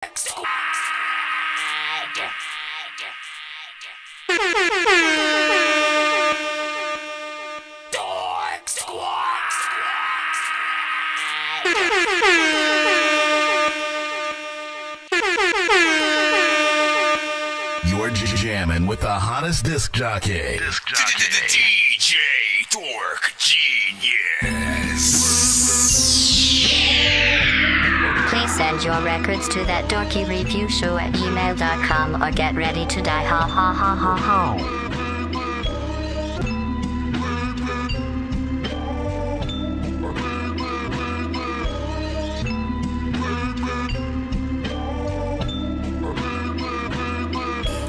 You're jamming with the hottest disc jockey. DJ Dork Genius. Please send your records to that dorky review show at gmail.com or get ready to die. Ha ha ha ha ha.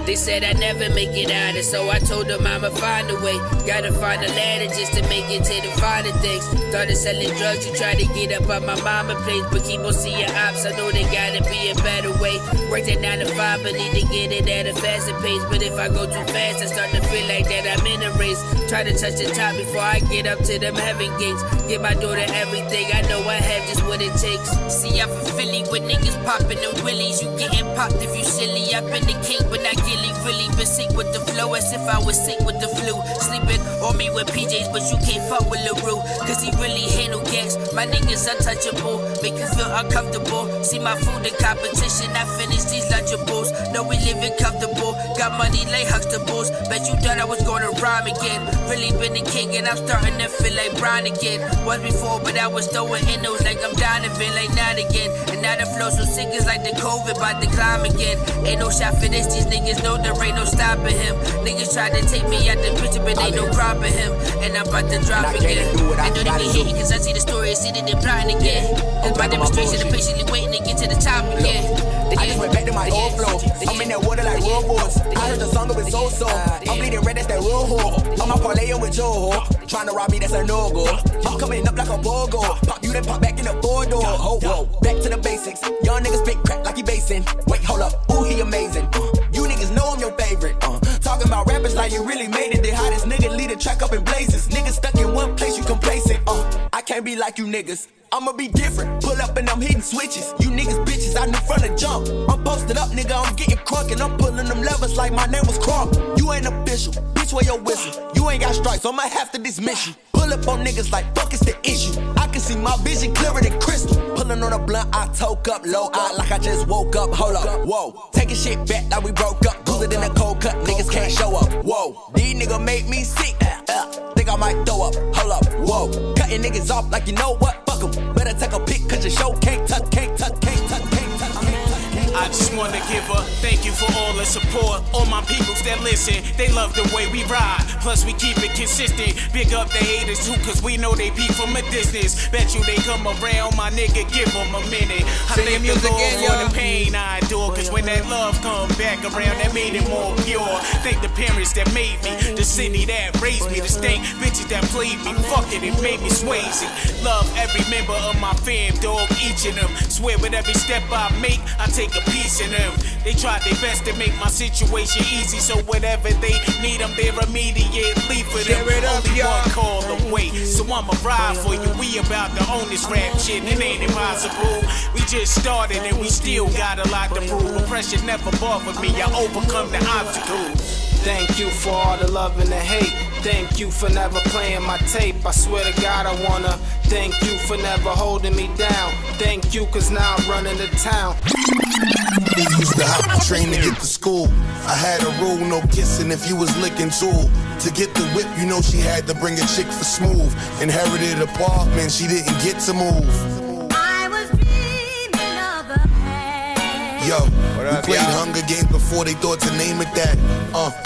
They said I'd never make it out, and so I told them I'ma find a way. Gotta find a ladder just to make it to the finer things. Started selling drugs to try to get up on my mama place, but keep on seeing ops, I know there gotta be a better way. Work that 9 to 5, but need to get it at a faster pace. But if I go too fast, I start to feel like that I'm in a race. Try to touch the top before I get up to them heaven gates. Give my daughter everything, I know I have just what it takes. See, I'm from Philly with niggas popping the willies. You getting popped if you silly. I've been the king, but not really been sick with the flow, as if I was sick with the flu. Sleeping on me with PJs, but you can't fuck with LaRue, cause he really handle gas. My niggas untouchable, make you feel uncomfortable. See my food in competition, I finish these Lunchables. Know we living comfortable, got money like Huxtables. Bet you thought I was gonna rhyme again. Really been the king, and I'm starting to feel like Brian again. Was before, but I was throwing in those like I'm Donovan, like not again. And now the flow so sick, it's like the COVID about to climb again. Ain't no shot for this, these niggas know there ain't no stopping him. Niggas tried to take me out the picture, but ain't no cropping him. And I'm about to drop again. I know they be hating, cause I see the story and see that they're plotting again. Cause my demonstration, I'm patiently waiting to get to the top again. I just went back to my old flow. I'm in that water like Robots. I heard the song of it so. I'm bleeding red, that's that real hoe. I'm out parlaying with Joe. Trying to rob me, that's a no-go. I'm coming up like a BOGO. Pop you, then pop back in the 4-door. Whoa, back to the basics. Young niggas spit crack like he basing. Wait, hold up, ooh, he amazing. You niggas know I'm your favorite. Talking about rappers like you really made it. The hottest nigga lead the track up in blazes. Niggas stuck in one place, you complacent. I can't be like you niggas. I'ma be different. Pull up and I'm hitting switches. You niggas bitches, I knew from the jump. I'm posted up, nigga, I'm getting crunk. And I'm pulling them levers like my name was Crump. You ain't official, bitch, where your whistle? You ain't got stripes, so I'ma have to dismiss you. Pull up on niggas like fuck is the issue. I can see my vision clearer than crystal. Pulling on a blunt, I toke up, low eye like I just woke up. Hold up, whoa. Taking shit back like we broke up. Pull it in a cold cut, niggas can't show up. Whoa, these niggas make me sick. Think I might throw up. Hold up, whoa. Cutting niggas off like you know what? Fuck 'em. Better take a pic cause your show can't touch. I just wanna give a thank you for all the support. All my peoples that listen, they love the way we ride. Plus we keep it consistent. Big up the haters too, cause we know they be from a distance. Bet you they come around, my nigga, give them a minute. I thank the Lord for the pain I endure, cause when that love come back around, that made it more pure. Thank the parents that made me, the city that raised me, the stank bitches that played me, fuck it made me swayzy. Love every member of my fam, dog, each of them. Swear with every step I make, I take a piece in them. They tried their best to make my situation easy, so whatever they need, I'm there immediately for them. Only one call away, so I'ma ride for you. We about to own this rap shit, it ain't impossible. We just started and we still got a lot to prove. Oppression never bothered me, I overcome the obstacles. Thank you for all the love and the hate. Thank you for never playing my tape. I swear to God I wanna thank you for never holding me down. Thank you cause now I'm running the town. They used to hop the train to get to school. I had a rule, no kissing if you was licking too. To get the whip, you know she had to bring a chick for smooth. Inherited apartment, she didn't get to move. I was dreaming of a hand. Yo, we played Hunger Games before they thought to name it that.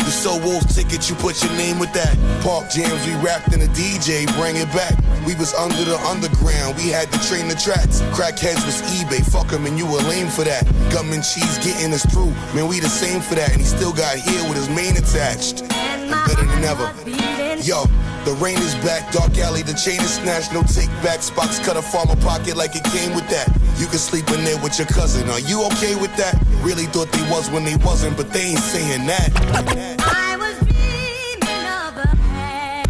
You sold Wolf tickets, you put your name with that. Park jams, we rapped in a DJ, bring it back. We was under the underground, we had to train the tracks. Crackheads was eBay, fuck 'em and you were lame for that. Gum and cheese getting us through, man, we the same for that. And he still got here with his mane attached. And better than ever. Yo, the rain is back, dark alley, the chain is snatched. No take back, spots cut a farmer pocket like it came with that. You can sleep in there with your cousin, are you okay with that? Really thought they was when they wasn't, but they ain't saying that. I was dreaming of a hand.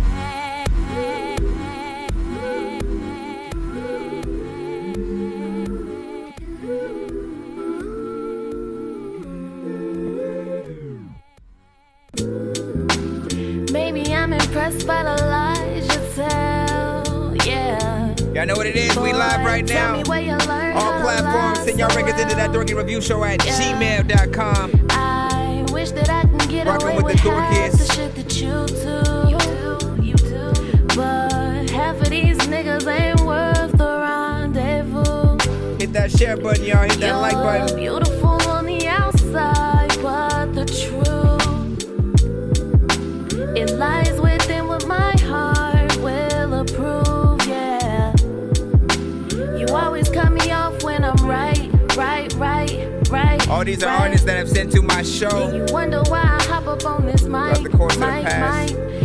impressed by the lies you tell, yeah. Y'all know what it is. We live right now. All platforms. Send y'all records into that Dorky Review Show at gmail.com. I wish that I can get away with half the shit that you do. But half of these niggas ain't worth the rendezvous. Hit that share button, y'all. Hit that like button. Beautiful on the outside, but the truth, it lies within what my heart will approve, yeah. You always cut me off when I'm right. All these are artists that have sent to my show. And you wonder why I hop up on this mic.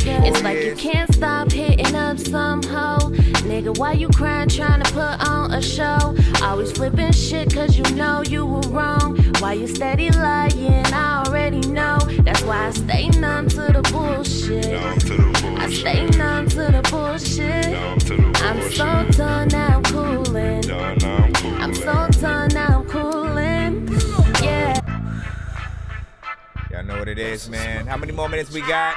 It's like you can't stop hitting up some hoe. Nigga, why you crying trying to put on a show? Always flipping shit cause you know you were wrong. Why you steady lying? I already know. That's why I stay numb to the bullshit. I stay numb to the bullshit. I'm so done now, I'm coolin'. I'm so done now, I'm coolin'. Yeah. Y'all know what it is, man. How many more minutes we got?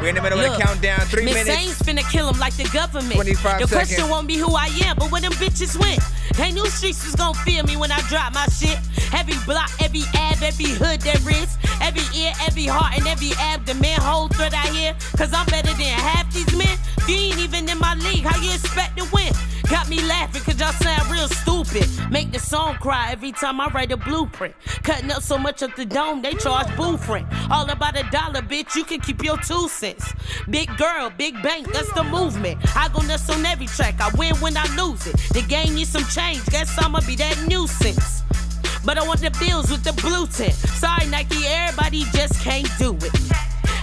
We're in the middle of the countdown. 3 minutes. Miss Ain't finna kill him like the government. 25 the seconds. question won't be who I am, but where them bitches went. Ain't new streets was gonna feel me when I drop my shit. Every block, every ab, every hood there is. Every ear, every heart, and every abdomen. Whole thread I hear, cause I'm better than half these men. You ain't even in my league, how you expect to win? Got me laughing cause y'all sound real stupid. Make the song cry every time I write a blueprint. Cutting up so much of the dome, they charge booth rent. All about $1, bitch, you can keep your 2 cents. Big girl, big bank, that's the movement. I go nuts on every track, I win when I lose it. The game needs some change, guess I'ma be that nuisance. But I want the bills with the blue tint. Sorry Nike, everybody just can't do it.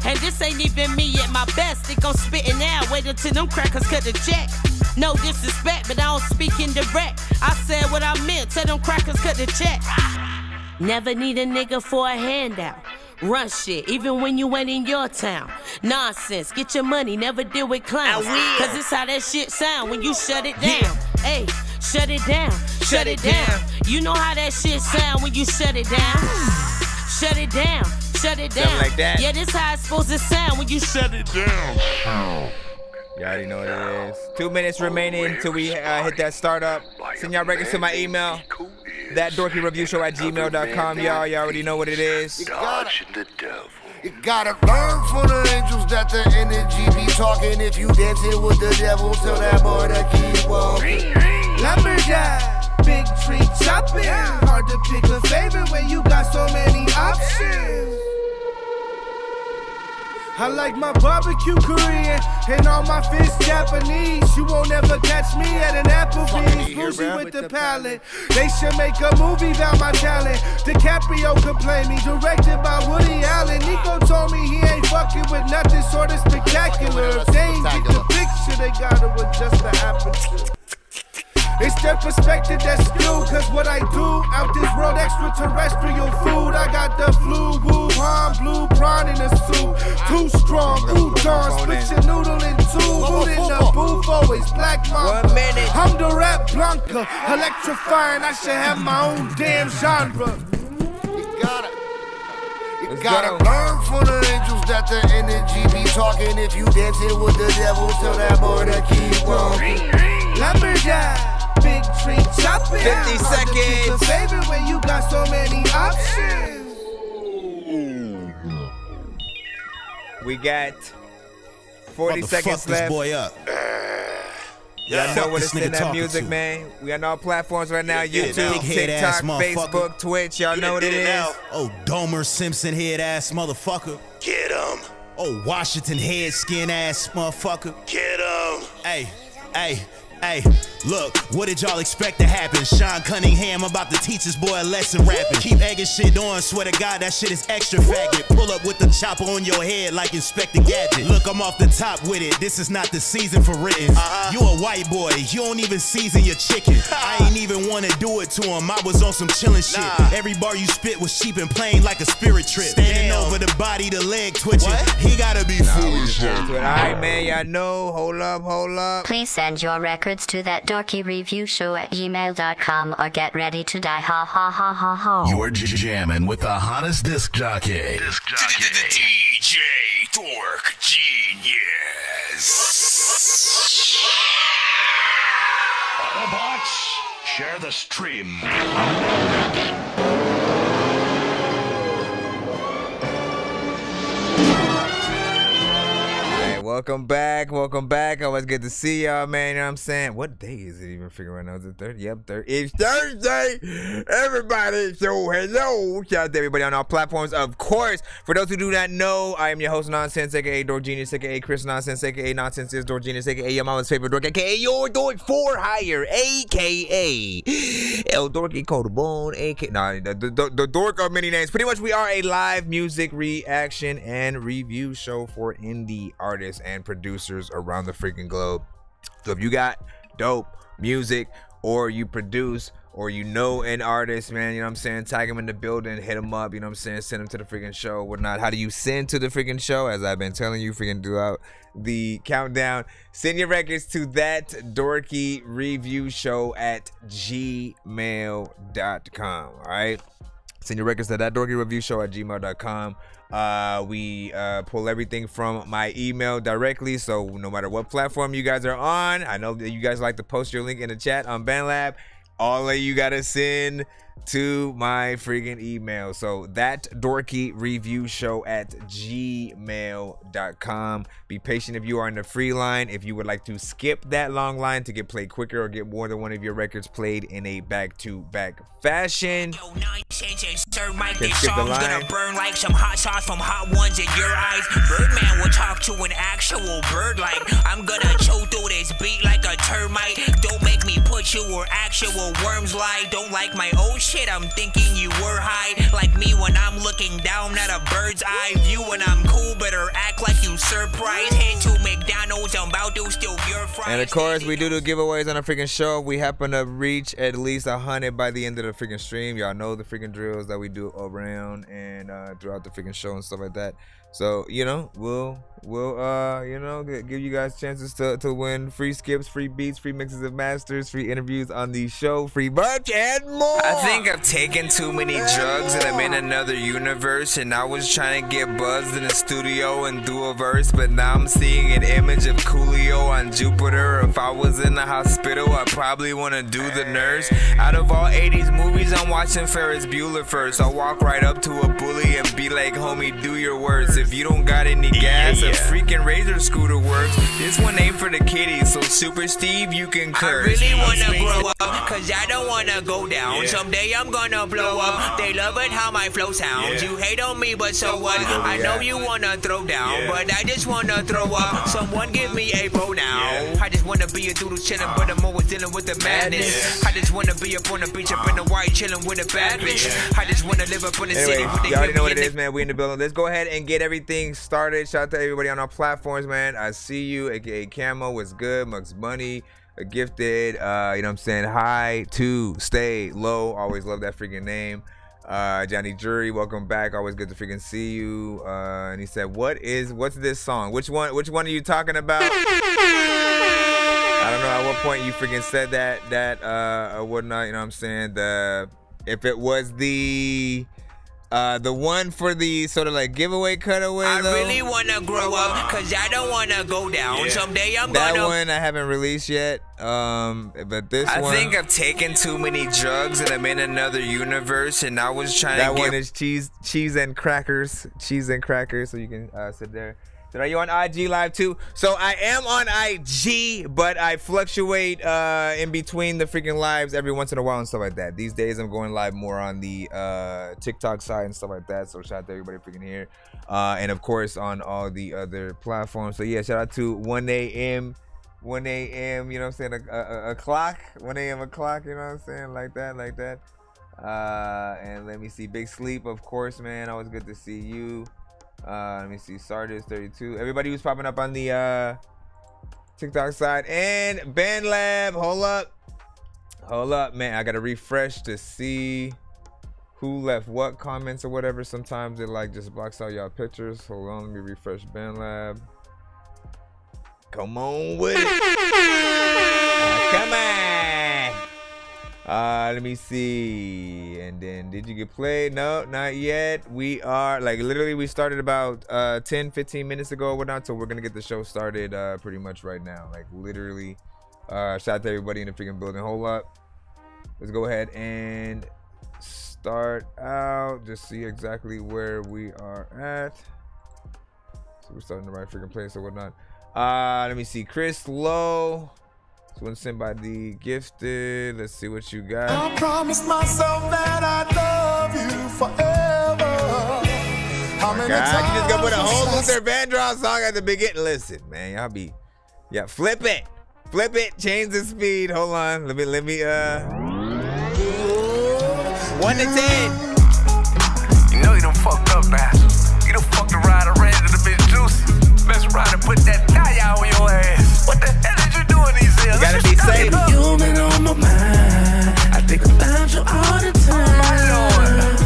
And this ain't even me at my best. They gon' spit it now, wait until them crackers cut the check. No disrespect, but I don't speak indirect. I said what I meant, tell them crackers cut the check. Never need a nigga for a handout. Run shit, even when you ain't in your town. Nonsense, get your money, never deal with clowns. Cause it's how that shit sound when you shut it down. Hey, shut it down, shut it down. You know how that shit sound when you shut it down. Shut it down, shut it down. Something like that. Yeah, this how it's supposed to sound when you shut it down. You already know what it is. 2 minutes remaining till we hit that startup. Send y'all records to my email. That Dorky Review Show at gmail.com. Y'all already know what it is. You gotta learn from the angels that the energy be talking. If you dancing with the devil, tell that boy to keep walking. Lumberjack, big tree chopping. Hard to pick a favorite when you got so many options. I like my barbecue Korean and all my fish Japanese. You won't ever catch me at an Applebee's. Bougie with the palate. They should make a movie about my talent. DiCaprio could play me, directed by Woody Allen. Nico told me he ain't fucking with nothing sort of spectacular. If they ain't get the picture, they gotta adjust the aperture. It's their perspective that's skewed, cause what I do out this world extraterrestrial food. I got the flu, Wuhan, blue prawn in a suit. Too strong, udon, split your noodle in two. Food in the booth, always black mamba. 1 minute. I'm the rap Blanca, electrifying, I should have my own damn genre. You gotta learn from the angels that the energy be talking. If you dancing with the devil, tell that boy to keep walking. Lumberjack, big tree chopping. 50 seconds. Hard to pick a favorite when you got so many options. We got 40 seconds left. This boy up. Y'all know what it's in that music, man. We on all platforms right now. YouTube, TikTok, Facebook, Twitch. Y'all know what it is. Oh, Domer Simpson head ass motherfucker. Get him. Oh, Washington head skin ass motherfucker. Get him. Hey, look, what did y'all expect to happen? Sean Cunningham about to teach this boy a lesson rapping. Keep egging shit on, swear to God, that shit is extra faggot. Pull up with the chopper on your head like Inspector Gadget. Look, I'm off the top with it, this is not the season for written. You a white boy, you don't even season your chicken. I ain't even wanna do it to him, I was on some chillin' shit. Every bar you spit was cheap and plain like a spirit trip. Standing over the body, the leg twitching. He gotta be foolish. Alright, man, y'all know. Hold up. Please send your records to that Dorky Review Show at gmail.com or get ready to die. Ha ha ha ha ha. You're jamming with the hottest disc jockey. DJ Dork Genius. Autobots, share the stream. Welcome back. Always good to see y'all, man. You know what I'm saying? What day is it even? Figure right now. Is it Thursday? Yep, it's Thursday. Everybody, so hello. Shout out to everybody on all platforms. Of course, for those who do not know, I am your host, Nonsenze, aka Dork Genius, aka Chris Nonsense, aka Nonsense is Dork Genius, aka your mama's favorite Dork, aka your Dork for hire, aka El Dorky Codabone, aka the Dork of many names. Pretty much, we are a live music reaction and review show for indie artists and producers around the freaking globe. So if you got dope music, or you produce, or you know an artist, man, you know what I'm saying, tag them in the building, hit them up, you know what I'm saying, send them to the freaking show, whatnot. How do you send to the freaking show? As I've been telling you freaking throughout the countdown, send your records to that Dorky review show at gmail.com. All right, send your records to that Dorky review show at gmail.com. We pull everything from my email directly, so no matter what platform you guys are on, I know that you guys like to post your link in the chat on BandLab. All of you gotta send to my freaking email. So that Dorky review show at gmail.com. Be patient if you are in the free line. If you would like to skip that long line to get played quicker or get more than one of your records played in a back-to-back fashion, Yo, Nonsense and Sir Mike, can this skip the song's line. gonna burn like some hot sauce from hot ones in your eyes. Birdman will talk to an actual bird like I'm gonna chew through this beat like a termite. Don't make me put you where actual worms lie. Don't like my old shit, I'm thinking you were high. Like me when I'm looking down at a bird's eye view. When I'm cool, better act like you surprised. Head to McDonald's, I'm about to steal your fries. And of course, we do giveaways on the freaking show. If we happen to reach at least 100 by the end of the freaking stream, y'all know the freaking drills that we do around and throughout the freaking show and stuff like that. So, you know, we'll you know, give you guys chances to win free skips, free beats, free mixes of masters, free interviews on the show, free bunch, and more. I think I've taken too many drugs and I'm in another universe. And I was trying to get buzzed in the studio and do a verse, but now I'm seeing an image of Coolio on Jupiter. If I was in the hospital, I probably want to do the nurse. Out of all 80s movies, I'm watching Ferris Bueller first. I'll walk right up to a bully and be like, homie, do your worst. If you don't got any gas, a freaking Razor scooter works. This one ain't for the kiddies, so Super Steve, you can curse. I really wanna grow up, cause I don't wanna go down. Someday I'm gonna blow up. They love it how my flow sounds. You hate on me, but so what? I know you wanna throw down, but I just wanna throw up. Someone give me a bow now. I just wanna be a doodle chillin', but I'm always dealing with the madness. I just wanna be up on the beach, up in the white, chillin' with a bad bitch. I just wanna live up on the city. Anyway, you already know what it is, man. We in the building. Let's go ahead and get everything started. Shout out to everybody on our platforms, man. I see you, aka Camo. What's good? Mugs Bunny, Gifted. You know what I'm saying? Hi to Stay Low. Always love that freaking name. Johnny Jury, welcome back. Always good to freaking see you. And he said, what's this song? Which one are you talking about? I don't know at what point you freaking said that or whatnot. You know what I'm saying? If it was the one for the sort of like giveaway cutaway, I though. really wanna grow up, cause I don't wanna go down. Someday I'm that gonna. one I haven't released yet. But this I one, think I've taken too many drugs and I'm in another universe. And I was trying that to one get is cheese and crackers. Cheese and crackers. So you can sit there. Are you on IG Live too? So I am on IG, but I fluctuate in between the freaking lives every once in a while and stuff like that. These days I'm going live more on the TikTok side and stuff like that. So shout out to everybody freaking here. And of course on all the other platforms. So yeah, shout out to 1 a.m., you know what I'm saying? A clock, 1 a.m. o'clock, you know what I'm saying? Like that. And let me see, Big Sleep, of course, man. Always good to see you. Let me see, Sardis 32. Everybody who's popping up on the TikTok side and BandLab. Hold up, man. I gotta refresh to see who left what comments or whatever. Sometimes it like just blocks out y'all pictures. Hold on, let me refresh BandLab. Come on with it. Come on. Let me see. And then, did you get played? No, not yet. We are, like, literally, we started about 10, 15 minutes ago or whatnot, so we're going to get the show started pretty much right now. Like, literally. Shout out to everybody in the freaking building. Hold up. Let's go ahead and start out. Just see exactly where we are at. So we're starting the right freaking place or whatnot. Let me see. Chris Lowe. This one's sent by the Gifted. Let's see what you got. I promised myself that I'd love you forever. How many times I can just go put a whole Luther Vandross song at the beginning. Listen, man, y'all be, yeah, flip it, change the speed. Hold on, let me 1 to 10. You know you done fucked up now. You done fucked around and ran to the bitch juicy. Mess around and put that tire on your ass. What the hell did you do in these hills? You gotta be safe. You've been on my mind. I think about you all the time.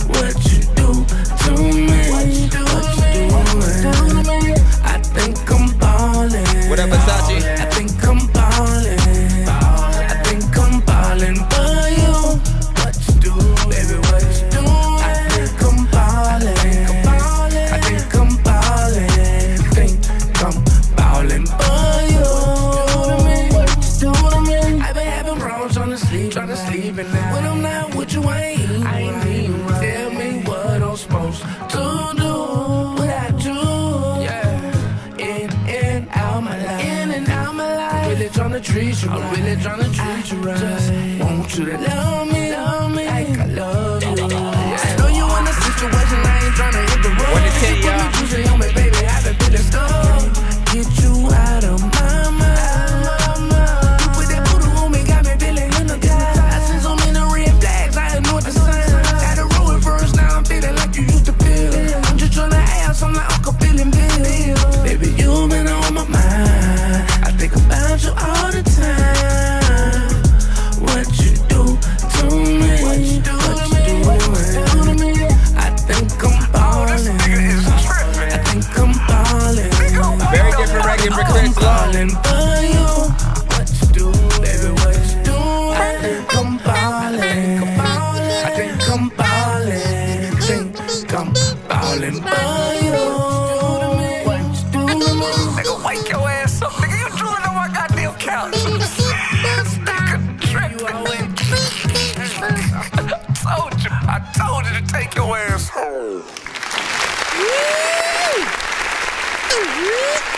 What you do to me? What you do to me? I think I'm ballin'. What up, Versace? I think I'm ballin'. I think I'm ballin' for you. What you do, baby? What you do? I think I'm ballin'. I think I'm ballin'. Think I'm ballin' for you. What you do to me? I been having problems trying to sleep, and now when I'm not with you, I ain't even right. Tell me what I'm supposed to do, what I do. Yeah, in and out my life. Really tryna treat you right. Really tryna treat you right. Just want you to love me like I love you. I know you in a situation, I ain't tryna hit the road. What to tell Put y'all? me juicy on me, baby, I've been feeling stuck. Get you out of my mind. You put that voodoo on me, got me feeling hypnotized. I see so many red flags, I ignore the signs. Had a roll at first, now I'm feeling like you used to feel. I'm just tryna ask, I'm like Uncle feeling bill. Baby, you've been on my mind. I think about you all the time. What you do to me? What you do to me? I think I'm ballin'. I think I'm ballin'. Very different record for Chris Lowe. Ballin' for you. What you do, baby? What you do? I think I'm ballin'. I think I'm ballin'. Think I'm ballin' for you. What you do to me? Nigga, wake your ass up. Nigga, you drooling on my goddamn couch. Nigga, tripping. I told you to take your ass home.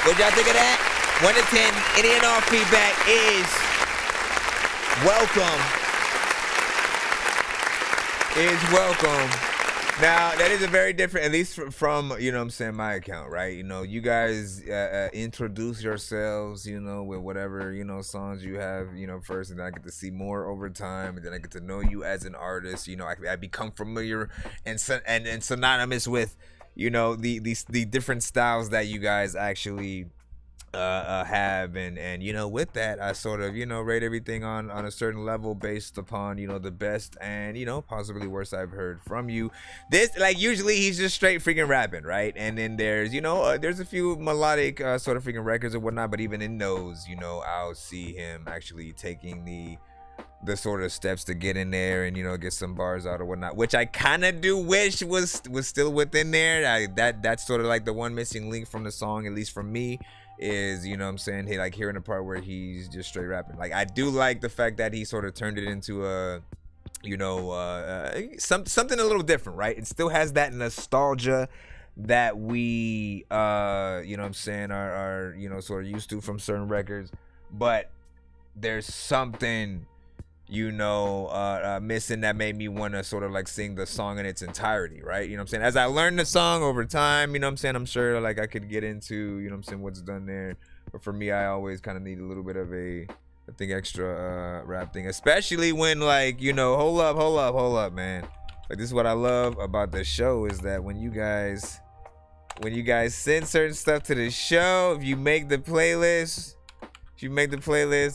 What y'all think of that? 1 to 10. Any and all feedback is welcome. Is welcome. Now, that is a very different, at least from, you know what I'm saying, my account, right? You know, you guys introduce yourselves, you know, with whatever, you know, songs you have, you know, first, and then I get to see more over time, and then I get to know you as an artist. You know, I become familiar and synonymous with, you know, the different styles that you guys actually have, and you know, with that, I sort of, you know, rate everything on a certain level based upon, you know, the best and, you know, possibly worst I've heard from you. This, like, usually he's just straight freaking rapping, right? And then there's, you know, there's a few melodic sort of freaking records or whatnot, but even in those, you know, I'll see him actually taking the sort of steps to get in there and, you know, get some bars out or whatnot, which I kind of do wish was still within there. That's sort of like the one missing link from the song, at least for me, is, you know what I'm saying, hey, like hearing the part where he's just straight rapping. Like, I do like the fact that he sort of turned it into a, you know, something a little different, right? It still has that nostalgia that we, you know what I'm saying, are, you know, sort of used to from certain records, but there's something, you know, missing that made me want to sort of like sing the song in its entirety, right? You know what I'm saying? As I learned the song over time, you know what I'm saying, I'm sure like I could get into, you know what I'm saying, what's done there. But for me, I always kind of need a little bit of a, I think, extra rap thing, especially when, like, you know, hold up, man. Like, this is what I love about the show, is that when you guys send certain stuff to the show, if you make the playlist,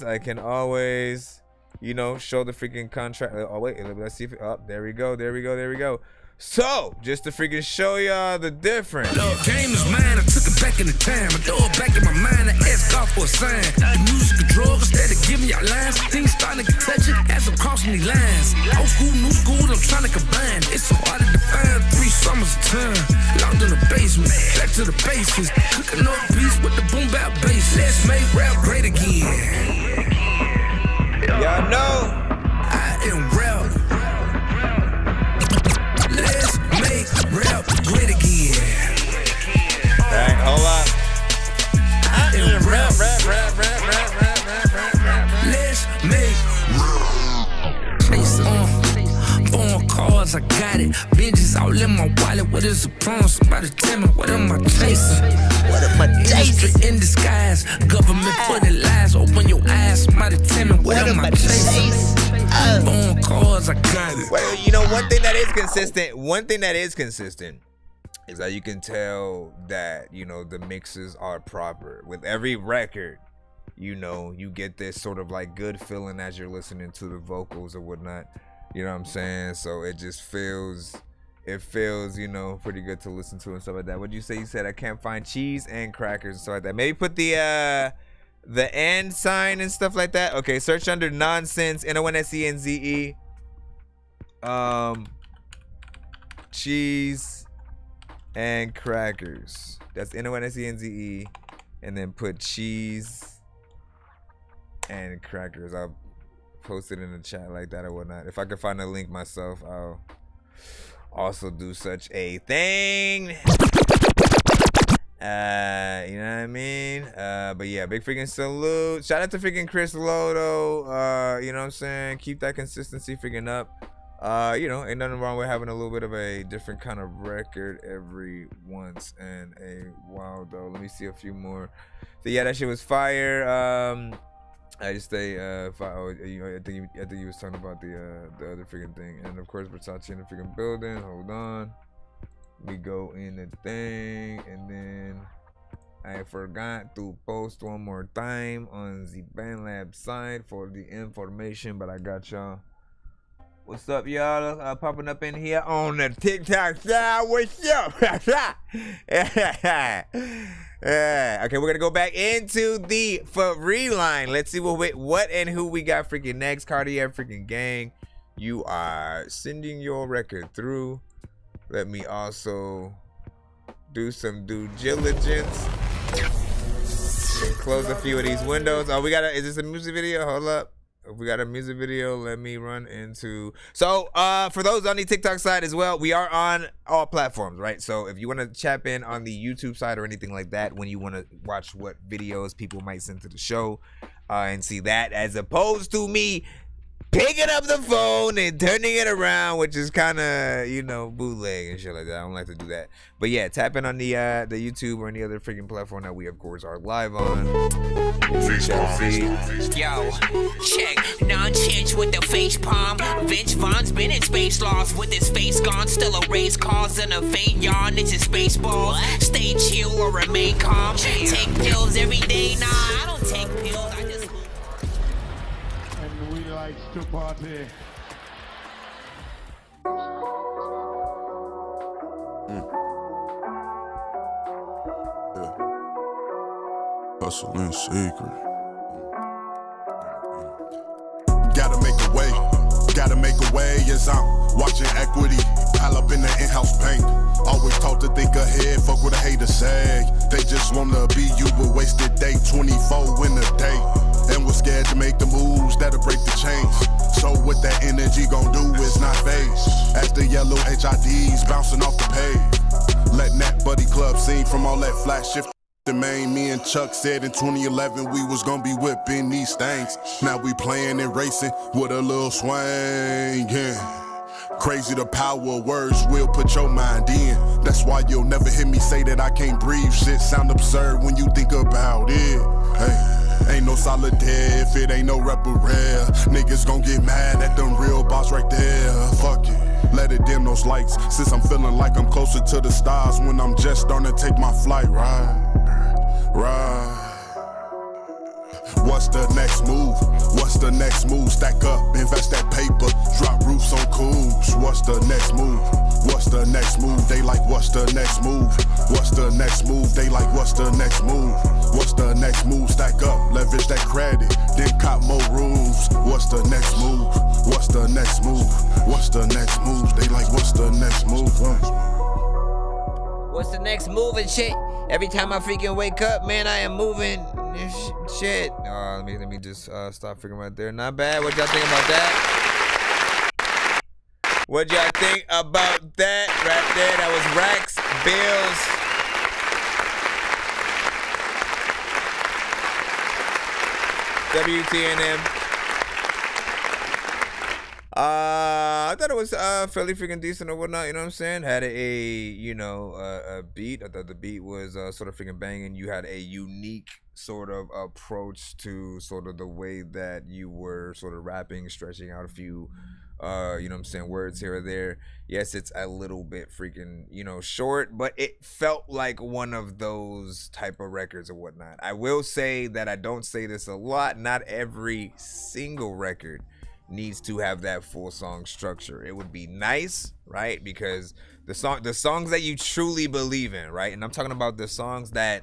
I can always, you know, show the freaking contract. Oh wait, let's see if, oh, there we go. So, just to freaking show y'all the difference. Love game is mine, I took it back in the time. I throw it back in my mind, I ask God for a sign. The music a drug, instead of giving y'all lines. Things starting to get touching as I'm crossing these lines. Old school, new school, I'm trying to combine. It's so hard to define, 3 summers of time. Locked in the basement, back to the basics. Cooking up beats with the boom bap bass. Let's make rap great again. Y'all know I am rap. Let's make rap great again. Alright, hold up. I am rap. Let's make phone calls, I got it. Binges all in my wallet. What is the problem? Somebody tell me, what am I chasing? What am I chasing? In disguise, government put it lies. Open your eyes, somebody tell me, what am I chasing? Phone calls, I got it. Well, you know, one thing that is consistent is that you can tell that, you know, the mixes are proper. With every record, you know, you get this sort of like good feeling as you're listening to the vocals or whatnot. You know what I'm saying? So it just feels, you know, pretty good to listen to and stuff like that. What'd you say? You said I can't find cheese and crackers and stuff like that. Maybe put the and sign and stuff like that. Okay, search under Nonsenze, Nonsenze. Cheese and crackers. That's Nonsenze. And then put cheese and crackers. I'll post it in the chat like that or whatnot. If I can find a link myself, I'll also do such a thing. You know what I mean? But yeah, big freaking salute. Shout out to freaking Chris Lodo. You know what I'm saying? Keep that consistency freaking up. You know, ain't nothing wrong with having a little bit of a different kind of record every once in a while though. Let me see a few more. So yeah, that shit was fire. I just say, you know, I think he was talking about the other freaking thing, and of course Versace in the freaking building. Hold on, we go in the thing, and then I forgot to post one more time on the BandLab side for the information, but I got y'all. What's up, y'all? Popping up in here on the TikTok side. What's up? Yeah. Okay, we're gonna go back into the free line. Let's see what and who we got freaking next. Cartier freaking gang, you are sending your record through. Let me also do some due diligence. Close a few of these windows. Oh, is this a music video? Hold up. If we got a music video, let me run into. So for those on the TikTok side as well, we are on all platforms, right? So if you want to chap in on the YouTube side or anything like that, when you want to watch what videos people might send to the show and see that, as opposed to me picking up the phone and turning it around, which is kind of, you know, bootleg and shit like that. I don't like to do that. But yeah, tap in on the YouTube or any other freaking platform that we, of course, are live on. We shall see. Yo, check. Nonsense with the face palm. Vince Vaughn's been in space lost with his face gone. Still a race cause and a faint yawn. It's a space ball. Stay chill or remain calm. Take pills every day. Nah, I don't take pills. I just... And we likes to party. Hustle in secret. Gotta make a way as I'm watching equity pile up in the in-house paint. Always taught to think ahead, fuck what a hater say. They just wanna be you, but wasted day 24 in a day. And we're scared to make the moves that'll break the chains. So what that energy gon' do is not phase. As the yellow HIDs bouncing off the page. Letting that buddy club sing from all that flash shift. The main, me and Chuck said in 2011 we was gonna be whipping these things. Now we playing and racing with a little swing, yeah. Crazy the power of words will put your mind in. That's why you'll never hear me say that I can't breathe. Shit sound absurd when you think about it. Hey, ain't no solitaire if it ain't no rapper rare. Niggas gon' get mad at them real boss right there. Fuck it. Let it dim those lights, since I'm feeling like I'm closer to the stars when I'm just starting to take my flight. Right. What's the next move? What's the next move? Stack up, invest that paper, drop roofs on cools. What's the next move? What's the next move? They like, what's the next move? What's the next move? They like, what's the next move? What's the next move? Stack up, leverage that credit, then cop more roofs. What's the next move? What's the next move? What's the next move? They like, what's the next move? What's the next move and shit? Every time I freaking wake up, man, I am moving shit. Let me just stop figuring out there. Not bad. What y'all think about that? What y'all think about that right there? That was Racks, Bills, WTNM. I thought it was fairly freaking decent or whatnot, you know what I'm saying? Had a beat. I thought the beat was sort of freaking banging. You had a unique sort of approach to sort of the way that you were sort of rapping, stretching out a few you know what I'm saying, words here or there. Yes, it's a little bit freaking, short, but it felt like one of those type of records or whatnot. I will say that I don't say this a lot. Not every single record needs to have that full song structure. It would be nice, right? Because the songs that you truly believe in, right? And I'm talking about the songs that,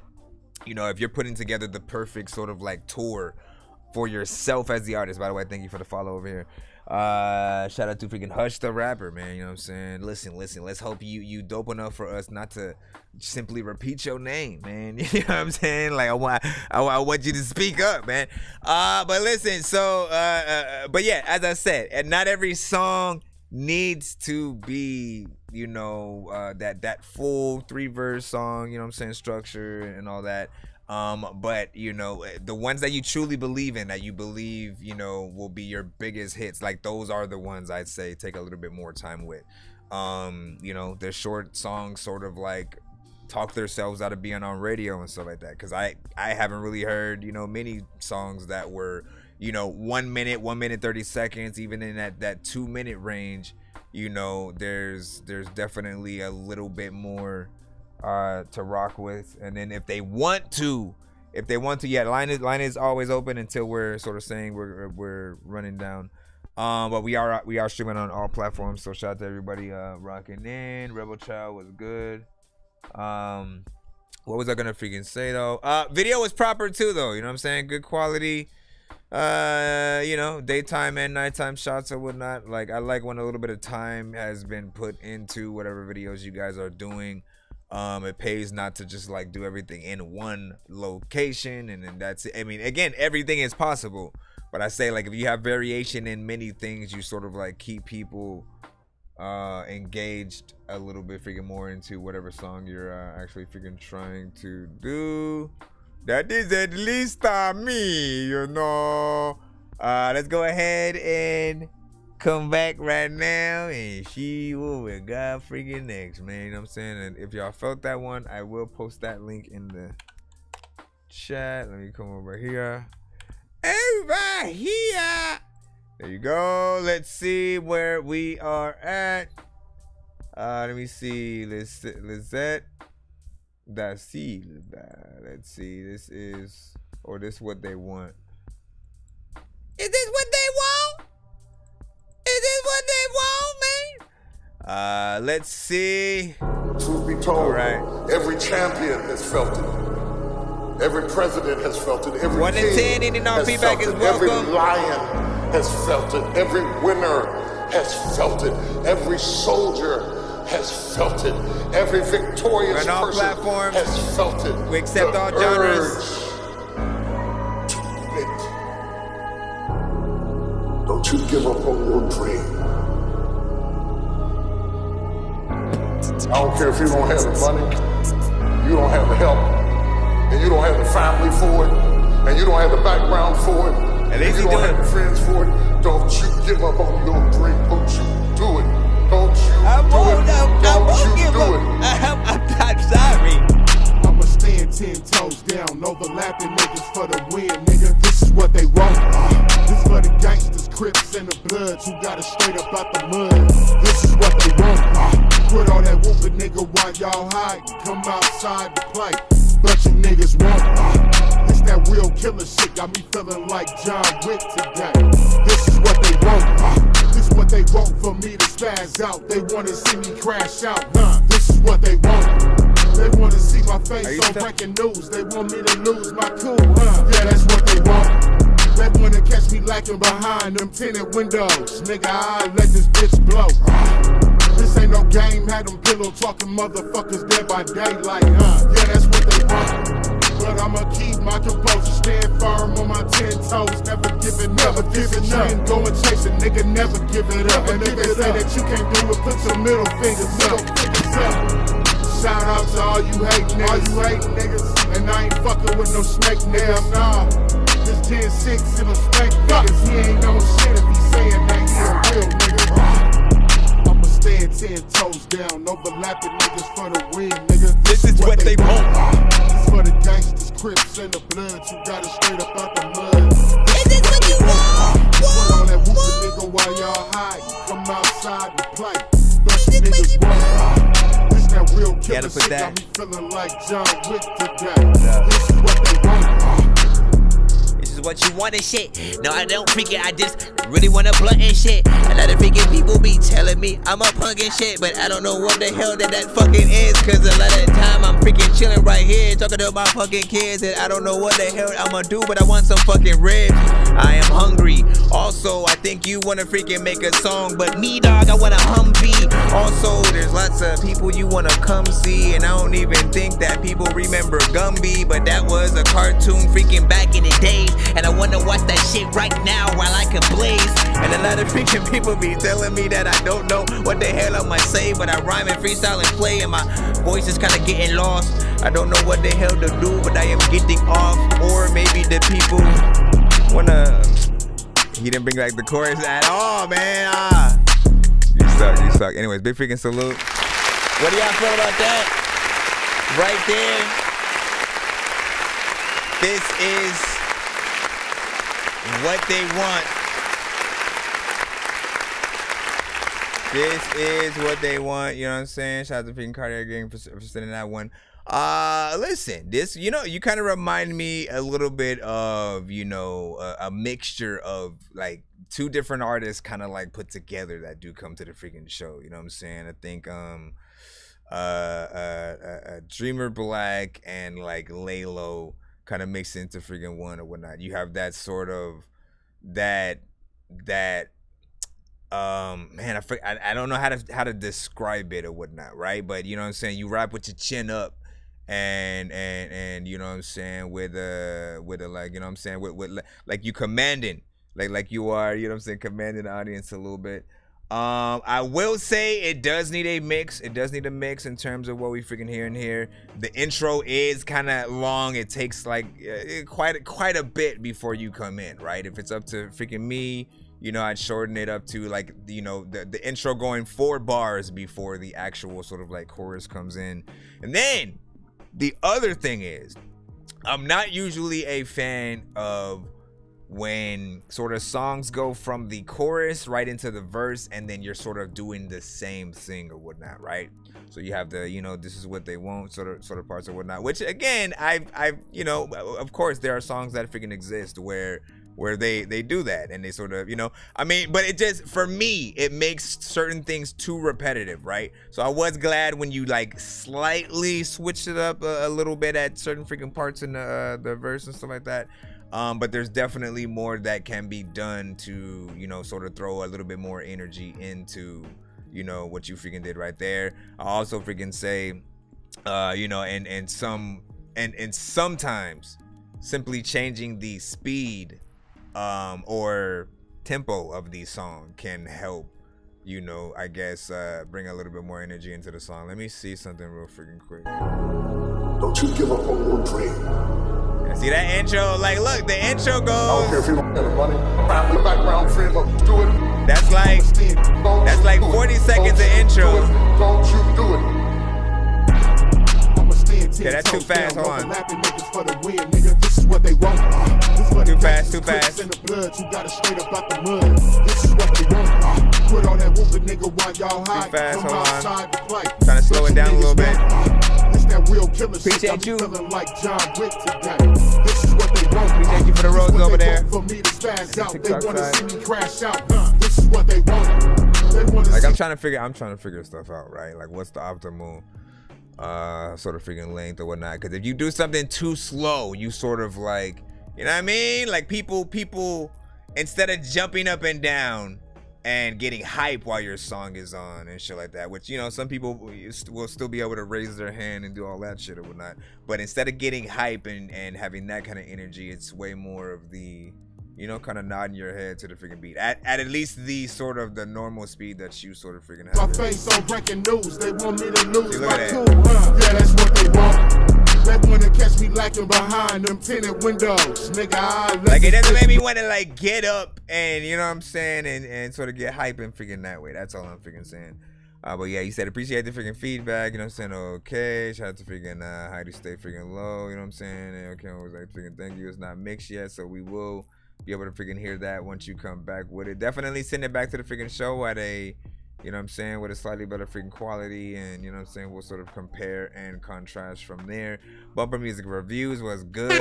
if you're putting together the perfect sort of like tour for yourself as the artist. By the way, thank you for the follow over here. Shout out to freaking Hush the rapper, man. You know what I'm saying? Listen. Let's hope you dope enough for us not to simply repeat your name, man. You know what I'm saying? Like I want you to speak up, man. But listen. So, but yeah, as I said, and not every song needs to be, that full 3-verse song. You know what I'm saying? Structure and all that. But the ones that you truly believe in, that you believe will be your biggest hits, like those are the ones I'd say take a little bit more time with. Their short songs sort of like talk themselves out of being on radio and stuff like that, because I haven't really heard many songs that were 1 minute 30 seconds, even in that 2-minute range. There's definitely a little bit more to rock with. And then if they want to, yeah, line is always open until we're sort of saying we're running down. But we are streaming on all platforms, so shout out to everybody rocking in. Rebel Child was good. What was I gonna freaking say though? Video was proper too though, you know what I'm saying? Good quality. Daytime and nighttime shots or whatnot. Like, I like when a little bit of time has been put into whatever videos you guys are doing. It pays not to just like do everything in one location and then that's it. I mean, again, everything is possible, but I say, like, if you have variation in many things, you sort of like keep people engaged a little bit freaking more into whatever song you're actually freaking trying to do. That is at least me, let's go ahead and come back right now and see what we got freaking next, man. You know what I'm saying? And if y'all felt that one, I will post that link in the chat. Let me come over here. Over here. There you go. Let's see where we are at. Let me see. Let's see. This is, or this what they want. Is this what they want? Is this what they want, man? Let's see. Truth be told, right, every champion has felt it. Every president has felt it. Every 1 in 10, any feedback is welcome. Every lion has felt it. Every winner has felt it. Every soldier has felt it. Every victorious person has felt it. We accept all genres. Don't you give up on your dream. I don't care if you don't have the money, you don't have the help, and you don't have the family for it, and you don't have the background for it, and you don't have the friends for it. Don't you give up on your dream. Don't you do it. Don't you do it. Don't you do it. I'm sorry. I'ma stand 10 toes down, overlapping niggas for the win, nigga. This is what they want. This for the gangsters, Crips, and the Bloods who got it straight up out the mud. This is what they want. Quit all that whooping, nigga, while y'all hide. Come outside to play. But you niggas want. It's that real killer shit got me feeling like John Wick today. This is what they want. This is what they want for me to spaz out. They wanna see me crash out. This is what they want. They wanna see my face on breaking news. They want me to lose my cool. Yeah, that's what they want. They wanna catch me lacking behind them tinted windows. Nigga, I let this bitch blow. This ain't no game, had them pillow talking motherfuckers dead by daylight, Yeah, that's what they want. But I'ma keep my composure, stand firm on my 10 toes, never giving up. Trend, go and chase it, nigga, never give it up. And if they say that you can't do it, put your middle fingers up. Shout out to all you hate niggas, and I ain't fucking with no snake niggas, nah. This Gen 6 and a snake niggas, he ain't no shit if he saying that he a real nigga. I'ma stand 10 toes down, overlapping niggas for the win, nigga. This is what they want. This for the gangsters, Crips, and the Bloods who got it straight up out the mud. This is what you want. Put on that whoopin' nigga while y'all hide. Come outside and play. This is what you want. This that real killer shit got me feeling like John Wick today. This is what they want. What you want and shit. No, I don't freaking, I just really wanna blunt and shit. A lot of freaking people be telling me I'm a punk and shit, but I don't know what the hell that fucking is, cause a lot of the time I'm freaking chilling right here talking to my fucking kids, and I don't know what the hell I'ma do, but I want some fucking ribs. I am hungry. Also, I think you wanna freaking make a song, but me, dog, I want a Humvee. Also, there's lots of people you wanna come see, and I don't even think that people remember Gumby, but that was a cartoon freaking back in the days. And I wanna watch that shit right now while I can blaze. And a lot of freaking people be telling me that I don't know what the hell I'ma say, but I rhyme and freestyle and play, and my voice is kinda getting lost. I don't know what the hell to do, but I am getting off. Or maybe the people wanna... He didn't bring back the chorus at all, man. You suck. Anyways, big freaking salute. What do y'all feel about that? Right there. This is what they want. This is what they want. You know what I'm saying? Shout out to freaking Cartier Gang for sending that one. Listen, this, you know, you kind of remind me a little bit of, you know, a mixture of like two different artists kind of like put together that do come to the freaking show. You know what I'm saying? I think Dreamer Black and like Laylo kind of mixed into freaking one or whatnot. You have that sort of that man, I don't know how to describe it or whatnot, right? But you know what I'm saying, you rap with your chin up and you know what I'm saying, with a like, you know what I'm saying, with like you commanding, like you are, you know what I'm saying, commanding the audience a little bit. I will say it does need a mix. It does need a mix in terms of what we freaking hear in here. The intro is kind of long. It takes like quite a bit before you come in, right? If it's up to freaking me, you know, I'd shorten it up to like, you know, the intro going 4 bars before the actual sort of like chorus comes in. And then the other thing is, I'm not usually a fan of when sort of songs go from the chorus right into the verse and then you're sort of doing the same thing or whatnot, right? So you have the, you know, this is what they want sort of parts or whatnot, which again, I've you know, of course there are songs that freaking exist where they do that and they sort of, you know, I mean, but it just, for me, it makes certain things too repetitive, right? So I was glad when you like slightly switched it up a little bit at certain freaking parts in the verse and stuff like that. But there's definitely more that can be done to, you know, sort of throw a little bit more energy into, you know, what you freaking did right there. I also freaking say, you know, and sometimes simply changing the speed or tempo of the song can help, you know, I guess bring a little bit more energy into the song. Let me see something real freaking quick. Don't you give up on your dream. See that intro? Like, look, the intro goes. I don't care if you don't have the money. Family, background, friend, but do it. That's like 40 seconds of intro. Don't you do it. Okay, that's too fast. Hold on. This is what they want. Too fast, too fast. In the blood, you got it straight up out the mud. This is what they want. Put on that whoopin' nigga while y'all hide. Too fast, hold on. Outside to play. Trying to slow it down a little bit. It's that real killer shit. Appreciate you. Feeling like John Wick today. This is what they want. Appreciate you for the roses over there. For me to spaz out. TikTok They wanna side. see me crash out. This is what they want. They wanna Like see I'm trying to figure stuff out, right? Like what's the optimal sort of freaking length or whatnot? Because if you do something too slow, you sort of like, you know what I mean? Like people instead of jumping up and down and getting hype while your song is on and shit like that, which, you know, some people will still be able to raise their hand and do all that shit or whatnot. But instead of getting hype and having that kind of energy, it's way more of the, you know, kind of nodding your head to the freaking beat at least the sort of the normal speed that you sort of freaking have. my face on breaking news. They want me to lose See, look my at cool, that. Yeah, that's what they want. They wanna catch me lacking behind them tinted windows. Nigga, I Like it doesn't make me want to like get up and, you know what I'm saying, and sort of get hype and freaking that way. That's all I'm freaking saying. But yeah, you said appreciate the freaking feedback, you know what I'm saying? Okay, shout out to freaking Heidi Stay freaking low, you know what I'm saying? And okay, I was like freaking thank you. It's not mixed yet, so we will be able to freaking hear that once you come back with it. Definitely send it back to the freaking show at a, you know what I'm saying, with a slightly better freaking quality, and you know what I'm saying, we'll sort of compare and contrast from there. Bumper Music Reviews was good. He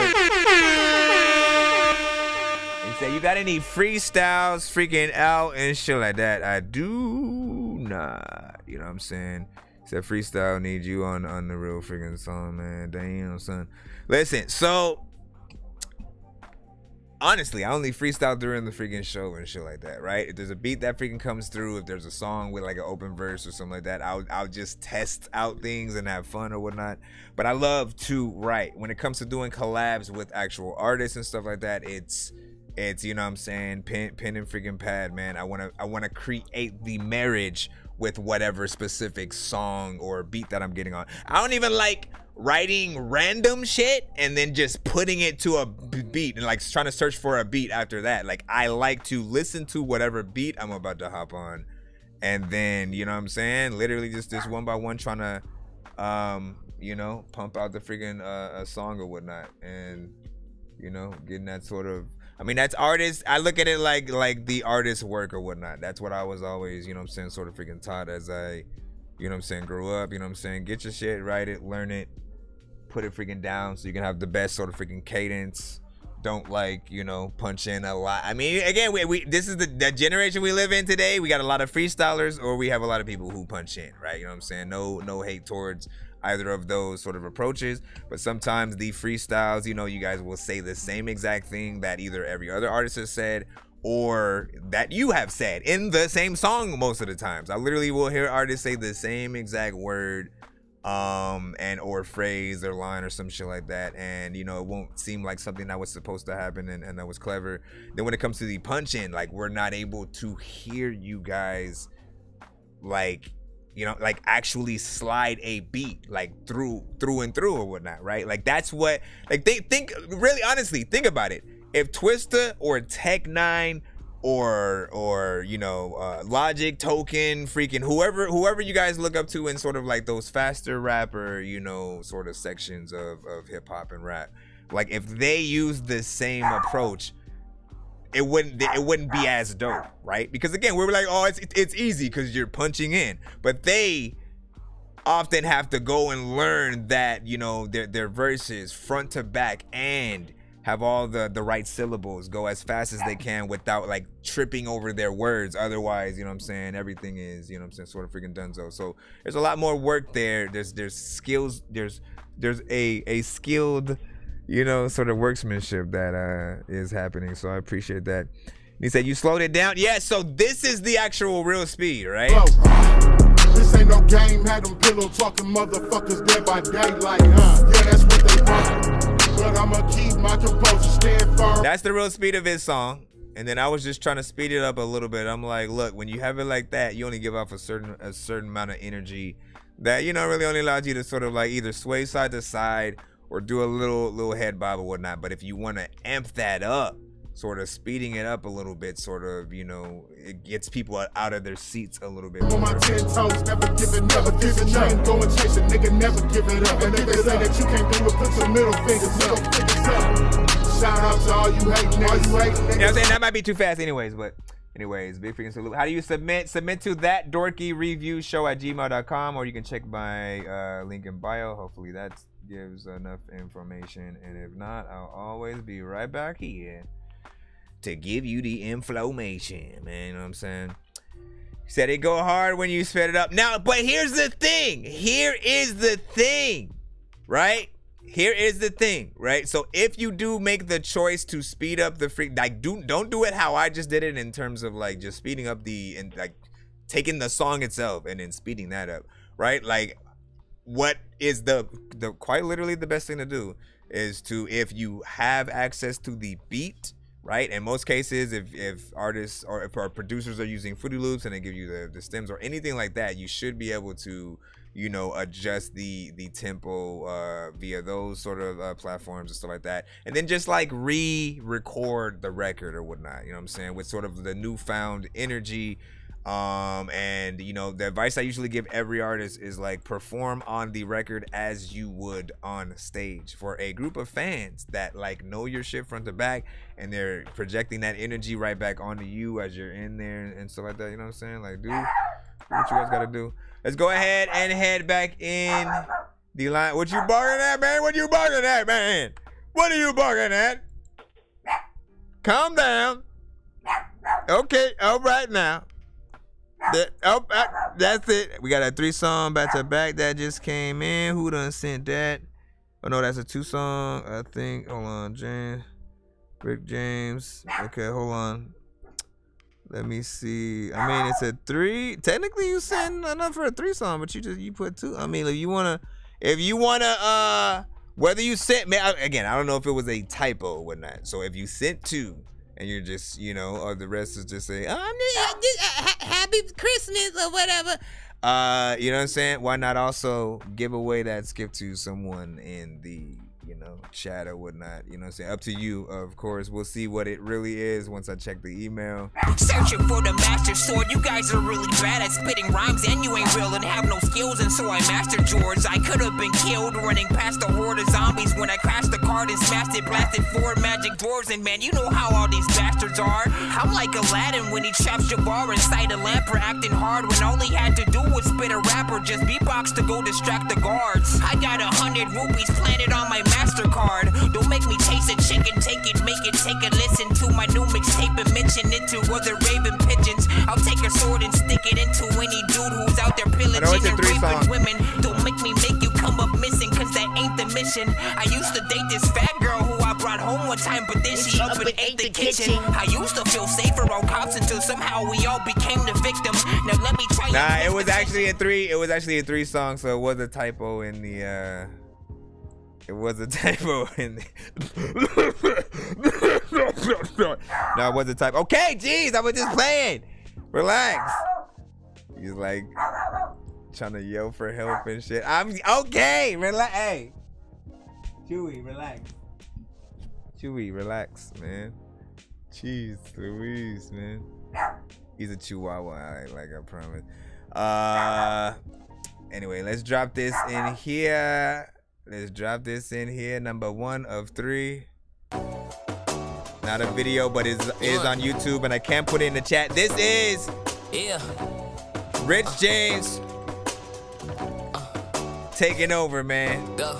said, you got any freestyles freaking out and shit like that? I do not. You know what I'm saying? He said freestyle need you on the real freaking song, man. Damn, son. Listen, so honestly, I only freestyle during the freaking show and shit like that, right? If there's a beat that freaking comes through, if there's a song with like an open verse or something like that, I'll just test out things and have fun or whatnot. But I love to write. When it comes to doing collabs with actual artists and stuff like that, it's you know what I'm saying, pen and freaking pad, man. I wanna create the marriage with whatever specific song or beat that I'm getting on. I don't even like writing random shit and then just putting it to a beat and like trying to search for a beat after that. Like I like to listen to whatever beat I'm about to hop on, and then, you know what I'm saying, literally just this one by one trying to you know, pump out the freaking a song or whatnot, and you know, getting that sort of, I mean, that's artists. I look at it like the artist's work or whatnot. That's what I was always, you know what I'm saying, sort of freaking taught as I, you know what I'm saying, grew up. You know what I'm saying, get your shit, write it, learn it, put it freaking down so you can have the best sort of freaking cadence. Don't like, you know, punch in a lot. I mean, again, we this is the generation we live in today. We got a lot of freestylers, or we have a lot of people who punch in, right? You know what I'm saying? No hate towards either of those sort of approaches, but sometimes the freestyles, you know, you guys will say the same exact thing that either every other artist has said or that you have said in the same song most of the times. I literally will hear artists say the same exact word and or phrase or line or some shit like that, and you know, it won't seem like something that was supposed to happen and that was clever. Then when it comes to the punch in, like, we're not able to hear you guys, like, you know, like actually slide a beat like through and through or whatnot, right? Like that's what, like, they think, really honestly think about it. If Twista or Tech 9 or you know, Logic, Token, freaking whoever you guys look up to in sort of like those faster rapper, you know, sort of sections of hip hop and rap, like if they use the same approach, it wouldn't be as dope, right? Because again, we're like, oh, it's easy because you're punching in, but they often have to go and learn that, you know, their verses front to back and have all the right syllables, go as fast as they can without like tripping over their words. Otherwise, you know what I'm saying, everything is, you know what I'm saying, sort of freaking donezo. So there's a lot more work there. There's skills, there's a skilled, you know, sort of workmanship that is happening. So I appreciate that. He said you slowed it down. Yeah, so this is the actual real speed, right? This ain't no game, had them pillow talking motherfuckers dead by daylight, huh? Yeah, that's what they want. But I'ma keep my composure, stand firm. That's the real speed of his song. And then I was just trying to speed it up a little bit. I'm like, look, when you have it like that, you only give off a certain amount of energy that, you know, really only allows you to sort of like either sway side to side or do a little head bob or whatnot. But if you want to amp that up, sort of speeding it up a little bit, sort of, you know, it gets people out of their seats a little bit more. On my 10 toes, never give it up. Go and chase a nigga, never give it up. And if they say that you can't do it, put your middle fingers up. Shout out to all you hating niggas. You know what I'm saying? That might be too fast anyways, but Anyways, big freaking salute. How do you submit? Submit to that Dorky Review Show at gmail.com, or you can check my link in bio. Hopefully that gives enough information, and if not, I'll always be right back here to give you the inflammation, man. You know what I'm saying? Said it go hard when you sped it up. Now, but here's the thing. Here is the thing, right? Here is the thing, right? So if you do make the choice to speed up the don't do it how I just did it, in terms of like just speeding up and like taking the song itself and then speeding that up, right? Like, what is the quite literally the best thing to do is to, if you have access to the beat, right? In most cases, if artists or if our producers are using Fruity Loops and they give you the stems or anything like that, you should be able to, you know, adjust the tempo via those sort of platforms and stuff like that, and then just like re-record the record or whatnot, you know what I'm saying, with sort of the newfound energy. And you know, the advice I usually give every artist is like, perform on the record as you would on stage for a group of fans that like know your shit front to back, and they're projecting that energy right back onto you as you're in there and stuff like that. You know what I'm saying? Like, do what you guys gotta do. Let's go ahead and head back in the line. What you barking at, man? What you barking at, man? What are you barking at? Calm down. Okay, all right now. That's it. We got a 3-song back to back that just came in. Who done sent that? Oh no, that's a 2-song, I think. Hold on, Rick James. Okay, hold on. Let me see. I mean, it's a 3. Technically, you sent enough for a 3-song, but you put 2. I mean, if you wanna, whether you sent, man, again, I don't know if it was a typo or whatnot. So if you sent 2. And you're just, you know, or the rest is just saying, happy Christmas or whatever. You know what I'm saying? Why not also give away that skip to someone in the, you know, chat or whatnot? You know what I'm saying? Up to you, of course. We'll see what it really is once I check the email. Searching for the master sword. You guys are really bad at spitting rhymes, and you ain't real and have no skills, and so I mastered yours. I could have been killed running past a horde of zombies when I crashed the card and smashed it, blasted 4 magic doors, and man, you know how all these bastards are. I'm like Aladdin when he traps Jabbar inside a lamp for acting hard, when all he had to do was spit a rap or just beatbox to go distract the guards. I got 100 rupees planted on my MasterCard. Don't make me taste a chicken, take it, make it, take a listen to my new mixtape and mention it to other raving pigeons. I'll take a sword and stick it into any dude who's out there pillaging and raping women. Don't make me make you come up missing, cause that ain't the mission. I used to date this fat girl who I brought home one time, but then she up and ate the kitchen. I used to feel safer on cops until somehow we all became the victims. Now let me try. Nah, it was actually a 3. It was actually a 3-song, so it was a typo in the. It was a typo in the. No, it was a typo. Okay, jeez, I was just playing. Relax. He's like trying to yell for help and shit. I'm okay. Relax. Hey, Chewy, relax. Chewy, relax, man. Jeez Louise, man. He's a chihuahua, like I promise. Anyway, let's drop this in here. Number 1 of 3. Not a video, but it is on YouTube, and I can't put it in the chat. This is Rich James taking over, man. Go.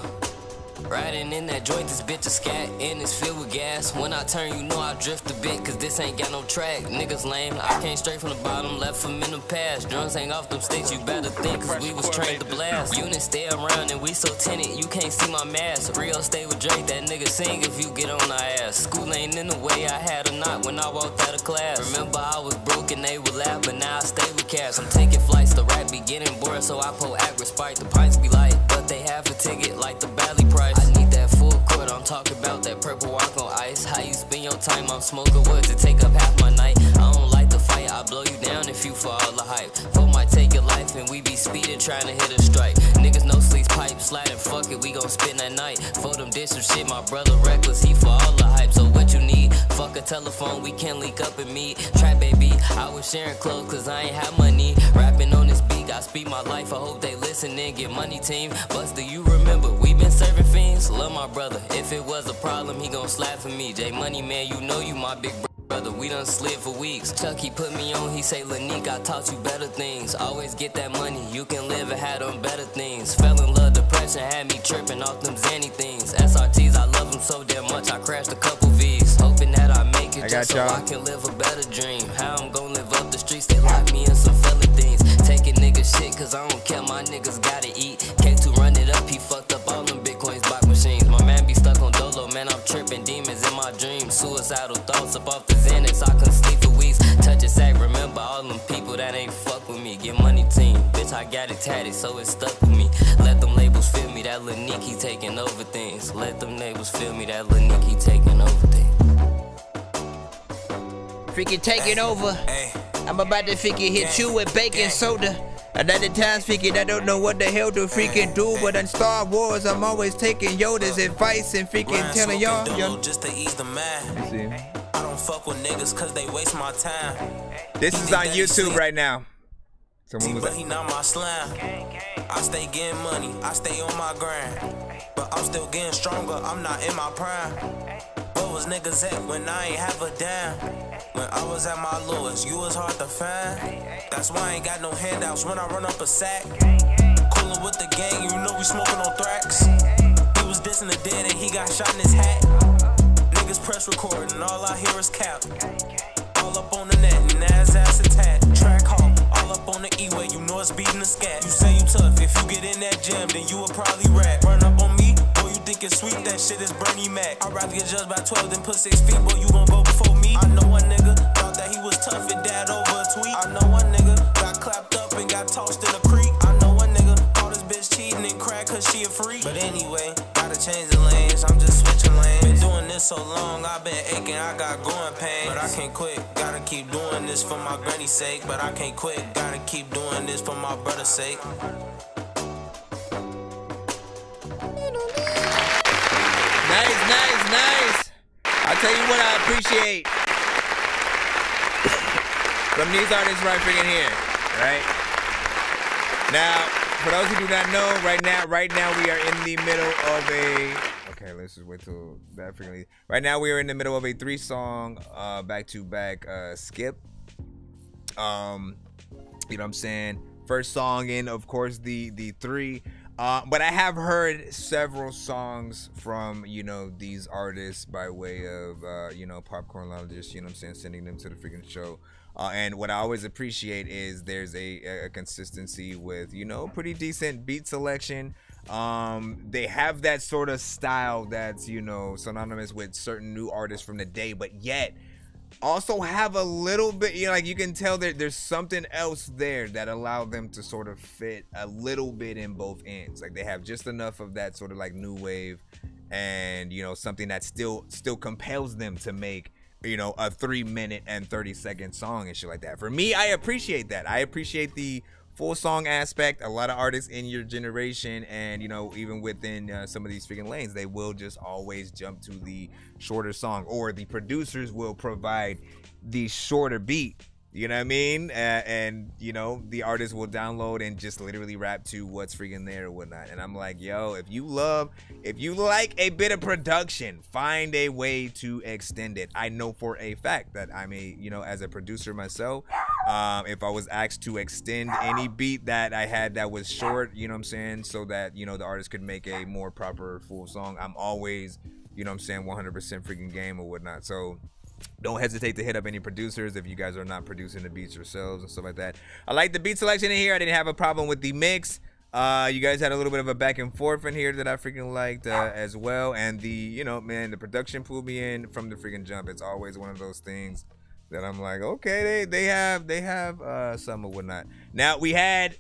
Riding in that joint, this bitch a scat, and it's filled with gas. When I turn, you know I drift a bit, cause this ain't got no track. Niggas lame, I came straight from the bottom, left them in the past. Drums hang off them sticks, you better think, cause we was trained to blast. Units stay around and we so tinted, you can't see my mask. Rio stay with Drake, that nigga sing if you get on our ass. School ain't in the way, I had a knot when I walked out of class. Remember I was broke and they would laugh, but now I stay with cash. I'm taking flights, the rap be getting bored, so I pull act respite. The pints be light, but they have a ticket like the Bally price. I need that full court, I'm talking about that purple walk on ice. How you spend your time, I'm smoking wood to take up half my night. I don't like the fight, I blow you down if you for all the hype. Folk might take your life and we be speeding trying to hit a strike. Niggas no sleeves pipe, sliding, fuck it, we gon' spend that night. For them dish some shit, my brother reckless, he for all the hype. So what you need? Fuck a telephone, we can link up and meet. Trap baby, I was sharing clothes cause I ain't have money. Rapping on this beat, I speed my life, I hope they listen and get money team. Buster, you remember, we been serving fiends? Love my brother, if it was a problem, he gon' slap for me. J Money man, you know you my big brother. we done slid for weeks. Chucky put me on, he say, Lanique, I taught you better things. Always get that money, you can live and have them better things. Fell in love, depression had me tripping off them Zanny things. SRTs, I love them so damn much, I crashed a couple V's. Hoping that I make it just so I can live a better dream. How I'm gonna live up the streets, they lock me in some fella things. Taking niggas shit, cause I don't care, my niggas gotta eat. K2 run it up, he fucked up all them Bitcoins, block machines. My man be stuck on Dolo, man, I'm tripping demons in my dreams. Suicidal thoughts up off the Xanax, I couldn't sleep for weeks. Touch a sack, remember all them people that ain't fuck with me. Get money team, bitch, I got it tatted, so it stuck with me. Let them labels feel me, that Lil Nicky taking over things. Let them labels feel me, that Lil Nicky taking over things. Freaking taking over. I'm about to freaking hit you with baking soda. Another time speaking, I don't know what the hell to freaking do, but in Star Wars, I'm always taking Yoda's advice and freaking telling y'all. Just to ease the mind. I don't fuck with niggas cause they waste my time. This is on YouTube right now. But he not my slime. I stay getting money, I stay on my grind. But I'm still getting stronger, I'm not in my prime. Where was niggas at when I ain't have a dime? When I was at my lowest, you was hard to find. That's why I ain't got no handouts when I run up a sack. Coolin' with the gang, you know we smoking on thrax. He was dissing the dead and he got shot in his hat. Niggas press record and all I hear is cap. All up on the net and ass attack. Track home, all up on the E-way, you know it's beating the scat. You say you tough, if you get in that jam, then you will probably rap. Run up on me, boy, you think it's sweet, that shit is Bernie Mac. I'd rather get judged by 12 than put 6 feet, boy, you gon' go before me. I know one nigga thought that he was tough and dad over a tweet. I know one nigga got clapped up and got tossed in a creek. I know one nigga caught his bitch cheating and crack cause she a freak. But anyway, gotta change the lanes, I'm just switching lanes. Been doing this so long, I've been aching, I got growing pains. But I can't quit, gotta keep doing this for my granny's sake. But I can't quit, gotta keep doing this for my brother's sake. Nice. I'll tell you what I appreciate from these artists right freaking here, right? Now, for those who do not know, right now we are in the middle of a... Okay, let's just wait till that freaking... Right now we are in the middle of a 3-song back-to-back skip. You know what I'm saying? First song in, of course, the 3. But I have heard several songs from, you know, these artists by way of, you know, Popcornologists, you know what I'm saying, sending them to the freaking show. And what I always appreciate is there's a consistency with, you know, pretty decent beat selection. They have that sort of style that's, you know, synonymous with certain new artists from the day, but yet also have a little bit, you know, like you can tell that there's something else there that allowed them to sort of fit a little bit in both ends. Like they have just enough of that sort of like new wave and, you know, something that still compels them to make, you know, a 3-minute and 30-second song and shit like that. For me, I appreciate that. I appreciate the full song aspect. A lot of artists in your generation and, you know, even within some of these freaking lanes, they will just always jump to the shorter song, or the producers will provide the shorter beat, you know what I mean? And, you know, the artist will download and just literally rap to what's freaking there or whatnot. And I'm like, yo, if you like a bit of production, find a way to extend it. I know for a fact that I'm you know, as a producer myself, if I was asked to extend any beat that I had that was short, you know what I'm saying, so that, you know, the artist could make a more proper full song, I'm always, you know what I'm saying, 100% freaking game or whatnot. So don't hesitate to hit up any producers if you guys are not producing the beats yourselves and stuff like that. I like the beat selection in here. I didn't have a problem with the mix. You guys had a little bit of a back and forth in here that I freaking liked as well. And the, you know, man, the production pulled me in from the freaking jump. It's always one of those things that I'm like, okay, they have some or whatnot. Now we had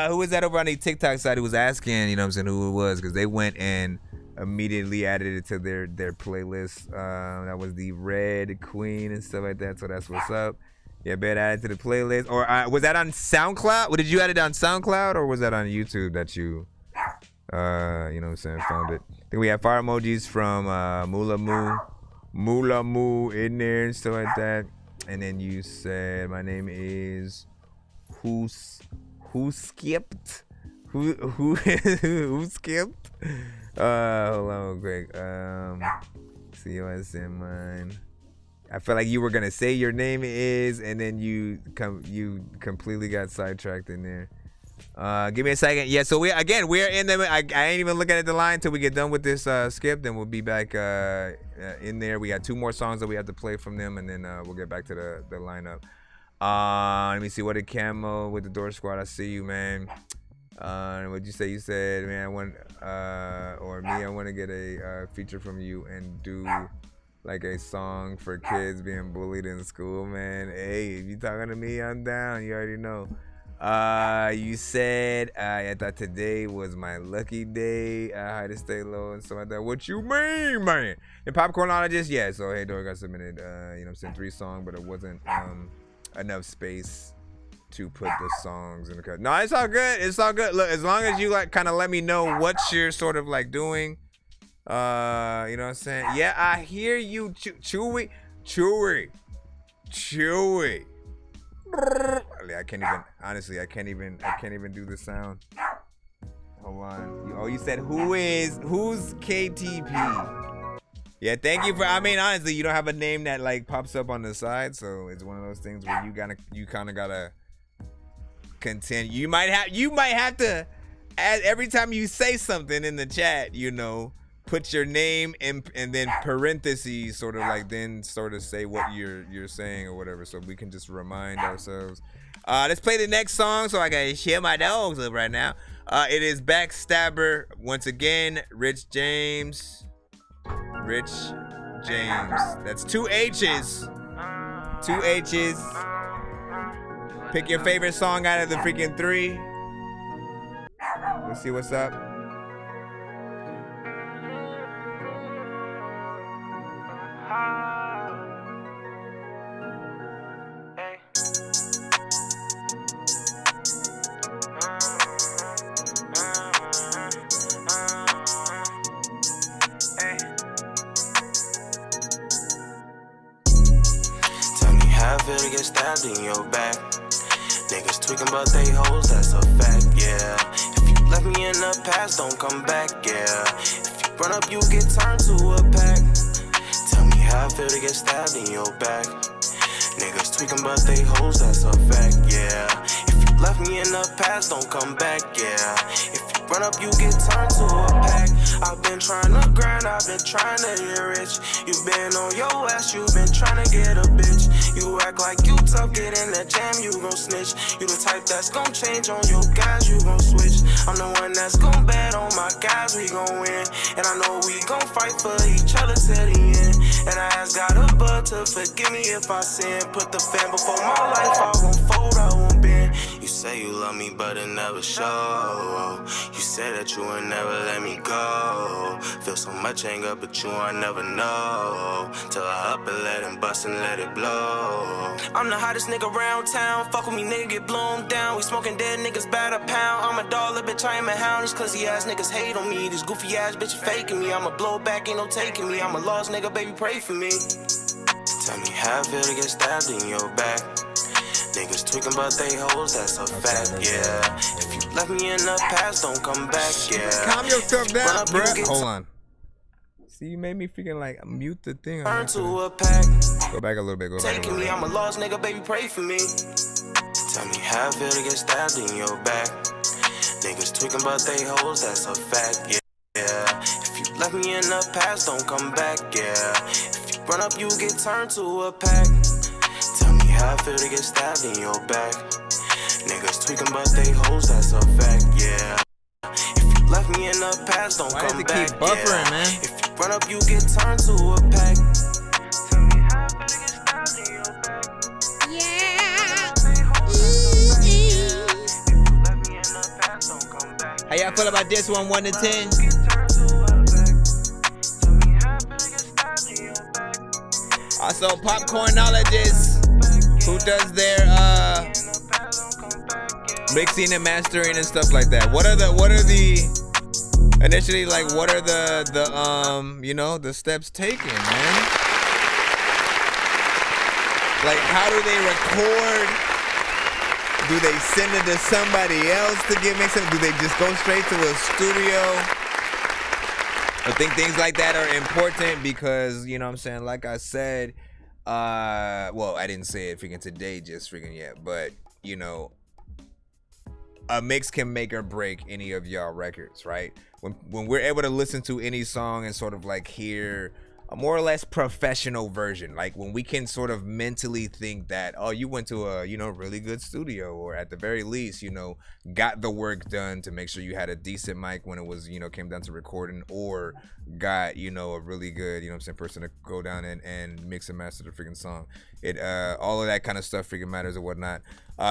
who was that over on the TikTok side who was asking, you know what I'm saying, who it was, because they went and immediately added it to their playlist. That was the Red Queen and stuff like that. So that's what's up. Yeah, better add it to the playlist. Or was that on SoundCloud? Or did you add it on SoundCloud, or was that on YouTube that you, you know what I'm saying, found it? I think we have fire emojis from Mula Moo in there and stuff like that. And then you said, my name is who skipped? Who skipped? Hold on real quick. See what's in mine. I feel like you were gonna say your name is, and then you completely got sidetracked in there. Give me a second. Yeah, so we're in the. I ain't even looking at the line till we get done with this skip. Then we'll be back in there. We got 2 more songs that we have to play from them, and then we'll get back to the lineup. Let me see. What did Camo with the Dork Squad? I see you, man. What'd you say? You said, man, I want I want to get a feature from you and do like a song for kids being bullied in school, man. Hey, if you talking to me, I'm down. You already know. You said I thought today was my lucky day. I had to stay low and stuff like that. What you mean, man? And Popcornologist, yeah. So hey, Dork, I submitted 3 songs, but it wasn't enough space to put the songs in the cut. No, it's all good. It's all good. Look, as long as you like kind of let me know what you're sort of like doing. You know what I'm saying? Yeah, I hear you, Chewy. I can't even. Honestly, I can't even do the sound. Hold on. Oh, you said who's KTP? Yeah, thank you for. I mean, honestly, you don't have a name that like pops up on the side, so it's one of those things where you kind of gotta continue. You might have to, every time you say something in the chat, put your name and then parentheses, sort of like then sort of say what you're saying or whatever, so we can just remind ourselves. Let's play the next song so I can share my dogs up right now. It is Backstabber once again. Rich James. That's 2 H's. 2 H's. Pick your favorite song out of the freaking 3. Let's see what's up. Feel to get stabbed in your back. Niggas tweaking but they hoes, that's a fact, yeah. If you left me in the past, don't come back, yeah. If you run up, you get turned to a pack. Tell me how I feel to get stabbed in your back. Niggas tweaking but they hoes, that's a fact, yeah. If you left me in the past, don't come back, yeah. If you run up, you get turned to a pack. I've been trying to grind, I've been trying to get rich. You been on your ass, you been trying to get a bitch. You act like you tough, get in that jam, you gon' snitch. You the type that's gon' change on your guys, you gon' switch. I'm the one that's gon' bet on my guys, we gon' win. And I know we gon' fight for each other till the end. And I ask God above to forgive me if I sin. Put the fan before my life, I won't fold, I won't bend. You say you love me, but it never show. You say that you would never let me go. Feel so much anger, but you I never know. Till I up and let him bust and let it blow. I'm the hottest nigga around town. Fuck with me, nigga, get blown down. We smoking dead niggas, bad a pound. I'm a dollar, bitch, I am a hound. These clumsy ass niggas hate on me. These goofy ass bitches faking me. I'm a blow back, ain't no taking me. I'm a lost nigga, baby, pray for me. Tell me how I feel to get stabbed in your back. Niggas tweaking but they hoes, that's a fact, yeah. If you left me in the past, don't come back, yeah. Calm yourself down, bruh. Hold on. See, you made me freaking like mute the thing. Turn to a pack. Go back a little bit. Taking me, I'm a lost nigga, baby, pray for me. Tell me how I feel to get stabbed in your back. Niggas tweaking but they hoes, that's a fact, yeah. If you left me in the past, don't come back, yeah. If you run up, you get turned to a pack. Tell me how I feel to get stabbed in your back. Niggas tweaking but they hoes, that's a fact, yeah. If you left me in the past, don't come back, keep buffering, yeah. man? If you run up, you get turned to a pack. Tell me how I feel to get stabbed in your back. How y'all feel about this one, 1 to 10? Also, Popcornologist, who does their mixing and mastering and stuff like that. What are the initially, like, what are the steps taken, man? Like, how do they record? Do they send it to somebody else to get mixed up? Do they just go straight to a studio? I think things like that are important because, you know what I'm saying, like I said, Well, I didn't say it freaking today just freaking yet, but you know, a mix can make or break any of y'all records, right? When we're able to listen to any song and sort of like hear a more or less professional version, like when we can sort of mentally think that, oh, you went to a, you know, really good studio, or at the very least, you know, got the work done to make sure you had a decent mic when it was, you know, came down to recording, or got, you know, a really good, you know what I'm saying, person to go down and mix and master the freaking song. It all of that kind of stuff freaking matters and whatnot.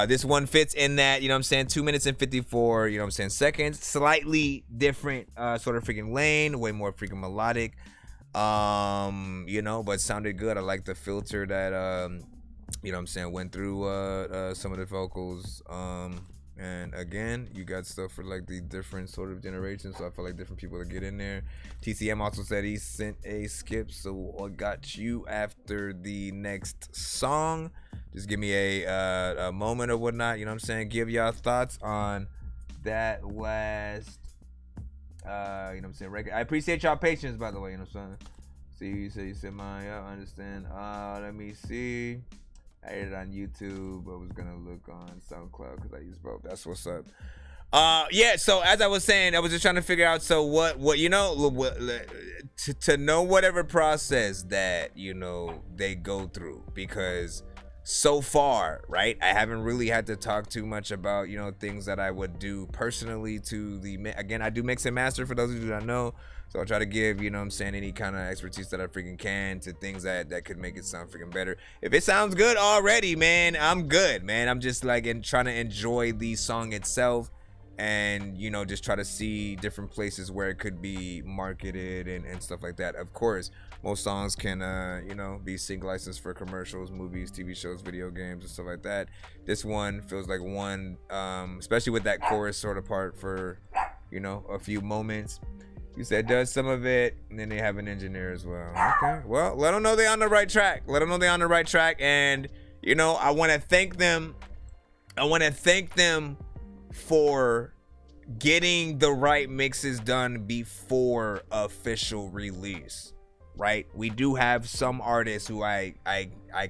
This one fits in that, you know what I'm saying, 2 minutes and 54, you know what I'm saying, seconds, slightly different sort of freaking lane, way more freaking melodic. You know, but sounded good. I like the filter that you know what I'm saying, went through some of the vocals. And again, you got stuff for like the different sort of generations, so I feel like different people to get in there. TCM also said he sent a skip, so I got you after the next song. Just give me a moment or whatnot, you know what I'm saying, give y'all thoughts on that last you know what I'm saying, record. I appreciate y'all patience, by the way, you know what I'm saying. See, you said mine, yeah, I understand. Let me see. I did it on YouTube. I was gonna look on SoundCloud because I use both. That's what's up. Yeah, so as I was saying, I was just trying to figure out, so what you know, to know whatever process that, you know, they go through, because so far, right, I haven't really had to talk too much about, you know, things that I would do personally to the, again, I do mix and master for those of you that know, so I'll try to give, you know what I'm saying, any kind of expertise that I freaking can to things that could make it sound freaking better. If it sounds good already, man, I'm good, man. I'm just like trying to enjoy the song itself, and, you know, just try to see different places where it could be marketed and stuff like that. Of course, most songs can, you know, be sync licensed for commercials, movies, TV shows, video games, and stuff like that. This one feels like one, especially with that chorus sort of part for, you know, a few moments. You said does some of it, and then they have an engineer as well. Okay, well, let them know they're on the right track. Let them know they're on the right track, and, you know, I want to thank them. I want to thank them for getting the right mixes done before official release, right? We do have some artists who I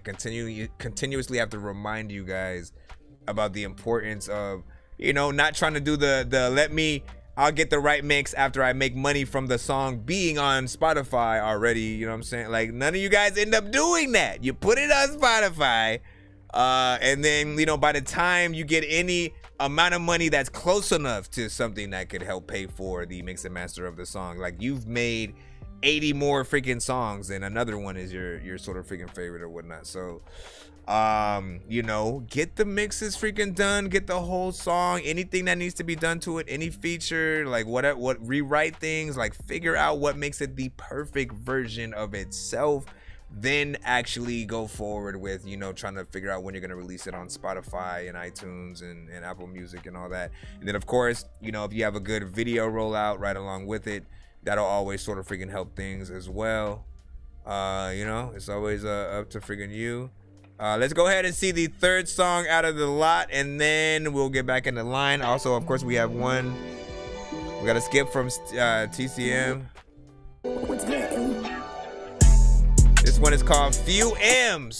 continuously have to remind you guys about the importance of, you know, not trying to do the I'll get the right mix after I make money from the song being on Spotify already, you know what I'm saying? Like, none of you guys end up doing that. You put it on Spotify, and then, you know, by the time you get any amount of money that's close enough to something that could help pay for the mix and master of the song, like, you've made 80 more freaking songs and another one is your sort of freaking favorite or whatnot. So you know, get the mixes freaking done, get the whole song, anything that needs to be done to it, any feature, like what rewrite things, like figure out what makes it the perfect version of itself, then actually go forward with, you know, trying to figure out when you're going to release it on Spotify and iTunes and Apple Music and all that. And then of course, you know, if you have a good video rollout right along with it, that'll always sort of freaking help things as well. You know, it's always up to freaking you. Let's go ahead and see the third song out of the lot, and then we'll get back in the line. Also, of course, we have one. We got to skip from TCM. This one is called Few M's.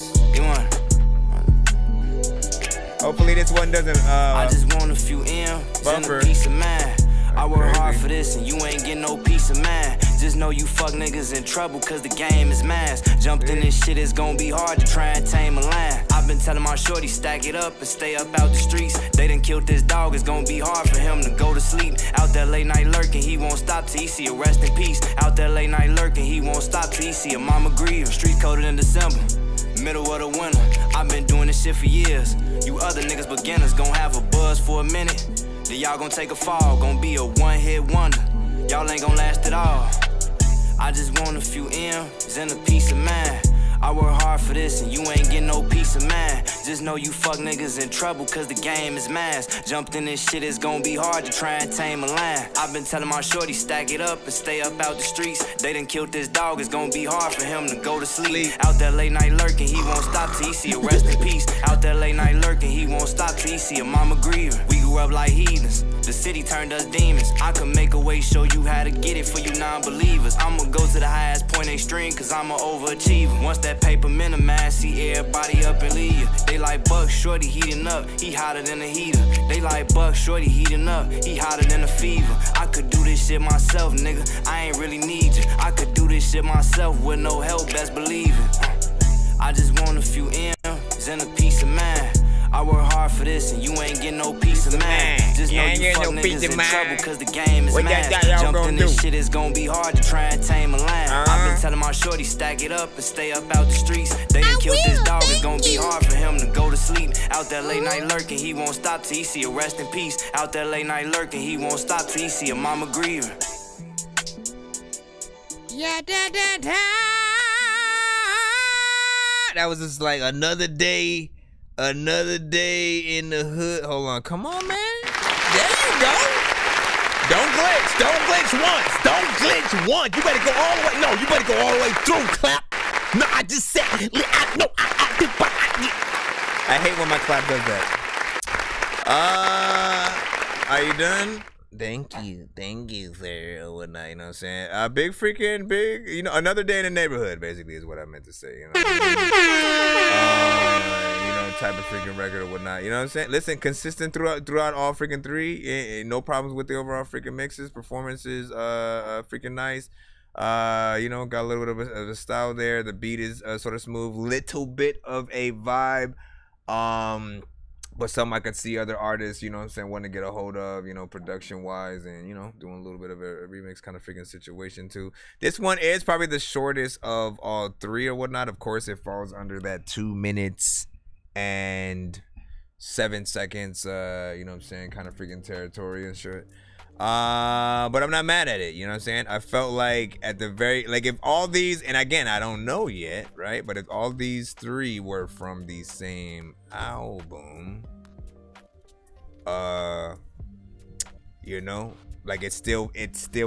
Hopefully this one doesn't I just want a few M's and a piece of mind. I work hard for this and you ain't getting no peace of mind. Just know you fuck niggas in trouble cause the game is mine. Jumped in this shit, it's gonna be hard to try and tame a line. I've been telling my shorty stack it up and stay up out the streets. They done killed this dog, it's gonna be hard for him to go to sleep. Out there late night lurking, he won't stop till he see a rest in peace. Out there late night lurking, he won't stop till he see a mama grieve. Street coded in December, middle of the winter. I've been doing this shit for years. You other niggas beginners gon' have a buzz for a minute. Then y'all gon' take a fall, gon' be a one-hit wonder. Y'all ain't gon' last at all. I just want a few M's and a piece of mind. I work hard for this and you ain't getting no peace of mind. Just know you fuck niggas in trouble cause the game is mine. Jumped in this shit, it's gonna be hard to try and tame a line. I've been telling my shorty stack it up and stay up out the streets. They done killed this dog, it's gonna be hard for him to go to sleep. Out there late night lurking, he won't stop till he see a rest in peace. Out there late night lurking, he won't stop till he see a mama grieving. We grew up like heathens, the city turned us demons. I could make a way, show you how to get get it for you non-believers. I'ma go to the highest point extreme, cause I'm an overachiever. Once that paper minimized, see everybody up and leave you. They like Buck Shorty heating up, he hotter than a heater. They like Buck Shorty heating up, he hotter than a fever. I could do this shit myself, nigga, I ain't really need you. I could do this shit myself with no help, best believe it. I just want a few M's and a piece of mind. I work hard for this and you ain't getting no peace of mind. Just know you fuck niggas in trouble cause the game is mad. Jumping this shit is gonna be hard to try and tame a lion. I've been telling my shorty stack it up and stay up out the streets. They done killed this dog, it's gonna be hard for him to go to sleep. Out there late night lurking, he won't stop till he see a rest in peace. Out there late night lurking, he won't stop till he see a mama grieving. Yeah, da da da. That was just like another day in the hood. Hold on, come on, man. There you go. Don't glitch once. Don't glitch once. You better go all the way. No, you better go all the way through. Clap. No, I just said. I hate when my clap does that. Are you done? Thank you, sir, or whatnot, you know what I'm saying? Big, you know, another day in the neighborhood, basically, is what I meant to say, you know what you know, type of freaking record or whatnot, you know what I'm saying? Listen, consistent throughout all freaking three, no problems with the overall freaking mixes, performances, freaking nice, you know, got a little bit of a style there, the beat is sort of smooth, little bit of a vibe, but some I could see other artists, you know what I'm saying, want to get a hold of, you know, production-wise, and, you know, doing a little bit of a remix kind of freaking situation, too. This one is probably the shortest of all three or whatnot. Of course, it falls under that 2 minutes and 7 seconds, you know what I'm saying, kind of freaking territory and shit. But I'm not mad at it, you know what I'm saying? I felt like at the very, like if all these, and again, I don't know yet, right? But if all these three were from the same album, you know, like it still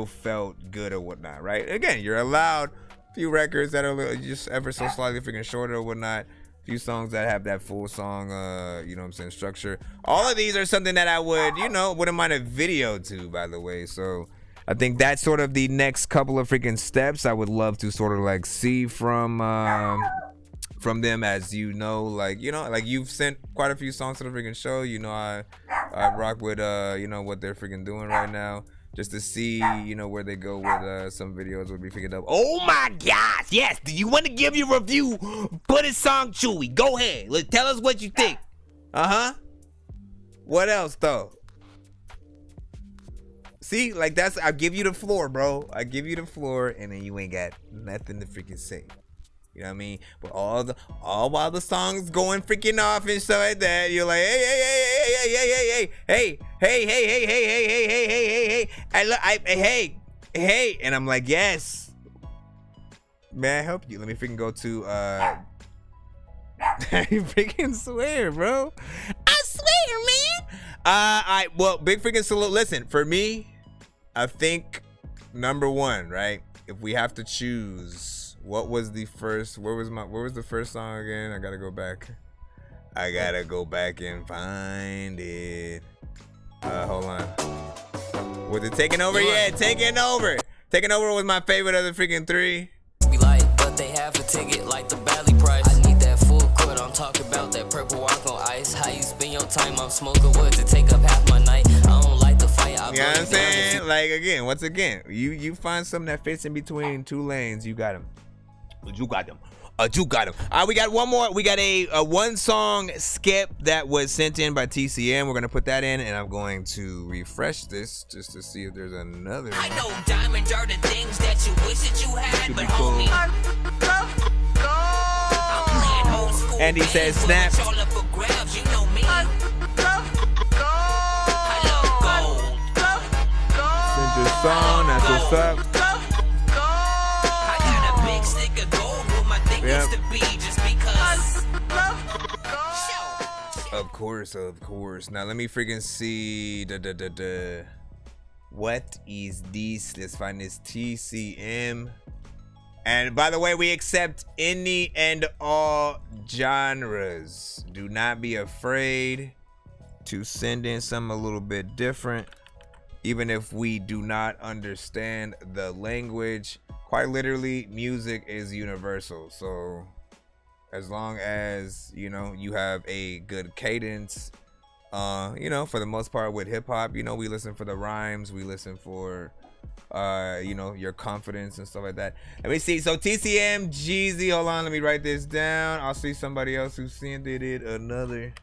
felt good or whatnot, right? Again, you're allowed a few records that are just ever so slightly freaking shorter or whatnot. Few songs that have that full song, you know what I'm saying, structure. All of these are something that I would, you know, wouldn't mind a video to, by the way. So I think that's sort of the next couple of freaking steps I would love to sort of like see from them, as you know, like you've sent quite a few songs to the freaking show. You know, I rock with, you know, what they're freaking doing right now. Just to see, you know, where they go with some videos would be figured out. Oh my gosh, yes. Do you want to give your review? Put a song, Chewy. Go ahead. Tell us what you think. What else though? See, like that's, I give you the floor, bro. I give you the floor, and then you ain't got nothing to freaking say. You know what I mean? But all while the song's going freaking off and stuff like that, you're like, hey, and I'm like, yes. May I help you? Let me freaking go to you freaking swear, bro. I swear, man. Well, big freaking salute. Listen, for me, I think number one, right? If we have to choose, what was the first? Where was the first song again? I gotta go back and find it. Hold on. Was it Taking Over? Yeah, Taking Over. Taking Over was my favorite of the freaking three. Be like, but they have a ticket like the Valley price. I need that full court. I'm talking about that purple walk on ice. How you spend your time? I'm smoking wood to take up half my night. I don't like the fight. You know what I'm saying? Like again, once again, you find something that fits in between two lanes, you got him. You got them. You got them. All right, we got one more. We got a one song skip that was sent in by TCM. We're gonna put that in, and I'm going to refresh this just to see if there's another. I know diamonds are the things that you wish that you had, but cool. homie, I'm playing old school. And he says snap. It's all up for grabs, you know me. I love gold. Send your song. That's what's up. Yep. To be just because. Of course. Now let me freaking see. What is this? Let's find this TCM. And by the way, we accept any and all genres. Do not be afraid to send in something a little bit different. even if we do not understand the language. Quite literally, music is universal. So as long as, you know, you have a good cadence, you know, for the most part with hip hop, you know, we listen for the rhymes, we listen for you know, your confidence and stuff like that. Let me see. So TCM Jeezy, hold on, let me write this down. I'll see somebody else who sent it another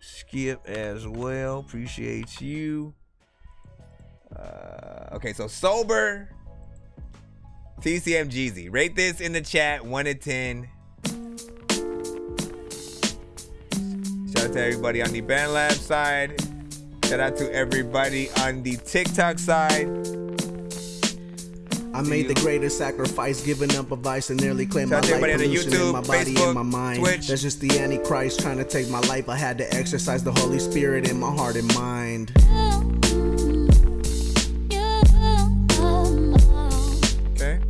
skip as well. Appreciate you. Okay, so sober TCM Jeezy, rate this in the chat 1 to 10. Shout out to everybody on the BandLab side. Shout out to everybody on the TikTok side. I made the greatest sacrifice, giving up a vice and nearly claimed my life. Everybody on Pollution YouTube, in my body Facebook, and my mind. Twitch. That's just the Antichrist trying to take my life. I had to exercise the Holy Spirit in my heart and mind. Okay.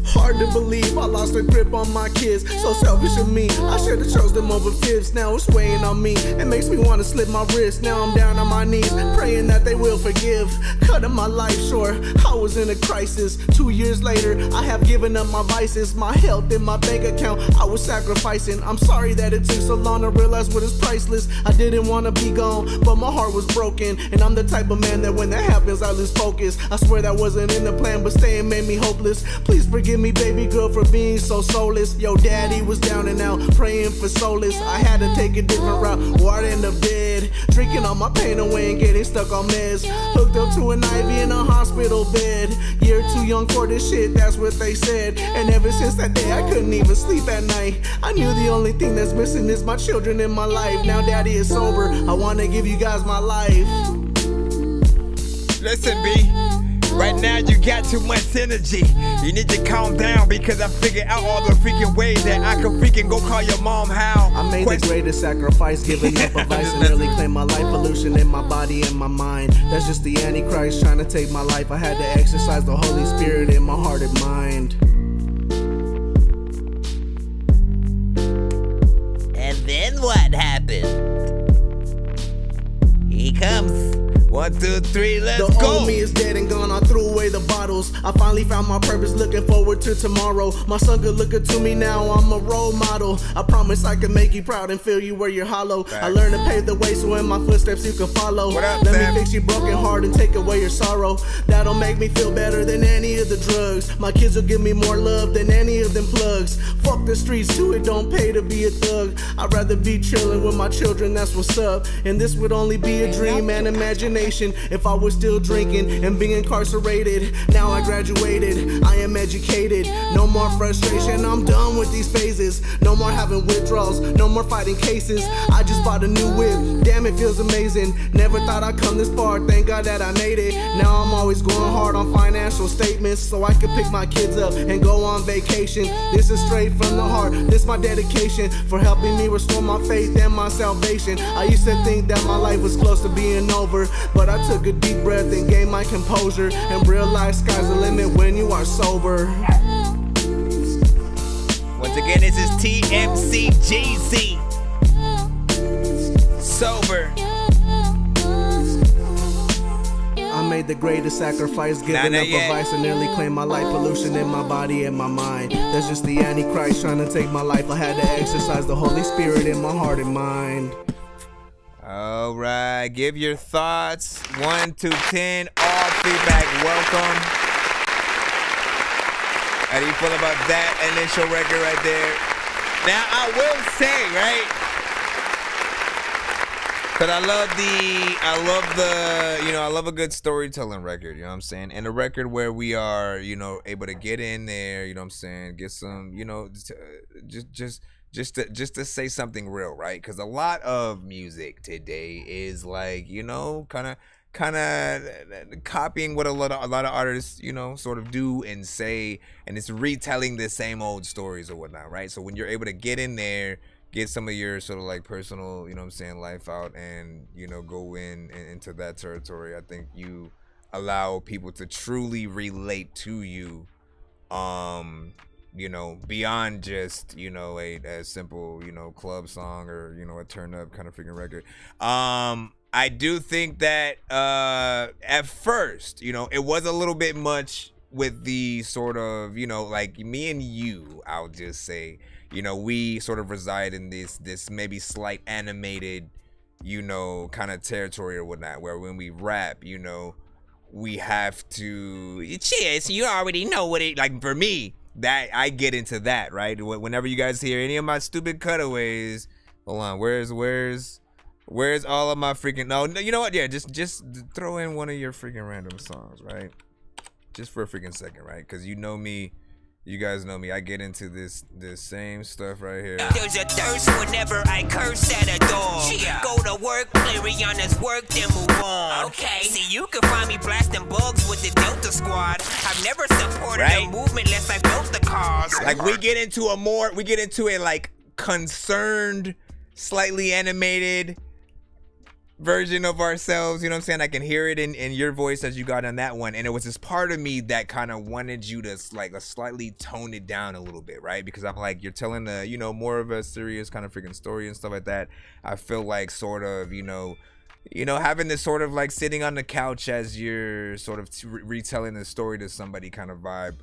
Hard to believe I lost a grip on my kids. So selfish of me, I should have chose them over fibs. Now it's weighing on me, it makes me want to slip my wrist. Now I'm down on my knees, praying that they will forgive. Cutting my life short, I was in a crisis. 2 years later, I have given up my vices. My health in my bank account, I was sacrificing. I'm sorry that it took so long to realize what is priceless. I didn't want to be gone, but my heart was broken. And I'm the type of man that when that happens, I lose focus. I swear that wasn't in the plan, but staying made me hopeless. Please forgive me, baby girl, for being so soulless. Yo, daddy was down and out, praying for solace. I had to take a different route, or I'd end up dead. Drinking all my pain away and getting stuck on meds. Hooked up to an IV in a hospital bed. You're too young for this shit, that's what they said. And ever since that day, I couldn't even sleep at night. I knew the only thing that's missing is my children in my life. Now daddy is sober, I wanna give you guys my life. Listen, B. Right now you got too much energy. You need to calm down because I figured out all the freaking ways that I could freaking go call your mom how. I made the greatest sacrifice, giving up a vice and nearly claimed my life. Pollution in my body and my mind. That's just the Antichrist trying to take my life. I had to exercise the Holy Spirit in my heart and mind. And then what happened? He comes. 1, 2, 3, let's go. The old me is dead and gone, I threw away the bottles. I finally found my purpose, looking forward to tomorrow. My son good looking to me now, I'm a role model. I promise I can make you proud and feel you where you're hollow. Thanks. I learned to pave the way so in my footsteps you can follow. What up, Let Sam? me fix your broken heart and take away your sorrow. That'll make me feel better than any of the drugs. My kids will give me more love than any of them plugs. Fuck the streets too, it don't pay to be a thug. I'd rather be chilling with my children, that's what's up. And this would only be a dream and imagination if I was still drinking and being incarcerated. Now I graduated, I am educated. No more frustration, I'm done with these phases. No more having withdrawals, no more fighting cases. I just bought a new whip, damn it feels amazing. Never thought I'd come this far, thank God that I made it. Now I'm always going hard on financial statements so I can pick my kids up and go on vacation. This is straight from the heart, this my dedication for helping me restore my faith and my salvation. I used to think that my life was close to being over, but I took a deep breath and gained my composure and realized sky's the limit when you are sober. Once again, this is TMCGZ. Sober. I made the greatest sacrifice, giving up a vice and nearly claimed my life. Pollution in my body and my mind. That's just the Antichrist trying to take my life. I had to exercise the Holy Spirit in my heart and mind. All right, give your thoughts. 1 to 10, all feedback welcome. How do you feel about that initial record right there? Now I will say, right? Cause I love a good storytelling record, you know what I'm saying? And a record where we are, you know, able to get in there, you know what I'm saying? Get some, you know, just to say something real, right? Because a lot of music today is like, you know, kind of copying what a lot of artists, you know, sort of do and say, and it's retelling the same old stories or whatnot, right? So when you're able to get in there, get some of your sort of like personal, you know what I'm saying, life out and, you know, go into that territory, I think you allow people to truly relate to you you know, beyond just, you know, a simple, you know, club song or, you know, a turn up kind of freaking record. I do think that at first, you know, it was a little bit much with the sort of, you know, like me and you, I'll just say, you know, we sort of reside in this maybe slight animated, you know, kind of territory or whatnot, where when we rap, you know, we have to, cheers, you already know what it, like for me, that I get into that, right? Whenever you guys hear any of my stupid cutaways, hold on, where's all of my freaking, no, you know what? Yeah, just throw in one of your freaking random songs, right? Just for a freaking second, right? Because you know me, you guys know me. I get into this same stuff right here. There's a thirst whenever I curse at a dog. Yeah. Go to work, play Rihanna's work, then move on. Okay. See, you can find me blasting bugs with the Delta Squad. I've never supported a movement unless I built the cause. Like we get into a like concerned, slightly animated version of ourselves, you know what I'm saying? I can hear it in your voice as you got on that one, and it was this part of me that kind of wanted you to like slightly tone it down a little bit, right? Because I'm like, you're telling a, you know, more of a serious kind of freaking story and stuff like that. I feel like sort of, you know, having this sort of like sitting on the couch as you're sort of retelling the story to somebody kind of vibe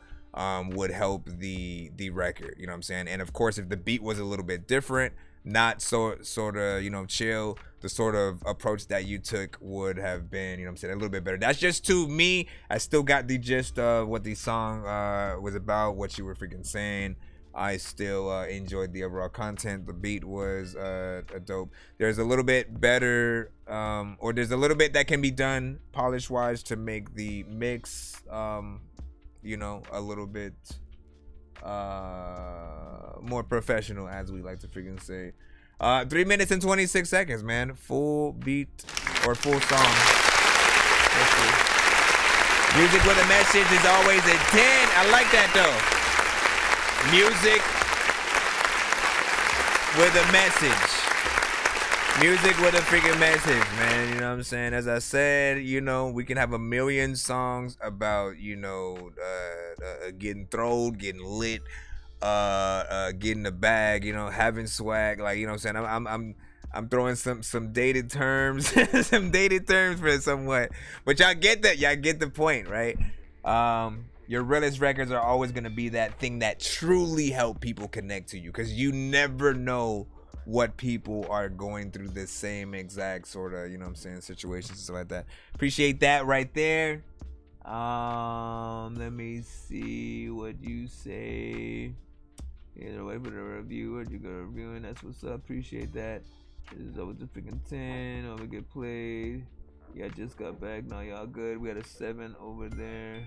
would help the record, you know what I'm saying? And of course, if the beat was a little bit different, not sort of, you know, chill, the sort of approach that you took would have been, you know what I'm saying, a little bit better. That's just to me. I still got the gist of what the song was about, what you were freaking saying. I still enjoyed the overall content. The beat was a dope. There's a little bit better, or there's a little bit that can be done polish-wise to make the mix, you know, a little bit more professional, as we like to freaking say. 3 minutes and 26 seconds, man. Full beat or full song. Music with a message is always a 10. I like that though. Music with a message. Music with a freaking message, man. You know what I'm saying? As I said, you know, we can have a million songs about, you know, getting throwed, getting lit, getting the bag, you know, having swag, like, you know what I'm saying? I'm throwing some dated terms, some dated terms for it somewhat, but y'all get that, y'all get the point, right? Your realest records are always gonna be that thing that truly help people connect to you, because you never know what people are going through the same exact sort of, you know what I'm saying, situations and stuff like that. Appreciate that right there. Let me see what you say. Either way for the review, what you got reviewing, that's what's up. Appreciate that. This is over the freaking 10. Over get played. Yeah, just got back. Now y'all good. We had a 7 over there.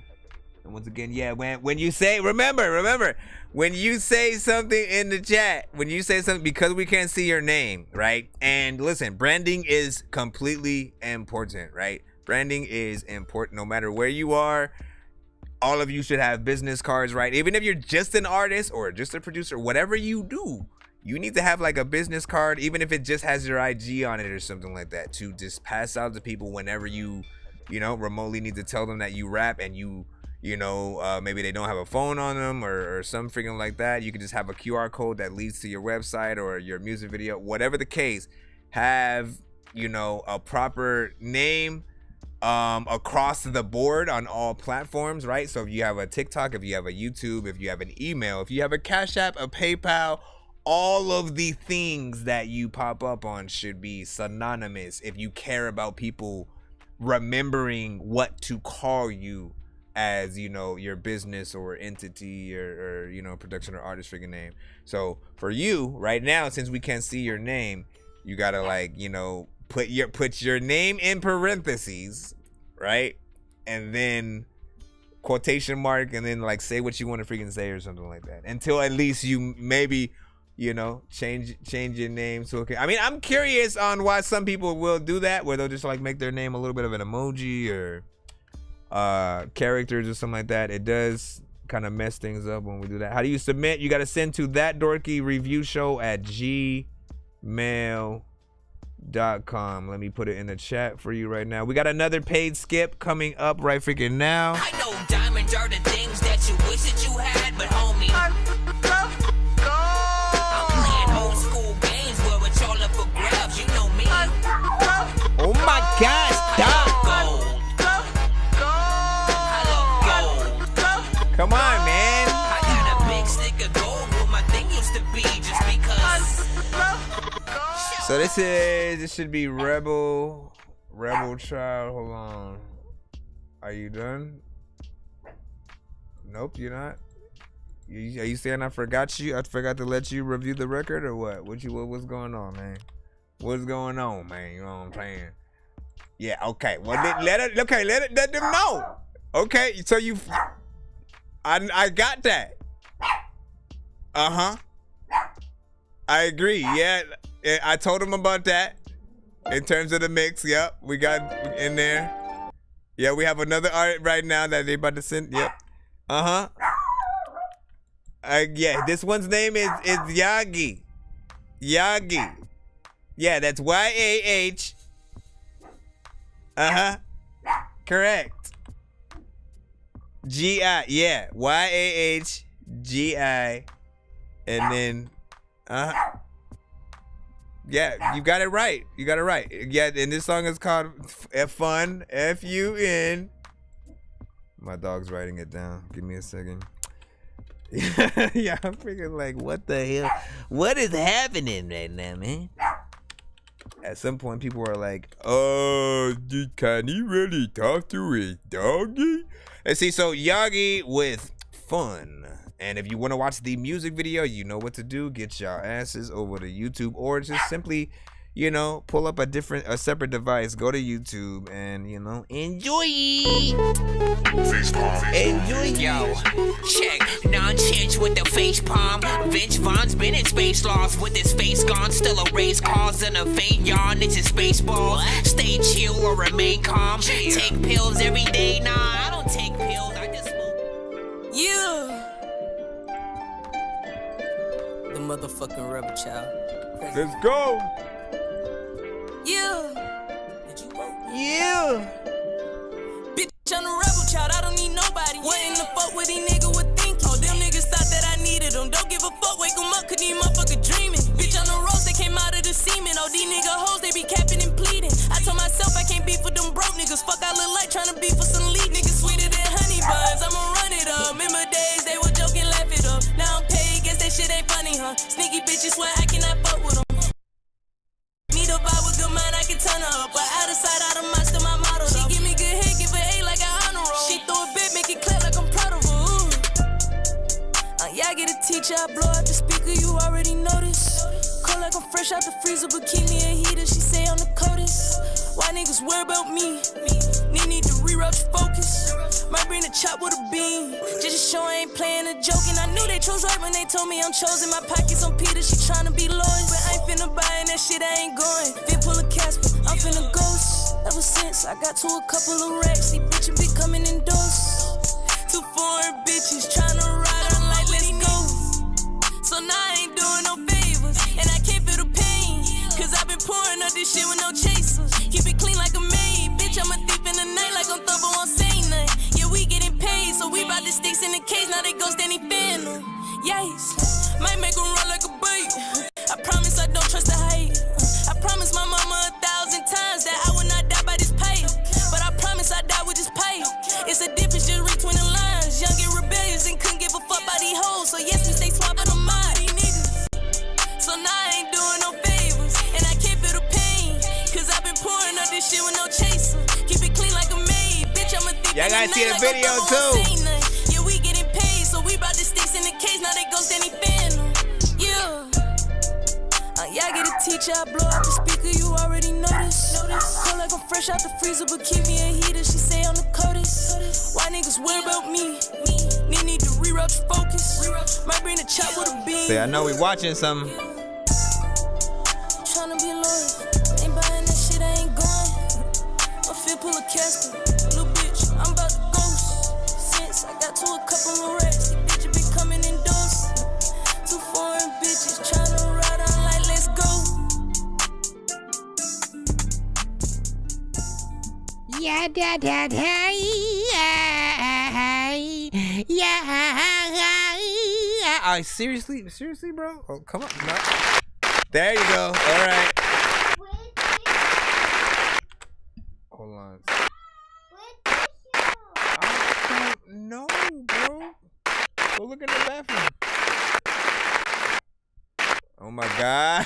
And once again, yeah, when you say, remember, when you say something in the chat, when you say something, because we can't see your name, right? And listen, branding is completely important, right? Branding is important no matter where you are. All of you should have business cards, right? Even if you're just an artist or just a producer, whatever you do, you need to have like a business card, even if it just has your IG on it or something like that, to just pass out to people whenever you know, remotely need to tell them that you rap and you know, maybe they don't have a phone on them or some freaking like that. You can just have a QR code that leads to your website or your music video, whatever the case. Have, you know, a proper name across the board on all platforms, right? So if you have a TikTok, if you have a YouTube, if you have an email, if you have a Cash App, a PayPal, all of the things that you pop up on should be synonymous if you care about people remembering what to call you as, you know, your business or entity or you know, production or artist freaking name. So for you right now, since we can't see your name, you gotta, like, you know, put your name in parentheses, right? And then quotation mark, and then like say what you want to freaking say or something like that, until at least you maybe, you know, change your name. So okay, I mean, I'm curious on why some people will do that, where they'll just like make their name a little bit of an emoji or characters or something like that. It does kind of mess things up when we do that. How do you submit? You got to send to that Dorky review show at gmail.com. Let me put it in the chat for you right now. We got another paid skip coming up right freaking now. I know Diamond These are the things that you wish that you had, but homie, I'm playing old school games where it's all up for grabs. You know me. Oh my God, stop. Come on, man. I got a big stick of gold where my thing used to be just because. So this should be Rebel Child. Hold on. Are you done? Nope, you're not. Are you saying I forgot you? I forgot to let you review the record or what? What's going on, man? What's going on, man? You know what I'm saying? Yeah, okay. Well, let them know. Okay, so I got that. I agree. Yeah, I told him about that. In terms of the mix, yep, we got in there. Yeah, we have another art right now that they about to send. Yep. Yeah, this one's name is Yagi. Yagi. Yeah, that's Y-A-H. Correct. G-I. Yeah, Y-A-H-G-I. And then, yeah, you got it right. You got it right. Yeah, and this song is called Fun, F-U-N. My dog's writing it down. Give me a second. Yeah, I'm freaking like, what the hell? What is happening right now, man? At some point, people are like, oh, can he really talk to his doggy? And see, so Yagi with Fun. And if you want to watch the music video, you know what to do. Get your asses over to YouTube, or just simply, you know, pull up a separate device, go to YouTube, and, you know, enjoy it. Enjoy it. Yo, check. Nonsenze with the face palm. Vince Vaughn's been in space lost with his face gone. Still a race cause and a faint yawn. It's a space ball. Stay chill or remain calm. Take pills every day. Nah, I don't take pills. I just smoke. Yeah. The motherfucking rebel child. Let's go. Yeah. Yeah. Bitch, I'm a rebel child. I don't need nobody. What in the fuck would these niggas would think? Oh, them niggas thought that I needed them. Don't give a fuck. Wake them up, cause these motherfuckers dreaming. Bitch, on the roads, they came out of the semen. Oh, these nigga hoes, they be capping and pleading. I told myself I can't beef with them broke niggas. Fuck, I look like trying to beef with some lead niggas. Sweeter than honey buns. I'ma run it up. Remember days they were joking, laugh it up. Now I'm paid, guess that shit ain't funny, huh? Sneaky bitches swear I cannot fuck with them. Need a vibe with good mind, I can turn her up. But out of sight, out of mind, still my motto. She give me good head, give her A like an honor roll. She throw a bit, make it clap like I'm proud of her. Yeah, I get a teacher, I blow out the speaker, you already noticed. Cold like I'm fresh out the freezer, but keep me a heater, she say I'm the coldest. Why niggas worry about me? Need to reroute your focus. Might bring the chop with a beam. Just to show I ain't playing a joke. And I knew they chose right when they told me I'm chosen. My pockets on Peter, she tryna be loyal. But I ain't finna buy and that shit I ain't going. Fit pull a Casper, I'm finna ghost. Ever since I got to a couple of racks, these bitches be coming indoors. Two foreign bitches tryna ride on like let's go. So now I ain't doing no favors. And I can't feel the pain. Cause I've been pouring up this shit with no chasers. Keep it clean like a maid. Bitch, I'm a thief in the night like I'm Thurbo, won't say nothing. Yeah, we getting paid, so we bout the sticks in the case. Now they ghost any fan. Yes, might make them run like a bait. I promise I don't trust the hate. I promise my mama 1,000 times that I will not die by this pay. But I promise I die with this pay. It's a difference, just read between the lines. Young and rebellious and couldn't give a fuck by these hoes. So yes, we stay swapping them out, these niggas. So now I ain't doing no favors. And I can't feel the pain. Cause I've been pouring up this shit with no chaser. Keep it clean like a maid. Bitch, I'm a thief. Y'all gotta see the video too. Yeah, we getting paid, so we bout the sticks in the case. Now they ghost any fan. Yeah. Yeah, I get a teacher, I blow out the speaker, you already noticed. Feel like I'm fresh out the freezer, but keep me a heater, she say I'm the coldest. Why niggas worry about me? Need to reroute your focus. Might bring the chop with a beam. See, I know we watching something. Tryna be loyal, ain't buying that shit, I ain't going. I feel pull a Casper, little bitch, I'm about to ghost. Since I got to a couple of racks, these bitches be coming indoors. Two foreign bitches tryna ride on like let's go. Yeah, da da da, yeah. Yeah. Seriously, bro? Oh, come on. No. There you go. All right. Hold on. I don't know, bro. Go look in the bathroom. Oh my God.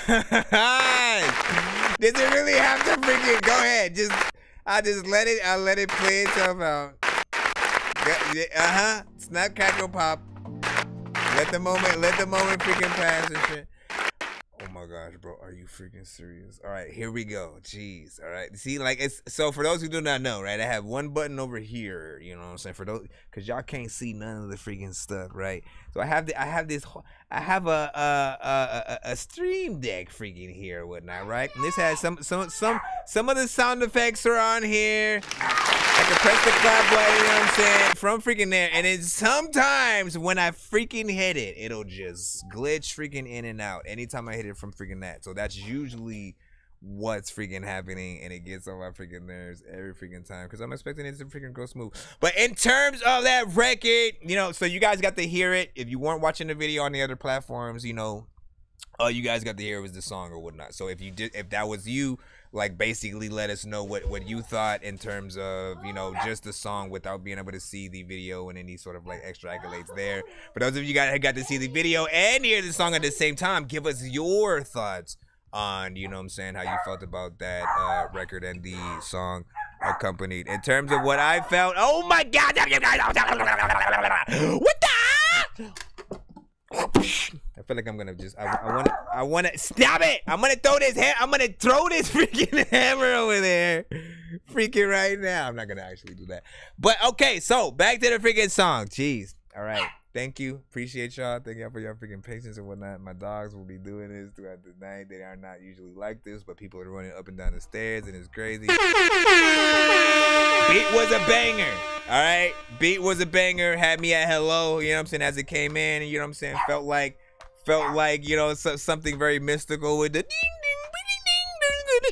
Does it really have to freaking go ahead? I let it play itself out. Snap, crackle, pop. Let the moment freaking pass and shit. Oh my gosh, bro, are you freaking serious? All right, here we go. Jeez, all right. See, like, it's so for those who do not know, right? I have one button over here. You know what I'm saying? For those, cause y'all can't see none of the freaking stuff, right? So I have a Stream Deck freaking here, and whatnot, right? And this has some of the sound effects are on here. I can press the clap button, you know what I'm saying, from freaking there. And then sometimes when I freaking hit it, it'll just glitch freaking in and out anytime I hit it from freaking that. So that's usually what's freaking happening, and it gets on my freaking nerves every freaking time because I'm expecting it to freaking go smooth. But in terms of that record, you know, so you guys got to hear it. If you weren't watching the video on the other platforms, you know, all you guys got to hear was the song or whatnot. So if that was you, like, basically let us know what you thought in terms of, you know, just the song without being able to see the video and any sort of like extra accolades there. For those of you guys that got to see the video and hear the song at the same time, give us your thoughts on, you know what I'm saying, how you felt about that record and the song accompanied. In terms of what I felt, oh my God, what the? I feel like I'm gonna just, I wanna stop it. I'm gonna throw this freaking hammer over there, freaking right now. I'm not gonna actually do that. But okay, so back to the freaking song. Jeez. All right. Thank you. Appreciate y'all. Thank y'all for your freaking patience and whatnot. My dogs will be doing this throughout the night. They are not usually like this, but people are running up and down the stairs and it's crazy. Beat was a banger. All right. Beat was a banger. Had me at hello, you know what I'm saying, as it came in, you know what I'm saying? Felt like, you know, something very mystical with the ding,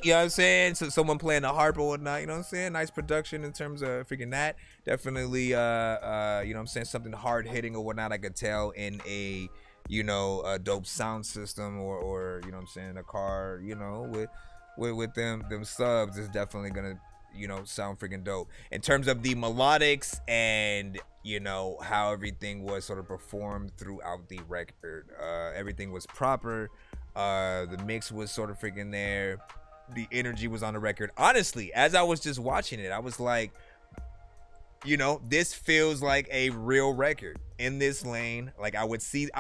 you know what I'm saying? So someone playing the harp or whatnot, you know what I'm saying? Nice production in terms of freaking that. Definitely, you know what I'm saying? Something hard hitting or whatnot, I could tell in a, you know, a dope sound system or you know what I'm saying, a car, you know, with them subs is definitely gonna, you know, sound freaking dope. In terms of the melodics and, you know, how everything was sort of performed throughout the record, everything was proper. The mix was sort of freaking there. The energy was on the record. Honestly, as I was just watching it, I was like, you know, this feels like a real record in this lane. Like I would see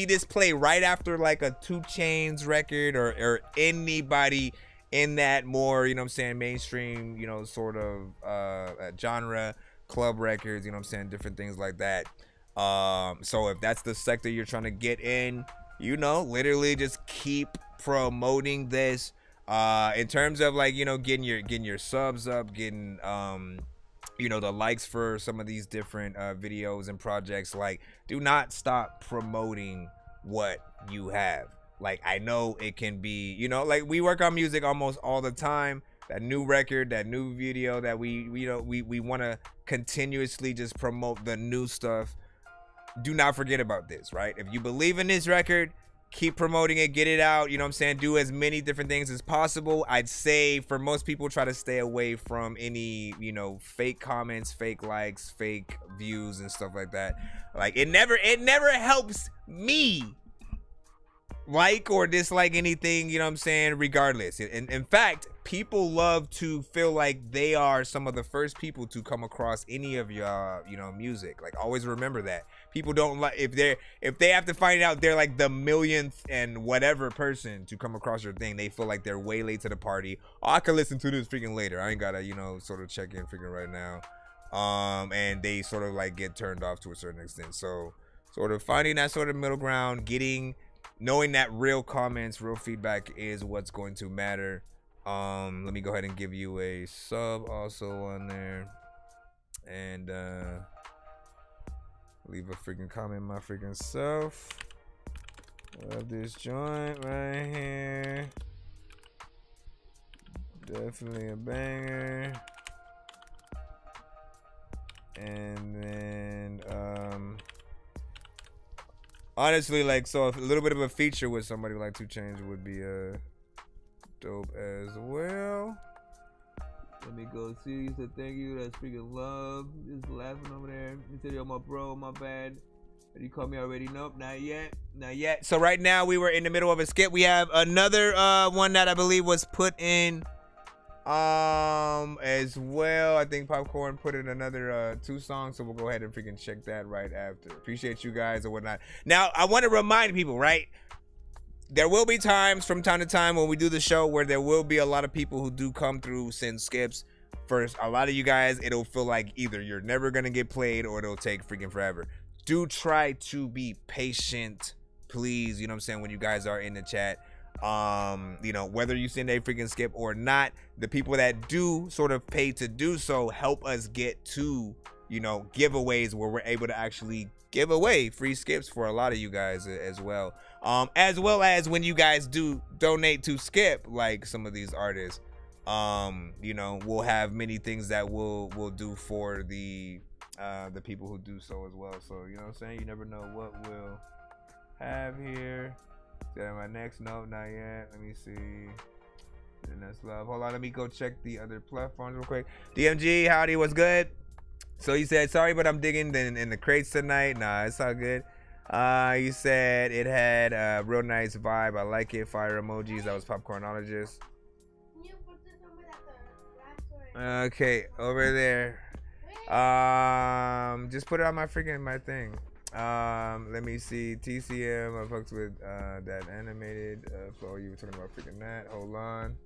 this play right after like a 2 Chainz record or anybody in that more, you know what I'm saying, mainstream, you know, sort of genre, club records, you know what I'm saying, different things like that. So if that's the sector you're trying to get in, you know, literally just keep promoting this. In terms of like, you know, getting your subs up, getting you know, the likes for some of these different videos and projects, like, do not stop promoting what you have. Like, I know it can be, you know, like we work on music almost all the time. That new record, that new video that we want to continuously just promote the new stuff. Do not forget about this, right? If you believe in this record, keep promoting it, get it out, you know what I'm saying? Do as many different things as possible. I'd say for most people, try to stay away from any, you know, fake comments, fake likes, fake views and stuff like that. Like, it never helps me like or dislike anything, you know what I'm saying, regardless. In fact, people love to feel like they are some of the first people to come across any of your, you know, music. Like, always remember that. People don't like, if they have to find out they're like the millionth and whatever person to come across your thing, they feel like they're way late to the party. Oh, I can listen to this freaking later. I ain't gotta, you know, sort of check in freaking right now. And they sort of like get turned off to a certain extent. So sort of finding that sort of middle ground, knowing that real comments, real feedback is what's going to matter. Let me go ahead and give you a sub also on there, and leave a freaking comment my freaking self. Love this joint right here. Definitely a banger. And then Honestly, like, so a little bit of a feature with somebody like 2 Chainz would be dope as well. Let me go see. He said thank you. That's freaking love. Just laughing over there. He said, yo, my bro, my bad. Did you call me already? Nope, not yet. Not yet. So right now we were in the middle of a skip. We have another one that I believe was put in as well. I think Popcorn put in another 2 songs, so we'll go ahead and freaking check that right after. Appreciate you guys and whatnot. Now I want to remind people, right? There will be times from time to time when we do the show where there will be a lot of people who do come through, send skips. For a lot of you guys, it'll feel like either you're never gonna get played or it'll take freaking forever. Do try to be patient, please. You know what I'm saying? When you guys are in the chat, you know, whether you send a freaking skip or not, the people that do sort of pay to do so help us get to, you know, giveaways where we're able to actually give away free skips for a lot of you guys as well. As well as when you guys do donate to skip, like some of these artists, you know, we'll have many things that we'll do for the people who do so as well. So, you know what I'm saying? You never know what we'll have here. Is that my next? No, not yet. Let me see. And that's love. Hold on, let me go check the other platforms real quick. DMG, howdy, what's good? So he said, sorry, but I'm digging in the crates tonight. Nah, it's all good. You said it had a real nice vibe. I like it. Fire emojis. That was Popcornologist. Okay, over there. Just put it on my thing. Let me see. TCM. I fucked with that animated flow. You were talking about freaking that. Hold on.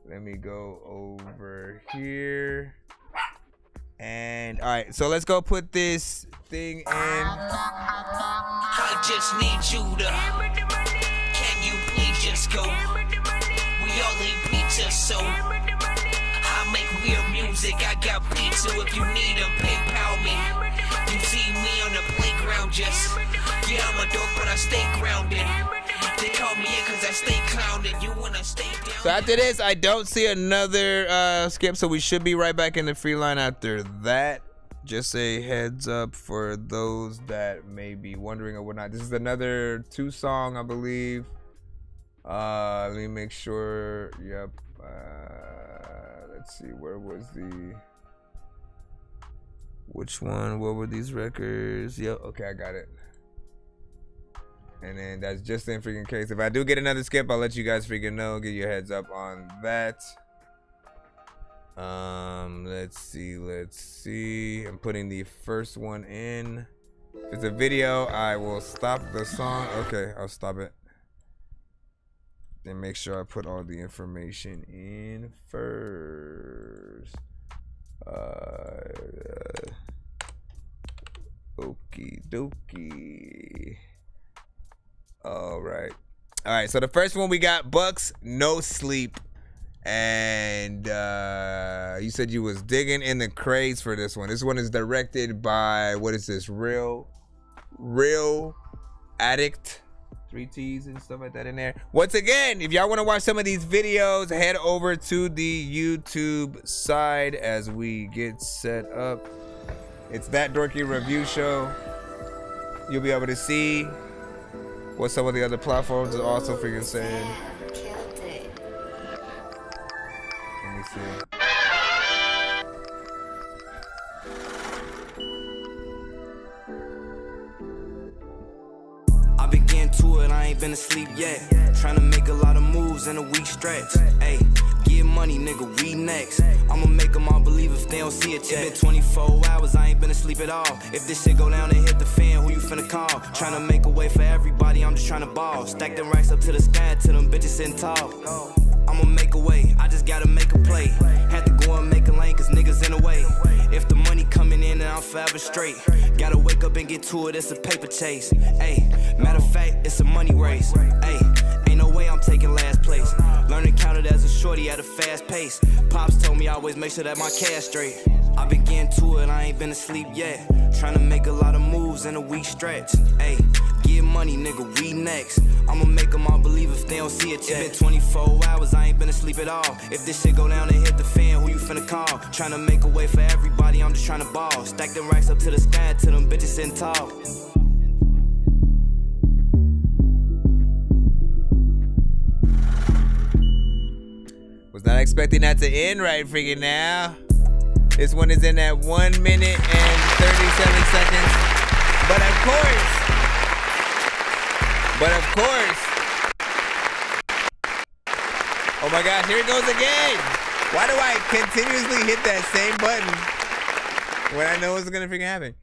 Let me go over here. And all right, so let's go put this thing in. I just need you to. Can you please just go? We all eat pizza, so I make weird music. I got pizza if you need them. PayPal me. You see me on the playground, just yeah, I'm a dork, but I stay grounded. They call me in cause I stay clowned. You wanna stay down. So after this, I don't see another skip, so we should be right back in the free line after that. Just a heads up for those that may be wondering or whatnot. This is another 2 song, I believe. Let me make sure. Yep. Let's see. Where was which one? What were these records? Yep. Okay, I got it. And then that's just in freaking case. If I do get another skip, I'll let you guys freaking know. Give you a heads up on that. Let's see. I'm putting the first one in. If it's a video, I will stop the song. Okay, I'll stop it. Then make sure I put all the information in first. Okie dokie. All right, so the first one we got Bucks No Sleep, and you said you was digging in the crates for this one. This one is directed by, what is this, Real Addict, 3 T's and stuff like that in there. Once again, if y'all want to watch some of these videos, head over to the YouTube side as we get set up. It's That Dorky Review Show. You'll be able to see what some of the other platforms are also freaking saying. Let me see. I've been getting to it, I ain't been asleep yet. Trying to make a lot of moves in a week stretch. Hey, get money, nigga, we next. I'ma make them all believe if they don't see it yet. It's been 24 hours, I ain't been asleep at all. If this shit go down and hit the fan, who you finna call? Trying to make a way for everybody, I'm just trying to ball. Stack them racks up to the sky till them bitches sitting tall. I'ma make a way, I just gotta make a play. Had to go and make a lane, cause niggas in the way. If the money coming in, then I'm forever straight. Gotta wake up and get to it, it's a paper chase. Ayy, matter of fact, it's a money race. Ayy, ain't no way I'm taking last place. Learning counted as a shorty at a fast pace. Pops told me always make sure that my cash straight. I've been getting to it, I ain't been asleep yet. Trying to make a lot of moves in a week stretch. Ayy, get money, nigga, we next. I'ma make them all believe if they don't see it yet. It's been 24 hours, I ain't been asleep at all. If this shit go down and hit the fan, who you finna call? Trying to make a way for everybody, I'm just trying to ball. Stack them racks up to the sky till them bitches sitting tall. Not expecting that to end right freaking now. This one is in at 1 minute and 37 seconds. But of course. Oh my gosh, here it goes again. Why do I continuously hit that same button when I know it's gonna freaking happen?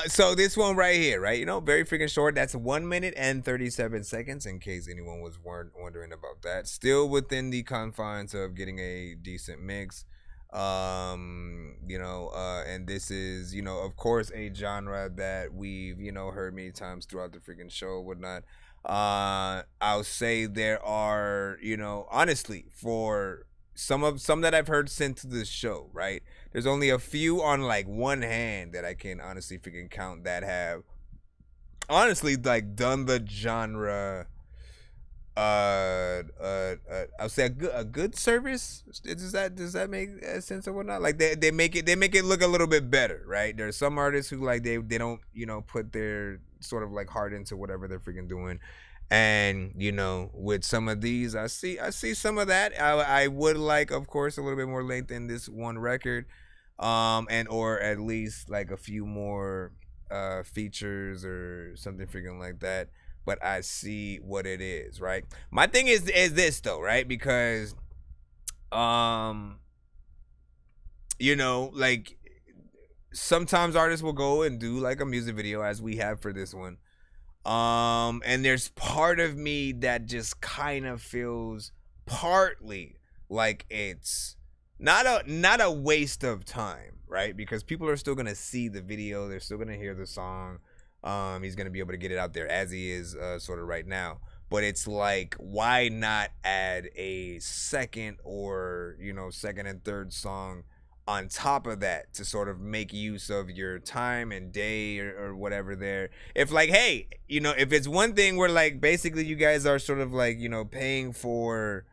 So this one right here, right? You know, very freaking short. That's 1 minute and 37 seconds, in case anyone was wondering about that. Still within the confines of getting a decent mix. You know, and this is, you know, of course, a genre that we've, you know, heard many times throughout the freaking show, whatnot. I'll say there are, you know, honestly, for some that I've heard sent to the show, right? There's only a few on like one hand that I can honestly freaking count that have honestly like done the genre I'll say a good service. Does that make sense or whatnot? Like they make it look a little bit better, right? There's some artists who like they don't, you know, put their sort of like heart into whatever they're freaking doing. And, you know, with some of these, I see some of that. I would like, of course, a little bit more length in this one record, and or at least like a few more features or something freaking like that. But I see what it is, right? My thing is this though, right? Because, you know, like sometimes artists will go and do like a music video, as we have for this one. And there's part of me that just kind of feels partly like it's not a waste of time, right? Because people are still gonna see the video, they're still gonna hear the song. He's gonna be able to get it out there as he is sort of right now. But it's like, why not add a second or, you know, second and third song on top of that to sort of make use of your time and day or whatever there. If like, hey, you know, if it's one thing where like basically you guys are sort of like, you know, paying for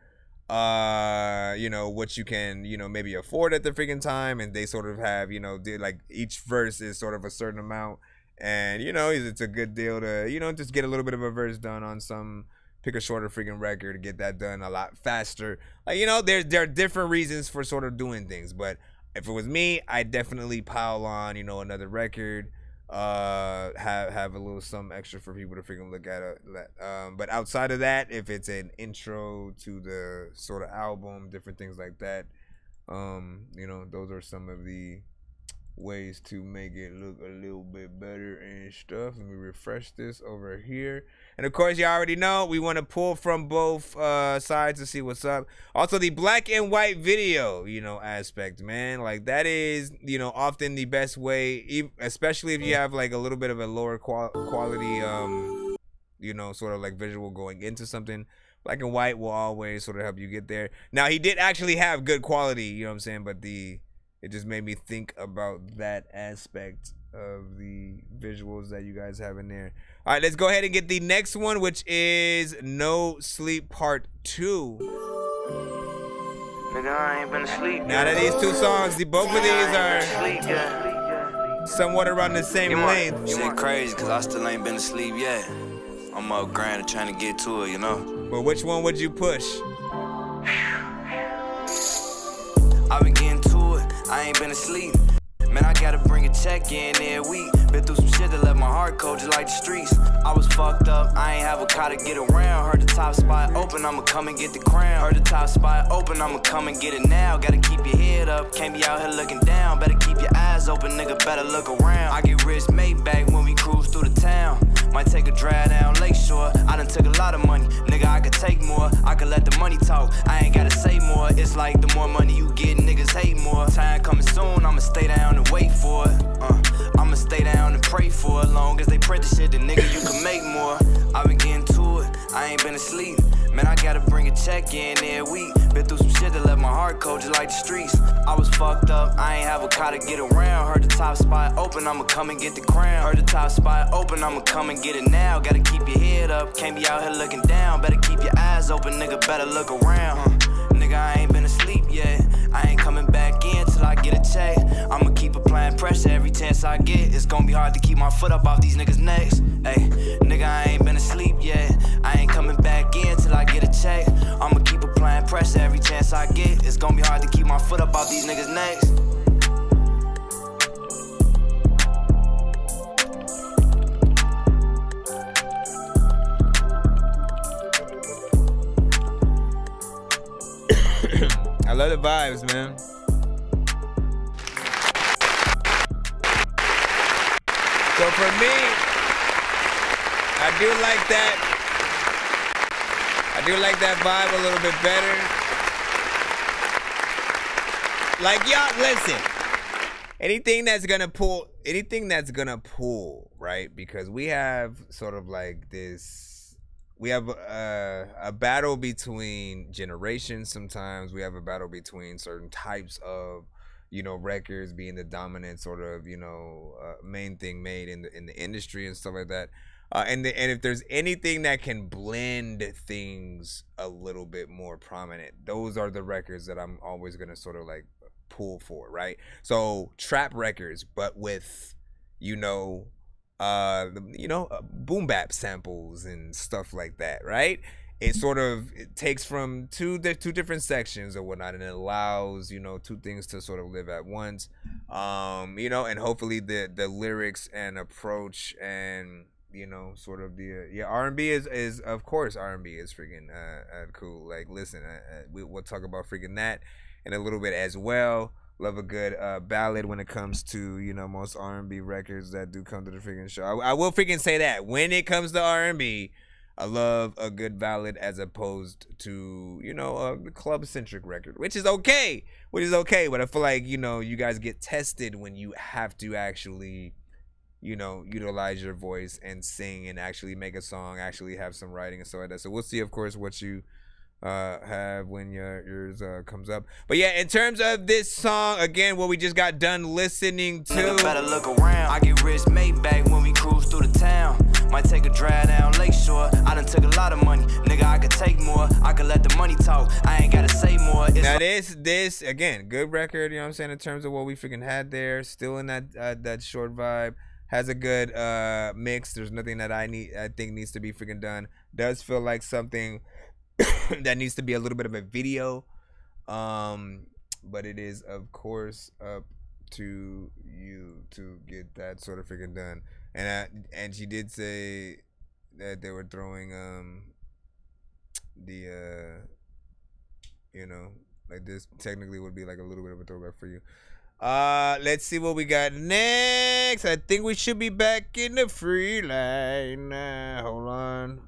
you know, what you can, you know, maybe afford at the freaking time, and they sort of have, you know, like each verse is sort of a certain amount, and you know, it's a good deal to, you know, just get a little bit of a verse done on some, pick a shorter freaking record to get that done a lot faster. Like, you know, there are different reasons for sort of doing things, but if it was me, I'd definitely pile on, you know, another record, have a little something extra for people to freaking look at. But outside of that, if it's an intro to the sort of album, different things like that, you know, those are some of the ways to make it look a little bit better and stuff. Let me refresh this over here. And of course, you already know we want to pull from both sides to see what's up. Also, the black and white video, you know, aspect, man, like that is, you know, often the best way, especially if you have like a little bit of a lower quality, you know, sort of like visual going into something. Black and white will always sort of help you get there. Now, he did actually have good quality, you know what I'm saying, but it just made me think about that aspect of the visuals that you guys have in there. All right, let's go ahead and get the next one, which is No Sleep Part 2. Nigga, I ain't been asleep. Now that these two songs, both of these are somewhat around the same length. Shit crazy, cause I still ain't been asleep yet. I'm up grinding, trying to get to it, you know? But which one would you push? I've been getting to it, I ain't been asleep. Man, I gotta bring a check in every week. Been through some shit that left my heart cold just like the streets. I was fucked up, I ain't have a car to get around. Heard the top spot open, I'ma come and get the crown. Heard the top spot open, I'ma come and get it now. Gotta keep your head up, can't be out here looking down. Better keep your eyes open, nigga, better look around. I get rich made back when we cruise through the town. Might take a drive down Lakeshore. I done took a lot of money, nigga, I could take more. I could let the money talk, I ain't gotta say more. It's like the more money you get, niggas hate more. Time coming soon, I'ma stay down and wait for it. I'ma stay down and pray for it. Long as they print the shit, then nigga, you can make more. I been getting to it, I ain't been asleep. Man, I gotta bring a check in every week. Been through some shit that left my heart cold just like the streets. I was fucked up, I ain't have a car to get around. Heard the top spot open, I'ma come and get the crown. Heard the top spot open, I'ma come and get it now. Gotta keep your head up, can't be out here looking down. Better keep your eyes open, nigga, better look around. Nigga, I ain't been asleep yet. I ain't coming back in till I get a check. I'ma keep applying pressure every chance I get. It's gonna be hard to keep my foot up off these niggas' necks. Hey, nigga, I ain't been asleep yet. I ain't coming back in till I get a check. I'ma keep applying pressure every chance I get. It's gonna be hard to keep my foot up off these niggas' necks. I love the vibes, man. So for me, I do like that. I do like that vibe a little bit better. Like, y'all, listen. Anything that's gonna pull, right? Because we have sort of like this, we have a battle between generations sometimes. We have a battle between certain types of, you know, records being the dominant sort of, you know, main thing made in the industry and stuff like that. And if there's anything that can blend things a little bit more prominent, those are the records that I'm always gonna sort of like pull for, right? So trap records, but with, you know, boom bap samples and stuff like that, right? It takes from two different sections or whatnot, and it allows, you know, two things to sort of live at once, you know, and hopefully the lyrics and approach and, you know, sort of the R&B is of course R&B is freaking cool. Like, listen, we'll talk about freaking that in a little bit as well. Love a good ballad when it comes to, you know, most R&B records that do come to the freaking show. I will freaking say that when it comes to R&B, I love a good ballad as opposed to, you know, a club-centric record, which is okay. But I feel like, you know, you guys get tested when you have to actually, you know, utilize your voice and sing and actually make a song, actually have some writing and stuff like that. So we'll see, of course, what you have when yours comes up. But yeah, in terms of this song, again, what we just got done listening to. Nigga better look around. I get rich made back when we cruise through the town. Might take a drive down Lakeshore. I done took a lot of money. Nigga, I could take more. I could let the money talk. I ain't gotta say more. Now this again, good record, you know what I'm saying, in terms of what we freaking had there. Still in that short vibe. Has a good mix. There's nothing that I think needs to be freaking done. Does feel like something that needs to be a little bit of a video, but it is of course up to you to get that sort of freaking done. And she did say that they were throwing you know, like this technically would be like a little bit of a throwback for you. Let's see what we got next. I think we should be back in the free line. Hold on.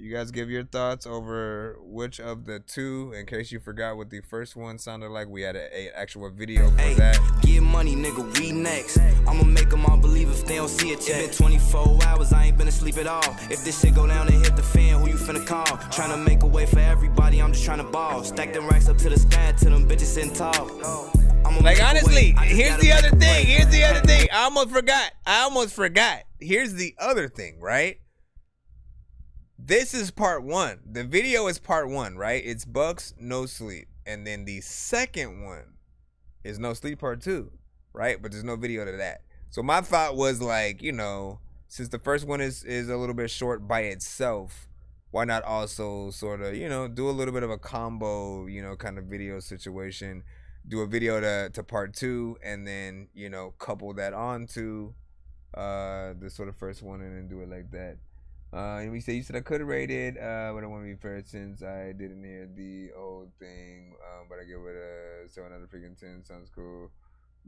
You guys give your thoughts over which of the two, in case you forgot what the first one sounded like. We had an actual video for that. Get money, nigga, we next. I'ma make them all believe if they don't see it yet. It's been 24 hours, I ain't been asleep at all. If this shit go down and hit the fan, who you finna call? Tryna make a way for everybody, I'm just tryna ball. Stack them racks up to the sky till them bitches sitting tall. Like, honestly, here's the other thing. I almost forgot. Here's the other thing, right? This is part one. The video is part one, right? It's Bucks, No Sleep. And then the second one is No Sleep part two, right? But there's no video to that. So my thought was like, you know, since the first one is a little bit short by itself, why not also sort of, you know, do a little bit of a combo, you know, kind of video situation. Do a video to part two, and then, you know, couple that on to the sort of first one, and then do it like that. And we say, you said I could have rated, but I want to be fair since I didn't hear the old thing, but I give it a 7 out of freaking 10. Sounds cool,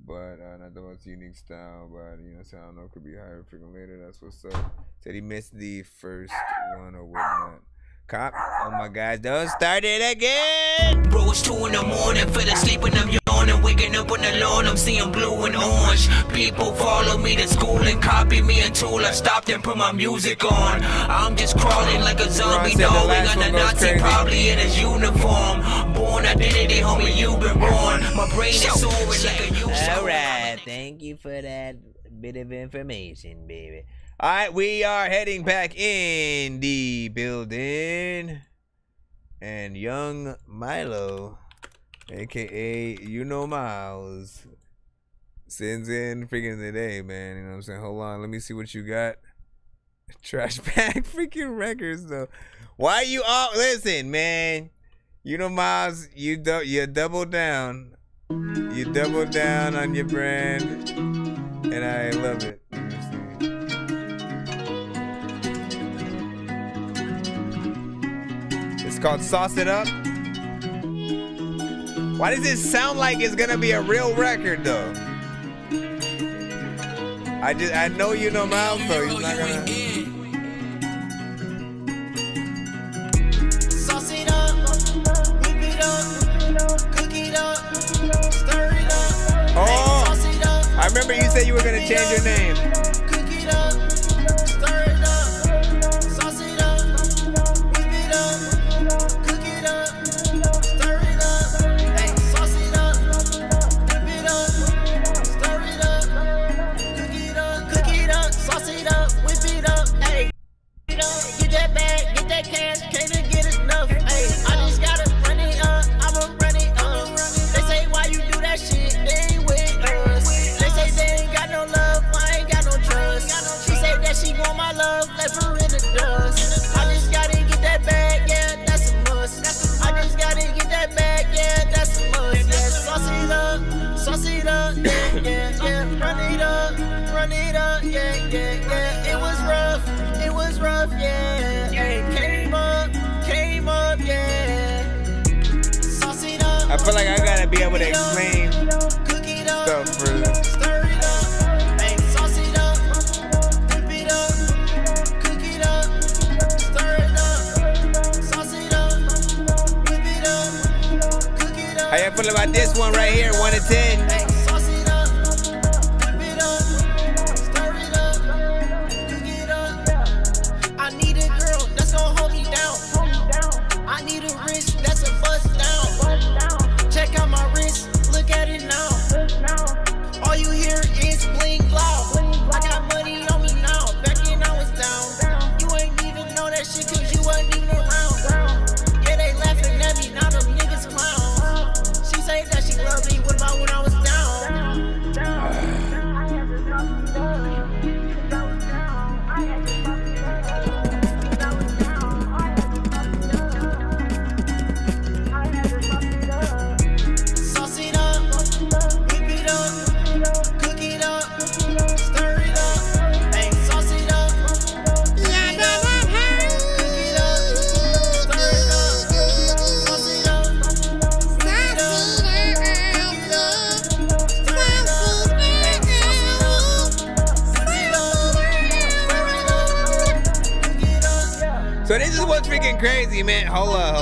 but not the most unique style, but, you know, so I don't know, could be higher freaking later. That's what's up. Said he missed the first one or whatnot. Cop, oh my God, don't start it again. Bro, it's 2 in the morning, fell asleep and I'm yawning, waking up on the lawn, I'm seeing blue and orange. People follow me to school and copy me until I stopped and put my music on. I'm just crawling like a zombie, knowing on a Nazi, probably in his uniform. Born identity, homie, you been born. My brain is soaring like a youth. Alright, thank you for that bit of information, baby. All right, we are heading back in the building, and young Milo, aka you know Miles, sends in freaking today, man. You know what I'm saying? Hold on, let me see what you got. Trash bag freaking records though. Why you all listen, man? You know, Miles, you double down. You double down on your brand, and I love it. It's called Sauce It Up. Why does it sound like it's gonna be a real record though? I know you know Miles, so he's not gonna. Sauce it up, whip it up, cook it up, stir it up. Oh, I remember you said you were gonna change your name. Cook it up, stir it up, sauce it up, whip it up, cook it up, stir it up. Hey, sauce it up, whip it up, stir it up, cook it up, sauce it up, whip it up. Hey, get that bag, get that cash, can't even get enough. Hey, I just gotta run it up, I'ma run it up. They say why you do that shit, they ain't with us. They say they ain't got no love, I ain't got no trust. She said that she want my love, left her in the dust. I just gotta get that bag, yeah, that's a must. I just gotta get that bag, yeah, that's a must. Yeah, sauce it up, yeah, yeah, yeah. Run it up, yeah, yeah, yeah. It was rough, yeah. Hey, came up, yeah. Sauce it up. I feel like I gotta be able to explain stuff for them. Stir it up, hey, sauce it up, whip it up, cook it up, stir it up, sauce it up, whip it up, cook it up. How you feel about this one right here, 1 to 10? Hey, sauce it up, whip it up, stir it up, cook it up. I need a girl that's gonna hold me down. I need a wrist that's a bust down. Check out my wrist, look at it now. All you hear is bling loud. I got money on me now, back when I was down. You ain't even know that shit cause you wasn't even around. Yeah, they laughing at me, now them niggas clown. She say that she love me, what about when I was down? Sauce it up, whip it up, cook it up, stir it up. Hey, sauce it up, cook it up, stir it up, sauce it up, whip it up, cook it up, stir it up. Hey, sauce it up, whip it up, stir it up, cook it up. So this is what's freaking crazy, man. Hold up.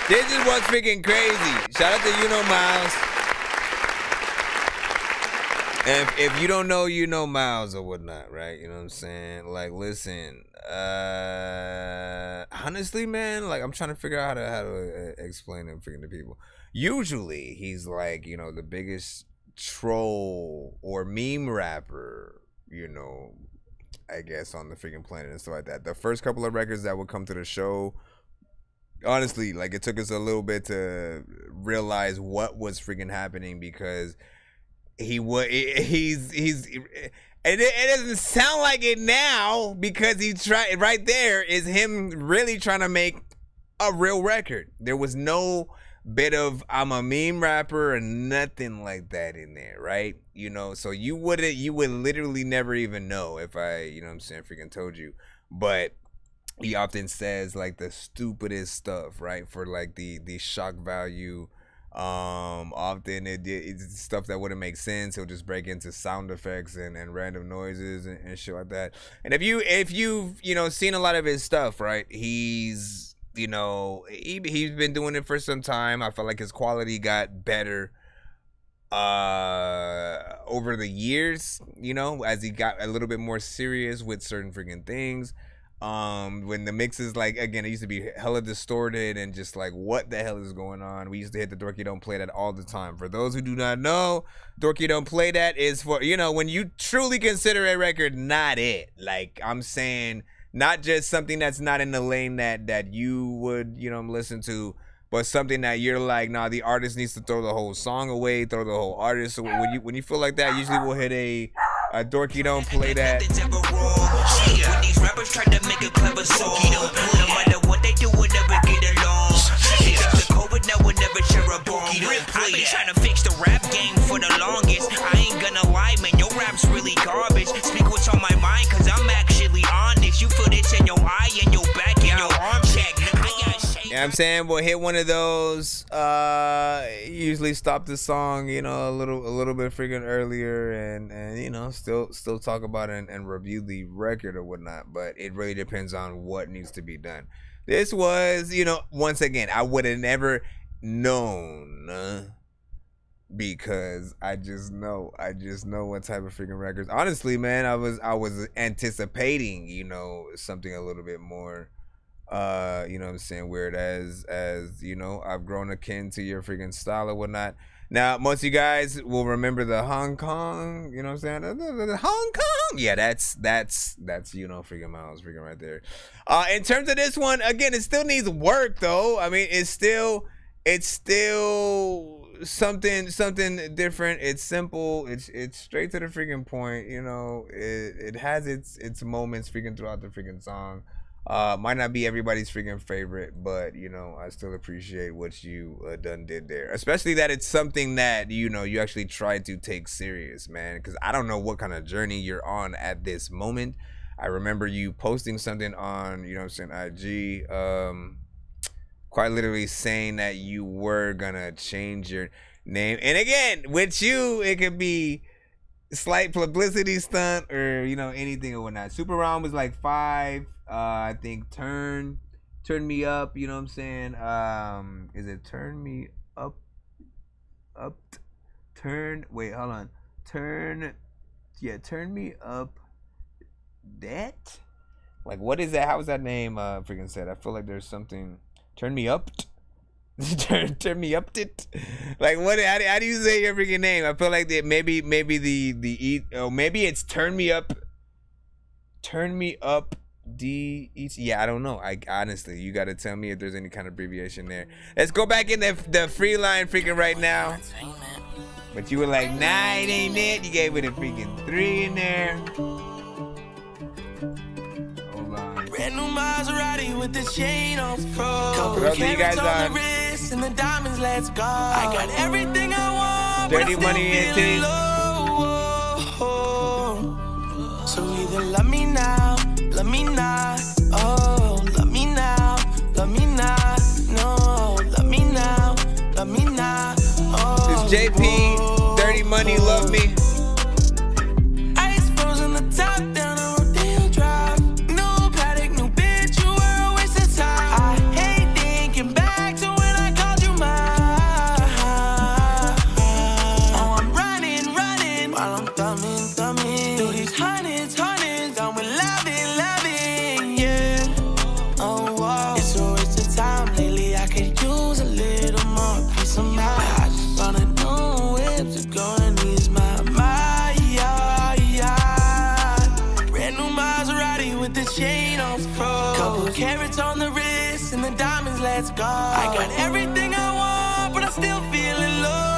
This is what's freaking crazy. Shout out to Miles. And if you don't know, you know Miles or whatnot, right? You know what I'm saying? Like, listen, honestly, man, like I'm trying to figure out how to explain him freaking to people. Usually, he's like, the biggest troll or meme rapper, I guess on the freaking planet and stuff like that. The first couple of records that would come to the show, honestly, like it took us a little bit to realize what was freaking happening because it doesn't sound like it now because right there is him really trying to make a real record. There was no bit of I'm a meme rapper or nothing like that in there, right? So you would literally never even know if I, freaking told you. But he often says like the stupidest stuff, right? For like the shock value. Often it's stuff that wouldn't make sense. He'll just break into sound effects and random noises and shit like that. And if you've seen a lot of his stuff, right? He's he's been doing it for some time. I felt like his quality got better over the years, as he got a little bit more serious with certain freaking things. When the mixes, like, again, it used to be hella distorted and just like, what the hell is going on? We used to hit the Dorky Don't Play That all the time. For those who do not know, Dorky Don't Play That is for, when you truly consider a record not it. Like, I'm saying, not just something that's not in the lane that you would, listen to, but something that you're like, nah, the artist needs to throw the whole song away, throw the whole artist. So when you feel like that, usually we'll hit a Dorky don't play that. When these rappers try to make a clever song, no matter what they do, we'll never get along. The COVID now we'll never share a bong. I've been trying to fix the rap game for the longest. I ain't gonna lie, man, your rap's really garbage. Speak what's on my mind, cause I'm actually honest. You feel this in your eye, in your back, in your arm check. You know what I'm saying? We'll hit one of those. Usually stop the song, you know, a little bit freaking earlier, and you know, still talk about it and review the record or whatnot. But it really depends on what needs to be done. This was, you know, once again, I would have never known because I just know what type of freaking records. Honestly, man, I was anticipating, you know, something a little bit more. You know what I'm saying, weird as you know, I've grown akin to your freaking style or whatnot. Now, most of you guys will remember the Hong Kong, you know what I'm saying? The Hong Kong. Yeah, that's you know, freaking Miles freaking right there. In terms of this one, again, it still needs work though. I mean, it's still something different. It's simple. It's straight to the freaking point, you know. It has its moments freaking throughout the freaking song. Might not be everybody's freaking favorite, but you know, I still appreciate what you did there, especially that it's something that, you know, you actually tried to take serious, man, because I don't know what kind of journey you're on at this moment. I remember you posting something on, you know what I'm saying, IG, quite literally saying that you were gonna change your name, and again, with you, it could be slight publicity stunt or, you know, anything or whatnot. Super Round was like 5. I think turn me up, you know what I'm saying? Is it turn me up? Wait, hold on. Turn me up. That? Like, what is that? How is that name freaking said? I feel like there's something. Turn me up. turn me up it. Like, what? How do you say your freaking name? I feel like that maybe maybe it's turn me up. Turn me up. Yeah, I don't know. I honestly, you gotta tell me if there's any kind of abbreviation there. Let's go back in the free line freaking right now. But you were like, nah, it ain't it. You gave it a freaking 3 in there. Hold on. Brand new Maserati with the chain on pro. Couple carats on the wrist and the diamonds, let's go. I got everything I want. Dirty money in teeth. So either love me now, love me not. Oh, love me now, love me not. No, love me now, love me not. Oh, it's JP, Dirty Money, Love Me. Ice frozen the top down on Rodeo Drive. New paddock, new bitch, you were a waste of time. I hate thinking back to when I called you mine. Oh, I'm running while I'm thumbing through these hundreds, done with loving, yeah. Oh, wow. It's a waste of time lately. I could use a little more peace of mind. I just want a new whip to go and ease my mind, yeah. Brand new Maserati with the chain on pro. Couple carats on the wrist and the diamonds, let's go. I got everything I want, but I'm still feeling low.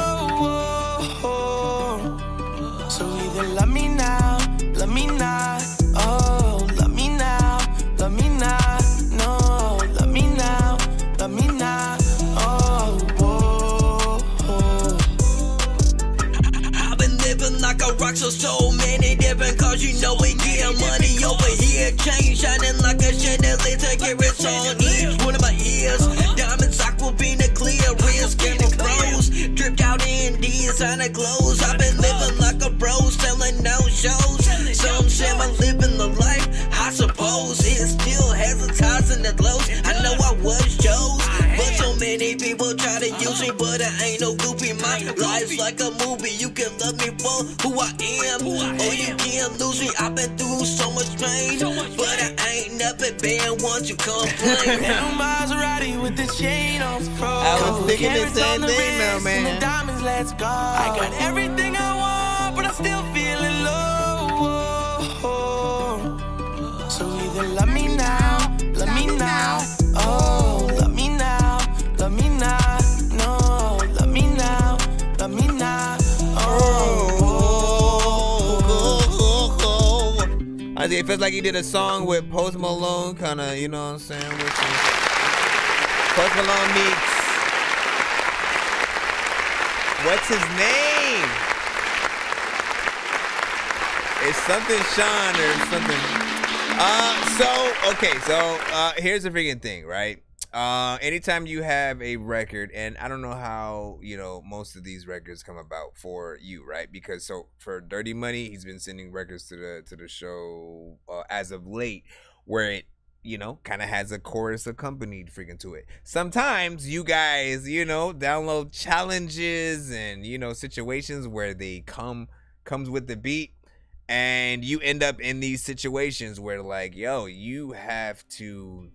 So either love me now, love me not. Oh, love me now, love me not. No, love me now, love me not. Oh, whoa. I've been living like a rock, so many different cars, you know we get money over here. Chain shining like a chandelier, carats on each one of my ears. Diamonds, aquafina, clear, wrist, camera pros. Dripped out in designer clothes. I've been living like a bro, selling no shows. Some say I'm living the life, I suppose. It still has its highs and its lows. I know I was Joe's, but so many people try to use me, but I ain't no goofy. My life's like a movie, you can love me for who I am, or you can't lose me. I've been through so much pain, but I ain't never been one to complain. New Maserati with the chain on pro. I was thinking the same thing now, man. And the diamonds, let's go. I got everything I want, but I'm still feeling low. So either love me now, love me now. Oh, love me now, love me now. Honestly, it feels like he did a song with Post Malone, kind of, you know what I'm saying? Which is Post Malone meets, what's his name? It's something Sean or something. So here's the freaking thing, right? Anytime you have a record, and I don't know how, you know, most of these records come about for you, right? Because so for Dirty Money, he's been sending records to the show as of late, where it, you know, kind of has a chorus accompanied freaking to it. Sometimes you guys, you know, download challenges and, you know, situations where they comes with the beat. And you end up in these situations where, like, yo, you have to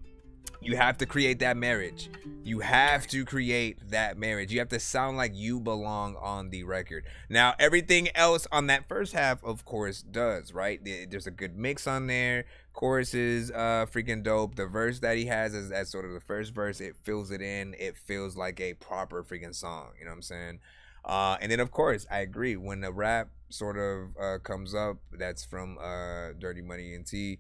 create that marriage. You have to create that marriage. You have to sound like you belong on the record. Now, everything else on that first half, of course, does, right? There's a good mix on there. Chorus is freaking dope. The verse that he has is as sort of the first verse. It fills it in. It feels like a proper freaking song. You know what I'm saying? And then, of course, I agree. When the rap sort of comes up, that's from Dirty Money and T.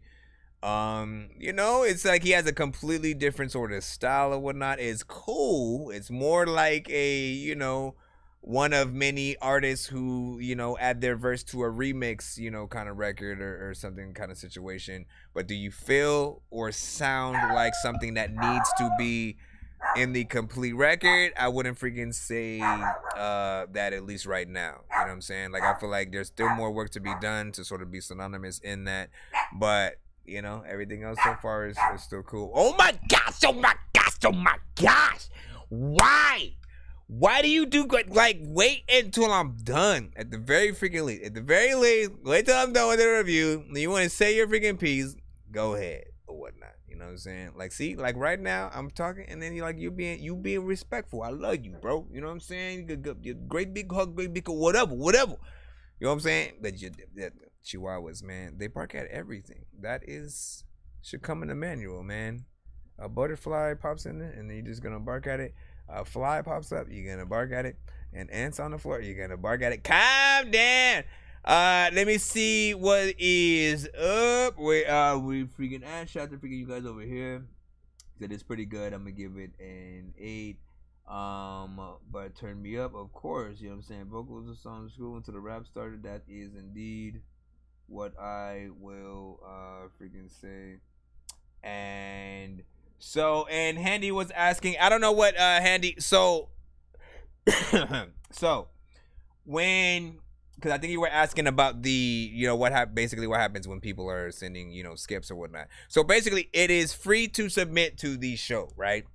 You know, it's like he has a completely different sort of style or whatnot. It's cool. It's more like a, you know, one of many artists who, you know, add their verse to a remix, you know, kind of record or something kind of situation. But do you feel or sound like something that needs to be in the complete record? I wouldn't freaking say that, at least right now. You know what I'm saying? Like, I feel like there's still more work to be done to sort of be synonymous in that. But, you know, everything else so far is still cool. Oh my gosh, oh my gosh, oh my gosh. Why? Why do you do, like, wait until I'm done? At the very freaking least. At the very least, wait till I'm done with the review. You want to say your freaking piece, go ahead or whatnot. You know what I'm saying? Like, see, like right now I'm talking, and then you being respectful. I love you, bro. You know what I'm saying? Great big hug, great big whatever. You know what I'm saying? But the Chihuahuas, man, they bark at everything. That should come in the manual, man. A butterfly pops in there, and then you're just gonna bark at it. A fly pops up, you're gonna bark at it. And ants on the floor, you're gonna bark at it. Calm down. Let me see what is up. We freaking ass shot to freaking you guys over here. That is pretty good. I'm gonna give it an 8. But turn me up, of course. You know what I'm saying? Vocals of song school until the rap started. That is indeed what I will freaking say. And so, and Handy was asking, I don't know what Handy. So when. Because I think you were asking about the, you know, basically what happens when people are sending, you know, skips or whatnot. So basically, it is free to submit to the show, right?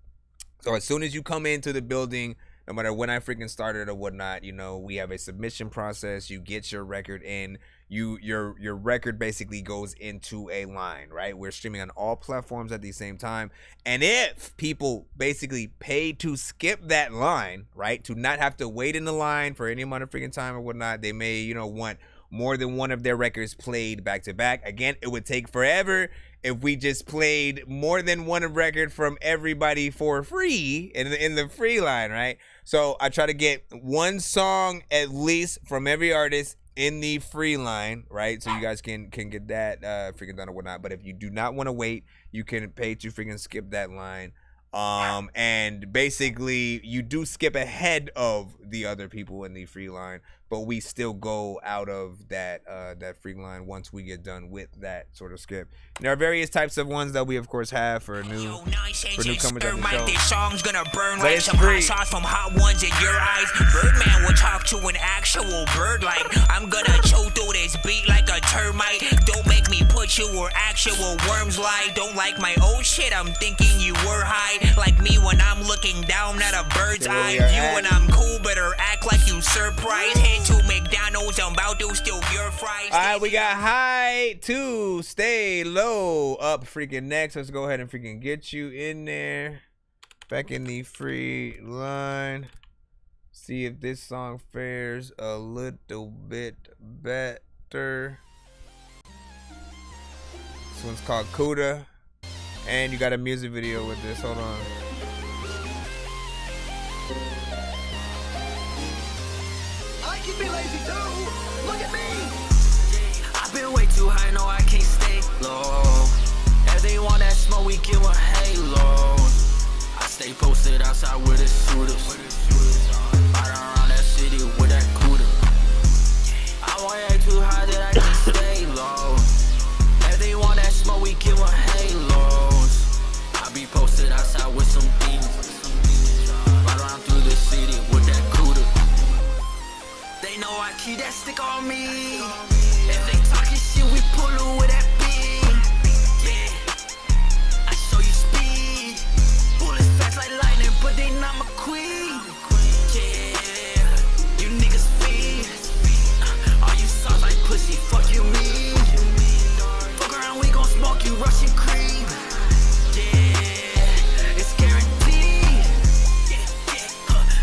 So as soon as you come into the building, no matter when I freaking started or whatnot, you know, we have a submission process. You get your record in. Your record basically goes into a line, right? We're streaming on all platforms at the same time. And if people basically pay to skip that line, right, to not have to wait in the line for any amount of freaking time or whatnot, they may, you know, want more than one of their records played back to back. Again, it would take forever if we just played more than one record from everybody for free in the free line, right? So I try to get one song at least from every artist in the free line, right? So you guys can get that freaking done or whatnot. But if you do not want to wait, you can pay to freaking skip that line. And basically you do skip ahead of the other people in the free line, but we still go out of that free line once we get done with that sort of skip. And there are various types of ones that we of course have for newcomers at the show. This song's gonna burn like some hot sauce from hot ones in your eyes. Birdman will talk to an actual bird like I'm gonna choke through this beat like a termite. Don't make me put you where actual worms lie. Don't like my old shit, I'm thinking you were high. Like me when I'm looking down at a bird's eye view. When I'm cool, better act like you surprised. Head to McDonald's, I'm about to steal your fries. Alright, we got high to stay low up freaking next. Let's go ahead and freaking get you in there. Back in the free line. See if this song fares a little bit better. This one's called Kuda. And you got a music video with this. Hold on. I can be lazy too. Look at me. been way too high, no, I can't stay low. If they want that smoke, we give a halo. I stay posted outside with the shooters. Right around that city with that cooler. I want way too high that I can't stay low. If they want that smoke, we give a halos. I be posted outside with some demons. Right around through the city with that cooler. They know I keep that stick on me. If they talking shit, we pull it with that beam. Yeah, I show you speed. Bullets fast like lightning, but they not my queen. Yeah, you niggas feed. All you soft like pussy, fuck you mean. Fuck around, we gon' smoke you Russian cream. Yeah, it's guaranteed.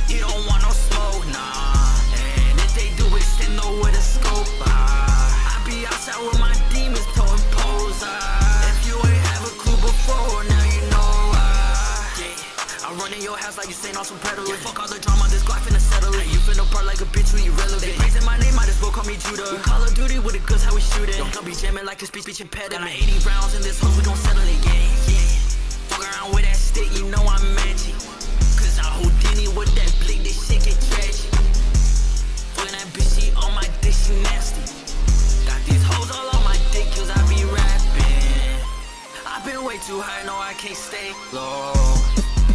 You don't want no smoke, nah. And if they do it, they know where to scope. I be outside with my demons, towing pose. If you ain't have a clue before, now you know. Yeah, I'm running your house like you saying on some pedal. Yeah, fuck all the drama, this Glock finna settle it. You finna part like a bitch when you relevant. They praising my name, might as well call me Judah. We Call of Duty with the goods, how we shoot it. Don't be jamming like a speech impediment. Got 80 rounds in this house, we gon' settle it. Yeah. Fuck around with that stick, you know I'm magic. Cause I Houdini with that blick, this shit get tragic. Fucking that bitch, she on my dick, she nasty. Got these hoes all on my dick, cause I be rapping. I've been way too high, no, I can't stay low.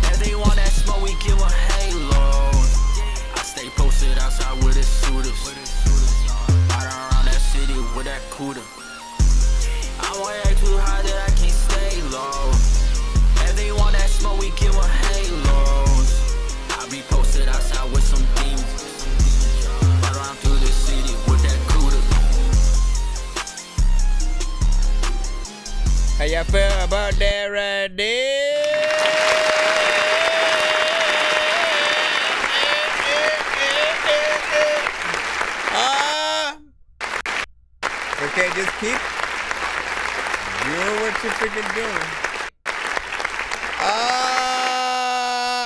If they want that smoke, we give a halo. I stay posted outside with the shooters. Right around that city with that cooler. I'm way too high that I can't stay low. If they want that smoke, we give a halos. I be posted outside with some demons. Right around through the city with that cooler. How y'all feel about that right there? Okay, just keep doing what you're freaking doing.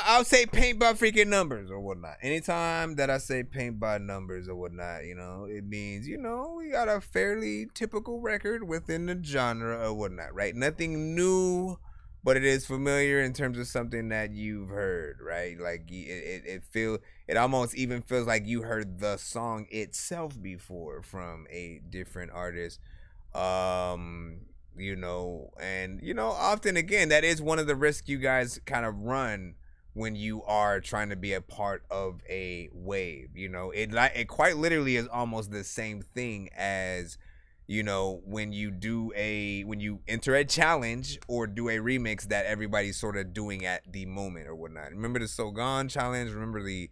I'll say paint by freaking numbers or whatnot. Anytime that I say paint by numbers or whatnot, you know, it means, you know, we got a fairly typical record within the genre or whatnot, right? Nothing new, but it is familiar in terms of something that you've heard, right? Like it almost even feels like you heard the song itself before from a different artist. You know, and you know, often again, that is one of the risks you guys kind of run when you are trying to be a part of a wave. You know, it quite literally is almost the same thing as, you know, when you enter a challenge or do a remix that everybody's sort of doing at the moment or whatnot. Remember the So Gone challenge? Remember the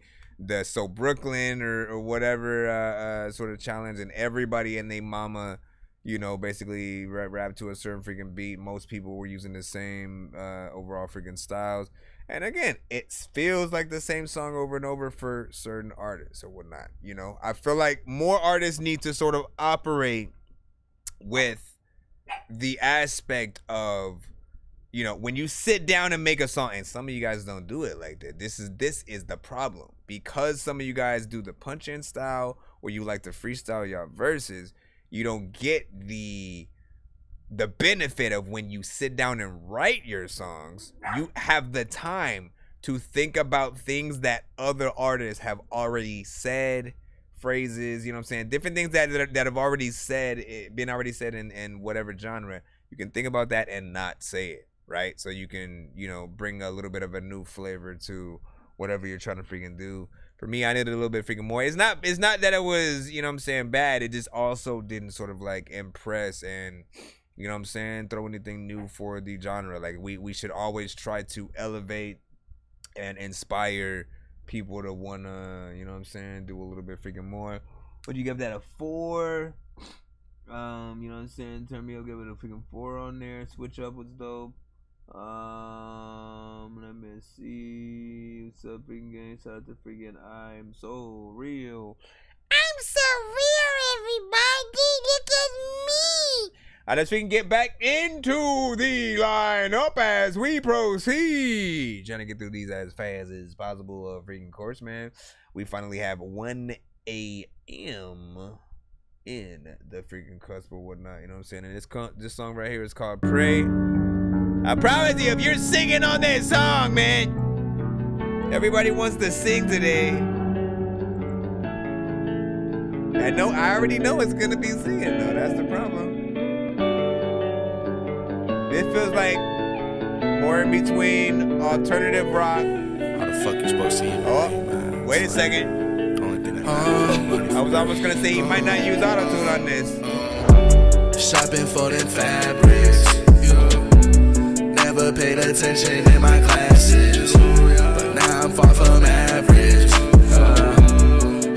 So Brooklyn or whatever sort of challenge, and everybody and they mama, you know, basically rap to a certain freaking beat. Most people were using the same overall freaking styles. And again, it feels like the same song over and over for certain artists or whatnot. You know, I feel like more artists need to sort of operate with the aspect of, you know, when you sit down and make a song, and some of you guys don't do it like that. This is the problem. Because some of you guys do the punch-in style or you like to freestyle your verses, you don't get the benefit of when you sit down and write your songs. You have the time to think about things that other artists have already said, phrases, you know what I'm saying, different things that have already been already said in whatever genre. You can think about that and not say it, right? So you can, you know, bring a little bit of a new flavor to whatever you're trying to freaking do. For me, I needed a little bit freaking more. It's not that it was, you know what I'm saying, bad. It just also didn't sort of like impress and, you know what I'm saying, throw anything new for the genre. Like we should always try to elevate and inspire people to wanna, you know what I'm saying, do a little bit freaking more. Would you give that a 4? You know what I'm saying? Turn me up, give it a freaking 4 on there. Switch up was dope. Let me see. What's up, freaking gang? Shout out to freaking I'm So Real. I'm so real, everybody. Look at me. I just freaking get back into the lineup as we proceed. Trying to get through these as fast as possible. Freaking course, man. We finally have 1 a.m. in the freaking cusp or whatnot. You know what I'm saying? And this song right here is called Pray. I promise you, if you're singing on this song, man, everybody wants to sing today. I already know it's gonna be singing though. That's the problem. This feels like more in between alternative rock. How the fuck you supposed to see it? Oh, wait a second. I was almost gonna say he might not use auto-tune on this. Shopping for them fabrics. Never paid attention in my classes, but now I'm far from average.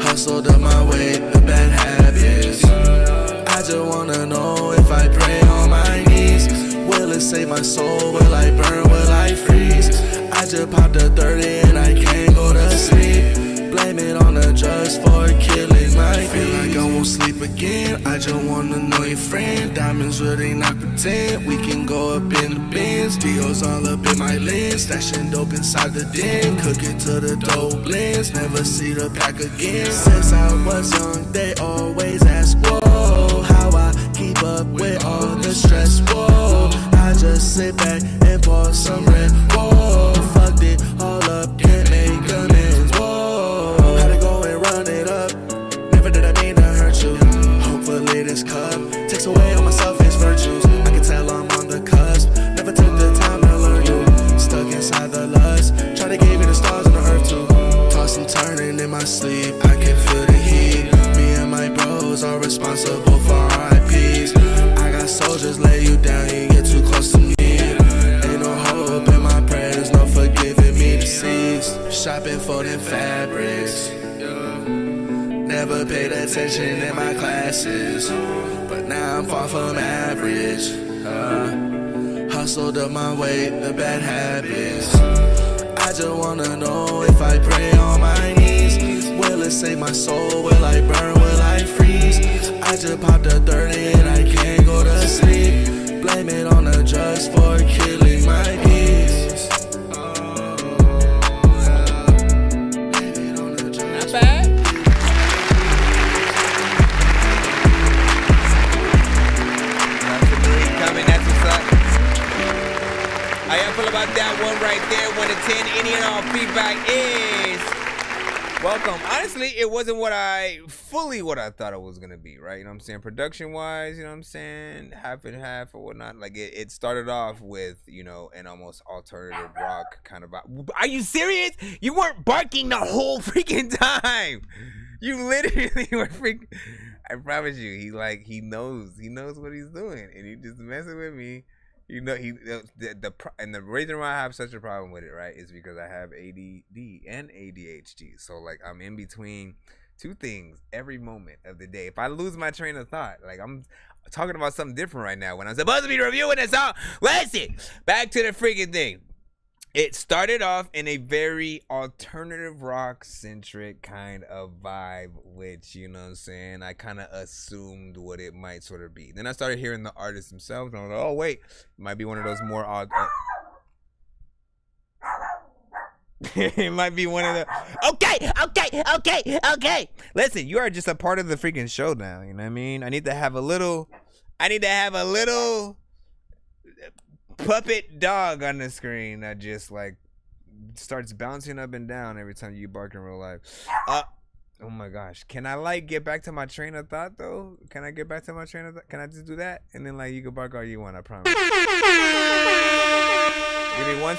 Hustled up my way, the bad habits. I just wanna know if I pray on my knees, will it save my soul? Will I burn? Will I freeze? I just popped a 30 and I can't go to sleep. Blame it on the drugs for killing my peace. Feel like I won't sleep again. I just wanna know your friend. Diamonds really not pretend. We can go up in the bins. Deals all up in my lens. Stashing dope inside the den. Cook it to the dope blends. Never see the pack again. Since I was young, they always ask, whoa, how I keep up with all the stress, whoa. I just sit back and pour some red, whoa. Fucked it all up, can't make amends, whoa. Had to go and run it up. Never did I mean to hurt you. Hopefully this cup takes away all my selfish virtues. I can tell I'm on the cusp. Never took the time to learn you. Stuck inside the lust. Try to give you the stars on the earth too. Toss and turning in my sleep. I can feel the heat. Me and my bros are responsible for RIPs. I got soldiers lay you down. You get too close to me. Ain't no hope in my prayers. No forgiving me deceased. Shopping for them fabrics. Never paid attention in my classes, but now I'm far from average. Hustled up my way, the bad habits. I just wanna know if I pray on my knees, will it save my soul? Will I burn? Will I freeze? I just popped a 30 and I can't go to sleep. Blame it on the drugs for killing my peace. Not bad. How y'all feel about that one right there? 1 to 10. Any and all feedback is welcome. Honestly, it wasn't what I thought it was gonna be, right? You know what I'm saying? Production wise, you know what I'm saying? Half and half or whatnot. Like it started off with, you know, an almost alternative rock kind of vibe. Are you serious? You weren't barking the whole freaking time. You literally were freaking. I promise you, he knows what he's doing, and he just messing with me. You know, and the reason why I have such a problem with it, right, is because I have ADD and ADHD. So like I'm in between two things every moment of the day. If I lose my train of thought, like I'm talking about something different right now when I'm supposed to be reviewing this song. Listen, back to the freaking thing. It started off in a very alternative rock centric kind of vibe, which, you know what I'm saying, I kind of assumed what it might sort of be. Then I started hearing the artists themselves, and I was like, oh wait, it might be one of those more odd. It might be one of the. Okay. Listen, you are just a part of the freaking show now. You know what I mean? I need to have a little puppet dog on the screen that just like starts bouncing up and down every time you bark in real life. Oh my gosh, can I like get back to my train of thought though? Can I get back to my train of thought? Can I just do that and then like you can bark all you want? I promise. Give me 1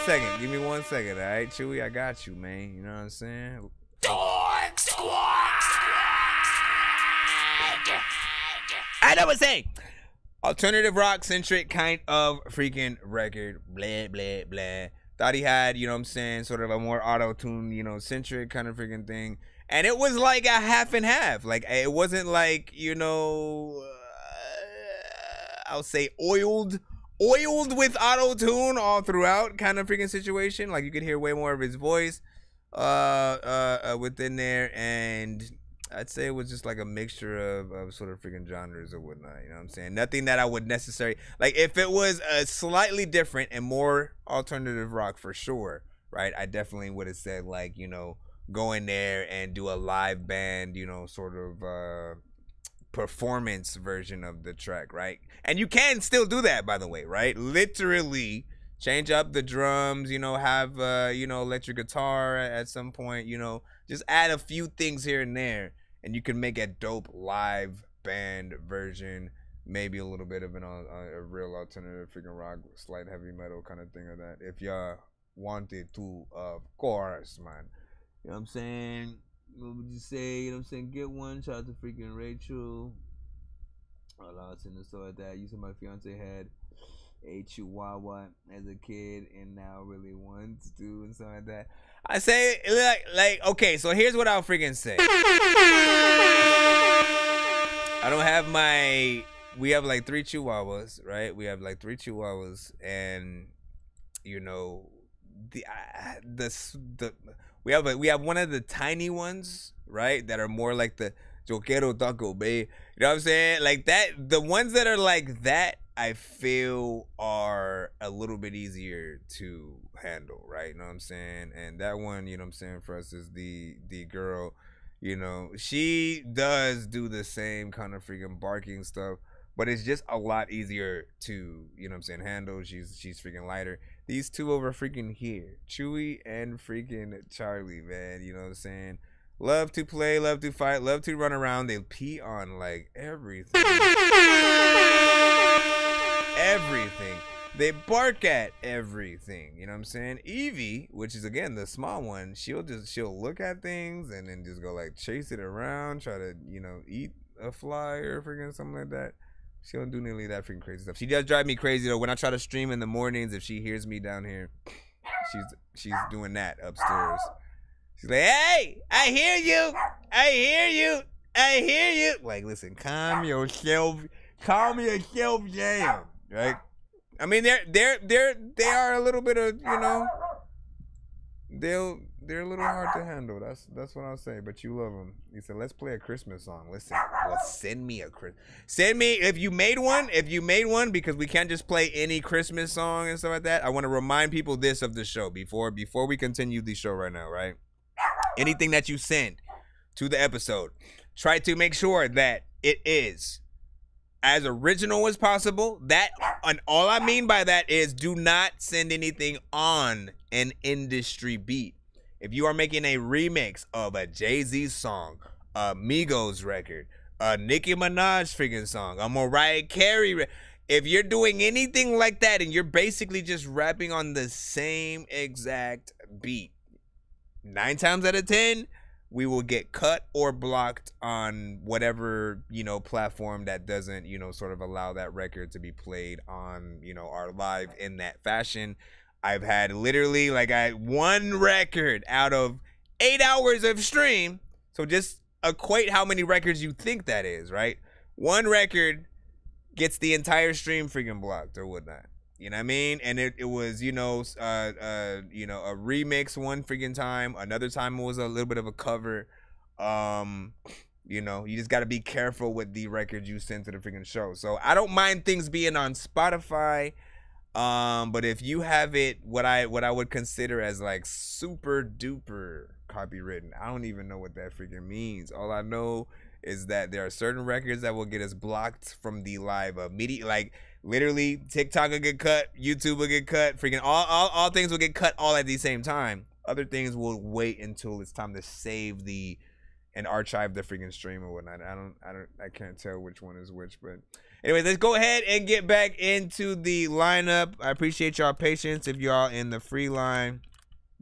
second. All right, Chewy, I got you, man. You know what I'm saying? Dork Squad. I know what I'm saying. Alternative rock centric kind of freaking record. Blah, blah, blah. Thought he had, you know what I'm saying, sort of a more auto-tune, you know, centric kind of freaking thing. And it was like a half and half. Like, it wasn't like, you know, I'll say oiled with auto-tune all throughout kind of freaking situation. Like, you could hear way more of his voice within there. And I'd say it was just like a mixture of sort of freaking genres or whatnot, you know what I'm saying? Nothing that I would necessarily, like if it was a slightly different and more alternative rock for sure, right? I definitely would have said like, you know, go in there and do a live band, you know, sort of performance version of the track, right? And you can still do that, by the way, right? Literally change up the drums, you know, have you know, electric guitar at some point, you know, just add a few things here and there, and you can make a dope live band version, maybe a little bit of a real alternative freaking rock, slight heavy metal kind of thing of that, if y'all wanted to, of course, man. You know what I'm saying? What would you say? You know what I'm saying? Get one. Shout out to freaking Rachel. A lot and stuff like that. You said my fiance had a chihuahua as a kid and now really wants to and stuff like that. I say like okay, so here's what I'll freaking say. I don't have we have like 3 chihuahuas, right? We have like 3 chihuahuas, and you know we have one of the tiny ones, right, that are more like the yo quiero taco, babe. You know what I'm saying? Like that, the ones that are like that, I feel are a little bit easier to handle, right? You know what I'm saying? And that one, you know what I'm saying, for us is the girl, you know, she does do the same kind of freaking barking stuff, but it's just a lot easier to, you know what I'm saying, handle. She's freaking lighter. These two over freaking here, Chewy and freaking Charlie, man, you know what I'm saying? Love to play, love to fight, love to run around. They pee on like everything. Everything. They bark at everything. You know what I'm saying? Evie, which is again the small one, she'll look at things and then just go like chase it around, try to, you know, eat a fly or freaking something like that. She don't do nearly that freaking crazy stuff. She does drive me crazy though. When I try to stream in the mornings, if she hears me down here, she's doing that upstairs. She's like, hey, I hear you. I hear you. I hear you. Like, listen, calm yourself down, right? I mean, they are a little bit of, you know, they're a little hard to handle. That's what I'll say. But you love them. He said, let's play a Christmas song. Listen, well, send me if you made one, because we can't just play any Christmas song and stuff like that. I want to remind people this of the show before we continue the show right now, right? Anything that you send to the episode, try to make sure that it is as original as possible. That, and all I mean by that is, do not send anything on an industry beat. If you are making a remix of a Jay-Z song, a Migos record, a Nicki Minaj freaking song, a Mariah Carey, if you're doing anything like that and you're basically just rapping on the same exact beat, 9 times out of 10, we will get cut or blocked on whatever, you know, platform that doesn't, you know, sort of allow that record to be played on, you know, our live in that fashion. I've had literally like one record out of 8 hours of stream. So just equate how many records you think that is, right? One record gets the entire stream freaking blocked or whatnot. You know what I mean? And it was, you know, a remix one freaking time. Another time it was a little bit of a cover. You know, you just got to be careful with the records you send to the freaking show. So I don't mind things being on Spotify. But if you have it, what I would consider as like super duper copywritten, I don't even know what that freaking means. All I know is that there are certain records that will get us blocked from the live immediate, like literally TikTok will get cut, YouTube will get cut, freaking all things will get cut all at the same time. Other things will wait until it's time to save and archive the freaking stream or whatnot. I can't tell which one is which, but anyway, let's go ahead and get back into the lineup. I appreciate y'all patience. If y'all in the free line,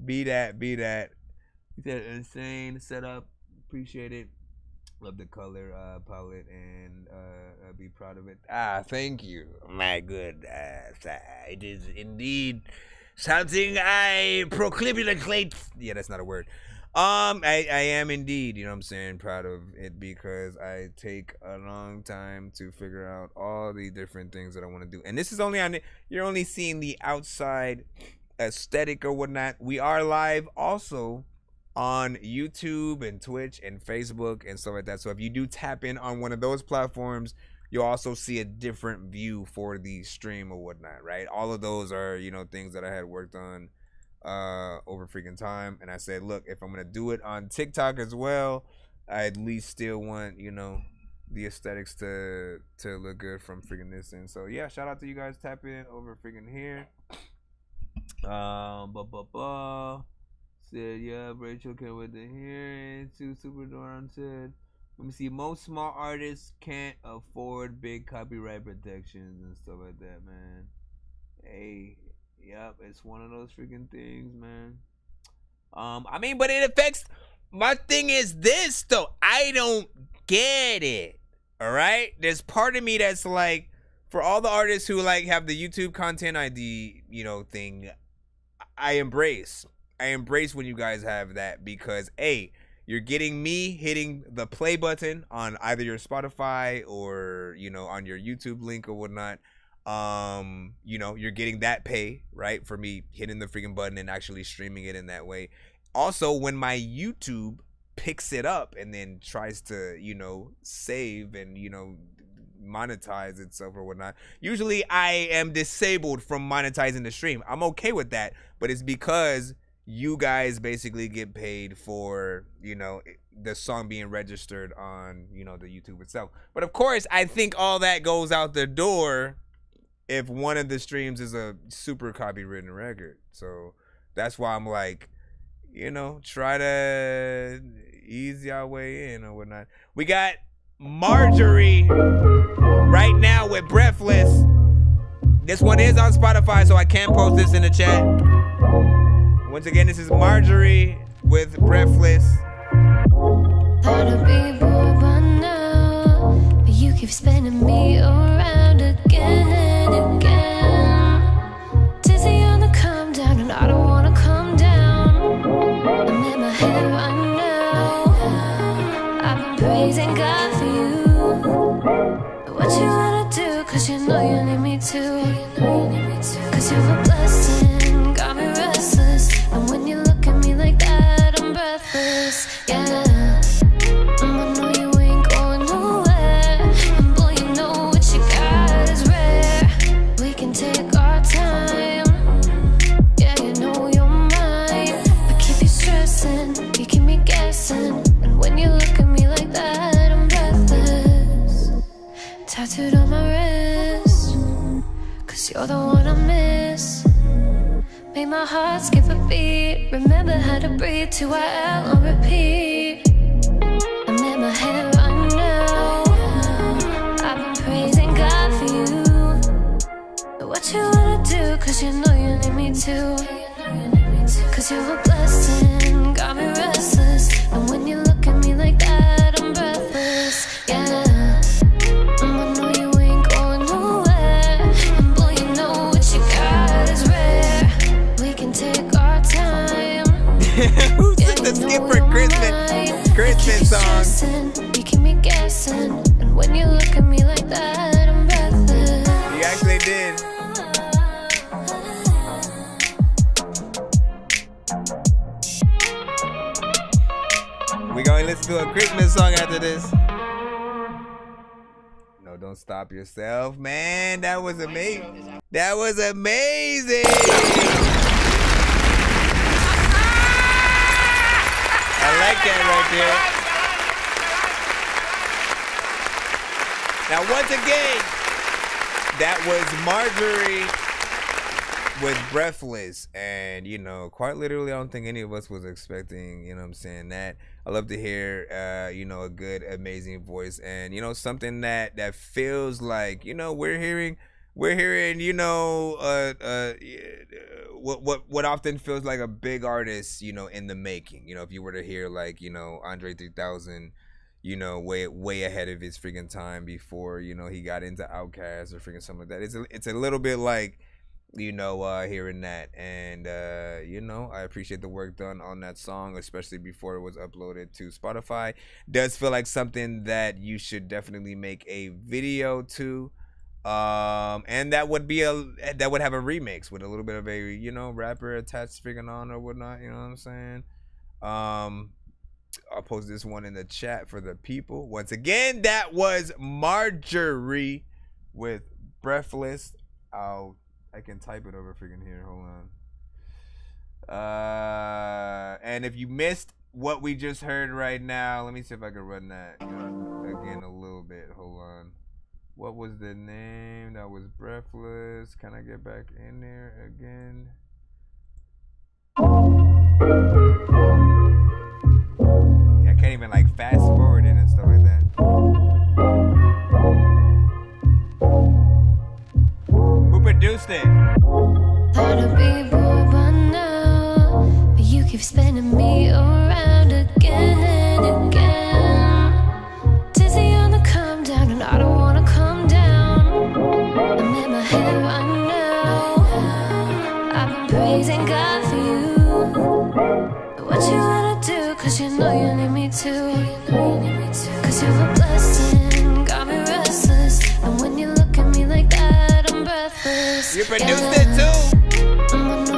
be that. You said insane setup. Appreciate it. Love the color palette and be proud of it. Thank you, my good. It is indeed something I proclivate. Yeah, that's not a word. I am indeed, you know what I'm saying, proud of it, because I take a long time to figure out all the different things that I want to do. And this is only you're only seeing the outside aesthetic or whatnot. We are live also on YouTube and Twitch and Facebook and stuff like that. So if you do tap in on one of those platforms, you'll also see a different view for the stream or whatnot, right? All of those are, you know, things that I had worked on over freaking time. And I said, look, if I'm gonna do it on TikTok as well, I at least still want, you know, the aesthetics to look good from freaking this. And so yeah, shout out to you guys tapping in over freaking here. Said yeah, Rachel came with the hearing. Too super Doran said. Let me see. Most small artists can't afford big copyright protections and stuff like that, man. Hey, yep, it's one of those freaking things, man. I mean, but it affects. My thing is this though. I don't get it. All right, there's part of me that's like, for all the artists who like have the YouTube content ID, you know, thing. I embrace when you guys have that, because A, you're getting me hitting the play button on either your Spotify or, you know, on your YouTube link or whatnot. You know, you're getting that pay, right, for me hitting the freaking button and actually streaming it in that way. Also, when my YouTube picks it up and then tries to, you know, save and, you know, monetize itself or whatnot, usually I am disabled from monetizing the stream. I'm okay with that, but it's because you guys basically get paid for, you know, the song being registered on, you know, the YouTube itself. But of course, I think all that goes out the door if one of the streams is a super copywritten record. So that's why I'm like, you know, try to ease your way in or whatnot. We got Marjorie right now with Breathless. This one is on Spotify, so I can't post this in the chat. Once again, this is Marjorie with Breathless. Thought I'd be bored by now, but you keep spinning me around again and again. Dizzy on the come down, and I don't wanna come down. I'm in my head right now. I've been praising God for you. What you wanna do, cause you know you need me to. Cause you're a blessing, got me restless. And when you look at me like that, I'm breathless, yeah. I know you ain't going nowhere. And boy, you know what you got is rare. We can take our time, yeah, you know you're mine. I keep you stressing, you keep me guessing. And when you look at me like that, I'm breathless. Tattooed on my wrist, cause you're the one I miss. Make my heart skip a beat. Remember how to breathe, 2IL on repeat. I'm in my head right now. I've been praising God for you. What you wanna do, cause you know you need me to. Cause you're a blessing, got me restless. And when you look at me like that, I'm breathless, yeah. I know you ain't going nowhere. And boy, you know what you got is rare. We can take our time. Who's the skipper Christmas song? You keep me guessing. And when you look at me like that, I'm breathless. You actually did. We gonna listen to a Christmas song after this. No, don't stop yourself, man. That was amazing. That was amazing. I like that right there. Now, once again, that was Marjorie with Breathless. And, you know, quite literally, I don't think any of us was expecting, you know what I'm saying, that. I love to hear, you know, a good, amazing voice. And, you know, something that feels like, you know, we're hearing, you know, what often feels like a big artist, you know, in the making. You know, if you were to hear like, you know, Andre 3000, you know, way ahead of his freaking time before, you know, he got into Outkast or freaking something like that. It's a little bit like, you know, hearing that. And, you know, I appreciate the work done on that song, especially before it was uploaded to Spotify. Does feel like something that you should definitely make a video to. And that would have a remix with a little bit of a, you know, rapper attached freaking on or whatnot, you know what I'm saying? I'll post this one in the chat for the people. Once again, that was Marjorie with Breathless. I can type it over freaking here. Hold on. And if you missed what we just heard right now, let me see if I can run that again a little bit. bit. Hold on. What was the name? That was Breathless. Can I get back in there again? Yeah, I can't even like fast forward it and stuff like that. Who produced it? Thought I'd be bored by now, but you keep spinning me around again and again. Dizzy on the come down, and I don't wanna come down. I'm in my head right now. I've been praising God for you. But what you wanna do? 'Cause you know you need me too. 'Cause you're a blessing, got me restless. And when you look at me like that, I'm breathless. You produced it too?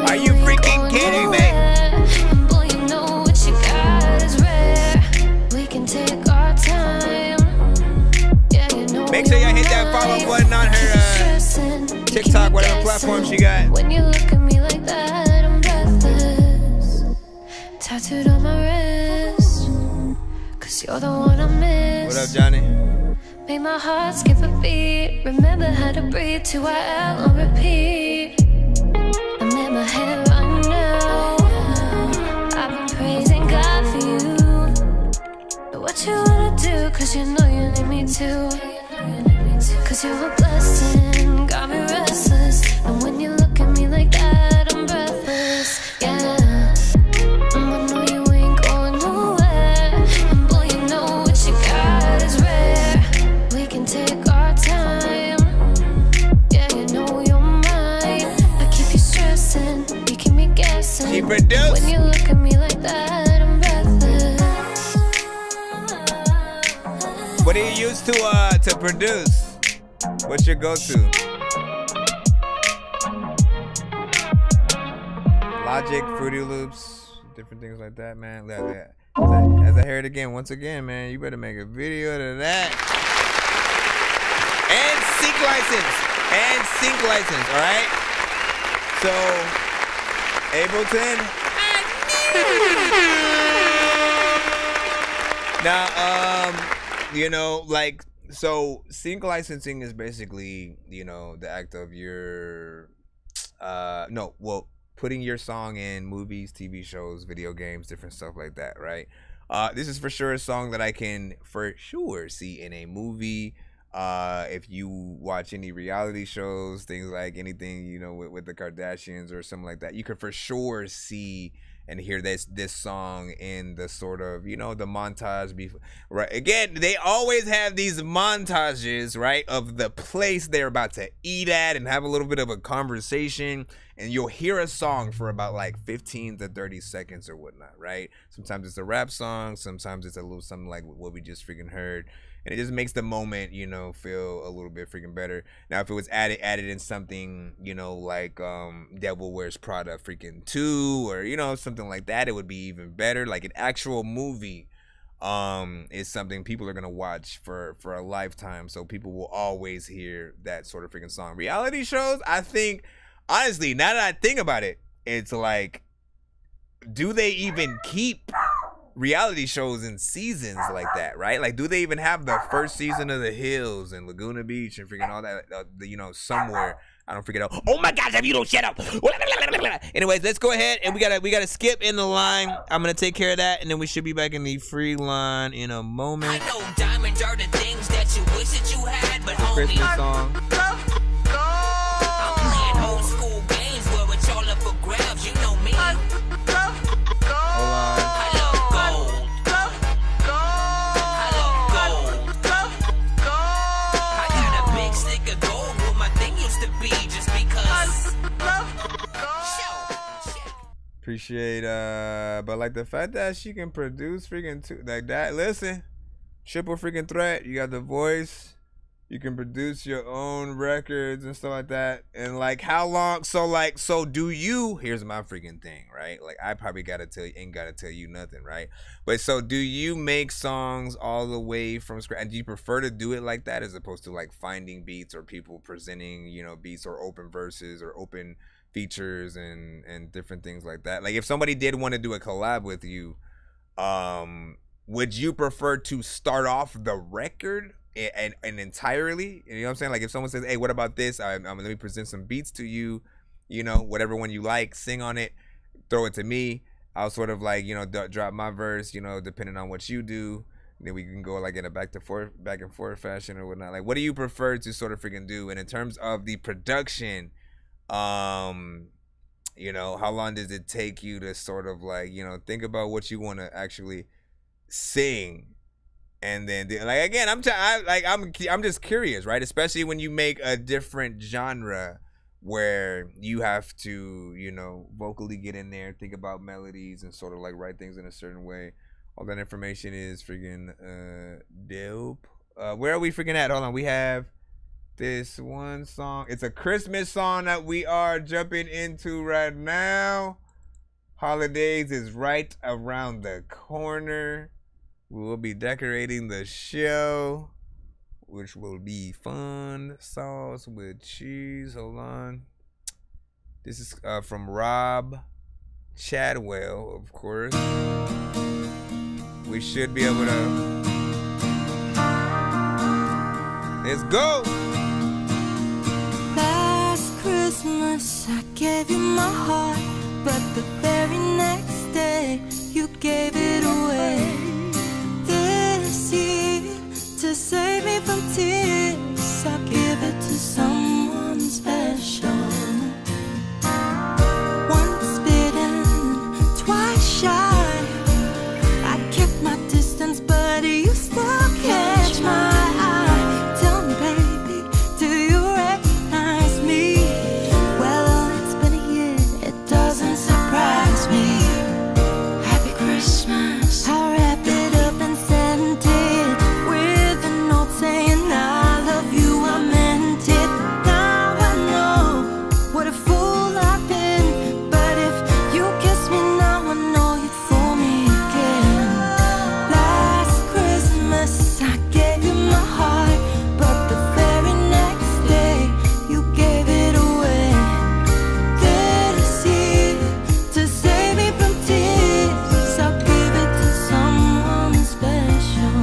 Are you freaking kidding me? And boy, you know what you got is rare. We can take our time. Yeah, you know. Make sure y'all hit that follow button on her TikTok, whatever platform she got. When you look at me like that, I'm breathless. Tattooed on my wrist. 'Cause you're the one I miss. What up, Johnny? Made my heart skip a beat. Remember how to breathe to IL on repeat. I'm in my head right now. I've been praising God for you. But what you wanna do? 'Cause you know you need me too. 'Cause you're a blessing, got me restless. And when you look at me like that, I'm breathless. Yeah. I know you ain't going nowhere. And boy, you know what you got is rare. We can take our time. Yeah, you know you're mine. I keep you stressing, you keep me guessing. She produced. When you look at me like that, I'm breathless. What do you use to produce? What's your go-to? Logic, Fruity Loops, different things like that, man. As I hear it again, once again, man, you better make a video to that. And sync license, all right? So, Ableton. Now, you know, like, so sync licensing is basically, you know, the act of your, putting your song in movies, TV shows, video games, different stuff like that, right? This is for sure a song that I can for sure see in a movie. If you watch any reality shows, things like anything, you know, with the Kardashians or something like that, you could for sure see and hear this song in the sort of, you know, the montage before, right? Again, they always have these montages, right, of the place they're about to eat at and have a little bit of a conversation, and you'll hear a song for about like 15 to 30 seconds or whatnot, right? Sometimes it's a rap song, sometimes it's a little something like what we just freaking heard. And it just makes the moment, you know, feel a little bit freaking better. Now, if it was added in something, you know, like Devil Wears Prada freaking 2 or, you know, something like that, it would be even better. Like an actual movie is something people are going to watch for a lifetime. So people will always hear that sort of freaking song. Reality shows, I think, honestly, now that I think about it, it's like, do they even keep reality shows in seasons like that, right? Like, do they even have the first season of The Hills and Laguna Beach and freaking all that, you know, somewhere? I don't forget. Oh my gosh, if you don't shut up. Anyways, let's go ahead and we gotta skip in the line. I'm gonna take care of that, and then we should be back in the free line in a moment. I know diamonds are the things that you wish that you had, but homie, Christmas song. I'm playing old school games where it's all up for grabs. You know me. Appreciate but like the fact that she can produce freaking like that. Listen, triple freaking threat. You got the voice, you can produce your own records and stuff like that. And like, how long? So do you? Here's my freaking thing, right? Like, I probably ain't gotta tell you nothing, right? But so, do you make songs all the way from scratch? And do you prefer to do it like that as opposed to like finding beats or people presenting, you know, beats or open verses or open features and different things like that? Like, if somebody did want to do a collab with you, would you prefer to start off the record and entirely. You know what I'm saying? Like if someone says, "Hey, what about this? Let me present some beats to you. You know, whatever one you like, sing on it, throw it to me. I'll sort of like, you know, drop my verse. You know, depending on what you do." Then we can go like in a back and forth fashion or whatnot. Like, what do you prefer to sort of freaking do? And in terms of the production, you know, how long does it take you to sort of like, you know, think about what you want to actually sing, and then like again, I'm just curious, right? Especially when you make a different genre where you have to, you know, vocally get in there, think about melodies, and sort of like write things in a certain way. All that information is freaking dope. Where are we freaking at? Hold on. We have this one song. It's a Christmas song that we are jumping into right now. Holidays is right around the corner. We will be decorating the show, which will be fun. Sauce with cheese. Hold on. This is from Rob Chadwell, of course. We should be able to. Let's go. Last Christmas I gave you my heart, but the very next day you gave it away. This year, to save me from tears, I'll give it to someone special. Once bitten, twice shy. My distance, but you still catch my eye. Tell me, baby, do you recognize me? Well, it's been a year, it doesn't surprise me. Happy Christmas. I wrap it up and sent it with a note saying I love you, I meant it. Now I know what a fool I've been, but if you kiss me now, I know you'd fool me again. I gave you my heart, but the very next day you gave it away. This year, to save me from tears, I'll give it to someone special.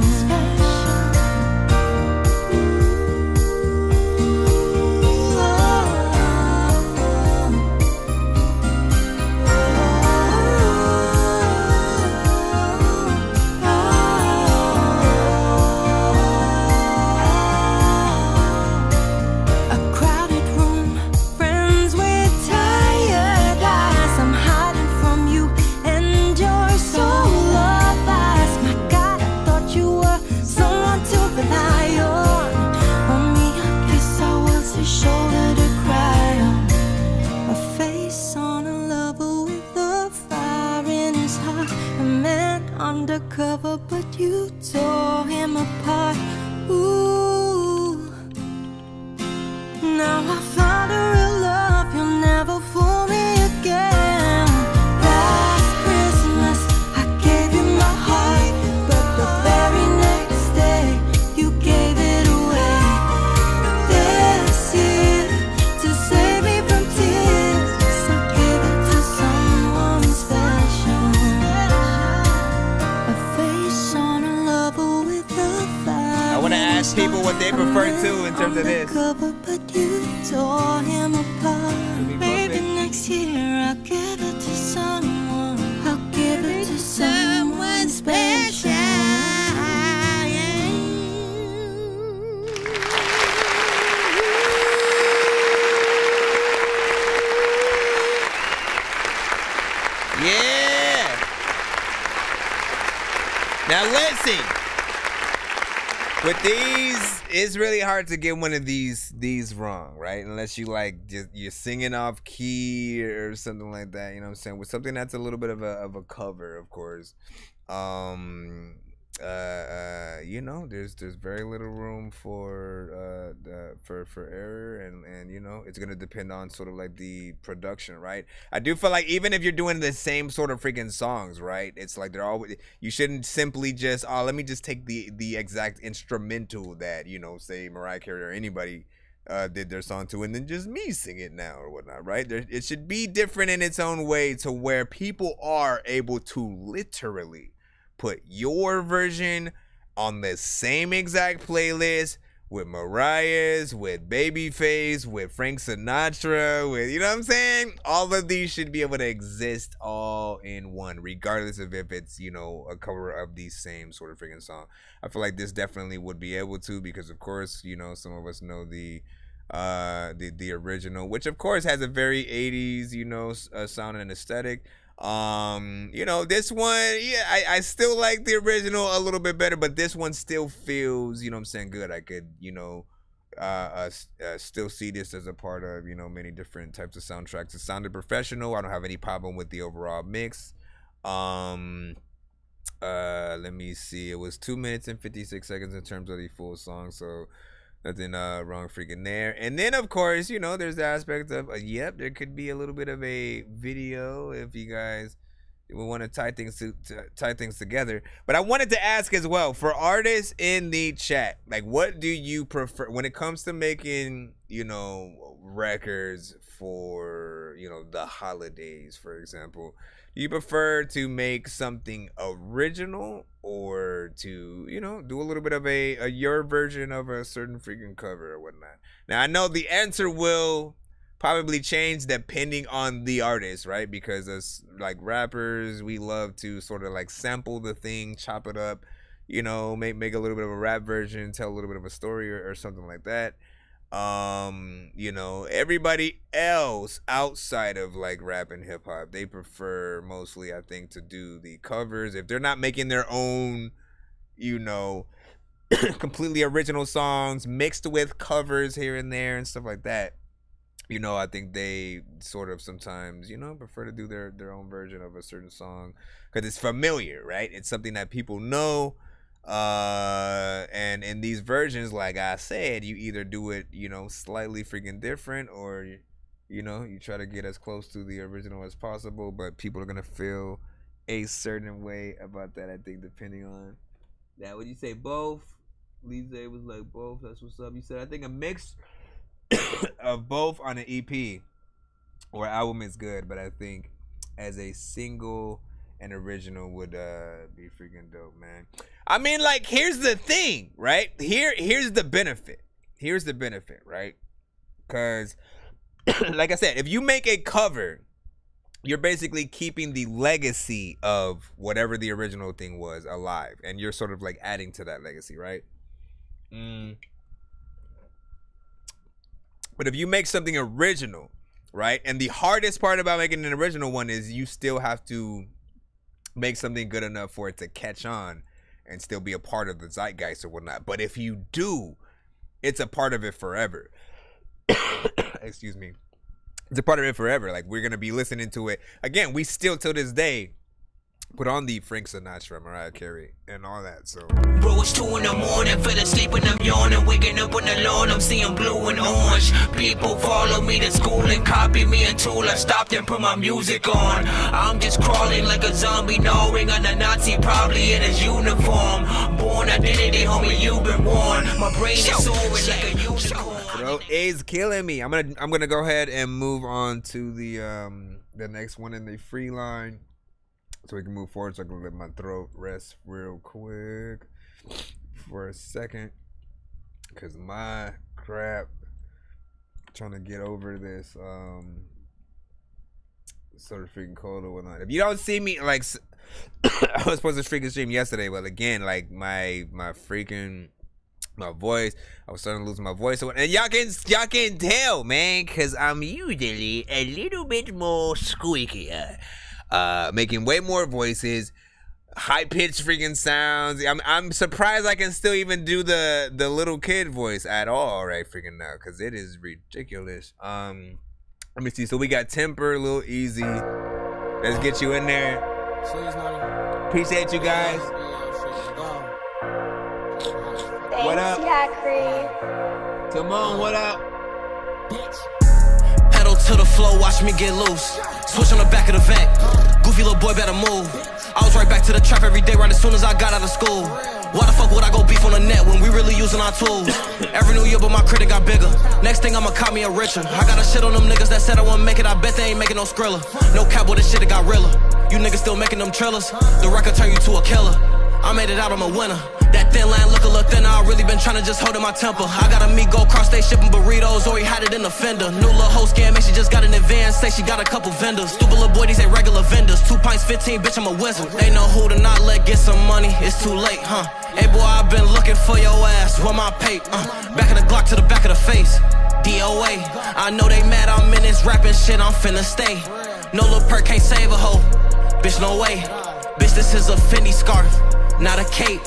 Undercover, but you tore him apart. Ooh. Now I found a real love, you'll never fool me again. Last Christmas I gave you my heart, but the very next day you gave it away. This year, to save me from tears, I'll give it to someone special. I want to ask people what they prefer to in terms of this. But you tore him apart. Maybe next year I'll give it to someone. I'll give it to someone special. Yeah. Now listen. With these, it's really hard to get one of these wrong, right? Unless you like just you're singing off key or something like that. You know what I'm saying? With something that's a little bit of a cover, of course. You know, there's very little room for error, and you know, it's gonna depend on sort of like the production, right? I do feel like even if you're doing the same sort of freaking songs, right? It's like they're always, you shouldn't simply just let me just take the exact instrumental that, you know, say Mariah Carey or anybody did their song to, and then just me sing it now or whatnot, right? It should be different in its own way to where people are able to literally put your version on the same exact playlist with Mariah's, with Babyface, with Frank Sinatra, with, you know what I'm saying? All of these should be able to exist all in one, regardless of if it's, you know, a cover of the same sort of freaking song. I feel like this definitely would be able to, because of course, you know, some of us know the original, which of course has a very 80s, you know, sound and aesthetic. You know, this one, yeah, I still like the original a little bit better, but this one still feels, you know what I'm saying, good. I could, you know, still see this as a part of, you know, many different types of soundtracks. It sounded professional. I don't have any problem with the overall mix. Let me see. It was 2 minutes and 56 seconds in terms of the full song, so nothing wrong freaking there. And then of course, you know, there's the aspect of yep, there could be a little bit of a video if you guys would want to tie things together. But I wanted to ask as well, for artists in the chat, like, what do you prefer when it comes to making, you know, records for, you know, the holidays, for example? Do you prefer to make something original or to, you know, do a little bit of a your version of a certain freaking cover or whatnot? Now, I know the answer will probably change depending on the artist, right? Because as like rappers, we love to sort of like sample the thing, chop it up, you know, make a little bit of a rap version, tell a little bit of a story or something like that. You know, everybody else outside of like rap and hip hop, they prefer mostly, I think, to do the covers. If they're not making their own, you know, completely original songs mixed with covers here and there and stuff like that, you know, I think they sort of sometimes, you know, prefer to do their own version of a certain song because it's familiar, right? It's something that people know. And in these versions, like I said, you either do it, you know, slightly freaking different, or, you know, you try to get as close to the original as possible, but people are gonna feel a certain way about that, I think, depending on that. Would you say both? Lise was like both. That's what's up. You said, I think a mix of both on an EP or album is good, but I think as a single and original would be freaking dope, man. I mean, like, here's the thing, right? Here's the benefit. Here's the benefit, right? Because, like I said, if you make a cover, you're basically keeping the legacy of whatever the original thing was alive, and you're sort of like adding to that legacy, right? But if you make something original, right? And the hardest part about making an original one is you still have to make something good enough for it to catch on and still be a part of the zeitgeist or whatnot. But if you do, it's a part of it forever. Excuse me. It's a part of it forever. Like, we're going to be listening to it. Again, we still, till this day, put on the Frank Sinatra, Mariah Carey, and all that, so. Bro, it's 2 in the morning, fell asleep and I'm yawning, waking up on the lawn, I'm seeing blue and orange. People follow me to school and copy me until I stopped and put my music on. I'm just crawling like a zombie, gnawing on a Nazi, probably in his uniform. Born identity, homie, you've been warned. My brain is soaring like a unicorn. Bro, it's killing me. I'm gonna go ahead and move on to the next one in the free line, so we can move forward, so I can let my throat rest real quick for a second, because my crap, trying to get over this sort of freaking cold or whatnot. If you don't see me, like, I was supposed to freaking stream yesterday, but again, like, my voice, I was starting to lose my voice, and y'all can tell, man, because I'm usually a little bit more squeakier. Making way more voices, high-pitched freaking sounds. I'm surprised I can still even do the little kid voice at all right freaking now, because it is ridiculous. Let me see. So we got Temper, Lil Easy. Let's get you in there. Appreciate you guys. What up? Timon, what up? Pedal to the floor, watch me get loose. Switch on the back of the Vec. Goofy little boy better move. I was right back to the trap every day right as soon as I got out of school. Why the fuck would I go beef on the net when we really using our tools? Every new year but my credit got bigger. Next thing I'ma call me a richer. I got a shit on them niggas that said I wouldn't make it. I bet they ain't making no Skrilla. No cap, but this shit it got realer. You niggas still making them trillers. The record turn you to a killer. I made it out, I'm a winner. That thin line look a little thinner, I really been tryna just hold in my temper. I got a meat go cross state shipping burritos, or he had it in the fender. New little hoe scam, man, she just got an advance, say she got a couple vendors. Stupid little boy, these ain't regular vendors. 2 pints, 15, bitch, I'm a wizard. They know who to not let get some money, it's too late, huh? Hey boy, I been looking for your ass, where my pay? Back of the Glock to the back of the face. DOA, I know they mad I'm in this rapping shit, I'm finna stay. No little perk can't save a hoe, bitch, no way. Bitch, this is a Fendi scarf, not a cape.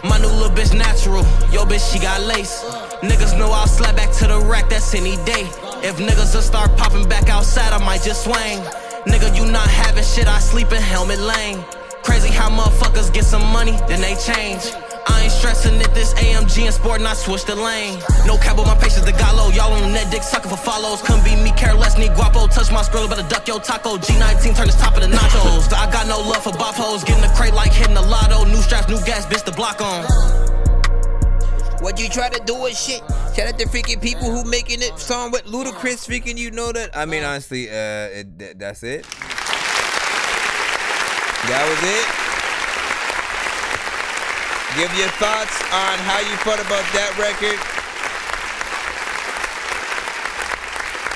My new little bitch natural, yo bitch, she got lace. Niggas know I'll slap back to the rack, that's any day. If niggas will start popping back outside, I might just swing. Nigga, you not having shit, I sleep in Helmet Lane. Crazy how motherfuckers get some money, then they change. I ain't stressing it, this AMG and sport, not switch the lane. No cap on my patience, the got low. Y'all on the net dick sucking for follows. Couldn't be me, careless, need guapo. Touch my skrill, better duck your taco. G19, turn this top of the nachos. I got no love for bop hoes. Getting the crate like hitting the lotto. New straps, new gas, bitch, the block on. What you try to do is shit. Shout out to freaking people who making it song with Ludacris freaking, you know that. I mean, honestly, that's it. That was it. Give your thoughts on how you felt about that record.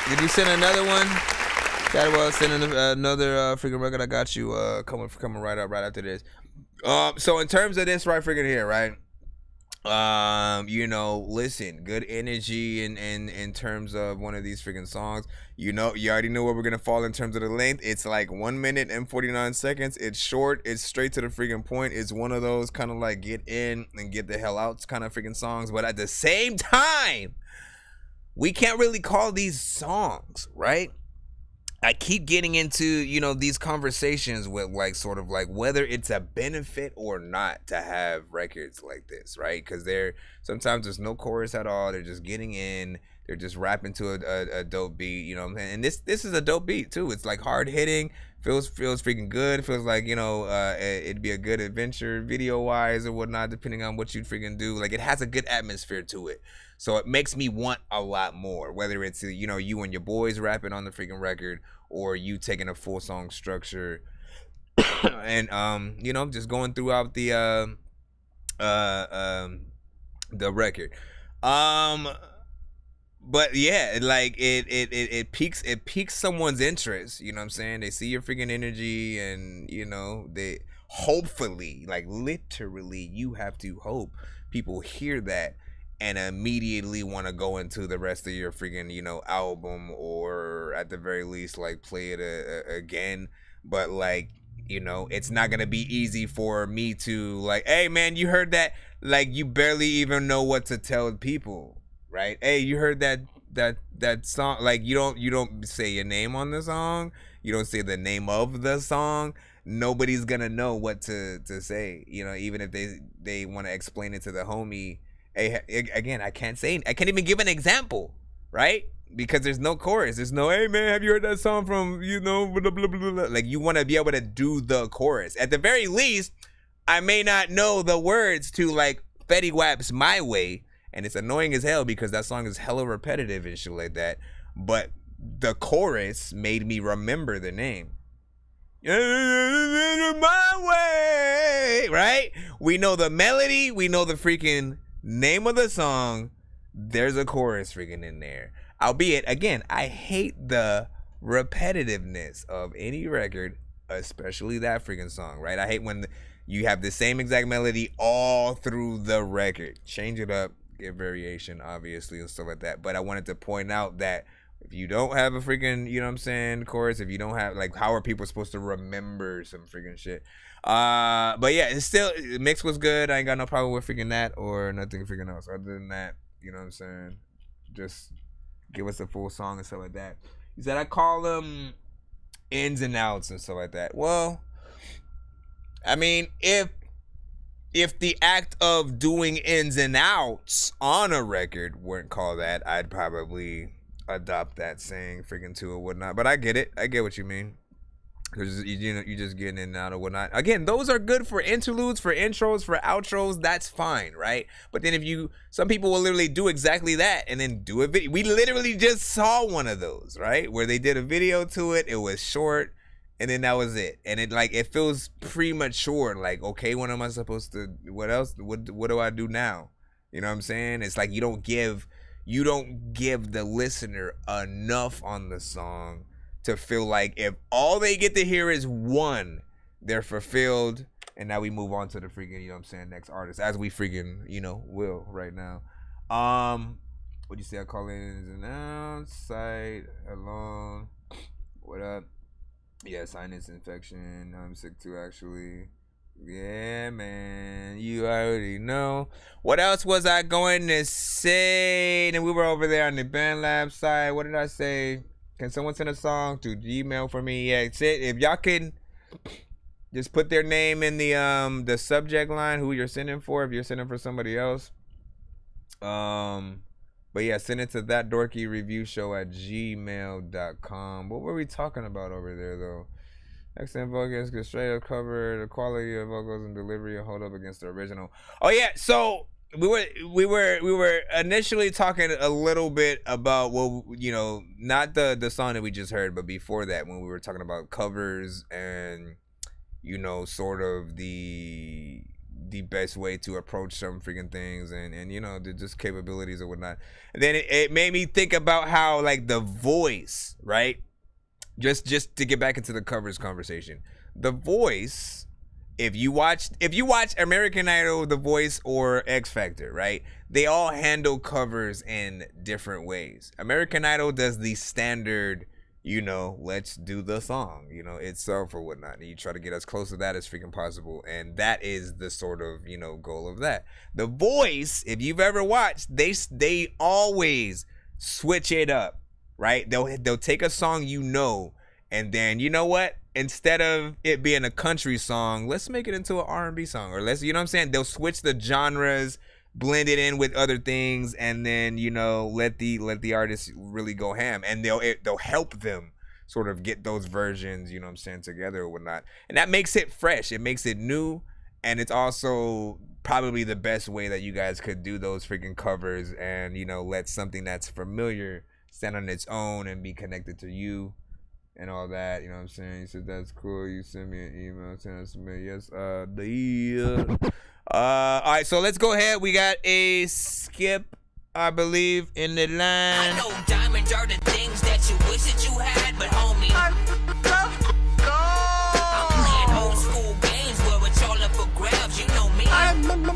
Did you send another one? Well, send another freaking record. I got you coming right up right after this. So in terms of this right freaking here, right? You know, listen, good energy in terms of one of these freaking songs. You know, you already know where we're gonna fall in terms of the length. It's like 1 minute and 49 seconds. It's short, it's straight to the freaking point. It's one of those kind of like get in and get the hell out kind of freaking songs, but at the same time, we can't really call these songs, right? I keep getting into, you know, these conversations with like sort of like whether it's a benefit or not to have records like this, right? Because sometimes there's no chorus at all. They're just getting in. They're just rapping to a dope beat, you know. And this is a dope beat too. It's like hard hitting, feels freaking good. Feels like, you know, it'd be a good adventure video wise or whatnot, depending on what you freaking do. Like it has a good atmosphere to it. So it makes me want a lot more, whether it's, you know, you and your boys rapping on the freaking record or you taking a full song structure and, you know, just going throughout the record. But yeah, like it piques someone's interest, you know what I'm saying? They see your freaking energy and, you know, they hopefully, like literally you have to hope people hear that and immediately want to go into the rest of your freaking, you know, album, or at the very least, like play it again. But like, you know, it's not gonna be easy for me to like, hey man, you heard that? Like you barely even know what to tell people, right? Hey, you heard that song? Like you don't say your name on the song. You don't say the name of the song. Nobody's gonna know what to say, you know, even if they want to explain it to the homie. Hey, again, I can't even give an example, right? Because there's no chorus. There's no, hey man, have you heard that song from, you know, blah, blah, blah, blah. Like you want to be able to do the chorus. At the very least, I may not know the words to like Fetty Wap's My Way, and it's annoying as hell because that song is hella repetitive and shit like that. But the chorus made me remember the name. My way, right? We know the melody. We know the freaking name of the song. There's a chorus freaking in there. Albeit, again, I hate the repetitiveness of any record, especially that freaking song, right? I hate when you have the same exact melody all through the record. Change it up, get variation, obviously, and stuff like that. But I wanted to point out that if you don't have a freaking, you know what I'm saying, chorus, if you don't have, like, how are people supposed to remember some freaking shit? But yeah, it's still, the mix was good. I ain't got no problem with freaking that or nothing freaking else. Other than that, you know what I'm saying? Just give us a full song and stuff like that. He said, I call them ins and outs and stuff like that. Well, I mean, if the act of doing ins and outs on a record weren't called that, I'd probably adopt that saying freaking to or whatnot. But I get it. I get what you mean. Because, you know, you just getting in and out or whatnot. Again, those are good for interludes, for intros, for outros. That's fine, right? But then some people will literally do exactly that and then do a video. We literally just saw one of those, right? Where they did a video to it. It was short. and then that was it. And it feels premature. Like, okay, what am I supposed to? What else? What do I do now? You know what I'm saying? It's like you don't give the listener enough on the song to feel like if all they get to hear is one, they're fulfilled. And now we move on to the freaking, you know what I'm saying, next artist, as we freaking, will right now. What do you say? I call in an outside alone. What up? Yeah, sinus infection. I'm sick too, actually. Yeah, man. You already know. What else was I going to say? And we were over there on the Band Lab side. What did I say? Can someone send a song to Gmail for me? Yeah, it's it. If y'all can just put their name in the subject line, who you're sending for, if you're sending for somebody else. But yeah, send it to thatdorkyreviewshow@gmail.com. What were we talking about over there, though? Excellent vocals, get straight up cover, the quality of vocals and delivery hold up against the original. Oh yeah, so we were initially talking a little bit about, well, not the song that we just heard, but before that, when we were talking about covers and sort of the best way to approach some freaking things and the just capabilities or whatnot. And then it made me think about how, like, the voice, right? Just to get back into the covers conversation. The Voice, if you watch American Idol, The Voice, or X Factor, right? They all handle covers in different ways. American Idol does the standard, let's do the song, itself or whatnot. And you try to get as close to that as freaking possible. And that is the sort of, goal of that. The Voice, if you've ever watched, they always switch it up, right? They'll take a song, and then, you know what? Instead of it being a country song, let's make it into an R&B song. Or let's, they'll switch the genres, blend it in with other things, and then let the artist really go ham, and they'll help them sort of get those versions together or whatnot, and that makes it fresh, it makes it new, and it's also probably the best way that you guys could do those freaking covers and let something that's familiar stand on its own and be connected to you and all that. You said that's cool, you send me an email, send us a mail. Yes, all right, so let's go ahead. We got a Skip, I believe, in the line. I know diamonds are the things that you wish that you had, but homie, I'm playing old school games where it's all up for grabs. You know me. I love gold.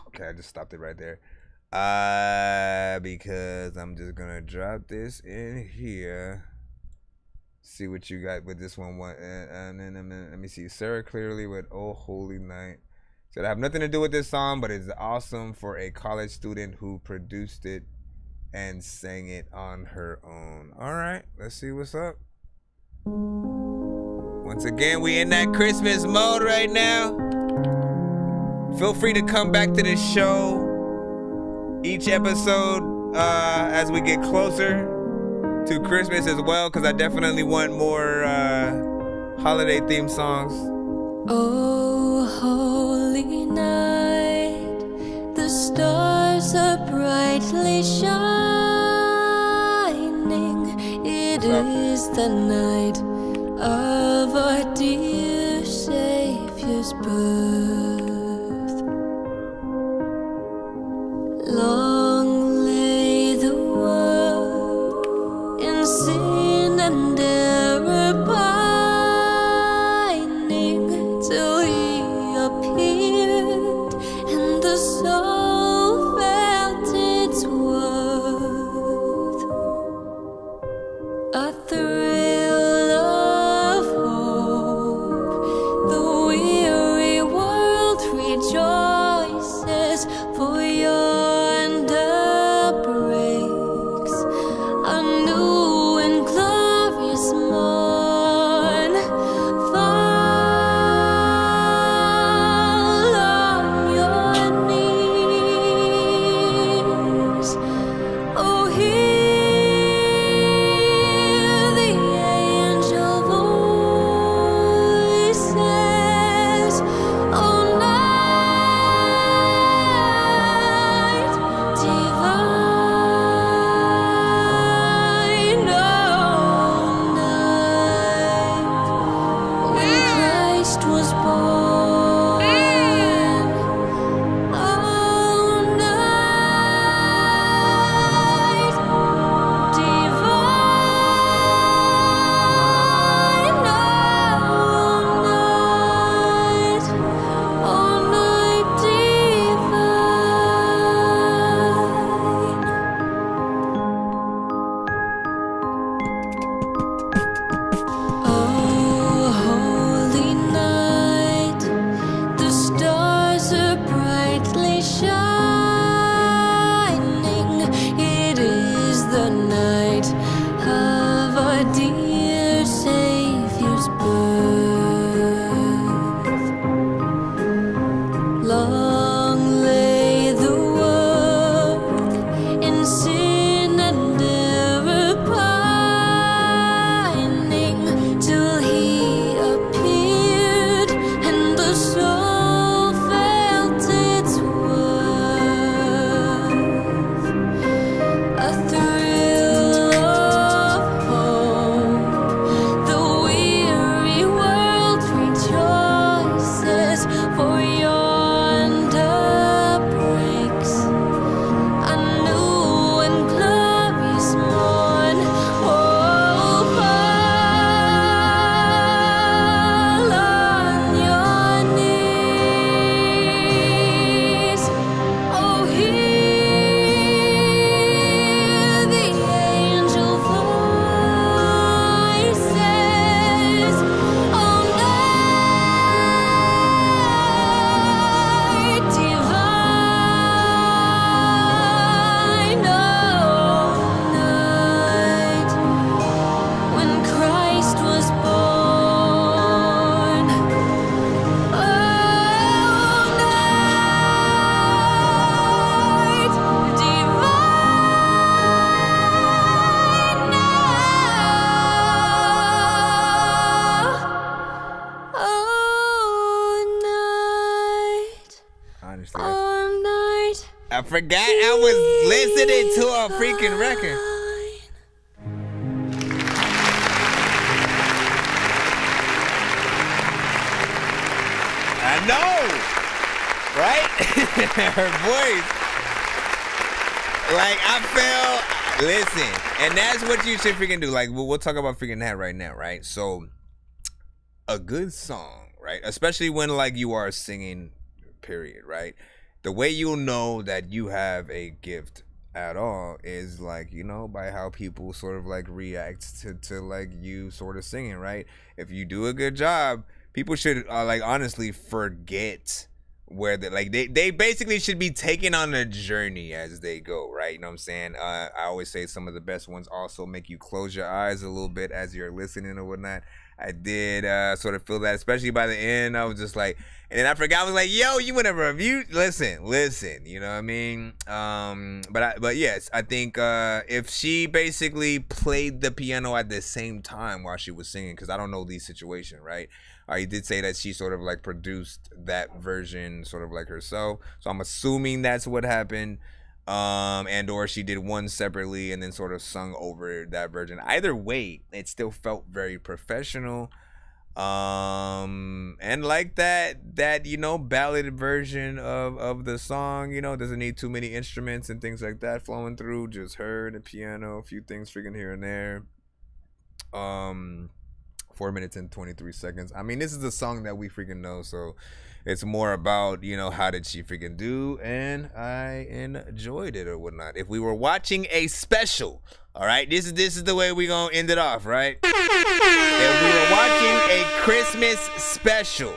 Okay, I just stopped it right there. Because I'm just gonna drop this in here. See what you got with this one. And then let me see. Sarah Clearly with Oh Holy Night. Said, I have nothing to do with this song, but it's awesome for a college student who produced it and sang it on her own. All right, let's see what's up. Once again, we in that Christmas mode right now. Feel free to come back to this show each episode as we get closer to Christmas as well, because I definitely want more holiday themed songs. Oh, holy night, the stars are brightly shining. It is the night of our dear Savior's birth. Long lay the world in sin and error pining, till he appeared and the soul felt its worth. A thrill of hope, the weary world our dear Savior's birth. Long lay the world in sin and error pining, till he appeared and the soul felt its worth. A thrill of hope, the weary world rejoices, for yonder breaks a new and glorious morn. Oh, fall on your knees. Oh, hear the angel voices. Oh, night divine, oh, night when Christ was born. Oh, night divine, oh, night, Honestly, oh, night. I forgot I was listening to a freaking record. I know, right? Her voice. Like, I felt, listen, and that's what you should freaking do. Like, we'll talk about freaking that right now, right? So, a good song, right? Especially when, like, you are singing, period, right? The way you'll know that you have a gift at all is, like, you know, by how people sort of, like, react to like, you sort of singing, right? If you do a good job, people should, like, honestly forget where they basically should be taken on a journey as they go, right? You know what I'm saying? I always say some of the best ones also make you close your eyes a little bit as you're listening or whatnot. I did sort of feel that, especially by the end. I was just like, and then I forgot. I was like, yo, you went over review. Listen, you know what I mean? But yes, I think if she basically played the piano at the same time while she was singing, because I don't know the situation, right? You did say that she sort of like produced that version sort of like herself. So I'm assuming that's what happened. And or she did one separately and then sort of sung over that version. Either way, it still felt very professional. And like that, you know, ballad version of the song, you know, doesn't need too many instruments and things like that flowing through, just her and the piano, a few things freaking here and there. 4 minutes and 23 seconds. I mean, this is a song that we freaking know, so it's more about, you know, how did she freaking do, and I enjoyed it or whatnot. If we were watching a special, all right, this is the way we gonna end it off, right? If we were watching a Christmas special,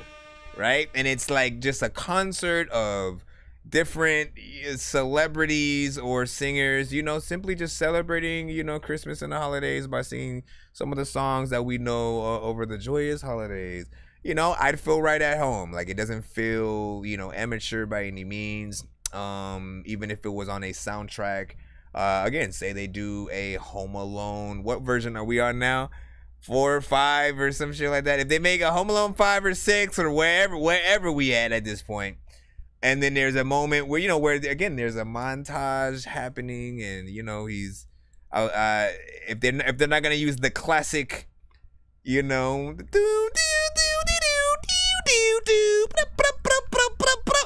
right, and it's like just a concert of different celebrities or singers, you know, simply just celebrating, you know, Christmas and the holidays by singing some of the songs that we know over the joyous holidays, you know, I'd feel right at home. Like, it doesn't feel, you know, amateur by any means. Even if it was on a soundtrack, again, say they do a Home Alone, what version are we on now? 4 or 5 or some shit like that. If they make a Home Alone 5 or 6 or wherever we at this point, and then there's a moment where, you know, where again there's a montage happening, and you know he's, if they're not gonna use the classic, you know,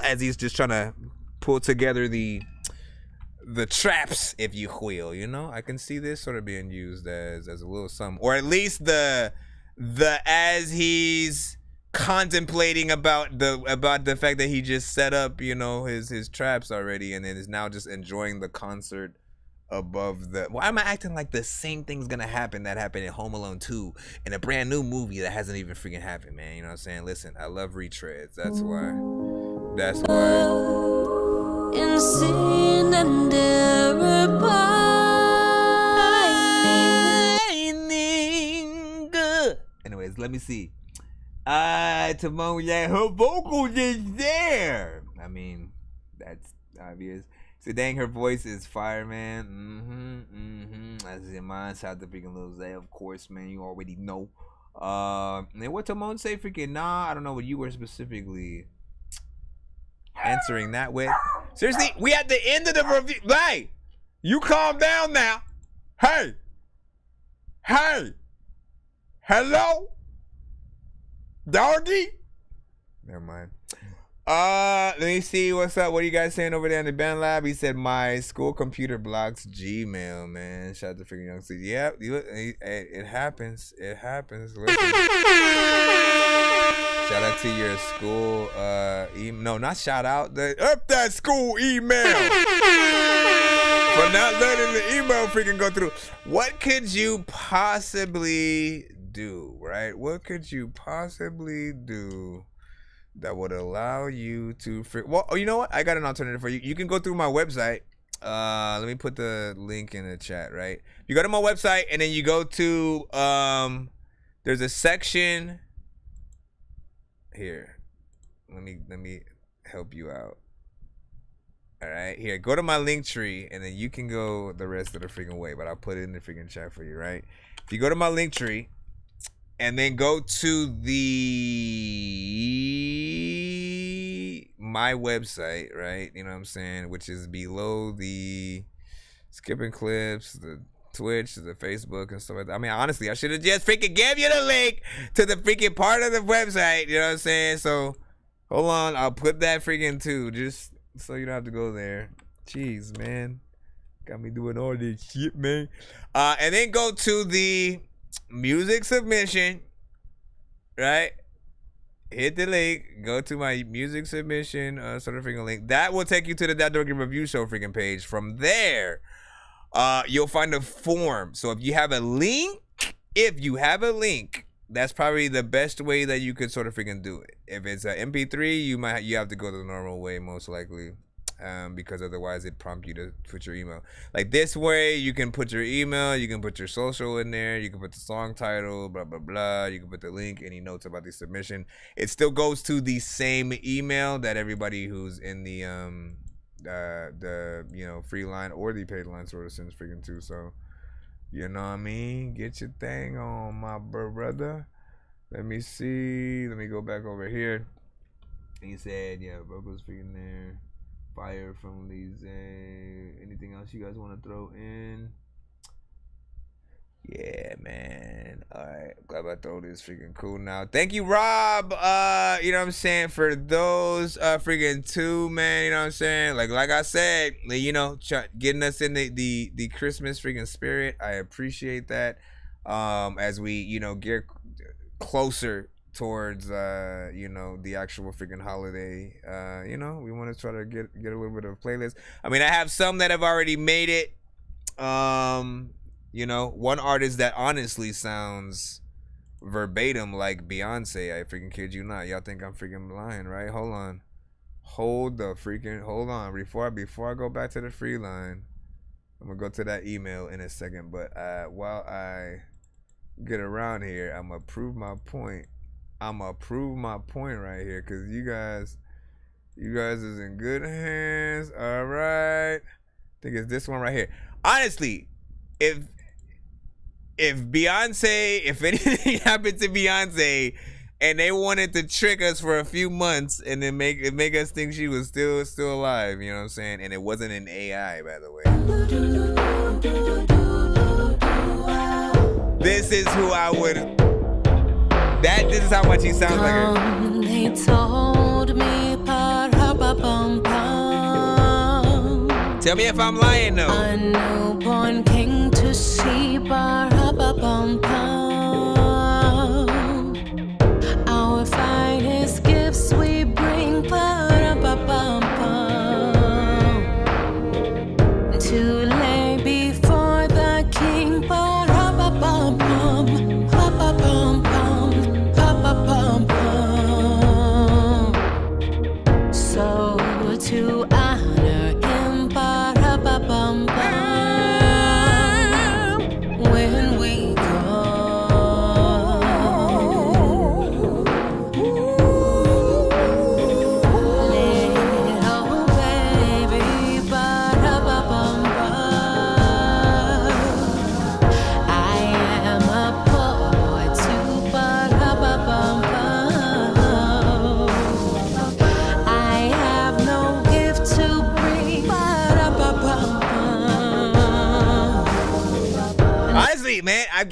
as he's just trying to pull together the traps, if you will, you know, I can see this sort of being used as a little something, or at least the as he's contemplating about the fact that he just set up, you know, his traps already, and then is now just enjoying the concert above the. Why am I acting like the same thing's gonna happen that happened in Home Alone 2 in a brand new movie that hasn't even freaking happened, man? You know what I'm saying? Listen, I love retreads. That's why. In sin and error pining, because let me see. Timon, yeah, her vocals is there. I mean, that's obvious. So dang, her voice is fire, man. That's in mine. Shout out to freaking Lil Zay, of course, man. You already know. And what Timon say? Freaking nah. I don't know what you were specifically answering that with. Seriously, we at the end of the review. Hey, you calm down now. Hey, hello, Dorky. Never mind. Let me see what's up. What are you guys saying over there in the band lab? He said my school computer blocks Gmail, man. Shout out to freaking Young Steve. Yep, it happens. It happens. Listen. Shout out to your school email. No, not shout out. Up that school email. For not letting the email freaking go through. What could you possibly do, right? What could you possibly do that would allow you to well, you know what? I got an alternative for you. You can go through my website. Let me put the link in the chat, right? You go to my website and then you go to there's a section here. Let me help you out. All right, here, go to my link tree and then you can go the rest of the freaking way, but I'll put it in the freaking chat for you, right? If you go to my link tree and then go to my website, right? You know what I'm saying? Which is below the skipping clips, the Twitch, the Facebook, and stuff like that. I mean, honestly, I should have just freaking gave you the link to the freaking part of the website. You know what I'm saying? So, hold on. I'll put that freaking too, just so you don't have to go there. Jeez, man. Got me doing all this shit, man. And then go to the music submission, right? Hit the link, go to my music submission sort of freaking link. That will take you to the That Dorky Review Show freaking page. From there, you'll find a form. So if you have a link, that's probably the best way that you could sort of freaking do it. If it's an MP3, you have to go the normal way most likely. Because otherwise it prompt you to put your email. Like this way, you can put your email, you can put your social in there, you can put the song title, blah blah blah. You can put the link, any notes about the submission. It still goes to the same email that everybody who's in the free line or the paid line sort of sends freaking to. So you know what I mean? Get your thing on, my brother. Let me see. Let me go back over here. He said, yeah, vocals freaking there. Fire from Lise. Anything else you guys want to throw in? Yeah, man. All right. Glad I throw this freaking cool now. Thank you, Rob. You know what I'm saying? For those freaking two, man. You know what I'm saying? Like I said, you know, getting us in the Christmas freaking spirit. I appreciate that. As we, you know, get closer towards the actual freaking holiday. We want to try to get a little bit of a playlist. I mean, I have some that have already made it. One artist that honestly sounds verbatim like Beyonce. I freaking kid you not. Y'all think I'm freaking lying, right? Hold on. Hold on. Before I go back to the free line, I'm gonna go to that email in a second. But while I get around here, I'm gonna prove my point. Right here, cause you guys is in good hands. All right, I think it's this one right here. Honestly, if anything happened to Beyonce, and they wanted to trick us for a few months and then make us think she was still alive, you know what I'm saying? And it wasn't an AI, by the way. This is who I would. This is how much he sounds like her. They told me, tell me if I'm lying, though. A newborn king to see, our finest gifts we bring, to lay before the king, so to honor him, when we go. Hey man, I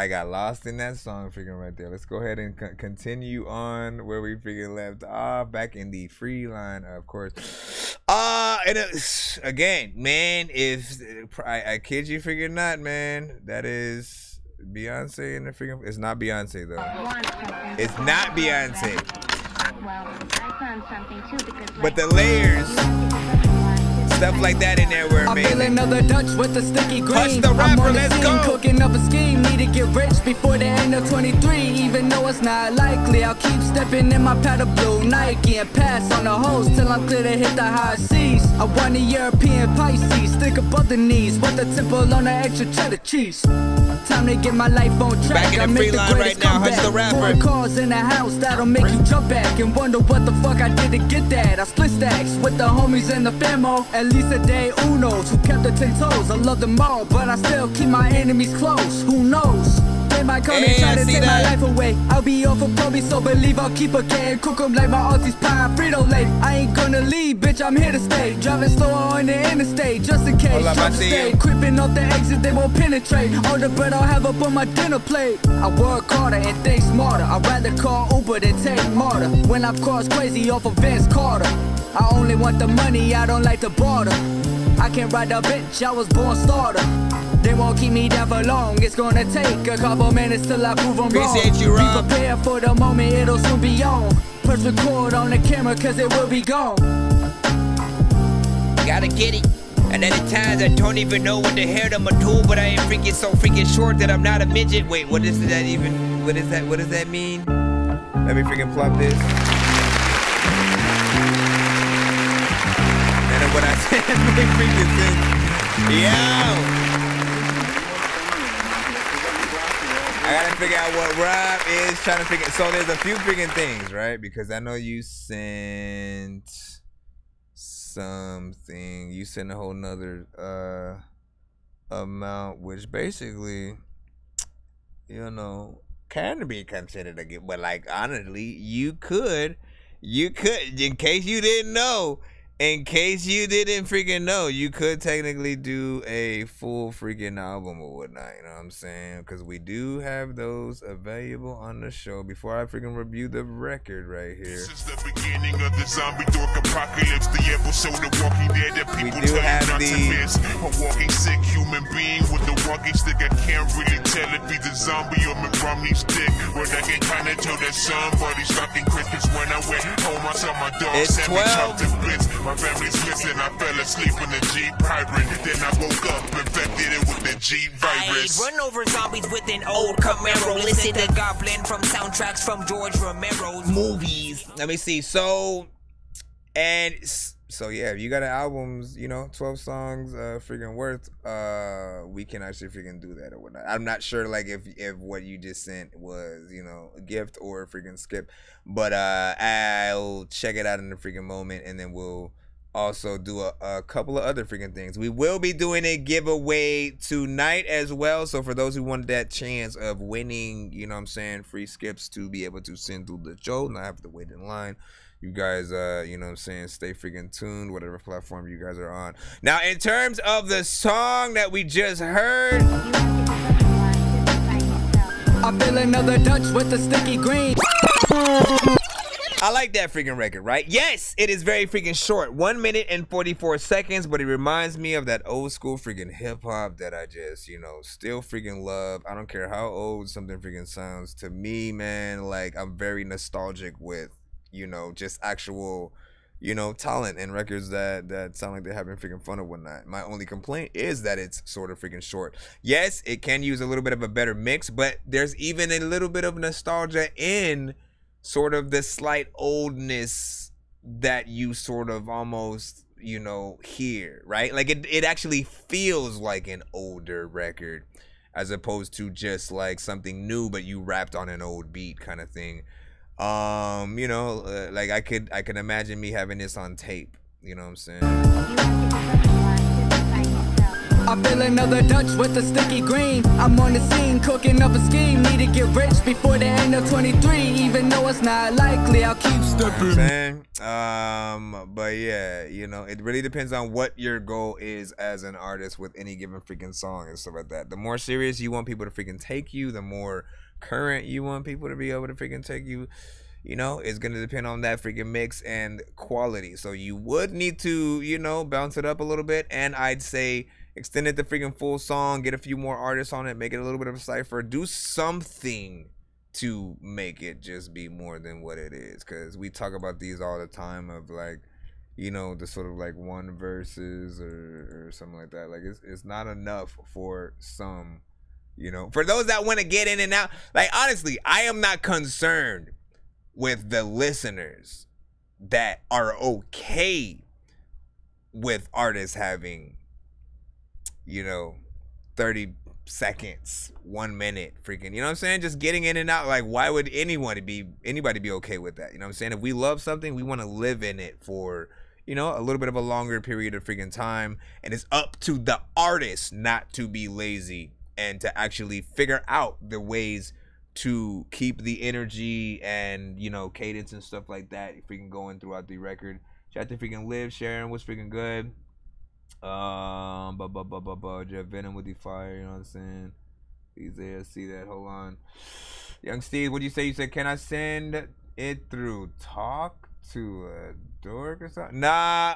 got lost in that song freaking right there. Let's go ahead and continue on where we freaking left off, back in the free line, of course. And again, man, if I kid you freaking not, man, that is Beyonce in the freaking. It's not Beyonce though. It's not Beyonce. Well, I found something too because. But the layers. Stuff like that in there were amazing. I feel another Dutch with the sticky green. Touch the rapper, let's go. Cooking up a scheme, need to get rich before the end of 23. Even though it's not likely, I'll keep stepping in my paddle blue Nike and pass on the hose till I'm clear to hit the high seas. I want a European Pisces, stick above the knees with the temple on the extra cheddar cheese. Time to get my life on track. Back in the free line right now, Hutch the rapper. 4 cars in the house that'll make you jump back and wonder what the fuck I did to get that. I split stacks with the homies in the famo. At least a day unos who kept the 10 toes. I love them all, but I still keep my enemies close. Who knows? They might come and try to take my life away. I'll be off for probie, so believe I'll keep a can. Cook 'em like my auntie's pie, Frito Lay. I ain't gonna leave, bitch, I'm here to stay. Driving slower on the interstate, just in case. Trying to stay, creeping off the exit, they won't penetrate. All the bread I'll have up on my dinner plate. I work harder and think smarter. I'd rather call Uber than take Marta. When I cross crazy off of Vince Carter. I only want the money, I don't like to barter. I can't ride a bitch, I was born starter. They won't keep me down for long. It's gonna take a couple minutes till I prove them wrong. Appreciate you, Rob. Be prepared for the moment, it'll soon be on. Press record on the camera, cause it will be gone. Gotta get it. And at times I don't even know what the hell I'ma do, but I ain't freaking so freaking short that I'm not a midget. Wait, what is that even? What is that? What does that mean? Let me freaking plop this. And what I said made freaking sense. Yo! I gotta figure out what Rob is trying to figure. So there's a few freaking things, right? Because I know you sent something. You sent a whole nother amount, which basically, you know, can be considered a gift. But like honestly, you could, in case you didn't know. In case you didn't freaking know, you could technically do a full freaking album or whatnot, you know what I'm saying? Because we do have those available on the show. Before I freaking review the record right here. Since the beginning of the zombie dork apocalypse, the episode of Walking Dead that people do tell have you not the- to miss. A walking sick human being with a walking stick. I can't really tell if he's a zombie or McRomney's dick. But I can kinda tell that somebody's stocking Christmas. When I went home, I saw my dog It's Sammy 12. chopped to bits. My family's missing, I fell asleep in the Jeep hybrid. Then I woke up, infected it with the Jeep virus. Run over zombies with an old Camaro. Listen to Goblin from soundtracks from George Romero's movies. Let me see. So yeah, if you got an album's, 12 songs freaking worth, we can actually freaking do that or whatnot. I'm not sure like if what you just sent was, a gift or a freaking skip. But I'll check it out in the freaking moment, and then we'll also do a couple of other freaking things. We will be doing a giveaway tonight as well. So for those who wanted that chance of winning, free skips to be able to send through the show, not have to wait in line. You guys, stay freaking tuned, whatever platform you guys are on. Now, in terms of the song that we just heard, I feel another Dutch with the sticky green. I like that freaking record, right? Yes, it is very freaking short. 1 minute and 44 seconds, but it reminds me of that old school freaking hip hop that I just, still freaking love. I don't care how old something freaking sounds. To me, man, like I'm very nostalgic with, just actual, talent and records that sound like they're having freaking fun or whatnot. My only complaint is that it's sort of freaking short. Yes, it can use a little bit of a better mix, but there's even a little bit of nostalgia in sort of the slight oldness that you sort of almost, hear, right? Like it actually feels like an older record as opposed to just like something new, but you rapped on an old beat kind of thing. Like I could imagine me having this on tape, you know what I'm saying? I I feel another Dutch with the sticky green. I'm on the scene, cooking up a scheme. Need to get rich before the end of 23. Even though it's not likely, I'll keep stepping. But yeah, you know, it really depends on what your goal is as an artist with any given freaking song and stuff like that. The more serious you want people to freaking take you, the more current you want people to be able to freaking take you. You know, it's going to depend on that freaking mix and quality. So you would need to, you know, bounce it up a little bit. And I'd say extend it the freaking full song, get a few more artists on it, make it a little bit of a cypher, do something to make it just be more than what it is. Because we talk about these all the time of like, you know, the sort of like one verses or something like that. Like it's not enough for some, you know, for those that want to get in and out. Like, honestly, I am not concerned with the listeners that are okay with artists having, you know, 30 seconds, 1 minute, freaking, you know what I'm saying? Just getting in and out. Like, why would anybody be okay with that? You know what I'm saying? If we love something, we want to live in it for, you know, a little bit of a longer period of freaking time. And it's up to the artist not to be lazy and to actually figure out the ways to keep the energy and, you know, cadence and stuff like that freaking going throughout the record. Shout out to freaking Liv, Sharon, what's freaking good. Jeff Venom with the fire, you know what I'm saying? Isaiah, see that, hold on. Young Steve, what do you say? You said, can I send it through talk to a dork or something? Nah,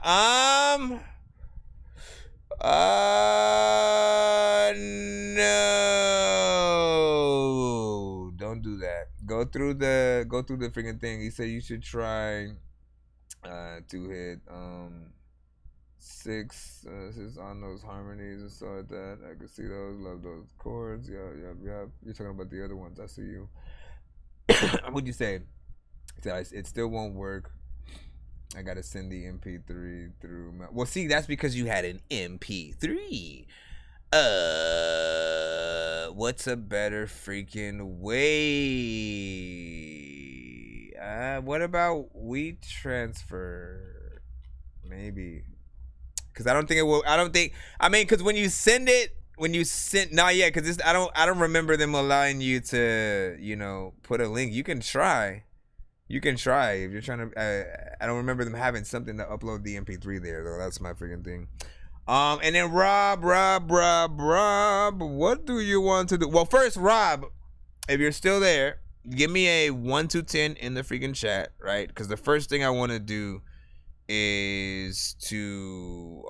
no, don't do that. Go through the freaking thing. He said you should try to hit 6 on those harmonies and stuff like that. I can see those, love those chords. Yeah. You're talking about the other ones. I see you. What'd you say? He said it still won't work. I gotta send the MP3 through my... Well, see, that's because you had an MP3. What's a better freaking way? What about WeTransfer? Maybe. Because I don't think it will... I mean, because when you send it... Not yet, because I don't remember them allowing you to, you know, put a link. You can try. You can try if you're trying to. I don't remember them having something to upload the MP3 there, though. That's my freaking thing. And then Rob, what do you want to do? Well, first, Rob, if you're still there, give me a 1 to 10 in the freaking chat, right? Because the first thing I want to do is to,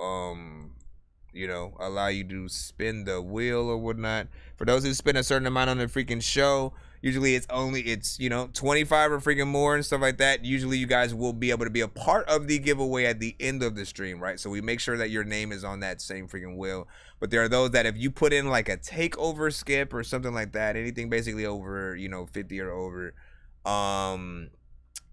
you know, allow you to spin the wheel or whatnot. For those who spend a certain amount on the freaking show, usually it's you know, 25 or freaking more and stuff like that. Usually you guys will be able to be a part of the giveaway at the end of the stream, right? So we make sure that your name is on that same freaking wheel. But there are those that if you put in like a takeover skip or something like that, anything basically over, you know, 50 or over,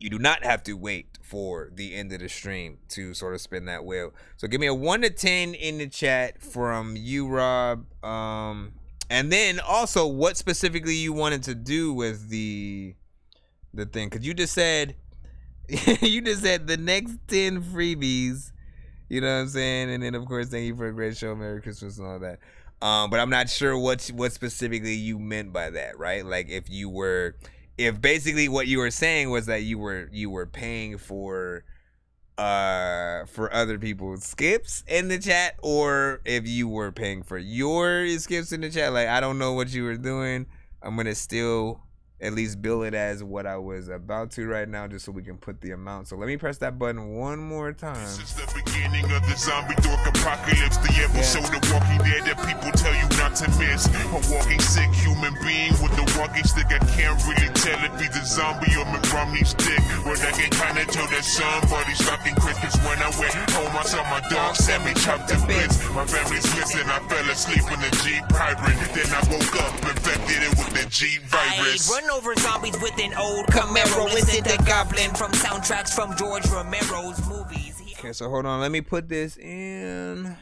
you do not have to wait for the end of the stream to sort of spin that wheel. So give me a 1 to 10 in the chat from you, Rob. And then also what specifically you wanted to do with the thing, because you just said the next 10 freebies, you know what I'm saying? And then of course, thank you for a great show, Merry Christmas and all that. But I'm not sure what specifically you meant by that, right? Like if basically what you were saying was that you were paying for other people's skips in the chat, or if you were paying for your skips in the chat. Like, I don't know what you were doing. I'm gonna still at least bill it as what I was about to right now, just so we can put the amount. So let me press that button one more time. Since the beginning of the zombie dork apocalypse, the episode of Walking Dead that people tell you not to miss. A walking sick human being with a walking stick. I can't really tell if he's a zombie or McRomney's dick. But I can kinda tell that somebody's fucking Christmas. When I went home, I saw my dog Sammy chopped to bits. My family's missing, I fell asleep in the Jeep hybrid. Then I woke up, infected it with the Jeep virus. Run over zombies with an old Camaro. Listen to Goblin from soundtracks from George Romero's movies. Okay, so hold on. Let me put this in.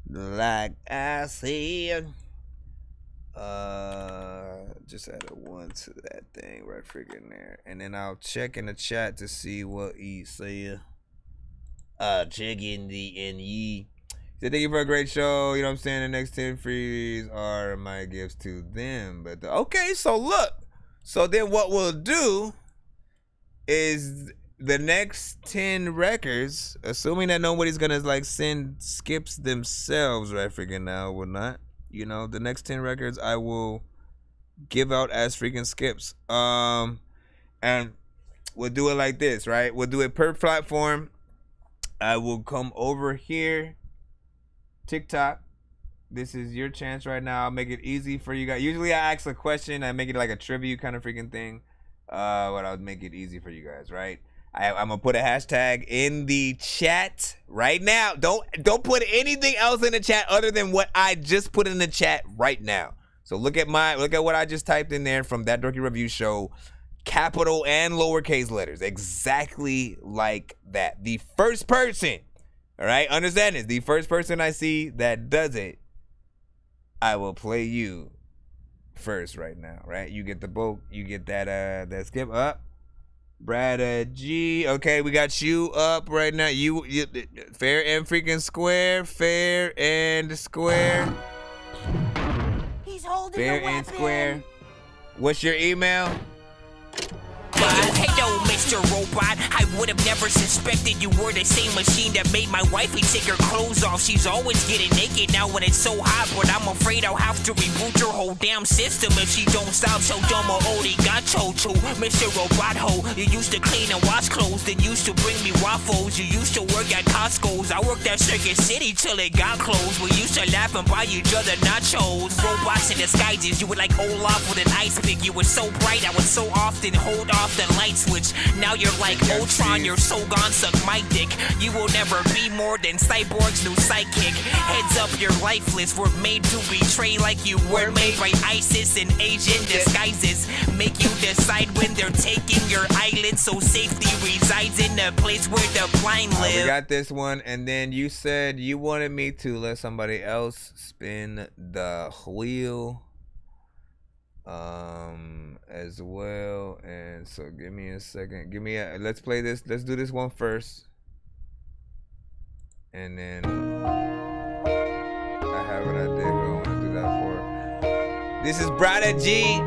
Like I said. Just add a 1 to that thing right freaking there. And then I'll check in the chat to see what he said. Check in the NE. Thank you for a great show. You know what I'm saying? The next 10 frees are my gifts to them. But okay, so look. So then what we'll do is the next 10 records, assuming that nobody's gonna like send skips themselves right freaking now, will not. You know, the next 10 records I will give out as freaking skips. And we'll do it like this, right? We'll do it per platform. I will come over here. TikTok, this is your chance right now. I'll make it easy for you guys. Usually I ask a question, I make it like a trivia kind of freaking thing, but I'll make it easy for you guys, right? I'm gonna put a hashtag in the chat right now. Don't put anything else in the chat other than what I just put in the chat right now. So look at what I just typed in there from That Dorky Review Show, capital and lowercase letters, exactly like that. The first person. All right, understand this. The first person I see that does it, I will play you first right now, right? You get the boat, you get that skip up. Brad G. Okay, we got you up right now. You fair and freaking square, fair and square. He's holding fair and square. What's your email? Hello, Mr. Robot. I would have never suspected you were the same machine that made my wifey take her clothes off. She's always getting naked now when it's so hot, but I'm afraid I'll have to reboot your whole damn system if she don't stop. So dumb or arigato to Mr. Robot Ho. You used to clean and wash clothes, then used to bring me waffles. You used to work at Costco's. I worked at Circuit City till it got closed. We used to laugh and buy each other nachos. Robots in disguises, you were like Olaf with an ice pick. You were so bright, I would so often hold off the light switch. Now you're like Ultron, you're so gone, suck my dick. You will never be more than Cyborg's new sidekick. Heads up, you're lifeless. We're made to betray like you were made by ISIS and Asian disguises. Make you decide when they're taking your island, so safety resides in the place where the blind live. We got this one, and then you said you wanted me to let somebody else spin the wheel as well. And so give me a second. Let's play this. Let's do this one first. And then I have an idea who I want to do that for. This is Brada G.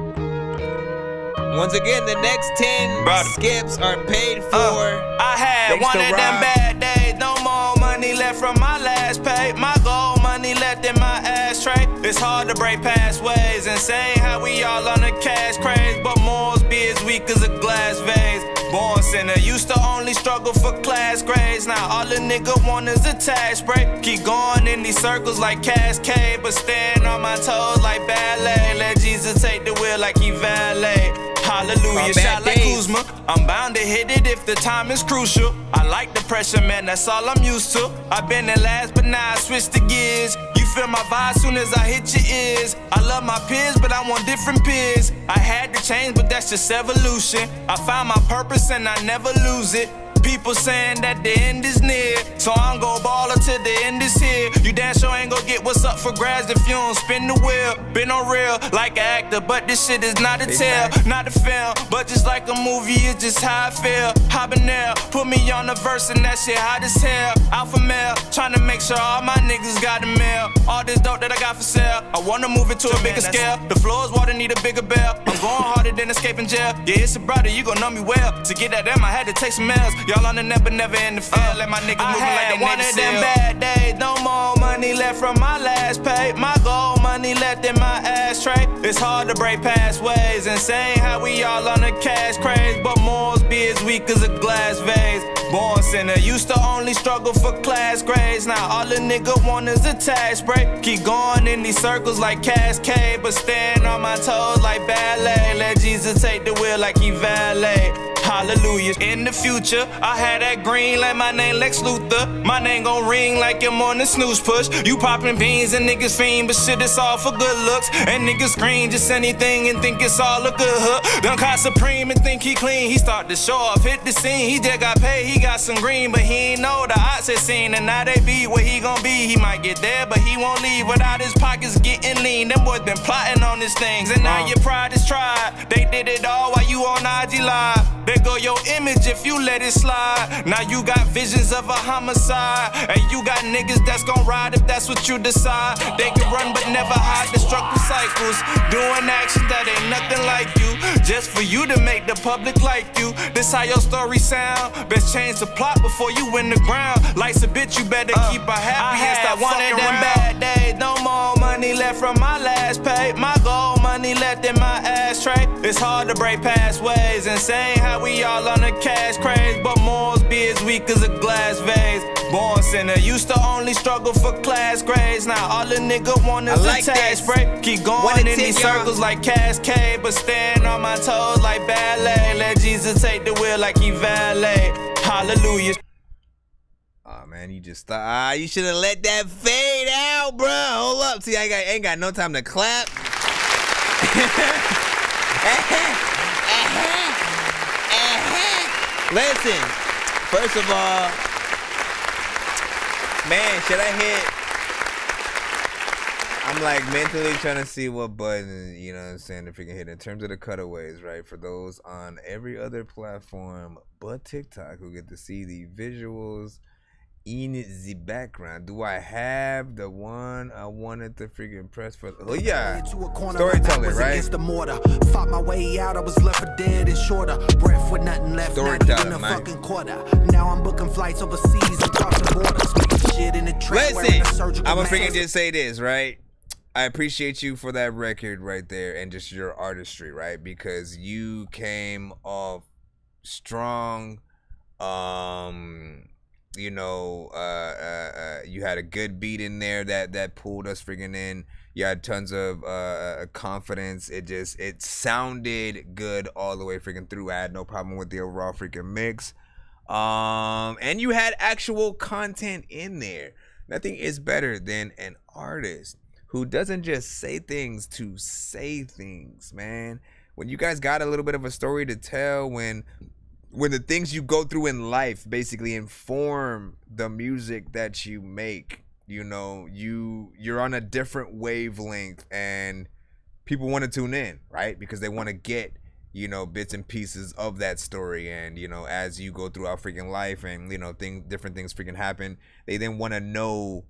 Once again, the next 10 skips are paid for. I had one of them bad days. No more money left from my last pay. My gold money left in my ashtray. It's hard to break past ways and say how we all on a cash craze, but morals be as weak as a glass vase. Born sinner, used to only struggle for class grades. Now all a nigga want is a tax break. Keep going in these circles like Cascade, but staying on my toes like ballet. Let Jesus take the wheel like he valet. Hallelujah, shout like Kuzma. I'm bound to hit it if the time is crucial. I like the pressure, man, that's all I'm used to. I've been in last, but now I switch the gears. You feel my vibe soon as I hit your ears. I love my peers, but I want different peers. I had to change, but that's just evolution. I found my purpose and I never lose it. People saying that the end is near, so I'm gon' baller till the end is here. You damn sure ain't gon' get what's up for grabs if you don't spin the wheel. Been on real like an actor, but this shit is not a tale, not a film, but just like a movie, it's just how I feel. Habanero, put me on the verse and that shit hot as hell. Alpha male, tryna make sure all my niggas got a mail. All this dope that I got for sale, I wanna move it to a bigger scale. The floor's water, need a bigger bell. I'm going harder than escaping jail. Yeah, it's a brother, you gon' know me well. To get at them, I had to take some L's. Y'all on the net, but never in the field. Let my niggas move like they one of them bad days. No more money left from my last pay. My gold money left in my ashtray. It's hard to break past ways and say how we all on a cash craze, but morals be as weak as a glass vase. Born sinner, used to only struggle for class grades. Now all a nigga want is a tax break. Keep going in these circles like Cascade, but staying on my toes like ballet. Let Jesus take the wheel like he valet. Hallelujah. In the future, I had that green like my name Lex Luthor. My name gon' ring like your morning snooze push. You poppin' beans and niggas fiend, but shit, it's all for good looks. And niggas scream just anything and think it's all a good hook. Done caught Supreme and think he clean. He start to show off, hit the scene. He just got paid, he got some green, but he ain't know the odds had seen. And now they be where he gon' be. He might get there, but he won't leave without his pockets getting lean. Them boys been plotting on these things, and now your pride is tried. They did it all while you on IG Live. There go your image if you let it slide. Now you got visions of a homicide. And you got niggas that's gon' ride if that's what you decide. They can run but never hide destructive cycles. Doing action that ain't nothing like you. Just for you to make the public like you. This how your story sound. Best change the plot before you win the ground. Life's a bitch, you better keep her happy and stop one fucking of them around. Bad days, no more money left from my last pay. My gold money left in my ashtray. It's hard to break past ways. Insane how we all on a cash craze. But morals be as weak as a glass vase. Born sinner, used to only struggle for class grades. Now all a nigga want is a tax break. Keep going in these circles like Cascade. But stand on my toes like ballet. Let Jesus take the wheel like he valet. Hallelujah. Oh man, you just thought you should have let that fade out, bro. Hold up. See, I ain't got no time to clap. Listen, first of all, man, should I hit? I'm like mentally trying to see what button, you know what I'm saying, if we can hit in terms of the cutaways, right? For those on every other platform but TikTok who get to see the visuals in the background. Do I have the one I wanted to freaking press for? Oh yeah, storyteller, right? The mortar. Fought my way out, I was left for dead and shorter. Breath with nothing left, not even a fucking quarter. Now I'm booking flights overseas and crossing borders. Shit in the track. Listen, I'm gonna freaking just say this, right? I appreciate you for that record right there and just your artistry, right? Because you came off strong. You know, you had a good beat in there that pulled us freaking in. You had tons of confidence. It sounded good all the way freaking through. I had no problem with the overall freaking mix. And you had actual content in there. Nothing is better than an artist who doesn't just say things to say things, man. When you guys got a little bit of a story to tell, when the things you go through in life basically inform the music that you make, you know, you're on a different wavelength and people want to tune in, right? Because they want to get, you know, bits and pieces of that story. And, you know, as you go throughout freaking life and, you know, different things freaking happen, they then want to know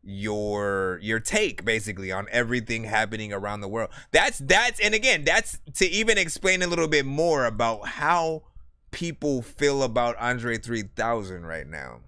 your take basically on everything happening around the world. That's and again, that's to even explain a little bit more about how people feel about Andre 3000 right now.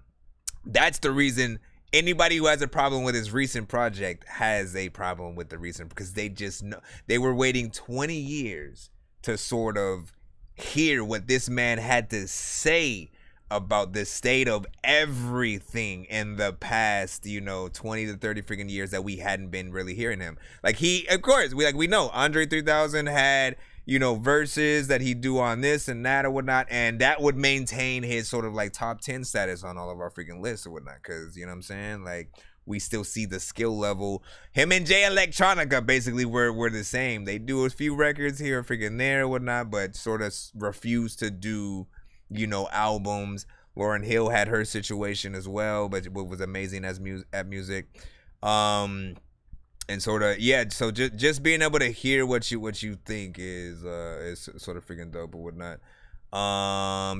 That's the reason anybody who has a problem with his recent project has a problem with the recent, because they just know they were waiting 20 years to sort of hear what this man had to say about the state of everything in the past, you know, 20 to 30 freaking years that we hadn't been really hearing him. Like of course, we know Andre 3000 had, you know, verses that he'd do on this and that or whatnot, and that would maintain his sort of like top 10 status on all of our freaking lists or whatnot, because, you know what I'm saying, like, we still see the skill level. Him and Jay Electronica basically were the same. They do a few records here freaking there or whatnot, but sort of refuse to do, you know, albums. Lauryn Hill had her situation as well, but was amazing at music. And sort of, yeah, so just being able to hear what you think is sort of freaking dope or whatnot.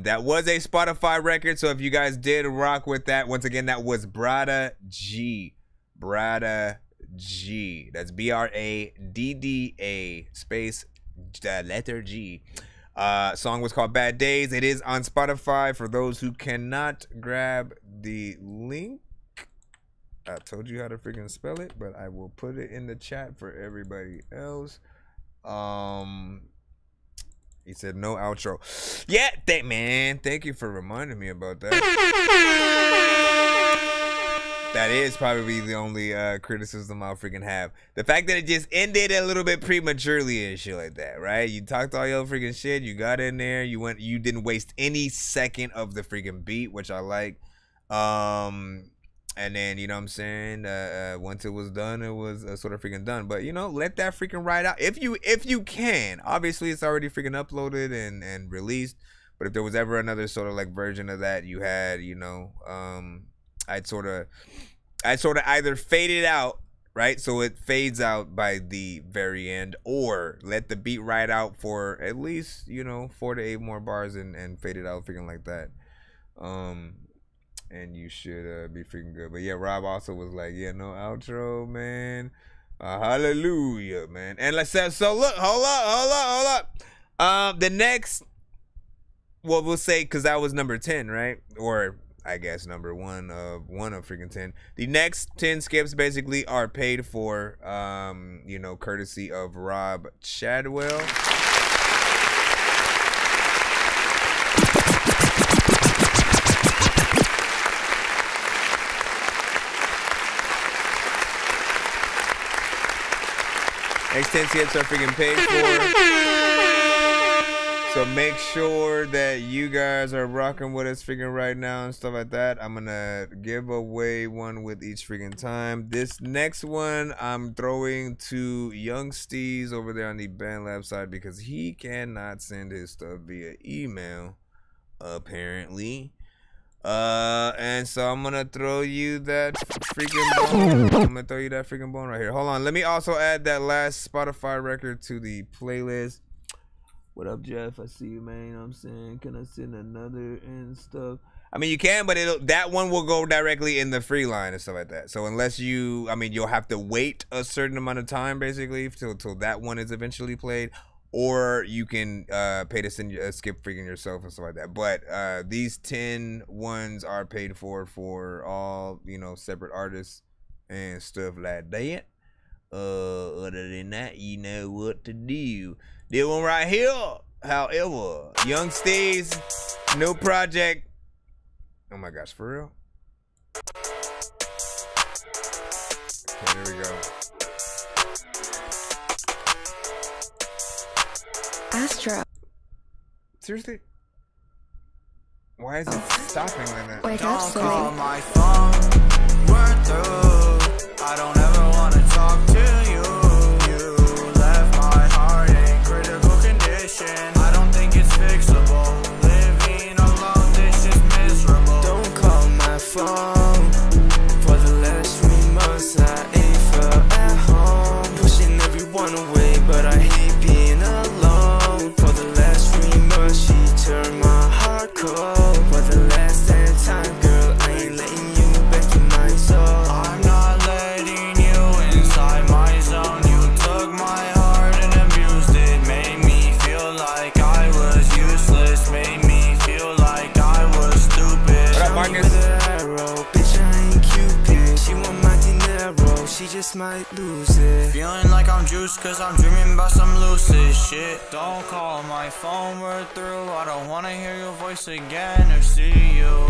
That was a Spotify record, so if you guys did rock with that, once again, that was Bradda G. Bradda G. That's BRADDA space letter G. Song was called Bad Days. It is on Spotify for those who cannot grab the link. I told you how to freaking spell it, but I will put it in the chat for everybody else. He said no outro. Yeah, thank you for reminding me about that. That is probably the only criticism I'll freaking have. The fact that it just ended a little bit prematurely and shit like that, right? You talked all your freaking shit, you got in there, you didn't waste any second of the freaking beat, which I like. And then, you know what I'm saying, once it was done, it was sort of freaking done. But, you know, let that freaking ride out. If you can. Obviously, it's already freaking uploaded and released. But if there was ever another sort of like version of that you had, you know, I'd sort of either fade it out, right? So it fades out by the very end, or let the beat ride out for at least, 4 to 8 more bars and fade it out, freaking like that. And you should be freaking good. But yeah, Rob also was like, yeah, no outro, man. Hallelujah, man. And let's say, so look, hold up. The next, well, we'll say, because that was number 10, right? Or I guess number one of freaking 10. The next 10 skips basically are paid for, courtesy of Rob Chadwell. Next 10 skips are freaking paid for. So make sure that you guys are rocking with us freaking right now and stuff like that. I'm gonna give away one with each freaking time. This next one I'm throwing to Young Steez over there on the BandLab side because he cannot send his stuff via email, apparently. And so I'm gonna throw you that freaking bone. Right here. Hold on. Let me also add that last Spotify record to the playlist. What up, Jeff? I see you, man. You know what I'm saying? Can I send another and stuff? I mean, you can, but that one will go directly in the free line and stuff like that. So unless you'll have to wait a certain amount of time, basically, till that one is eventually played. Or you can pay to send a skip freaking yourself and stuff like that. But these 10 ones are paid for all, separate artists and stuff like that. Other than that, you know what to do. This one right here, however, Young Steez, new project. Oh my gosh, for real? Okay, there we go. Astro. Seriously? Why is it stopping like that? Wake up, silly. Call my phone, we're through. I don't ever wanna talk to you. You left my heart in critical condition. I don't think it's fixable. Living alone, this is miserable. Don't call my phone. For the last 3 months, I ain't felt at home. Pushing everyone away, but I hate being alone. For the last 3 months, she turned my heart cold. For the last 10 time, girl, I ain't letting you back in my soul. I'm not letting you inside my zone. You took my heart and abused it. Made me feel like I was useless. Made me feel like I was stupid. What up, Marcus? Bitch, I ain't Cupid. She want my dinero. She just might lose it. Feeling like I'm juiced cause I'm dreaming about some lucid shit. Don't call my phone, we're through. I don't wanna hear your voice again or see you.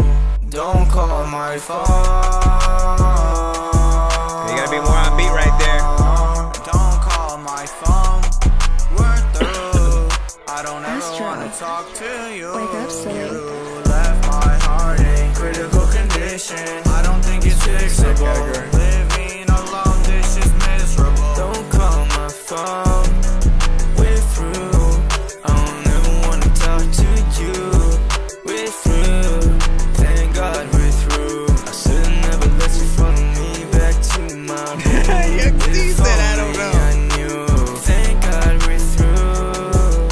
Don't call my phone. You gotta be more on beat right there. Don't call my phone, we're through. I don't ever wanna talk to you. Wake up, silly. You left my heart in critical condition. I don't think it's fixable. Living alone, this is miserable. Don't call my phone, we're through. I don't ever wanna talk to you. We're through, thank God we're through. I should've never let you follow me back to my room. Young Steez said I don't know. I knew, thank God we're through.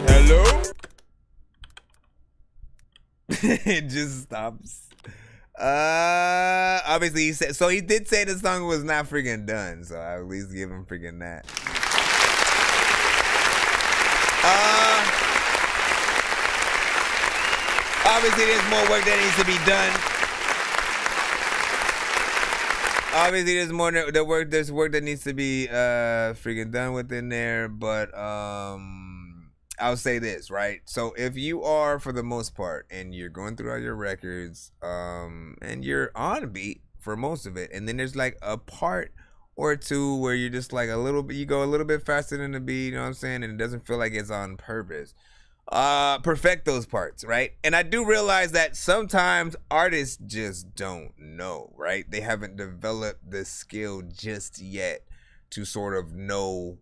Hello? It just stops. Obviously he said, so he did say the song was not freaking done, so I at least give him freaking that. Obviously there's more work that needs to be done. Obviously there's work that needs to be freaking done within there, but I'll say this, right? So if you are, for the most part, and you're going through all your records, and you're on beat for most of it, and then there's like a part or two where you're just like you go a little bit faster than the beat, you know what I'm saying? And it doesn't feel like it's on purpose. Perfect those parts, right? And I do realize that sometimes artists just don't know, right? They haven't developed the skill just yet to sort of know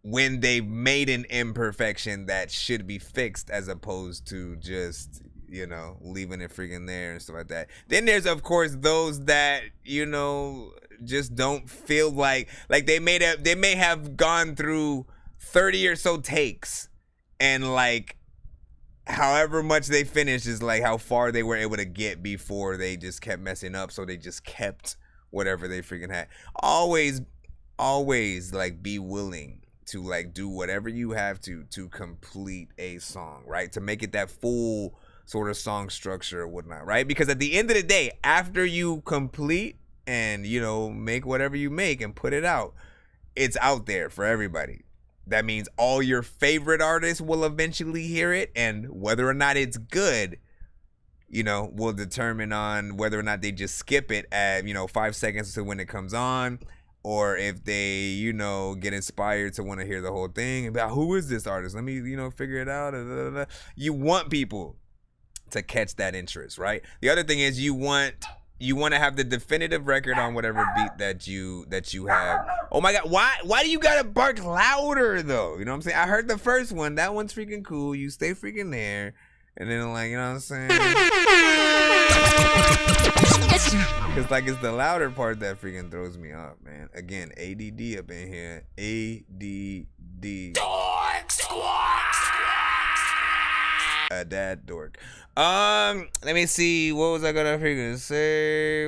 when they've made an imperfection that should be fixed, as opposed to just, you know, leaving it freaking there and stuff like that. Then there's, of course, those that, you know, just don't feel like they may have gone through 30 or so takes, and like however much they finished is like how far they were able to get before they just kept messing up, so they just kept whatever they freaking had. Always like be willing to like do whatever you have to complete a song, right? To make it that full sort of song structure or whatnot, right? Because at the end of the day, after you complete and, you know, make whatever you make and put it out, it's out there for everybody. That means all your favorite artists will eventually hear it, and whether or not it's good, you know, will determine on whether or not they just skip it at, you know, 5 seconds to when it comes on, or if they, you know, get inspired to want to hear the whole thing and be like, who is this artist? Let me, you know, figure it out. You want people to catch that interest, right? The other thing is you want to have the definitive record on whatever beat that you have. Oh my God, why do you gotta bark louder though? You know what I'm saying? I heard the first one. That one's freaking cool. You stay freaking there. And then like, you know what I'm saying? Cause like it's the louder part that freaking throws me off, man. Again, ADD up in here. ADD. Dork Squad. Dad Dork. Let me see. What was I gonna freaking say?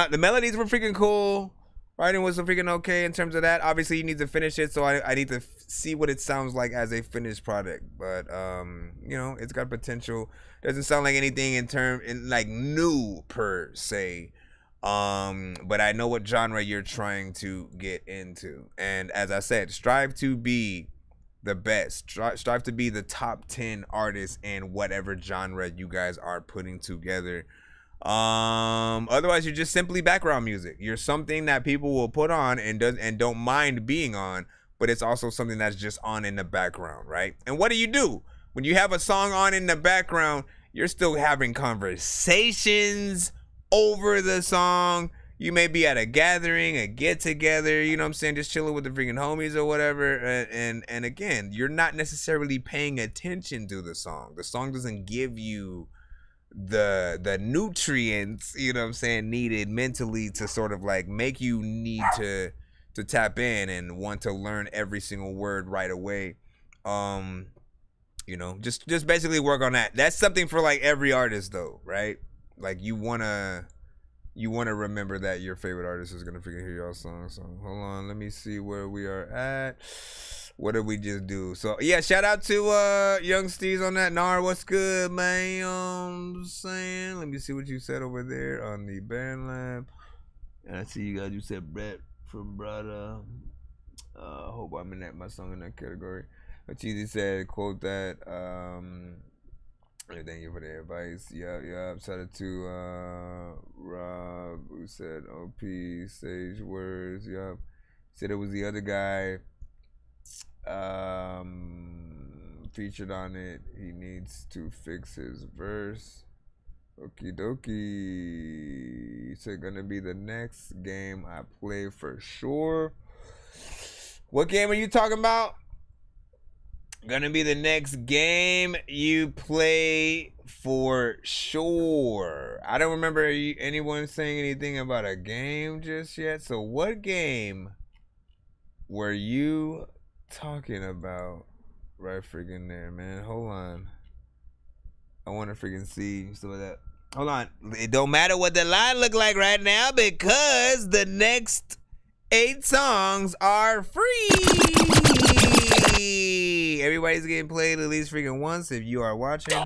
The melodies were freaking cool. Writing was freaking okay in terms of that. Obviously, you need to finish it, so I need to see what it sounds like as a finished product. But you know, it's got potential. Doesn't sound like anything in like new per se. But I know what genre you're trying to get into, and as I said, strive to be the best. Strive to be the top 10 artists in whatever genre you guys are putting together. Otherwise you're just simply background music. You're something that people will put on and don't mind being on, but it's also something that's just on in the background, right? And what do? When you have a song on in the background, you're still having conversations over the song. You may be at a gathering, a get together, you know what I'm saying, just chilling with the freaking homies or whatever. And again, you're not necessarily paying attention to the song. The song doesn't give you the nutrients, you know what I'm saying, needed mentally to sort of like make you need to tap in and want to learn every single word right away. You know, just basically work on that. That's something for like every artist though, right? Like you wanna remember that your favorite artist is gonna freaking hear your song. So hold on, let me see where we are at. What did we just do? So yeah, shout out to Young Steez on that. Nar, what's good, man? You know what I'm saying? Let me see what you said over there on the band lab. And I see you guys. You said Brett from Brada. Hope I'm in my song in that category. But Cheesy said, quote that. Thank you for the advice. Yeah. Shout out to Rob, who said OP, sage words. Yup. Said it was the other guy featured on it. He needs to fix his verse. Okie dokie. He said gonna be the next game I play for sure. What game are you talking about? Gonna be the next game you play for sure. I don't remember anyone saying anything about a game just yet. So what game were you talking about right freaking there, man? Hold on. I want to freaking see some of that. Hold on. It don't matter what the line look like right now because the next 8 songs are free. Everybody's getting played at least freaking once if you are watching.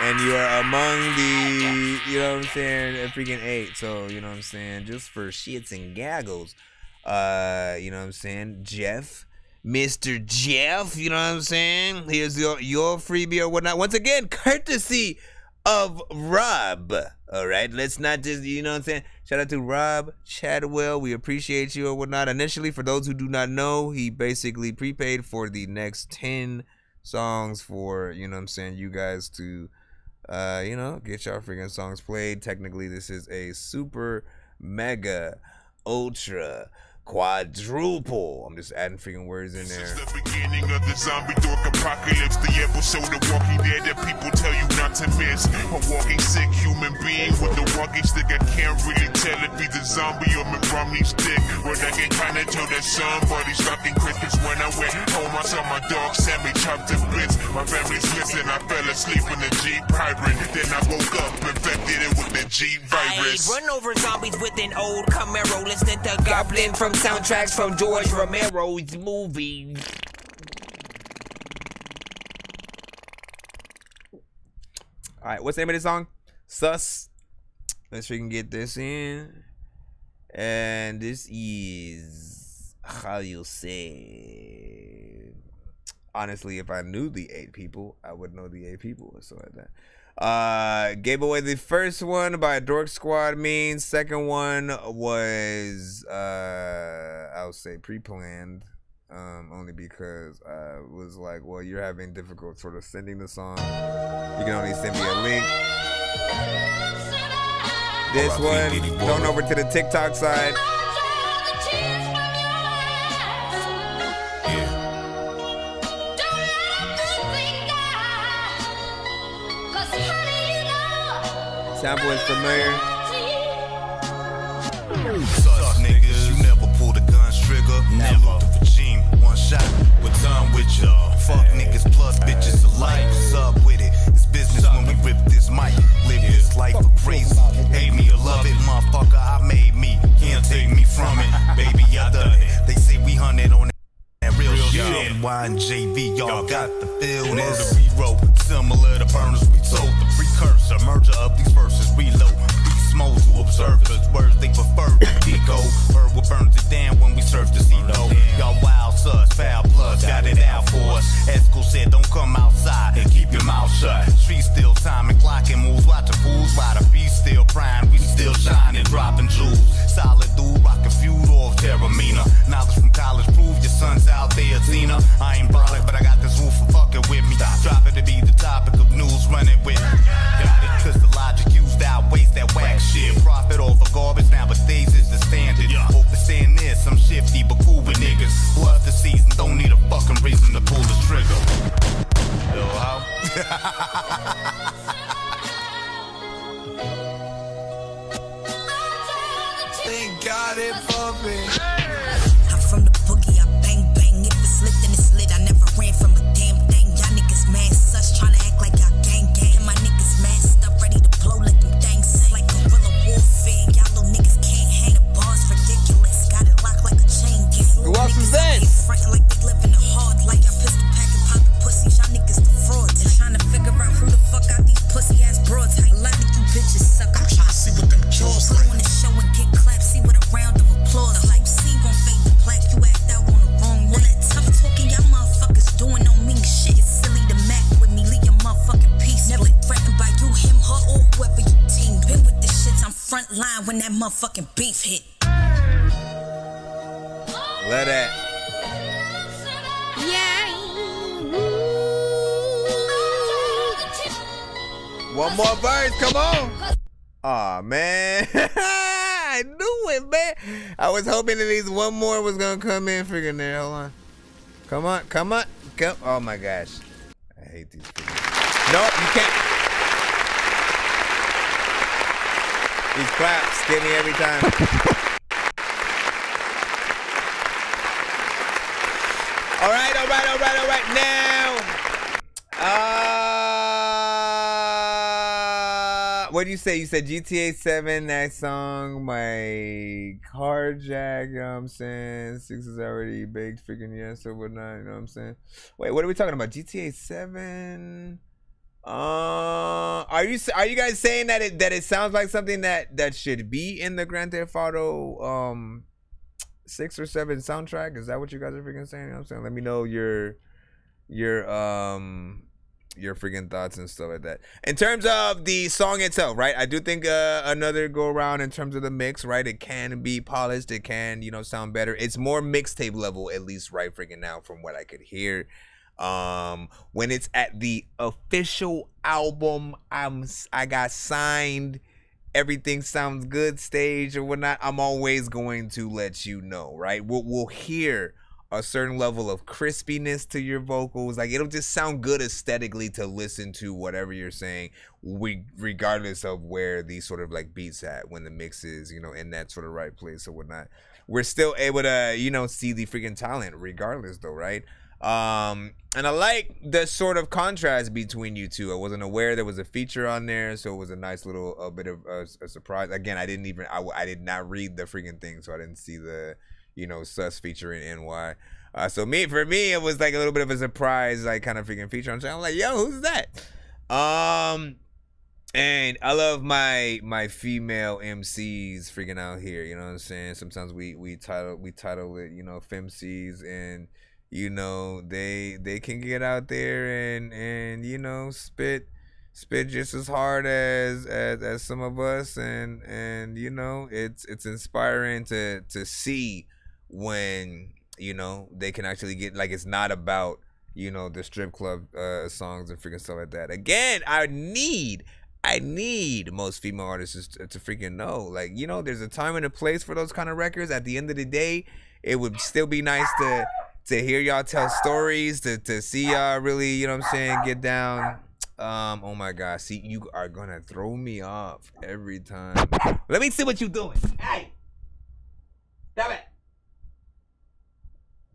And you are among the, you know what I'm saying, freaking 8. So, you know what I'm saying, just for shits and gaggles. You know what I'm saying, Jeff. Mr. Jeff, you know what I'm saying? Here's your freebie or whatnot. Once again, courtesy of Rob. All right, let's not just, you know what I'm saying? Shout out to Rob Chadwell. We appreciate you or whatnot. Initially, for those who do not know, he basically prepaid for the next 10 songs for, you know what I'm saying, you guys to, you know, get your freaking songs played. Technically, this is a super, mega, ultra, quadruple. I'm just adding freaking words in there. Since the beginning of the zombie dork apocalypse, the episode of Walking Dead that people tell you not to miss. A walking sick human being with a walking stick. I can't really tell if he's a zombie or McRomney's dick. But I can kinda tell that somebody's rocking Christmas. When I went home, I saw my dog Sammy chopped to bits. My family's missing. I fell asleep in the Jeep hybrid. Then I woke up, infected it with the Jeep virus. Run over zombies with an old Camaro, listening to Goblin from soundtracks from George Romero's movies. All right, what's the name of this song? Sus. Let's freaking get this in. And this is, how you say, honestly, if I knew the 8 people, I would know the 8 people or something like that. Gave away the first one by Dork Squad means. Second one was I'll say pre-planned, only because I was like, well, you're having difficult sort of sending the song. You can only send me a link. This one going over to the TikTok side. Sample is familiar. Suck niggas, you never pulled a gun's trigger. Never. The regime, one shot, we're done with ya. Fuck niggas plus bitches alike. What's up with it? It's business when we rip this mic. Live this life for crazy. Hate me or love it, motherfucker, I made me. Can't take me from it, baby, I done it. They say we hunted on that real shit. NY and JV, y'all got the feel this. We wrote similar to burners, we told the precursor. Merger of these verses, reload. Beast mode to observers, words they prefer to decode. Heard what burns it down when we surf the sea low. Y'all wild sus, foul plus, got it out for us. Esco said don't come outside and keep your mouth shut. Street still time and clocking moves, watch the fools while the beast still prime. We still shining, dropping jewels. Solid dude, rockin' feud off Terramina. Knowledge from college, prove your son's out there, Zena. I ain't brolic, but I got this roof for fucking with me. Drop it to be the topic of news, running with me. Got it, cause the logic used outweighs that whack shit. Profit over garbage nowadays is the standard. Overseeing this, some shifty but cool with niggas. Plus the season, don't need a fucking reason to pull the trigger. Yo, how? Thank God it bumping. I'm from the boogie, I bang bang. If it's lit, then it's lit. I never ran from a damn thing. Y'all niggas mad sus, tryna act like y'all gang gang. And my niggas masked up, ready to blow, let them things sing. Like guerrilla warfare, y'all little niggas can't hang. The bars ridiculous, got it locked like a chain gang. Who else is that? Frontin' like they living the hard, like y'all pistol packing, poppin' pussies. Y'all niggas the frauds. And tryna figure out who the fuck got these pussy ass broads. A lot of you bitches suck. I'm tryna see what them jaws like. Put on the show and get clapped, see what a round of applause. The hype scene gon' fade the black, you act out on the wrong one. All that tough talking y'all motherfuckers doing don't mean shit. It's silly to mac with me, leave your motherfucking peace. Never threatened by you, him, her, or whoever you team. Been with the shits, I'm front line when that motherfucking beef hit. Let that. One more verse, come on. Aw, man. I knew it, man. I was hoping at least one more was gonna come in freaking there. Hold on. Come on, come on. Come. Oh my gosh. I hate these people. Nope, you can't. These claps get me every time. All right. Now, what did you say? You said GTA 7, that song, my carjack, you know what I'm saying? 6 is already baked, freaking yes or whatnot, you know what I'm saying? Wait, what are we talking about? GTA 7? Are you guys saying that it sounds like something that should be in the Grand Theft Auto 6 or 7 soundtrack? Is that what you guys are freaking saying? You know what I'm saying? Let me know your freaking thoughts and stuff like that. In terms of the song itself, right? I do think another go around in terms of the mix, right? It can be polished. It can, sound better. It's more mixtape level, at least right freaking now from what I could hear. When it's at the official album, I got signed everything sounds good stage or whatnot, I'm always going to let you know, right? We'll hear a certain level of crispiness to your vocals. Like, it'll just sound good aesthetically to listen to whatever you're saying, regardless of where these sort of like beats at when the mix is, you know, in that sort of right place or whatnot. We're still able to, you know, see the freaking talent regardless though, right? And I like the sort of contrast between you two. I wasn't aware there was a feature on there, so it was a nice little bit of a surprise. Again, I did not read the freaking thing, so I didn't see the, you know, sus feature in NY. So for me, it was like a little bit of a surprise, like kind of freaking feature. I'm like, yo, who's that? And I love my female MCs freaking out here. You know what I'm saying? Sometimes we title it, you know, femcs, and you know they can get out there and you know spit just as hard as some of us, and you know it's inspiring to see when, you know, they can actually get, like, it's not about, you know, the strip club songs and freaking stuff like that. Again, I need most female artists to freaking know, like, you know, there's a time and a place for those kind of records. At the end of the day, it would still be nice to hear y'all tell stories, to see y'all really, you know what I'm saying, get down. Oh my God, see, you are gonna throw me off every time. Let me see what you doing. Hey, stop it.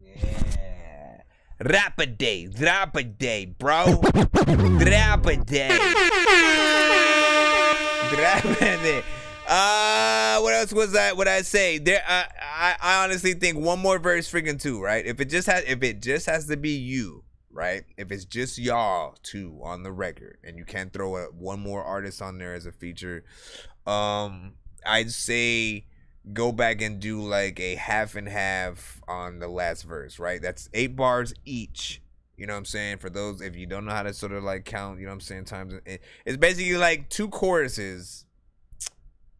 Yeah. Drop a day, bro. Drop a day. Drop a day. What else was that? What I say? There, I honestly think one more verse, freaking two, right? If it just has to be you, right? If it's just y'all two on the record, and you can't throw one more artist on there as a feature, I'd say go back and do like a half and half on the last verse, right? That's 8 bars each. You know what I'm saying? For those, if you don't know how to sort of like count, you know what I'm saying, times, it's basically like 2 choruses,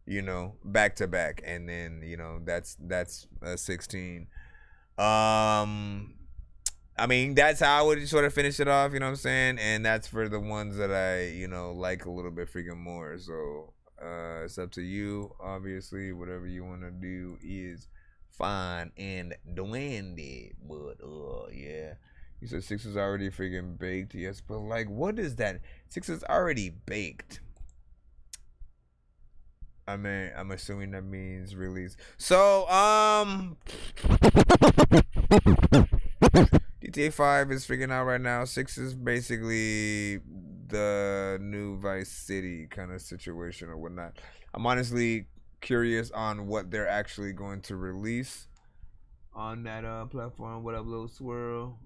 you know, back to back, and then, you know, that's 16. I mean, that's how I would sort of finish it off, you know what I'm saying? And that's for the ones that I, you know, like a little bit freaking more. So it's up to you, obviously. Whatever you want to do is fine and dandy. But yeah, you said 6 is already freaking baked. Yes, but like, what is that? 6 is already baked. I mean, I'm assuming that means release. So GTA 5 is freaking out right now. 6 is basically the new Vice City kind of situation or whatnot. I'm honestly curious on what they're actually going to release on that platform. What up, Lil Swirl?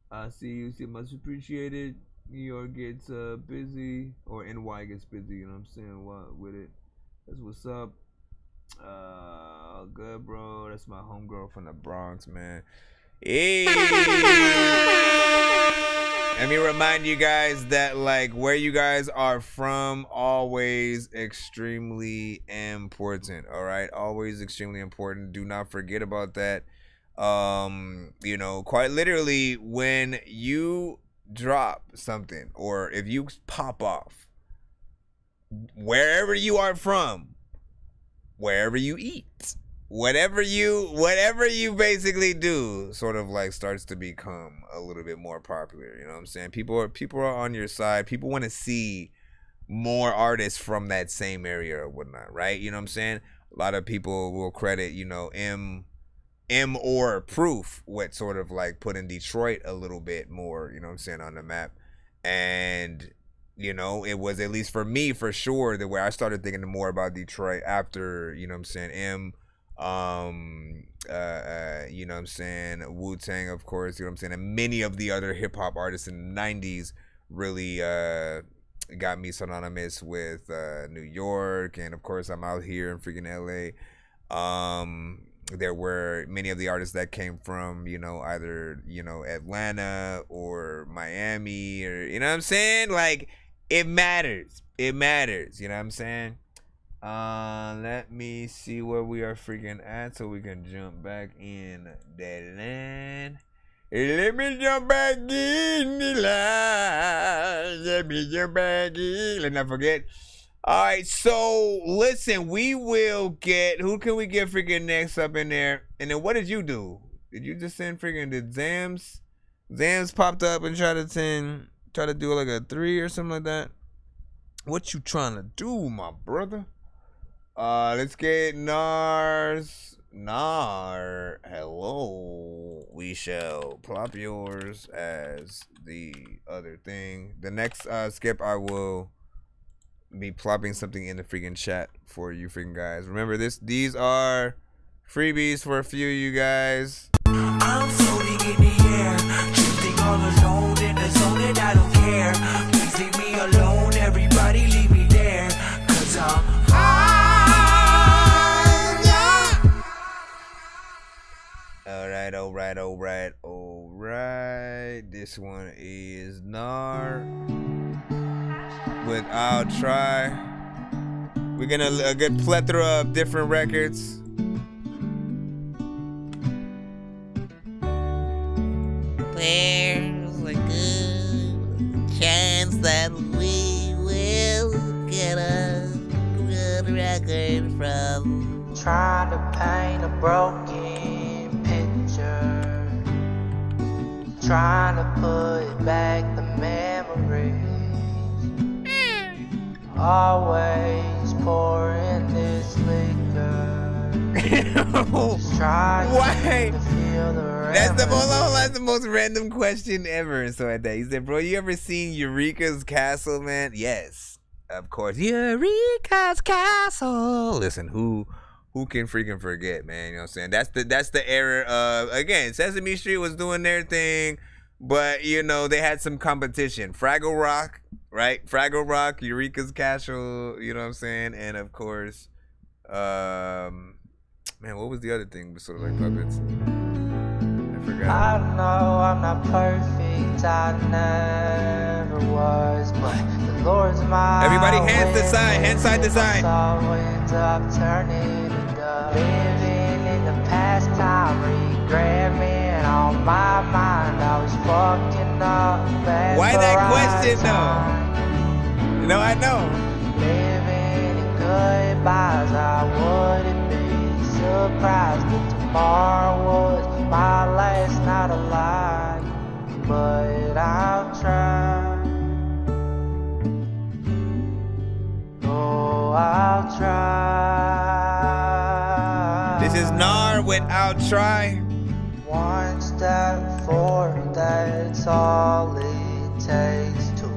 I see you. See, much appreciated. New York gets busy, or NY gets busy. You know what I'm saying? What with it? That's what's up. Good, bro. That's my homegirl from the Bronx, man. Hey. Let me remind you guys that, like, where you guys are from, always extremely important. All right, always extremely important. Do not forget about that. You know, quite literally, when you drop something, or if you pop off, wherever you are from, wherever you eat, whatever you basically do, sort of like starts to become a little bit more popular. You know what I'm saying? People are on your side. People want to see more artists from that same area or whatnot, right? You know what I'm saying? A lot of people will credit, you know, M or Proof, what sort of like put in Detroit a little bit more, you know what I'm saying, on the map. And you know, it was, at least for me, for sure, the way I started thinking more about Detroit after, you know what I'm saying, you know what I'm saying, Wu-Tang, of course, you know what I'm saying, and many of the other hip-hop artists in the 90s really got me synonymous with New York, and of course I'm out here in freaking LA. There were many of the artists that came from, you know, either, you know, Atlanta or Miami, or, you know what I'm saying, like, it matters, you know what I'm saying. Let me see where we are freaking at so we can jump back in that line. Let me jump back in the line. Let me jump back in. Let's not forget. All right, so listen, we will get, who can we get freaking next up in there? And then what did you do? Did you just send freaking, did Zams popped up and try to do like a 3 or something like that? What you trying to do, my brother? Let's get Nar, hello. We shall plop yours as the other thing. The next skip, I will be plopping something in the freaking chat for you freaking guys. Remember these are freebies for a few of you guys. I'm floating in the air, drifting all alone in the zone and I don't care. Please leave me alone, everybody leave me there, cause I'm Alright. This one is Nar with I'll Try. We're gonna a good plethora of different records. There's a good chance that we will get a good record from trying to paint a broken picture, trying to put back the memories, always pouring this liquor. Why? That's the most random question ever. So at that, he said, "Bro, you ever seen Eureka's Castle, man?" Yes, of course. Eureka's Castle. Listen, who can freaking forget, man? You know what I'm saying? That's the era of, again, Sesame Street was doing their thing, but you know they had some competition. Fraggle Rock, right? Fraggle Rock, Eureka's Castle. You know what I'm saying? And of course, man, what was the other thing? Sort of like puppets. I forgot. I know I'm not perfect, I never was, but the Lord's my everybody hands to side, hand side to side. Ends up turning to dust. Living in the past time, regretting on my mind. I was fucking up. Why that question though? No, I know. Living in goodbyes, I wouldn't be surprised if tomorrow was my last night alive, but I'll try. Oh, I'll try. This is Nar with I'll Try. One step forward, that's all it takes to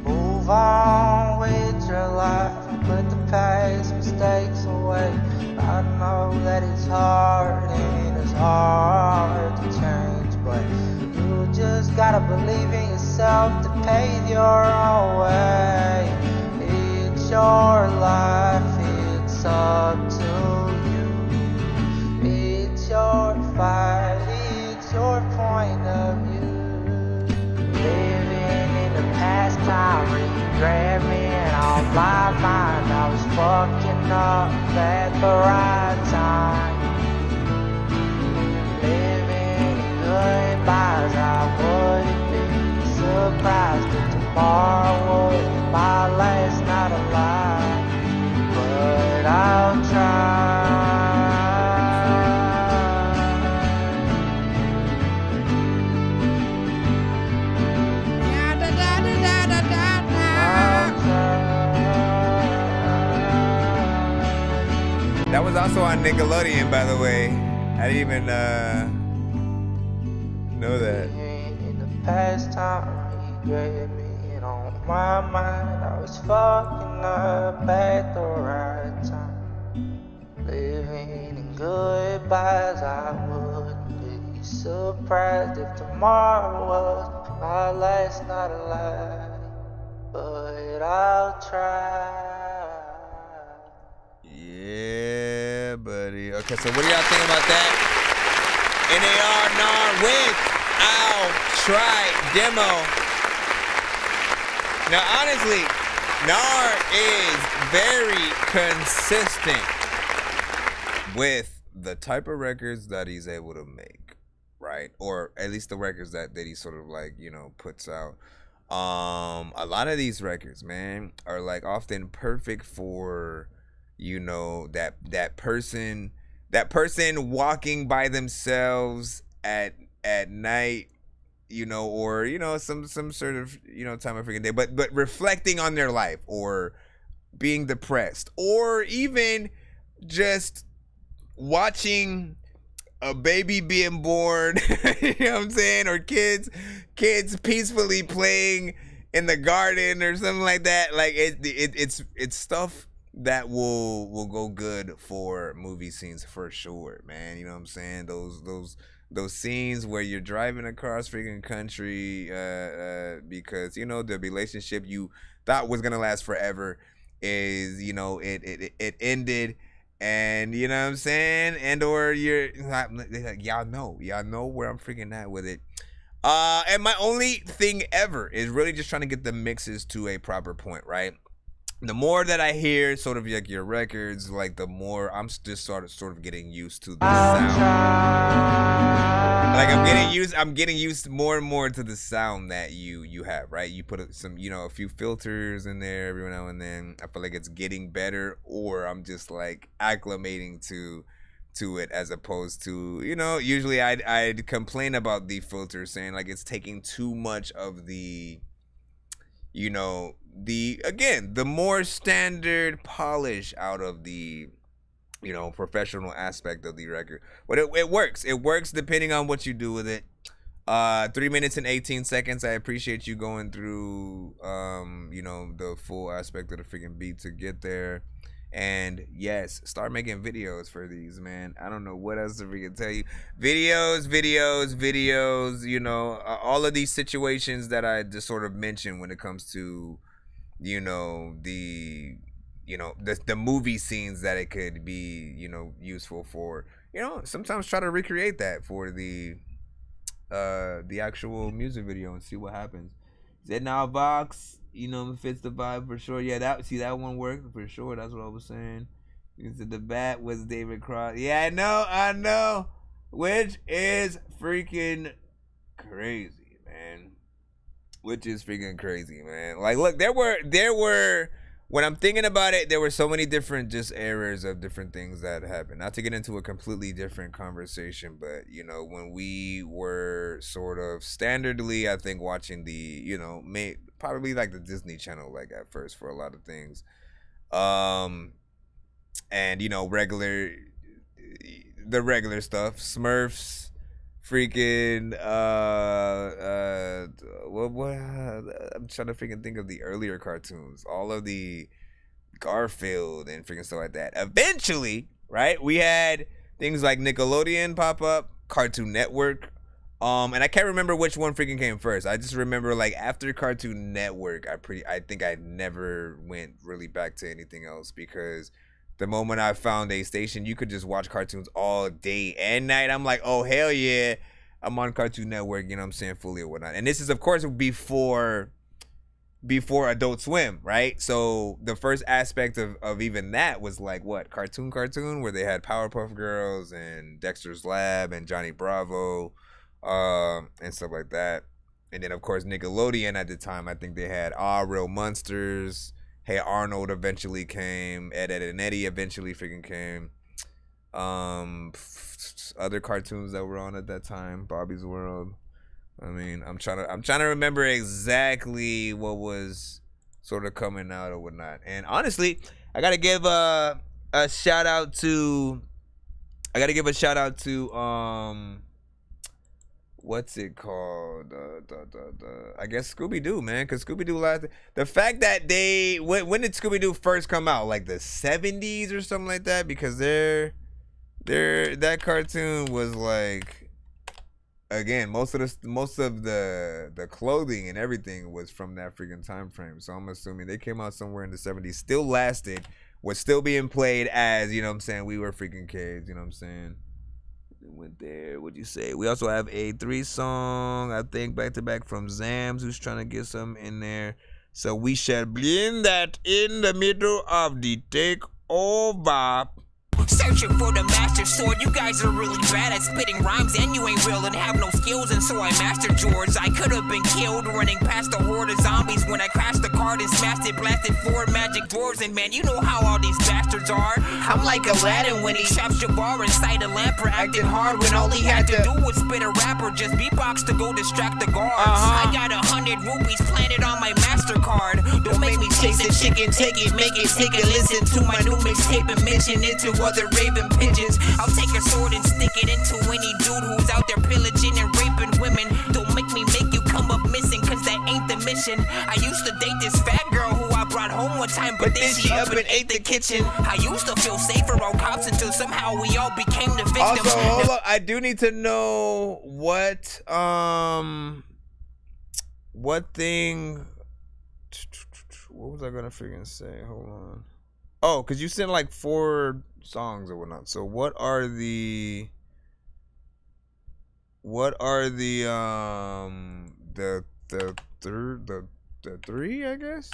move on with your life. Put the past mistakes away. I know that it's hard and it's hard to change, but you just gotta believe in yourself to pave your own way. It's your life, it's up to you. It's your fight, it's your point of view. Living in the past time, regrabbing on my mind. I was fucking up at the right time. Living in goodbyes, I wouldn't be surprised if tomorrow was my last night alive, but I'll try. That was also on Nickelodeon, by the way. I didn't even know that. In the past time, regret being on my mind. I was fucking up at the right time. Living in goodbyes, I wouldn't be surprised if tomorrow was my last night alive, but I'll try. Yeah, buddy. Okay, so what do y'all think about that? NAR Nar with I'll Try demo. Now, honestly, Nar is very consistent with the type of records that he's able to make, right? Or at least the records that he sort of like, you know, puts out. A lot of these records, man, are like often perfect for, you know, that person walking by themselves at night, you know, or, you know, some sort of, you know, time of freaking day, but reflecting on their life, or being depressed, or even just watching a baby being born, you know what I'm saying, or kids peacefully playing in the garden or something like that. Like it's stuff that will go good for movie scenes for sure, man. You know what I'm saying? Those scenes where you're driving across freaking country because, you know, the relationship you thought was gonna last forever is, you know, it ended. And you know what I'm saying? And or you're like, y'all know where I'm freaking at with it. And my only thing ever is really just trying to get the mixes to a proper point, right? The more that I hear sort of like your records, like the more I'm just sort of getting used to the sound. Like I'm getting used more and more to the sound that you have, right? You put some, you know, a few filters in there every now and then. I feel like it's getting better, or I'm just like acclimating to it, as opposed to, you know, usually I'd complain about the filters, saying like it's taking too much of the, you know, the more standard polish out of the, you know, professional aspect of the record. But it works depending on what you do with it. 3 minutes and 18 seconds. I appreciate you going through you know, the full aspect of the freaking beat to get there. And yes, start making videos for these, man. I don't know what else to freaking tell you. Videos, you know, all of these situations that I just sort of mentioned when it comes to, you know, the movie scenes that it could be, you know, useful for. You know, sometimes try to recreate that for the actual music video and see what happens. Zed now Vox, you know, fits the vibe for sure. Yeah, that one worked for sure. That's what I was saying. You said the bat was David Cross. Yeah, I know. Which is freaking crazy, man. Which is freaking crazy, man. Like, look, there were when I'm thinking about it, there were so many different just errors of different things that happened. Not to get into a completely different conversation, but, you know, when we were sort of standardly, I think, watching the, you know, probably like the Disney Channel, like at first for a lot of things. And, you know, the regular stuff, Smurfs, freaking what I'm trying to freaking think of the earlier cartoons, all of the Garfield and freaking stuff like that. Eventually, right, we had things like Nickelodeon pop up, Cartoon Network, and I can't remember which one freaking came first. I just remember, like, after Cartoon Network, I think I never went really back to anything else, because the moment I found a station you could just watch cartoons all day and night, I'm like, oh, hell yeah, I'm on Cartoon Network, you know what I'm saying, fully or whatnot. And this is, of course, before Adult Swim, right? So the first aspect of even that was like, what, Cartoon, where they had Powerpuff Girls and Dexter's Lab and Johnny Bravo, and stuff like that. And then, of course, Nickelodeon at the time, I think they had Real Monsters. Hey Arnold eventually came. Ed, Edd n Eddy eventually freaking came. Other cartoons that were on at that time, Bobby's World. I mean, I'm trying to remember exactly what was sort of coming out or whatnot. And honestly, I gotta give a shout out to what's it called? I guess Scooby-Doo, man, because Scooby-Doo the fact that when did Scooby-Doo first come out? Like the 70s or something like that? Because that cartoon was like, again, most of the clothing and everything was from that freaking time frame. So I'm assuming they came out somewhere in the 70s, still lasted, was still being played as, you know what I'm saying, we were freaking kids, you know what I'm saying? Went there. What'd you say? We also have a 3 song, I think, back to back from Zams, who's trying to get some in there. So we shall blend that in the middle of the takeover. searching for the master sword. You guys are really bad at spitting rhymes, and you ain't real and have no skills, and so I mastered yours. I could have been killed running past a horde of zombies when I crashed the card and smashed it, blasted 4 magic dwarves, and man, you know how all these bastards are. I'm like Aladdin when he traps Jabbar inside a lamp for acting hard when all he had to do was spit a rap or just beatbox to go distract the guards. I got 100 rupees planted on my MasterCard. Don't make me chase a chicken, take it, make it, take it. Listen to my new mixtape and mention it to other raving pigeons. I'll take a sword and stick it into any dude who's out there pillaging and raping women. Don't make me make you come up missing, cause that ain't the mission. I used to date this fat girl who I brought home one time, but then she up and ate the kitchen. I used to feel safer around cops until somehow we all became the victim. Also, hold up, I do need to know what thing. What was I gonna freaking say? Hold on. Oh, cause you sent like 4 songs or whatnot. So what are the three, I guess?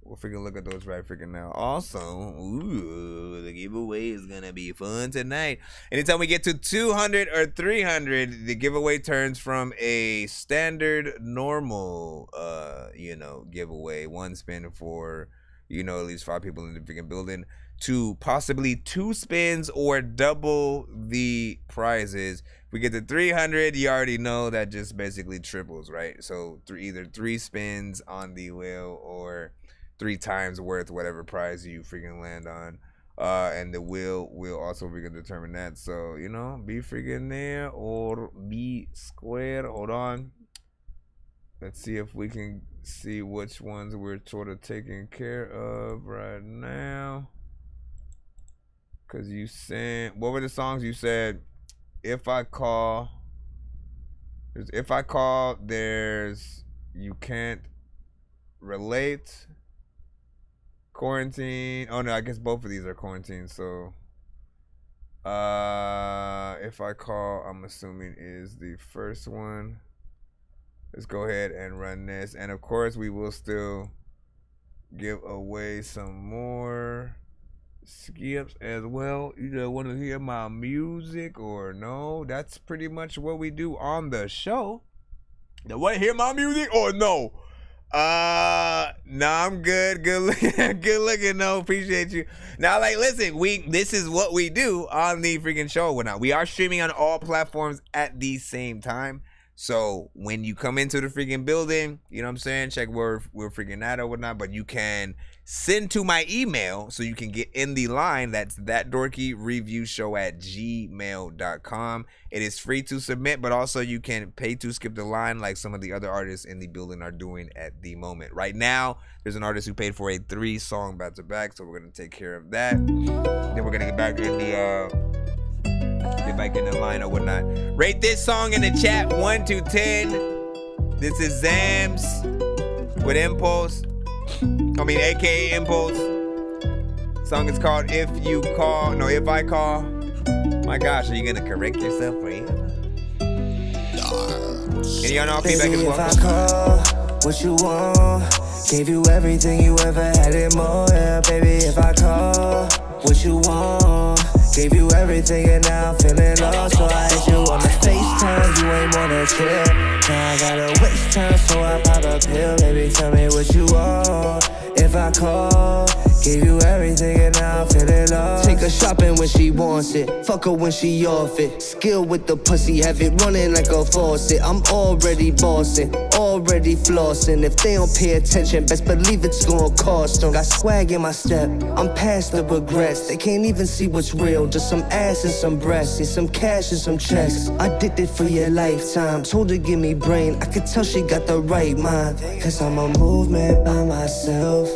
We'll freaking look at those right freaking now. Also, ooh, the giveaway is gonna be fun tonight. Anytime we get to 200 or 300, the giveaway turns from a standard normal giveaway, 1 spin for at least 5 people in the freaking building, to possibly 2 spins or double the prizes. If we get to 300, you already know that just basically triples, right? So either 3 spins on the wheel or 3 times worth whatever prize you freaking land on, and the wheel will also freaking determine that. So be freaking there or be square. Hold on, let's see if we can see which ones we're sort of taking care of right now. Cause you sent, what were the songs you said? If I call, there's You Can't Relate, Quarantine. Oh no, I guess both of these are quarantine. So If I Call, I'm assuming is the first one. Let's go ahead and run this, and of course we will still give away some more skips as well. You just want to hear my music or no? That's pretty much what we do on the show. You want to hear my music or no? No, I'm good. Good looking. Good looking. No, appreciate you. Now, like, listen, this is what we do on the freaking show. Whatnot. We are streaming on all platforms at the same time. So when you come into the freaking building, you know what I'm saying? Check where we're freaking at or whatnot. But you can send to my email so you can get in the line. That's thatdorkyreviewshow@gmail.com. It is free to submit, but also you can pay to skip the line like some of the other artists in the building are doing at the moment. Right now, there's an artist who paid for a 3-song back-to-back, so we're going to take care of that. Then we're going to get back in the line or whatnot. Rate this song in the chat 1 to 10. This is Zams with Impulse. AKA Impulse. Song is called If I Call. My gosh, are you gonna correct yourself for you? And y'all know feedback as well. If I call, what you want? Gave you everything you ever had and more. Yeah, baby, if I call, what you want? Gave you everything and now I'm feeling lost. So I hit you on the FaceTime, you ain't wanna chill. Now I gotta waste time, so I pop a pill. Baby, tell me what you want. If I call, gave you everything and now I'm feeling lost. Take her shopping when she wants it, fuck her when she off it. Skill with the pussy, have it running like a faucet. I'm already bossing, already flossing. If they don't pay attention, best believe it's gonna cost them. Got swag in my step, I'm past the regrets. They can't even see what's real, just some ass and some breasts, and some cash and some checks. I did it for your lifetime, told her give me brain. I could tell she got the right mind, cause I'm a movement by myself,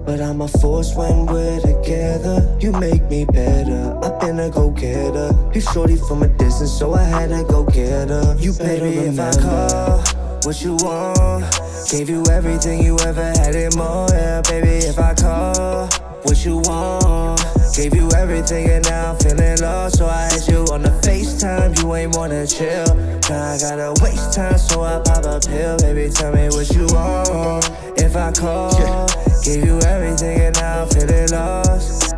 but I'm a force when we're together. You make me better, I've been a go-getter. You shorty from a distance, so I had to go get her. You better remember. If I call, what you want? Gave you everything you ever had and more. Yeah, baby, if I call, what you want? Gave you everything and now I'm feeling lost. So I hit you on the FaceTime, you ain't wanna chill. Now I gotta waste time, so I pop a pill. Baby, tell me what you want. If I call, gave you everything and now I'm feeling lost.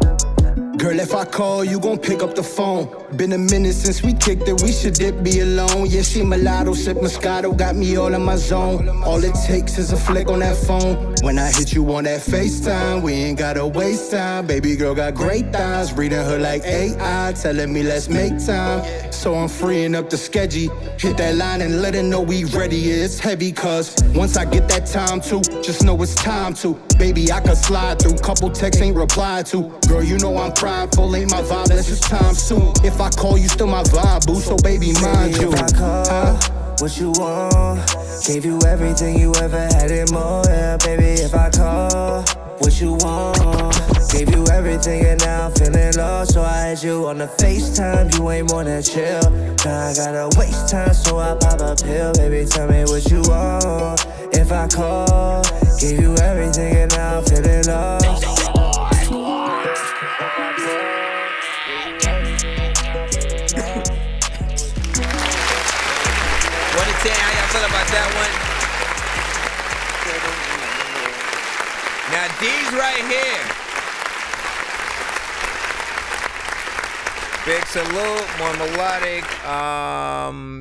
Girl, if I call, you gon' pick up the phone. Been a minute since we kicked it, we should dip be alone. Yeah, she mulatto, sip Moscato, got me all in my zone. All it takes is a flick on that phone. When I hit you on that FaceTime, we ain't gotta waste time. Baby girl got great thighs, reading her like AI, telling me let's make time. So I'm freeing up the schedule. Hit that line and let her know we ready. Yeah, it's heavy, cause once I get that time to, just know it's time to. Baby, I could slide through, couple texts ain't replied to. Girl, you know I'm prideful, ain't my vibe, that's just time soon. If I call, you still my vibe, boo, so baby, mind you. If I call, what you want? Gave you everything you ever had and more, yeah, baby. If I call, what you want? Gave you everything and now I'm feeling low, so I had you on the FaceTime, you ain't wanna chill. Now I gotta waste time, so I pop a pill, baby, tell me what you want. If I call, gave you everything and now I'm feeling low. 1 to 10, how y'all feel about that one? Now these right here. Big salute, more melodic.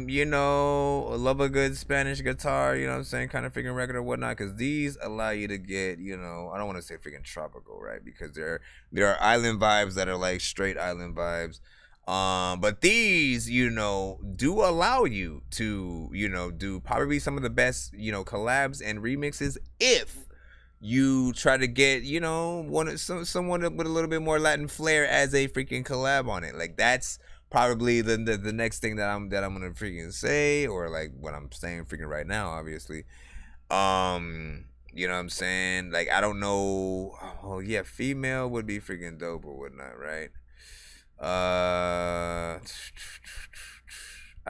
You know, love a good Spanish guitar, you know what I'm saying, kind of freaking record or whatnot, because these allow you to get, you know, I don't want to say freaking tropical, right? Because there are island vibes that are like straight island vibes. But these, you know, do allow you to, you know, do probably some of the best, you know, collabs and remixes if you try to get, you know, someone with a little bit more Latin flair as a freaking collab on it. Like that's probably the next thing that I'm gonna freaking say, or like what I'm saying freaking right now, obviously. You know what I'm saying? Like I don't know. Oh yeah, female would be freaking dope or whatnot, right? I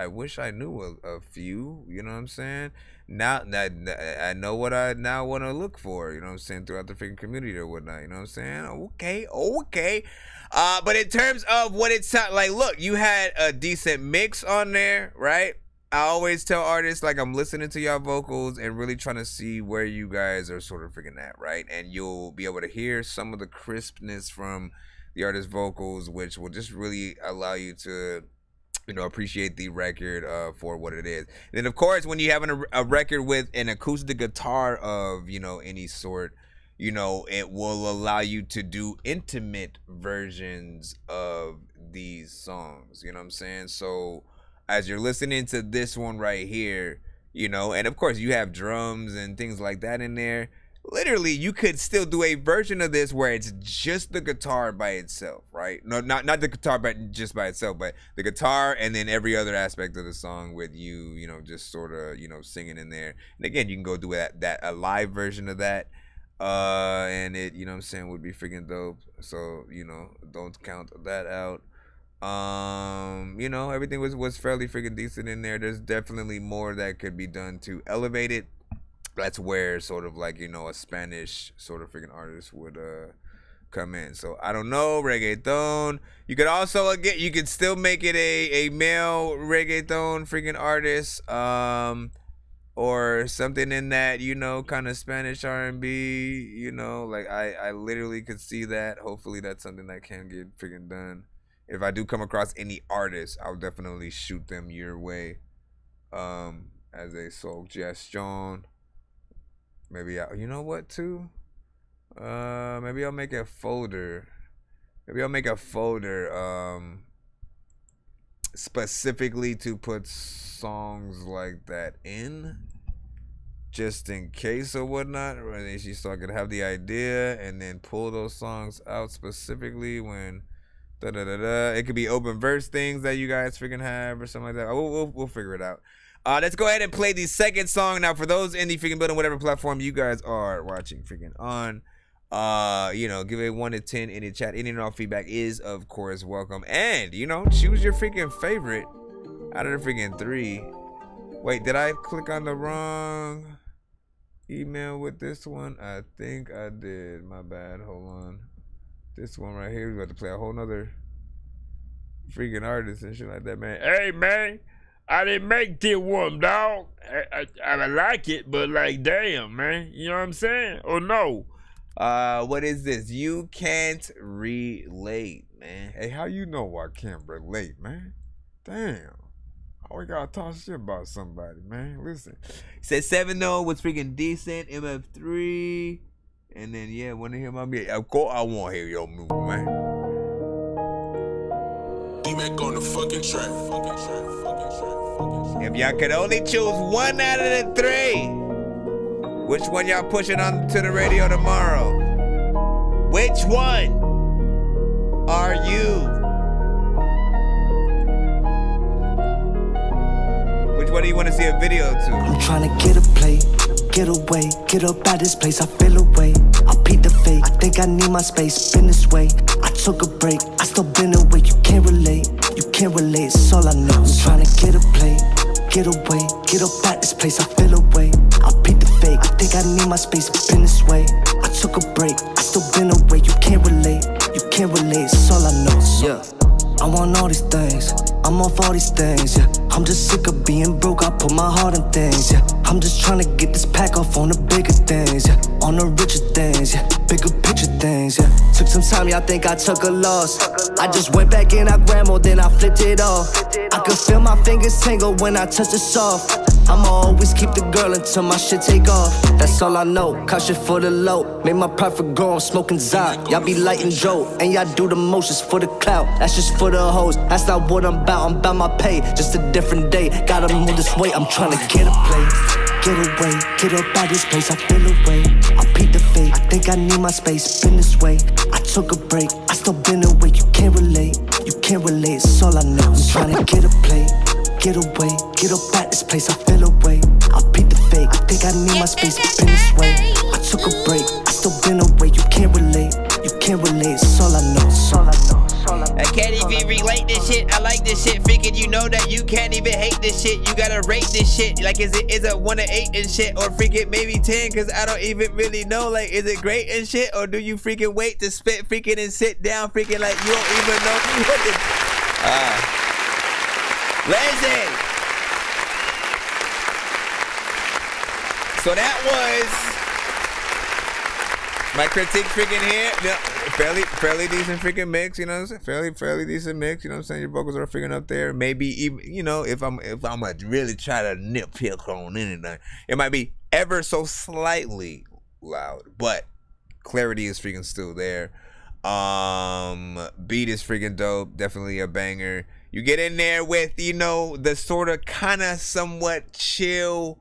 wish I knew a few, you know what I'm saying? Now that I know what I now want to look for, you know what I'm saying, throughout the freaking community or whatnot, you know what I'm saying? Okay. But in terms of what it sounds like, look, you had a decent mix on there, right? I always tell artists, like, I'm listening to y'all vocals and really trying to see where you guys are sort of freaking at, right? And you'll be able to hear some of the crispness from the artist's vocals, which will just really allow you to, you know, appreciate the record for what it is. And then, of course, when you have a record with an acoustic guitar of, you know, any sort, you know, it will allow you to do intimate versions of these songs, you know what I'm saying? So as you're listening to this one right here, you know, and of course you have drums and things like that in there. Literally, you could still do a version of this where it's just the guitar by itself, right? No, not the guitar just by itself, but the guitar and then every other aspect of the song with you, you know, just sort of, you know, singing in there. And again, you can go do a live version of that, and it, you know what I'm saying, would be freaking dope. So, you know, don't count that out. You know, everything was fairly freaking decent in there. There's definitely more that could be done to elevate it. That's where sort of like, you know, a Spanish sort of freaking artist would come in. So I don't know, reggaeton. You could also you could still make it a male reggaeton freaking artist, or something in that, you know, kind of Spanish R&B, you know, like I literally could see that. Hopefully that's something that can get freaking done. If I do come across any artists, I'll definitely shoot them your way as a suggestion. Maybe you know what too? Maybe I'll make a folder. Specifically to put songs like that in, just in case or whatnot, right? So I could have the idea and then pull those songs out specifically when It could be open verse things that you guys freaking have or something like that. We'll figure it out. Let's go ahead and play the second song. Now, for those in the freaking building, whatever platform you guys are watching freaking on, you know, give it 1 to 10 in the chat. Any and all feedback is, of course, welcome. And, you know, choose your freaking favorite out of the freaking 3. Wait, did I click on the wrong email with this one? I think I did. My bad. Hold on. This one right here, we got to play a whole nother freaking artist and shit like that, man. Hey, man, I didn't make this one, dog. I like it, but like, damn, man. You know what I'm saying? Oh, no. What is this? You Can't Relate. man. Hey, how you know I can't relate, man? Damn. Always gotta talk shit about somebody, man. Listen. Said 7-0 was freaking decent. MF3. And then, yeah, want to hear my music. Of course, I want to hear your music, man. D-Mac on the fucking track. If y'all could only choose one out of the three, which one y'all pushing on to the radio tomorrow? Which one are you? Which one do you want to see a video to? I'm trying to get a plate, get away, get up out this place, I feel away. I peep the fake, I think I need my space, been this way. I took a break, I still been away, you can't relate, it's all I know. I'm trying to get a plate, get away, get up out this place, I feel away. I peep the fake, I think I need my space, been this way. I took a break, I still been away, you can't relate, it's all I know. Yeah, I want all these things, I'm off all these things, yeah. I'm just sick of being broke, I put my heart in things, yeah. I'm just trying to get this pack off on the bigger things, yeah. On the richer things, yeah. Bigger picture things, yeah. Took some time, y'all think I took a loss. I just went back in, I grabbed more, then I flipped it off. I could feel my fingers tingle when I touch the soft. I'ma always keep the girl until my shit take off. That's all I know, cash shit for the low. Made my profit grow, I'm smoking Zod. Y'all be lighting Joe, and y'all do the motions for the clout. That's just for the hoes, that's not what I'm about my pay. Just a different day, gotta move this way. I'm trying to get a plate, get away, get up out this place, I feel away. I peep the fake, I think I need my space, been this way. I took a break, I still been away, you can't relate, it's all I know. I'm trying to get a plate, get away, get up out this place, I feel away. I peep the fake, I think I need my space, been this way. I took a break, I still been away, you can't relate, it's all I know, I can't even relate this shit. I like this shit. Freaking, you know that you can't even hate this shit. You gotta rate this shit. Like, is it 1 to 8 and shit, or freaking maybe 10? Cause I don't even really know. Like, is it great and shit, or do you freaking wait to spit freaking and sit down freaking like you don't even know what the? Listen. So that was my critique freaking here. No, fairly decent freaking mix, you know what I'm saying? Fairly decent mix, you know what I'm saying? Your vocals are freaking up there. Maybe even, you know, if I'm gonna really try to nitpick on anything, it might be ever so slightly loud, but clarity is freaking still there. Beat is freaking dope, definitely a banger. You get in there with, you know, the sort of kind of somewhat chill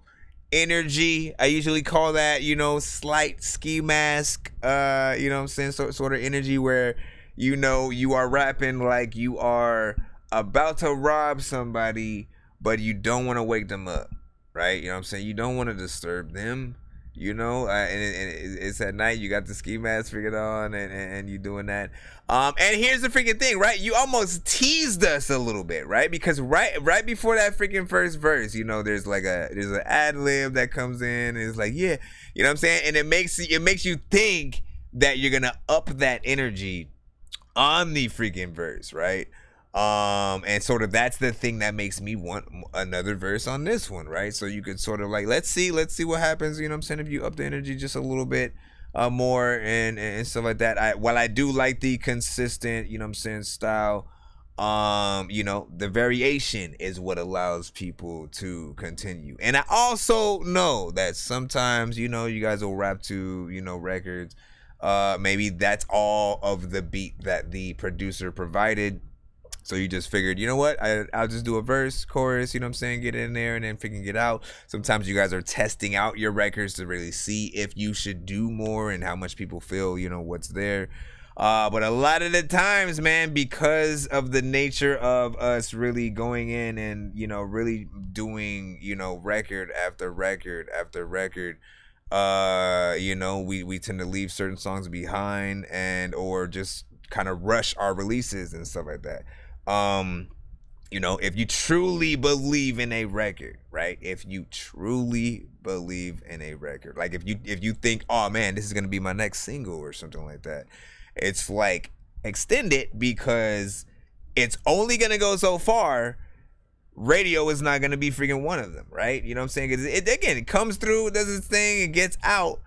energy. I usually call that, you know, slight ski mask, you know what I'm saying, sort of energy where, you know, you are rapping like you are about to rob somebody, but you don't want to wake them up, right? You know what I'm saying? You don't want to disturb them, you know, and it's at night, you got the ski mask figured on, and you doing that. And here's the freaking thing, right? You almost teased us a little bit, right? Because right before that freaking first verse, you know, there's an ad lib that comes in, and it's like, yeah, you know what I'm saying? And it makes you think that you're gonna up that energy on the freaking verse, right? And sort of that's the thing that makes me want another verse on this one, right? So you could sort of like, let's see what happens, you know what I'm saying, if you up the energy just a little bit more and stuff like that. While I do like the consistent, you know what I'm saying, style, you know, the variation is what allows people to continue. And I also know that sometimes, you know, you guys will rap to, you know, records, maybe that's all of the beat that the producer provided. So you just figured, you know what, I'll just do a verse, chorus, you know what I'm saying, get in there and then freaking get out. Sometimes you guys are testing out your records to really see if you should do more and how much people feel, you know, what's there. But a lot of the times, man, because of the nature of us really going in and, you know, really doing, you know, record after record after record, you know, we tend to leave certain songs behind and or just kind of rush our releases and stuff like that. You know, if you truly believe in a record, right? If you truly believe in a record, like if you think, oh man, this is gonna be my next single or something like that, it's like extend it because it's only gonna go so far. Radio is not gonna be freaking one of them, right? You know what I'm saying? 'Cause it comes through, does its thing, it gets out.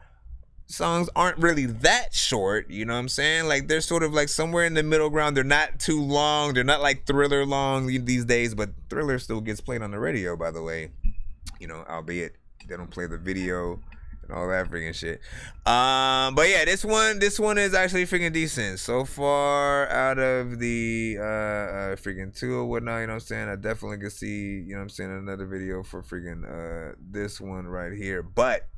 songs aren't really that short, you know what I'm saying? Like they're sort of like somewhere in the middle ground. They're not too long. They're not like Thriller long these days, but Thriller still gets played on the radio, by the way. You know, albeit they don't play the video and all that freaking shit. But yeah, this one is actually freaking decent. So far out of the freaking 2 or whatnot, you know what I'm saying? I definitely could see, you know what I'm saying, another video for freaking this one right here. But,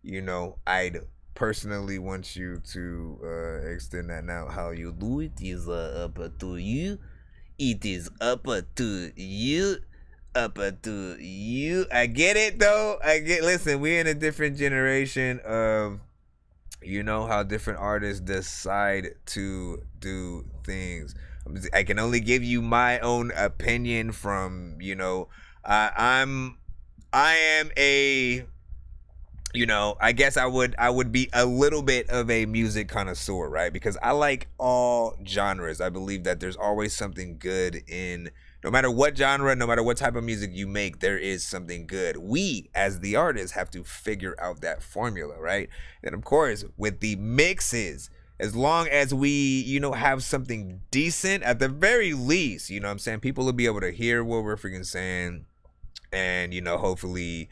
you know, I'd personally want you to extend that now. How you do it is up to you. It is up to you. Up to you. I get it though. Listen, we're in a different generation of, you know, how different artists decide to do things. I can only give you my own opinion from, you know, I am a, you know, I guess I would be a little bit of a music connoisseur, right? Because I like all genres. I believe that there's always something good in, no matter what genre, no matter what type of music you make, there is something good. We, as the artists, have to figure out that formula, right? And of course, with the mixes, as long as we, you know, have something decent, at the very least, you know what I'm saying, people will be able to hear what we're freaking saying, and, you know, hopefully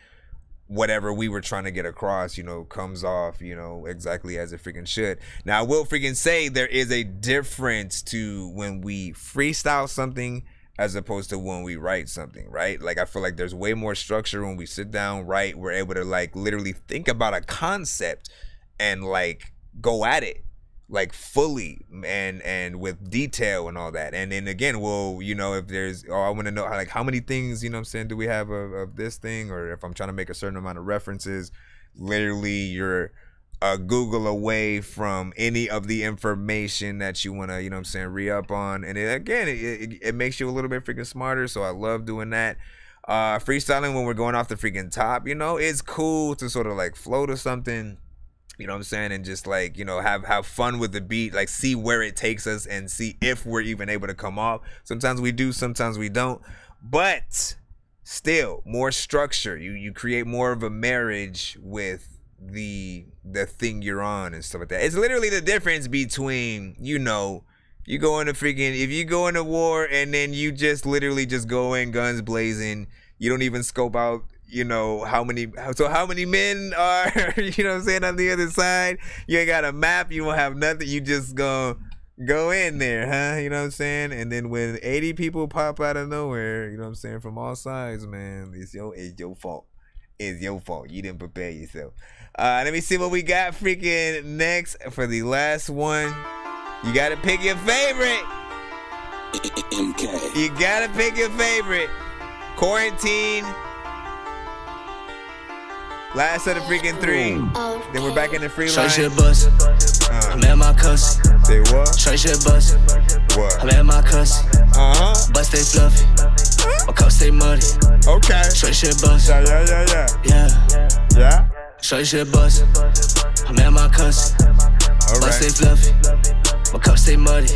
whatever we were trying to get across, you know, comes off, you know, exactly as it freaking should. Now, I will freaking say there is a difference to when we freestyle something as opposed to when we write something, right? Like, I feel like there's way more structure when we sit down, write. We're able to, like, literally think about a concept and, like, go at it, like, fully and with detail and all that. And then, again, well, you know, if there's, I want to know, like, how many things, you know what I'm saying, do we have of this thing? Or if I'm trying to make a certain amount of references, literally you're a Google away from any of the information that you want to, you know what I'm saying, re-up on. And it makes you a little bit freaking smarter. So I love doing that. Freestyling when we're going off the freaking top, you know, it's cool to sort of like flow to something, you know what I'm saying, and just like, you know, have fun with the beat, like see where it takes us and see if we're even able to come off. Sometimes we do, sometimes we don't. But still, more structure. You create more of a marriage with the thing you're on and stuff like that. It's literally the difference between, you know, you go into freaking, if you go into war and then you just literally just go in guns blazing, you don't even scope out, you know, how many men are, you know what I'm saying, on the other side. You ain't got a map, you won't have nothing, you just go in there, huh? You know what I'm saying? And then when 80 people pop out of nowhere, you know what I'm saying, from all sides, man, it's your fault. It's your fault. You didn't prepare yourself. Let me see what we got freaking next for the last one. You gotta pick your favorite. MK. You gotta pick your favorite. Quarantine. Last of the freaking 3. Then we're back in the free line. Straight shit bust. I'm at my cuss. Say what? Straight shit bust. What? I'm at my cuss. Bust stay fluffy. My cup stay muddy. Okay. Straight shit bust. Yeah. Straight shit bust. I'm at my cuss. Bust stay fluffy. My cup stay muddy.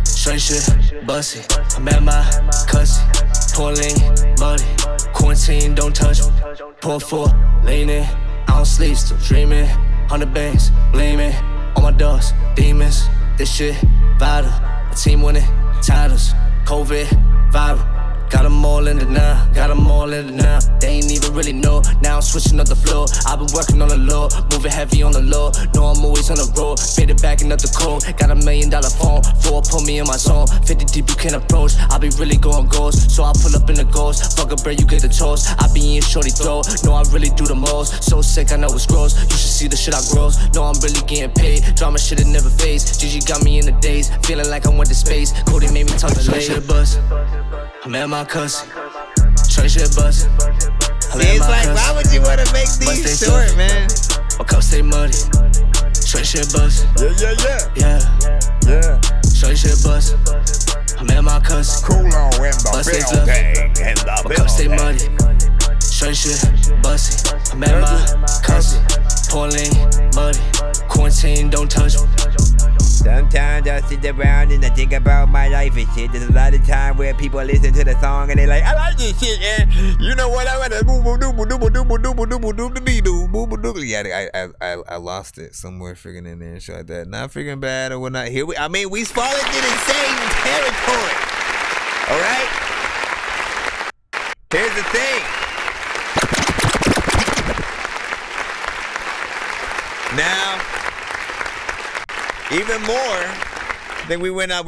Straight shit bust it. I'm at my cuss. Pouring muddy. Quarantine, don't touch me. Pour 4, leaning. I don't sleep, still dreaming. 100 bands, gleaming. On my dogs, demons. This shit vital. My team winning titles. COVID viral. Got them all in the now, They ain't even really know, now I'm switching up the floor. I've been working on the low, moving heavy on the low. Know I'm always on the road, faded back in up the cold. Got $1 million phone, 4 put me in my zone. 50 deep you can't approach, I be really going ghost. So I pull up in the ghost, fuck a bread you get the toast. I be in shorty throw, know I really do the most. So sick I know it's gross, you should see the shit I grows. Know I'm really getting paid, drama shit it never fades. Gigi got me in the days, feeling like I went to space. Cody made me talk to late. Shit bust. I'm at my cuss. Straight shit bust. See, it's like, why would you want to make these short, man? My cup stay muddy. Straight shit bust. Yeah. Straight shit bust. I'm at my cuss. Cool on in the building. My cup stay muddy. Straight shit bust. I'm at my cuss. Pouring muddy. Quarantine, don't touch me. Sometimes I sit around and I think about my life and shit. There's a lot of time where people listen to the song and they like, I like this shit, and you know what? I want to yeah, I lost it somewhere freaking in there and shit like that. Not freaking bad or whatnot. Here we fall into the same territory. All right. Here's the thing. Now, even more. I think we went on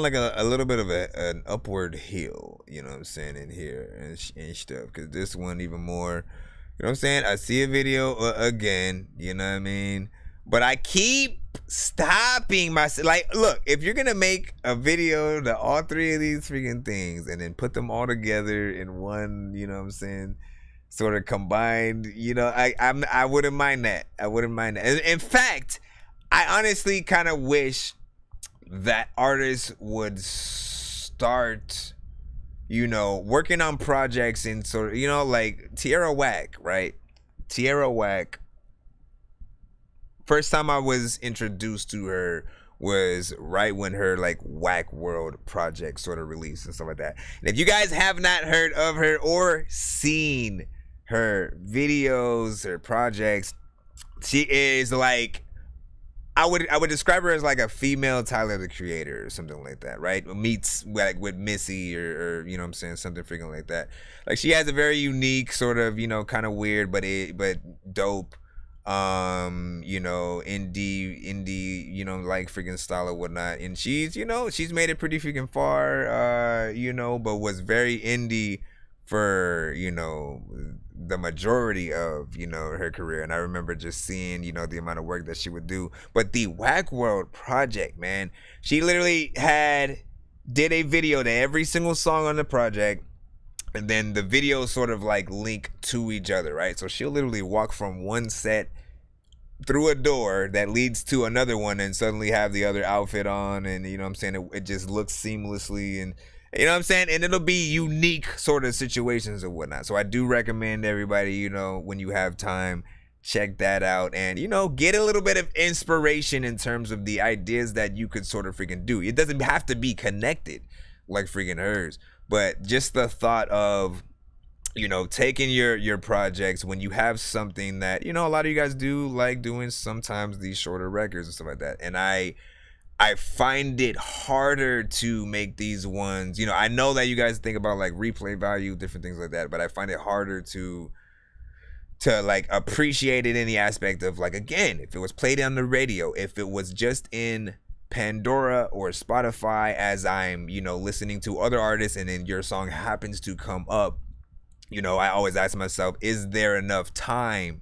like a little bit of an upward hill, you know what I'm saying, in here and stuff. Cause this one even more, you know what I'm saying? I see a video again, you know what I mean? But I keep stopping myself. Like, look, if you're gonna make a video to all three of these freaking things and then put them all together in one, you know what I'm saying, sort of combined, you know, I wouldn't mind that. I wouldn't mind that. In fact, I honestly kind of wish that artists would start, you know, working on projects in sort of, you know, like Tierra Whack, right? Tierra Whack. First time I was introduced to her was right when her like Whack World project sort of released and stuff like that. And if you guys have not heard of her or seen her videos, her projects, she is like, I would describe her as like a female Tyler the Creator or something like that, right? Meets like with Missy or you know what I'm saying, something freaking like that. Like she has a very unique sort of, you know, kind of weird but dope, you know, indie, you know, like freaking style or whatnot. And she's, you know, she's made it pretty freaking far, you know, but was very indie for, you know, the majority of, you know, her career. And I remember just seeing, you know, the amount of work that she would do. But the Whack World project, man, she literally did a video to every single song on the project, and then the videos sort of like link to each other, right? So she'll literally walk from one set through a door that leads to another one and suddenly have the other outfit on, and you know what I'm saying, it just looks seamlessly, and you know what I'm saying? And it'll be unique sort of situations and whatnot. So I do recommend everybody, you know, when you have time, check that out and, you know, get a little bit of inspiration in terms of the ideas that you could sort of freaking do. It doesn't have to be connected like freaking hers, but just the thought of, you know, taking your projects when you have something that, you know, a lot of you guys do like doing sometimes these shorter records and stuff like that. And I find it harder to make these ones, you know, I know that you guys think about like replay value, different things like that, but I find it harder to like appreciate it in the aspect of like, again, if it was played on the radio, if it was just in Pandora or Spotify as I'm, you know, listening to other artists and then your song happens to come up, you know, I always ask myself, is there enough time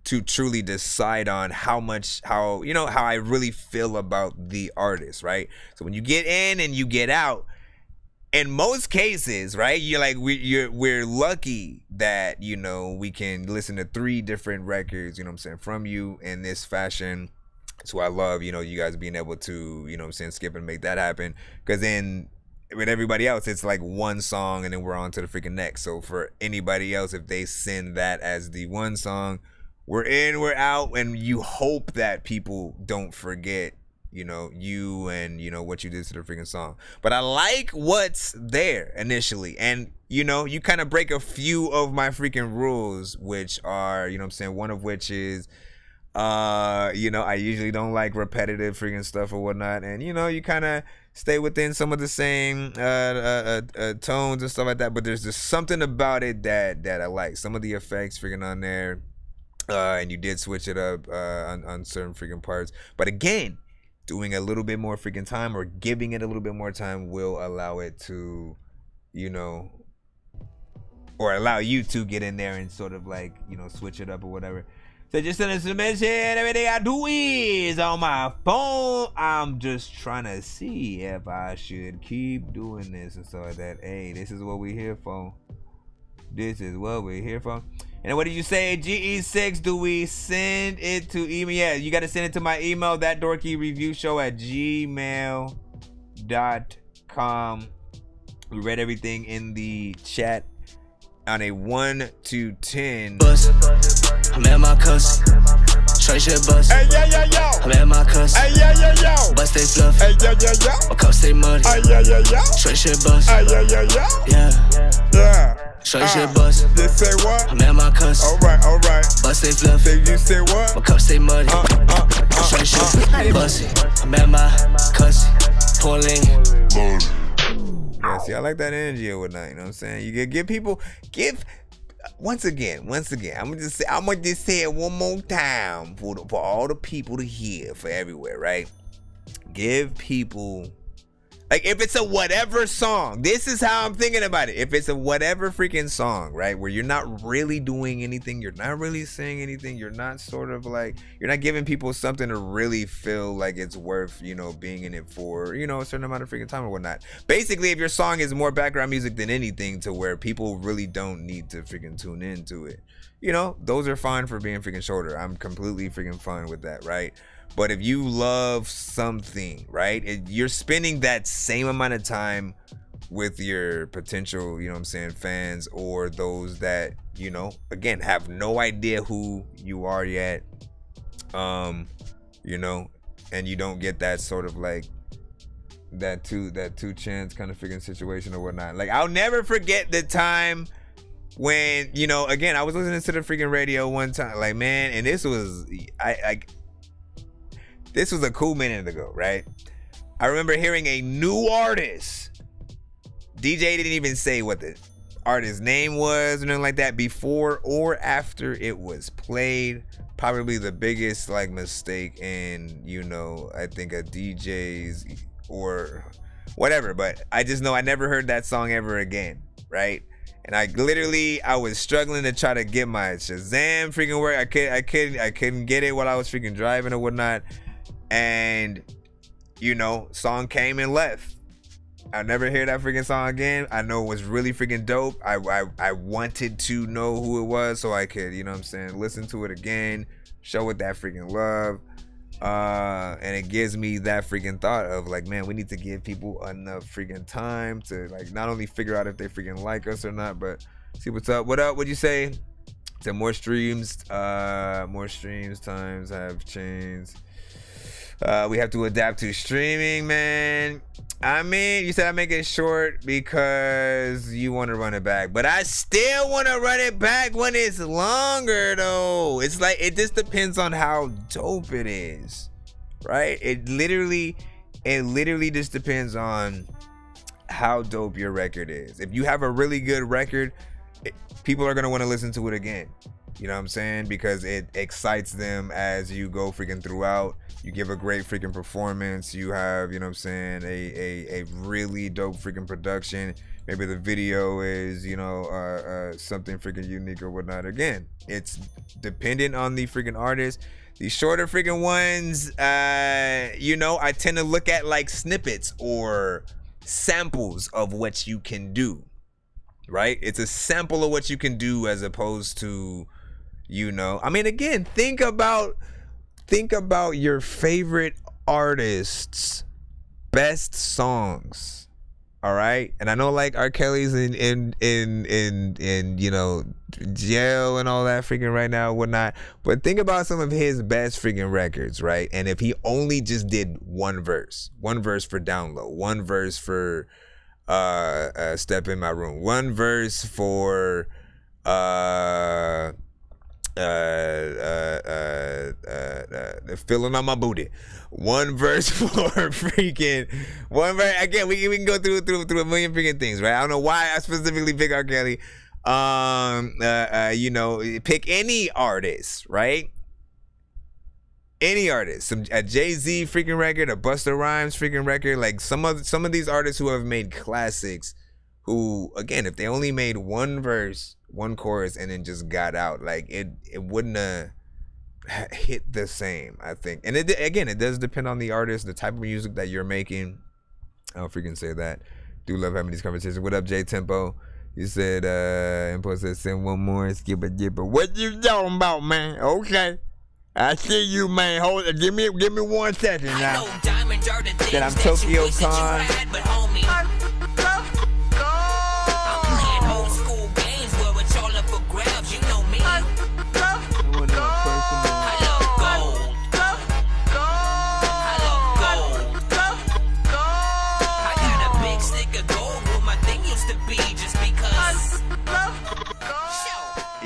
to truly decide on how I really feel about the artist, right? So when you get in and you get out, in most cases, right, you're like, we're lucky that, you know, we can listen to 3 different records, you know what I'm saying, from you in this fashion. So I love, you know, you guys being able to, you know what I'm saying, skip and make that happen. Because then with everybody else, it's like one song and then we're on to the freaking next. So for anybody else, if they send that as the one song, we're in, we're out, and you hope that people don't forget, you know, you and, you know, what you did to the freaking song. But I like what's there initially. And, you know, you kind of break a few of my freaking rules, which are, you know what I'm saying, one of which is, you know, I usually don't like repetitive freaking stuff or whatnot. And, you know, you kind of stay within some of the same tones and stuff like that. But there's just something about it that I like. Some of the effects freaking on there. And you did switch it up on certain freaking parts. But again, doing a little bit more freaking time or giving it a little bit more time will allow it to, you know, or allow you to get in there and sort of like, you know, switch it up or whatever. So just send a submission. Everything I do is on my phone. I'm just trying to see if I should keep doing this and stuff like that. Hey, this is what we're here for. This is what we're here for. And what did you say? GE6, do we send it to email? Yeah, you got to send it to my email, thatdorkyreviewshow@gmail.com. We read everything in the chat on a 1 to 10. I'm at my cuss. Straight shit bust. Hey, yo, yo, yo. I'm at my cuss. Hey, yo, yo, yo. Bust they fluff. Hey, yo, yo, yo. My cups stay muddy. Hey, yo, yo, yo. Straight shit bust. Hey, yo, yo, yo. Yeah. Yeah. Shorty shit bust. Just say what? I'm at my cuss. Alright. Bust stay fluffy. Say you say what? My cup stay muddy. Shorty shit bust it. I'm at my cuss. Pulling. Yeah, see, I like that energy or whatnot. You know what I'm saying? You give people, once again. I'm gonna just say it one more time for all the people to hear, for everywhere, right? Give people, like, if it's a whatever song, this is how I'm thinking about it. If it's a whatever freaking song, right, where you're not really doing anything, you're not really saying anything, you're not sort of like, you're not giving people something to really feel like it's worth, you know, being in it for, you know, a certain amount of freaking time or whatnot. Basically, if your song is more background music than anything, to where people really don't need to freaking tune into it, you know, those are fine for being freaking shorter. I'm completely freaking fine with that, right? But if you love something, right, you're spending that same amount of time with your potential, you know what I'm saying, fans, or those that, you know, again, have no idea who you are yet, you know, and you don't get that sort of like that two chance kind of freaking situation or whatnot. Like, I'll never forget the time when, you know, again, I was listening to the freaking radio one time, like, man, and this was, this was a cool minute ago, right? I remember hearing a new artist. DJ didn't even say what the artist's name was or nothing like that before or after it was played. Probably the biggest like mistake in, you know, I think a DJ's or whatever. But I just know I never heard that song ever again, right? And I was struggling to try to get my Shazam freaking work. I couldn't get it while I was freaking driving or whatnot. And, you know, song came and left. I'll never hear that freaking song again. I know it was really freaking dope. I wanted to know who it was so I could, you know what I'm saying, listen to it again, show it that freaking love. And it gives me that freaking thought of like, man, we need to give people enough freaking time to like not only figure out if they freaking like us or not, but see what's up. What up? What'd you say? To more streams times have changed. We have to adapt to streaming, man. I mean, you said I make it short because you want to run it back, but I still want to run it back when it's longer, though. It's like, it just depends on how dope it is, right? It literally just depends on how dope your record is. If you have a really good record, people are going to want to listen to it again. You know what I'm saying? Because it excites them as you go freaking throughout. You give a great freaking performance. You have, you know what I'm saying, a really dope freaking production. Maybe the video is, you know, something freaking unique or whatnot. Again, it's dependent on the freaking artist. These shorter freaking ones, you know, I tend to look at like snippets or samples of what you can do, right? It's a sample of what you can do as opposed to, you know, I mean, again, think about your favorite artists' best songs. All right, and I know like R. Kelly's in you know, jail and all that freaking right now and whatnot, but think about some of his best freaking records, right? And if he only just did one verse for Down Low, one verse for Step in My Room, one verse for Feeling on My Booty, one verse for freaking one verse. Again, we can go through a million freaking things, right? I don't know why I specifically pick R. Kelly. You know, pick any artist, right? Any artist, a Jay-Z freaking record, a Busta Rhymes freaking record, like some of these artists who have made classics, who, again, if they only made one verse, one chorus, and then just got out, like it wouldn't have hit the same, I think. And it does depend on the artist, the type of music that you're making. I'll freaking say that. Do love having these conversations. What up, J Tempo? You said Impo said send one more, skip a dipper. What you talking about, man? Okay, I see you, man. Hold it. Give me 1 second now. Then I'm Tokyo Khan.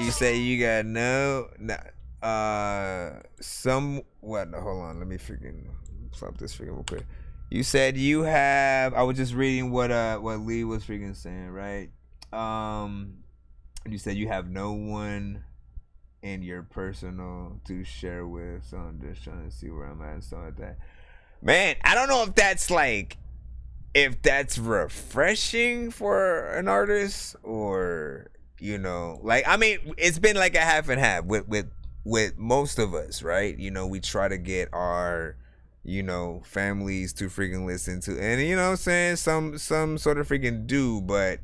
You say you got no, what? Hold on, let me freaking plop this freaking real quick. You said you have. I was just reading what Lee was freaking saying, right? You said you have no one in your personal to share with, so I'm just trying to see where I'm at and stuff like that. Man, I don't know if that's like, if that's refreshing for an artist, or you know, like, I mean, it's been like a half and half with most of us, right? You know, we try to get our, you know, families to freaking listen to, and you know what I'm saying, some sort of freaking do, but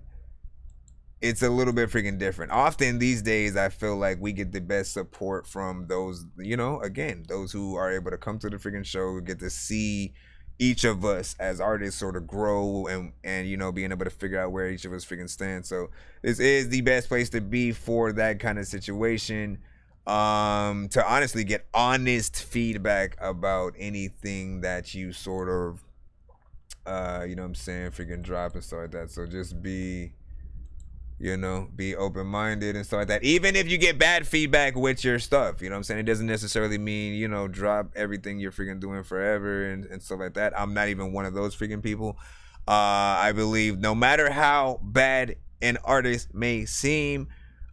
it's a little bit freaking different. Often these days, I feel like we get the best support from those, you know, again, those who are able to come to the freaking show, get to see each of us as artists sort of grow and you know, being able to figure out where each of us freaking stand. So this is the best place to be for that kind of situation. To honestly get honest feedback about anything that you sort of, you know what I'm saying, freaking drop and stuff like that. So just be, you know, be open-minded and stuff like that. Even if you get bad feedback with your stuff, you know what I'm saying? It doesn't necessarily mean, you know, drop everything you're freaking doing forever and stuff like that. I'm not even one of those freaking people. I believe no matter how bad an artist may seem,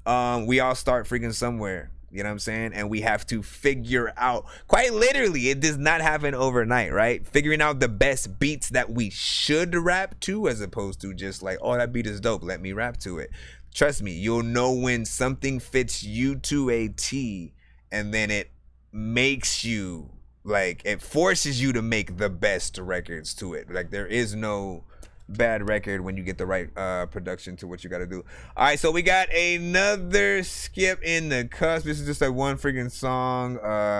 we all start freaking somewhere. You know what I'm saying? And we have to figure out, quite literally, it does not happen overnight, right? Figuring out the best beats that we should rap to, as opposed to just like, oh, that beat is dope, let me rap to it. Trust me, you'll know when something fits you to a T, and then it makes you, like, it forces you to make the best records to it. Like, there is no bad record when you get the right production to what you got to do. All right, so we got another skip in the cusp. This is just like one freaking song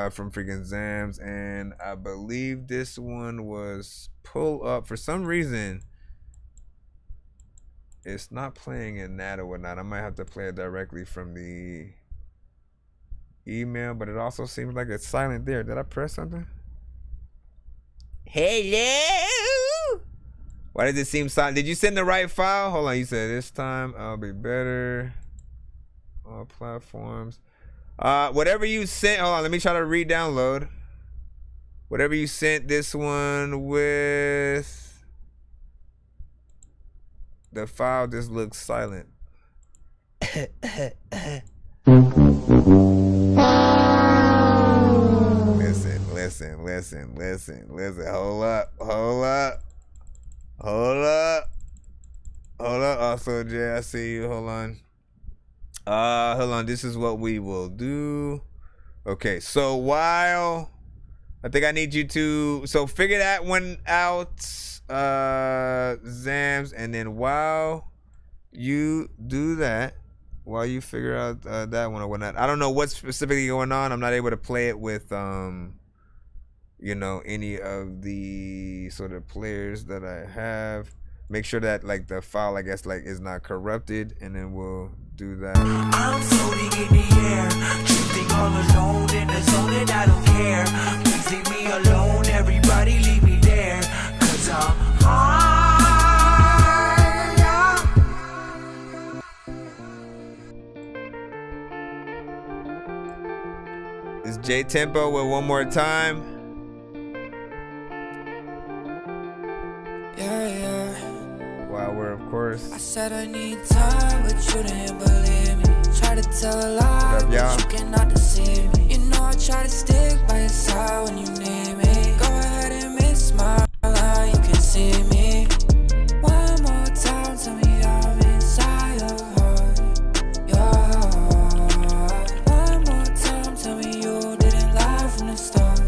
from freaking Zams, and I believe this one was Pull Up. For some reason, it's not playing in that or whatnot. I might have to play it directly from the email, but it also seems like it's silent there. Did I press something? Hello? Why does it seem silent? Did you send the right file? Hold on, you said this time I'll be better. All platforms. Whatever you sent, hold on, let me try to re-download. Whatever you sent this one with, the file just looks silent. Listen. Hold up. Also, Jay, I see you. Hold on. This is what we will do. Okay, so while I think I need you to figure that one out, Zams, and then while you do that, while you figure out that one or whatnot, I don't know what's specifically going on. I'm not able to play it with you know, any of the sort of players that I have. Make sure that like the file, I guess, like is not corrupted, and then we'll do that. I'm floating in the air, drifting all alone in the zone, and I don't care. Please leave me alone, everybody leave me there, 'cause I'm high. It's J Tempo with One More Time. Yeah. While we're, of course. I said I need time, but you didn't believe me. Try to tell a lie, but you cannot deceive me. You know I try to stick by your side when you need me. Go ahead and miss my line, you can see me. One more time, tell me I'm inside your heart. One more time, tell me you didn't lie from the start.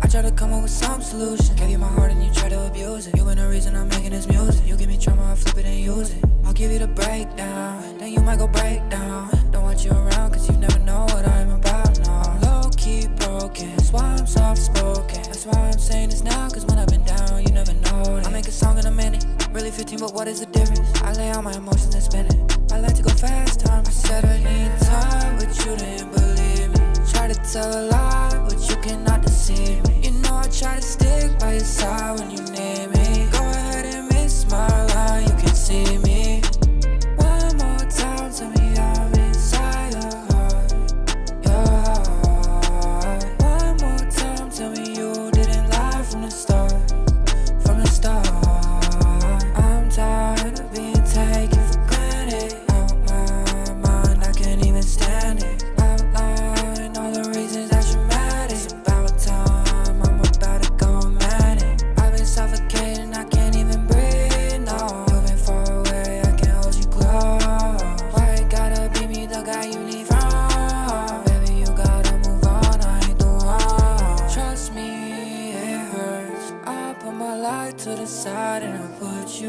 I try to come up with some solution. Gave you my heart and you try to abuse it. You been the reason I'm making this music. You give me trauma, I flip it and use it. I'll give you the breakdown, then you might go break down. Don't want you around, 'cause you never know what I'm about now. I'm low-key broken, that's why I'm soft-spoken. That's why I'm saying this now, 'cause when I've been down, you never know it. I make a song in a minute, really 15, but what is the difference? I lay out my emotions and spin it. I like to go fast time. I said I need time, but you didn't believe me. Try to tell a lie, but you cannot deceive me. You know I try to stick by your side when you need me. Go ahead and miss my line, you can see me. One more time,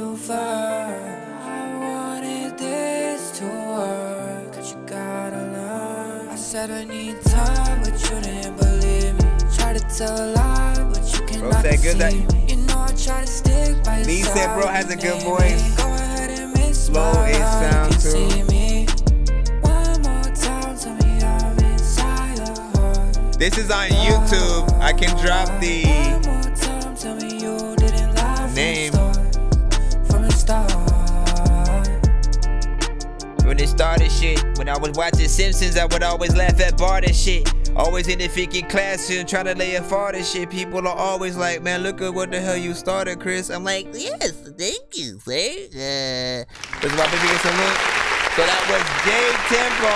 too far. I wanted this to work, but you gotta learn. I said I need time, but you didn't believe me. Try to tell a lie, but you cannot deceive me. You know I try to stick by your Lee side. said bro has a good voice. Go ahead and miss Slow my is ride sound if you too. see me. One more time, tell me I'm inside your heart. This is on YouTube. I can drop the Tell me you didn't lie name. from the start. When it started shit, when I was watching Simpsons, I would always laugh at Bart and shit. Always in the freaking classroom trying to lay a fart and shit. People are always like, man, look at what the hell you started, Chris. I'm like, Yes, thank you, sir. that's why baby gets a look. So that was Jay Tempo.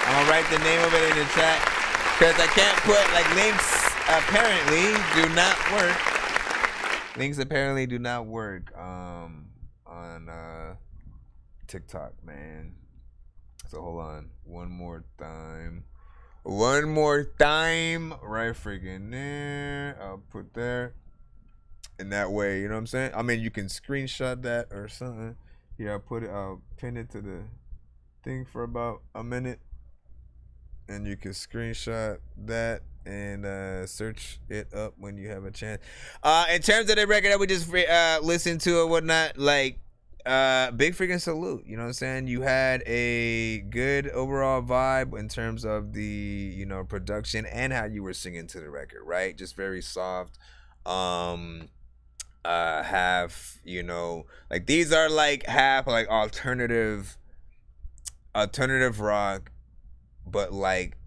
I'm gonna write the name of it in the chat because I can't put like links. Apparently, do not work. Links apparently do not work on TikTok, man. So hold on, one more time, right freaking there. I'll put there, and that way, you know what I'm saying. I mean, you can screenshot that or something. Here, I'll pin it to the thing for about a minute. And you can screenshot that and search it up when you have a chance. In terms of the record that we just listened to or whatnot, like big freaking salute. You know what I'm saying? You had a good overall vibe in terms of the, you know, production and how you were singing to the record, right? Just very soft. Half, you know, like these are like half like alternative rock, but like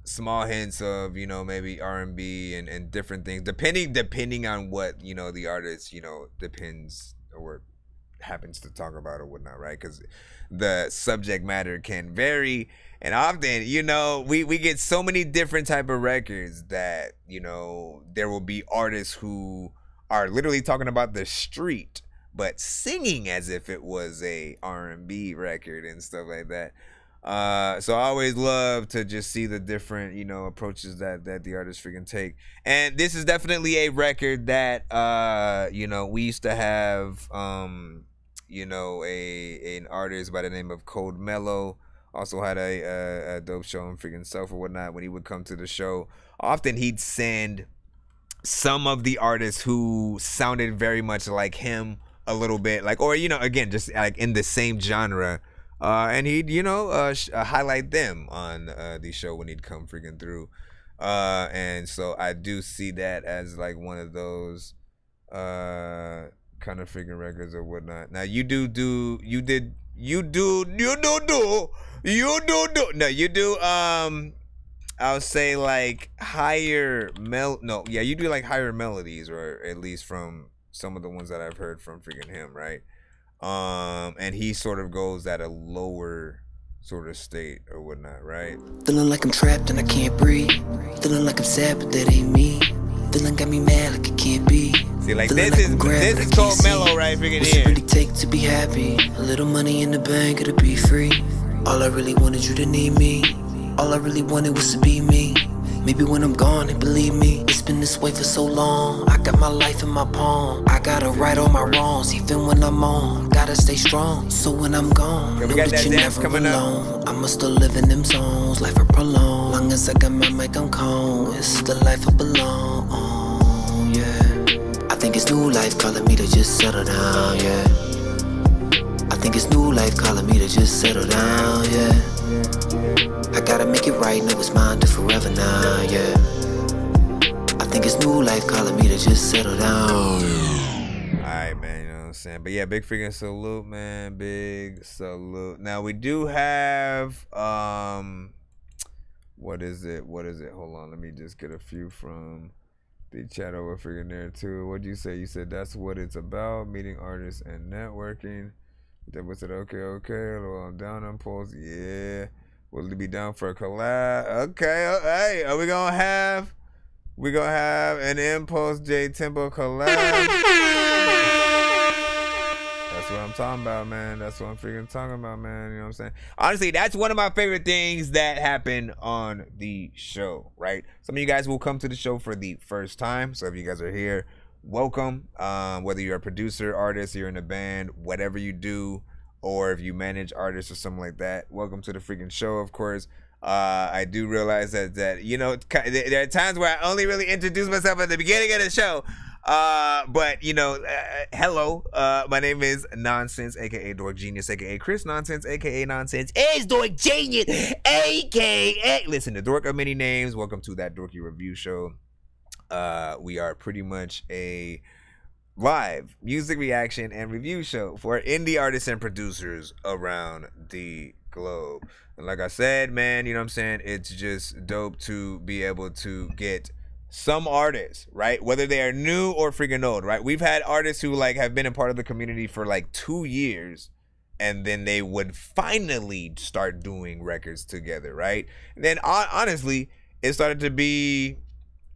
small hints of, you know, maybe R&B and different things depending on what, you know, the artist, you know, depends or happens to talk about or whatnot, right? Because the subject matter can vary, and often, you know, we get so many different type of records that, you know, there will be artists who are literally talking about the street but singing as if it was a R&B record and stuff like that. So I always love to just see the different, you know, approaches that the artists freaking take. And this is definitely a record that, you know, we used to have, you know, an artist by the name of Cold Mellow. Also had a dope show on freaking Self or whatnot. When he would come to the show, often he'd send some of the artists who sounded very much like him a little bit, like, or, you know, again, just like in the same genre. And he'd, you know, highlight them on the show when he'd come freaking through. And so I do see that as like one of those kind of freaking records or whatnot. Now you do I'll say like higher you do like higher melodies, or at least from some of the ones that I've heard from freaking him, right? And he sort of goes at a lower sort of state or whatnot, right? Feeling like I'm trapped and I can't breathe. Feeling like I'm sad, but that ain't me. Feeling got me mad like it can't be. See, like this is Cold Mellow, right? Freaking What's it really take to be happy? A little money in the bank, it'll be free. All I really wanted you to need me. All I really wanted was to be me. Maybe when I'm gone, and believe me, it's been this way for so long. I got my life in my palm. I gotta right all my wrongs, even when I'm on. Gotta stay strong, so when I'm gone, know that you're never alone. I'ma still live in them zones, life are prolonged. Long as I got my mic, I'm calm. It's the life I belong. Oh, yeah. I think it's new life calling me to just settle down, yeah. I think it's new life calling me to just settle down, yeah. I gotta make it right, know it's mine to forever now, yeah. I think it's new life calling me to just settle down. Alright, man, you know what I'm saying? But yeah, big freaking salute, man. Big salute. Now we do have what is it? Hold on, let me just get a few from the chat over freaking there too. What'd you say? You said that's what it's about, meeting artists and networking. Then was it okay? Well, I'm down on polls. Yeah. Will you be down for a collab? Okay. Hey, are we gonna have an Impulse J Tempo collab? That's what I'm talking about, man. That's what I'm freaking talking about, man. You know what I'm saying? Honestly, that's one of my favorite things that happened on the show, right? Some of you guys will come to the show for the first time. So if you guys are here, welcome. Whether you're a producer, artist, you're in a band, whatever you do, or if you manage artists or something like that, welcome to the freaking show, of course. I do realize that you know, there are times where I only really introduce myself at the beginning of the show. But you know, hello, my name is Nonsenze, aka Dork Genius, aka Chris Nonsenze, aka Nonsenze is Dork Genius, aka listen, the Dork of many names. Welcome to that Dorky review show. We are pretty much a live music reaction and review show for indie artists and producers around the globe. And like I said, man, you know what I'm saying, it's just dope to be able to get some artists, right, whether they are new or freaking old, right? We've had artists who like have been a part of the community for like 2 years, and then they would finally start doing records together, right? And then honestly, it started to be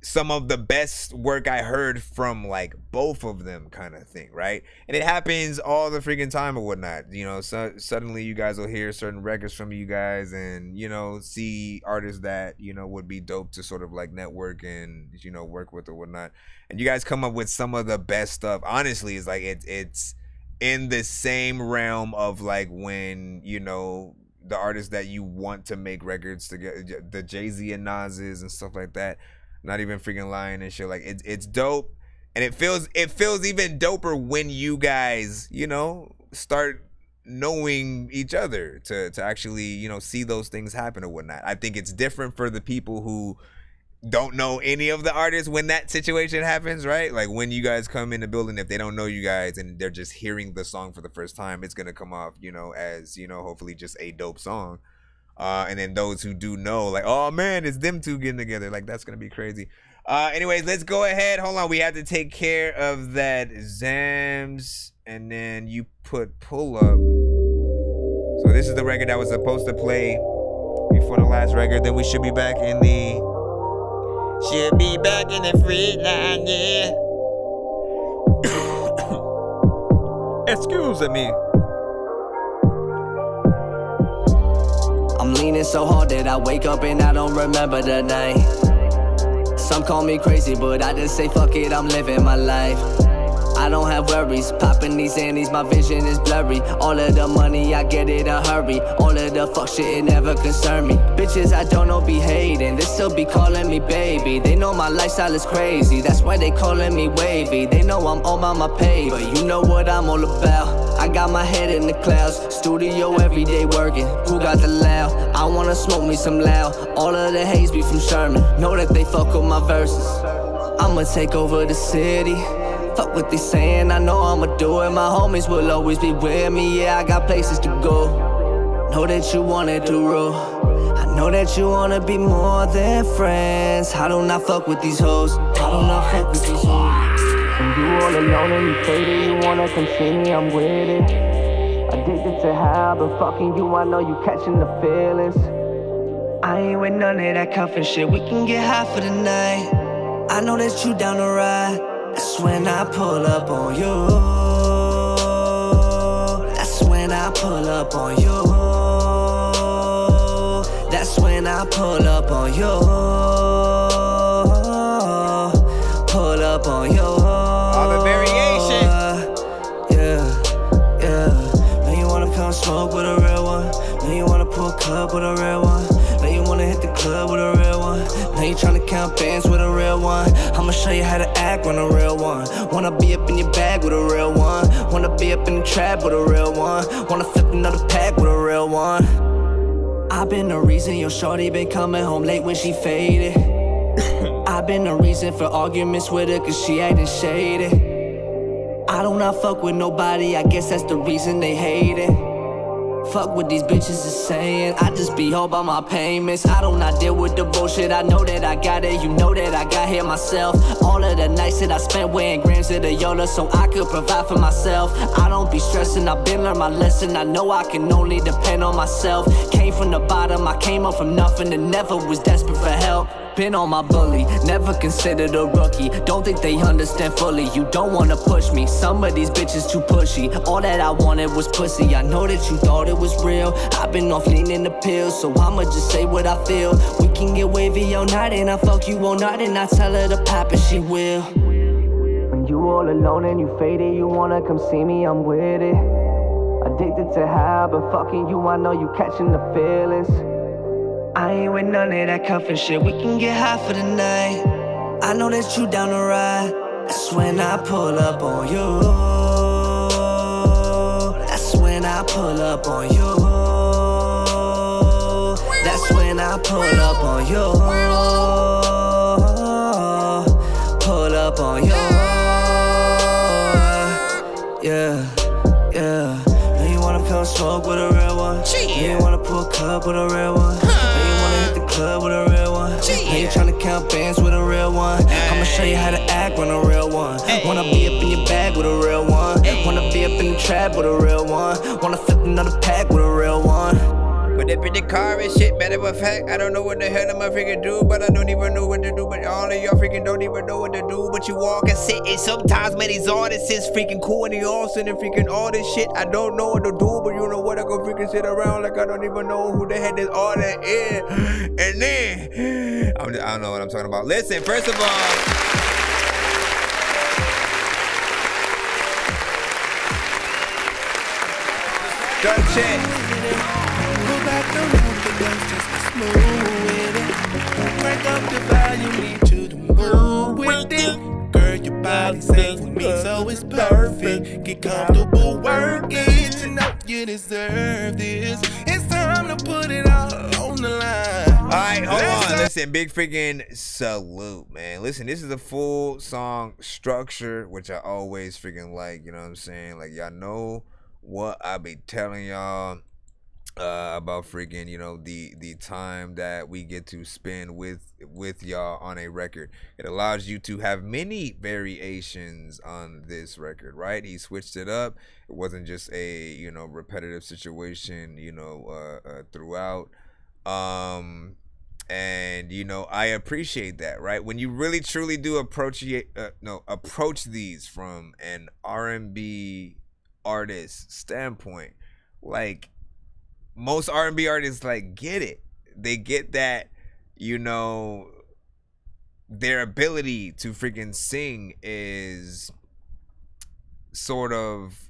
some of the best work I heard from like both of them, kind of thing, right? And it happens all the freaking time or whatnot. You know, so suddenly you guys will hear certain records from you guys, and you know, see artists that you know would be dope to sort of like network and you know work with or whatnot. And you guys come up with some of the best stuff. Honestly, it's like it's in the same realm of like when you know the artists that you want to make records together, the Jay-Z and Nas's and stuff like that. Not even freaking lying and shit. Like it's dope, and it feels even doper when you guys, you know, start knowing each other to actually, you know, see those things happen or whatnot. I think it's different for the people who don't know any of the artists when that situation happens, right? Like when you guys come in the building, if they don't know you guys and they're just hearing the song for the first time, it's gonna come off, you know, as, you know, hopefully just a dope song. And then those who do know, like, oh man, it's them two getting together. Like, that's gonna be crazy. Anyways, let's go ahead. Hold on, we have to take care of that Zams, and then you put pull up. So this is the record that was supposed to play before the last record. Then we should be back in the free line, yeah. Excuse me. I'm leaning so hard that I wake up and I don't remember the night. Some call me crazy, but I just say fuck it, I'm living my life. I don't have worries, popping these annies, my vision is blurry. All of the money, I get it a hurry. All of the fuck shit, it never concern me. Bitches I don't know be hating, they still be calling me baby. They know my lifestyle is crazy, that's why they calling me wavy. They know I'm on my pay, but you know what I'm all about. I got my head in the clouds, studio every day working. Who got the loud? I wanna smoke me some loud. All of the haze be from Sherman, know that they fuck with my verses. I'ma take over the city. Fuck what they saying, I know I'ma do it. My homies will always be with me, yeah, I got places to go. Know that you wanted to roll. I know that you wanna be more than friends. I do not fuck with these hoes. I do not fuck with these hoes. And you all alone and you say that you wanna come see me, I'm with it. Addicted to how I've been fucking you, I know you catching the feelings. I ain't with none of that cuffing shit, we can get high for the night. I know that you down to ride. That's when I pull up on you. That's when I pull up on you. That's when I pull up on you. Pull up on you. All the variation. Yeah. Now you wanna come smoke with a real one. Now you wanna pull cup with a real one. Now you wanna hit the club with a real one. Now you tryna count bands with a real one. I'ma show you how to act on a real one. Wanna be up in your bag with a real one. Wanna be up in the trap with a real one. Wanna flip another pack with a real one. I've been the reason your shorty been coming home late when she faded. I've been the reason for arguments with her cause she acting shady. I do not fuck with nobody, I guess that's the reason they hate it. Fuck what these bitches is saying. I just be all by my payments. I do not deal with the bullshit. I know that I got it. You know that I got here myself. All of the nights that I spent weighing grams of the Yola so I could provide for myself. I don't be stressing. I've been learned my lesson. I know I can only depend on myself. Came from the bottom. I came up from nothing and never was desperate for help. Been on my bully, never considered a rookie. Don't think they understand fully. You don't wanna push me. Some of these bitches too pushy. All that I wanted was pussy. I know that you thought it was real. I've been off leaning the pills, so I'ma just say what I feel. We can get wavy all night and I fuck you all night and I tell her to pop and she will. When you all alone and you faded, you wanna come see me, I'm with it. Addicted to high, but fucking you, I know you catching the feelings. I ain't with none of that cuffin' shit. We can get high for the night. I know that you down to ride. That's when I pull up on you. That's when I pull up on you. That's when I pull up on you. Pull up on you. Yeah, yeah. Now you wanna come smoke with a real one. Now you wanna pull a cup with a real one. Club with a real one. Now you tryna count bands with a real one. I'ma show you how to act on a real one. Wanna be up in your bag with a real one. Wanna be up in the trap with a real one. Wanna flip another pack with a real one. Put up in the car and shit, matter of fact, I don't know what the hell I'm freaking do, but I don't even know what to do, but all of y'all freaking don't even know what to do, but you walk and sit, and sometimes, man, these artists is freaking cool, and they all sending freaking all this shit, I don't know what to do, but you know what, I go freaking sit around like I don't even know who the heck this artist is, and then, I don't know what I'm talking about. Listen, first of all, Dork shit. Crank up the volume, need you to move with it. Girl, your body's safe with me, so it's perfect. Get comfortable working to know you deserve this. It's time to put it all on the line. Alright, hold on. Listen, big freaking salute, man. Listen, this is a full song structure, which I always freaking like, you know what I'm saying? Like, y'all know what I be telling y'all about freaking, you know, the time that we get to spend with y'all on a record. It allows you to have many variations on this record, right? He switched it up. It wasn't just a, you know, repetitive situation, you know, throughout. And you know, I appreciate that, right? When you really truly do approach these from an R&B artist standpoint, like, most R&B artists like get it. They get that, you know, their ability to freaking sing is sort of,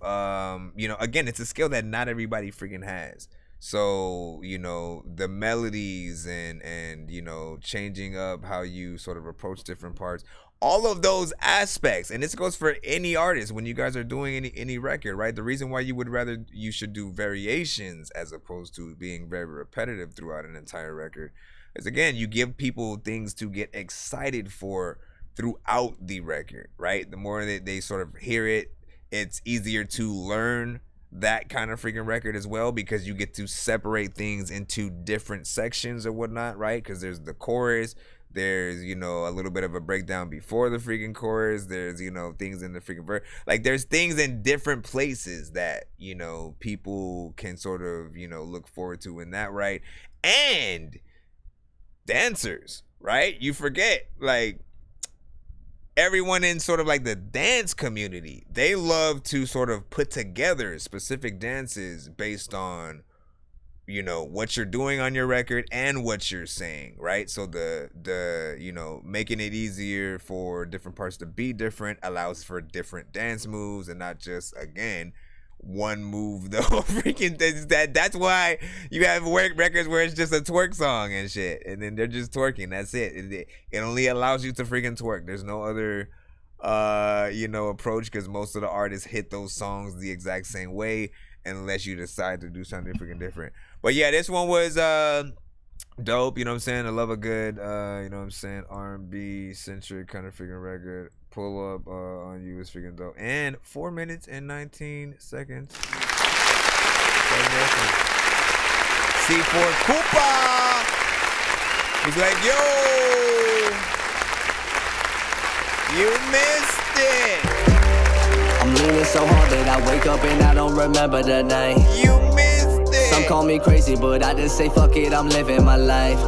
you know, again, it's a skill that not everybody freaking has. So, you know, the melodies and you know, changing up how you sort of approach different parts, all of those aspects, and this goes for any artist when you guys are doing any record, right? The reason why you should do variations as opposed to being very repetitive throughout an entire record is, again, you give people things to get excited for throughout the record, right? The more that they sort of hear it, it's easier to learn that kind of freaking record as well, because you get to separate things into different sections or whatnot, right? Because there's the chorus, there's, you know, a little bit of a breakdown before the freaking chorus, there's, you know, things in the freaking verse, like there's things in different places that, you know, people can sort of, you know, look forward to in that, right? And dancers, right? You forget, like, everyone in sort of like the dance community, they love to sort of put together specific dances based on, you know, what you're doing on your record and what you're saying, right? So the you know, making it easier for different parts to be different allows for different dance moves and not just, again, one move though. Freaking that's why you have records where it's just a twerk song and shit, and then they're just twerking. That's it. It only allows you to freaking twerk. There's no other you know, approach, because most of the artists hit those songs the exact same way unless you decide to do something freaking different. But yeah, this one was dope, you know what I'm saying? I love a good you know what I'm saying, R&B centric kind of freaking record. pull up on you is freaking dope. And 4 minutes and 19 seconds. C4 Koopa. He's like, yo, you missed it. I'm leaning so hard that I wake up and I don't remember the night. You missed it. Some call me crazy, but I just say fuck it, I'm living my life.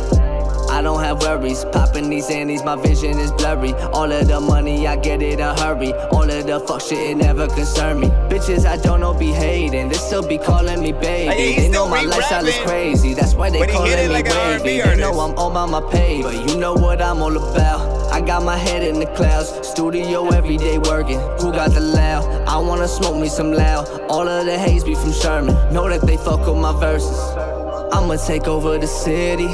I don't have worries, popping these annies, my vision is blurry. All of the money, I get it in a hurry. All of the fuck shit, it never concern me. Bitches I don't know be hating, they still be calling me baby. They know my lifestyle is crazy, that's why they calling me like wavy. They know I'm on my pay, but you know what I'm all about. I got my head in the clouds, studio every day working. Who got the loud? I wanna smoke me some loud. All of the haze be from Sherman, know that they fuck with my verses. I'ma take over the city.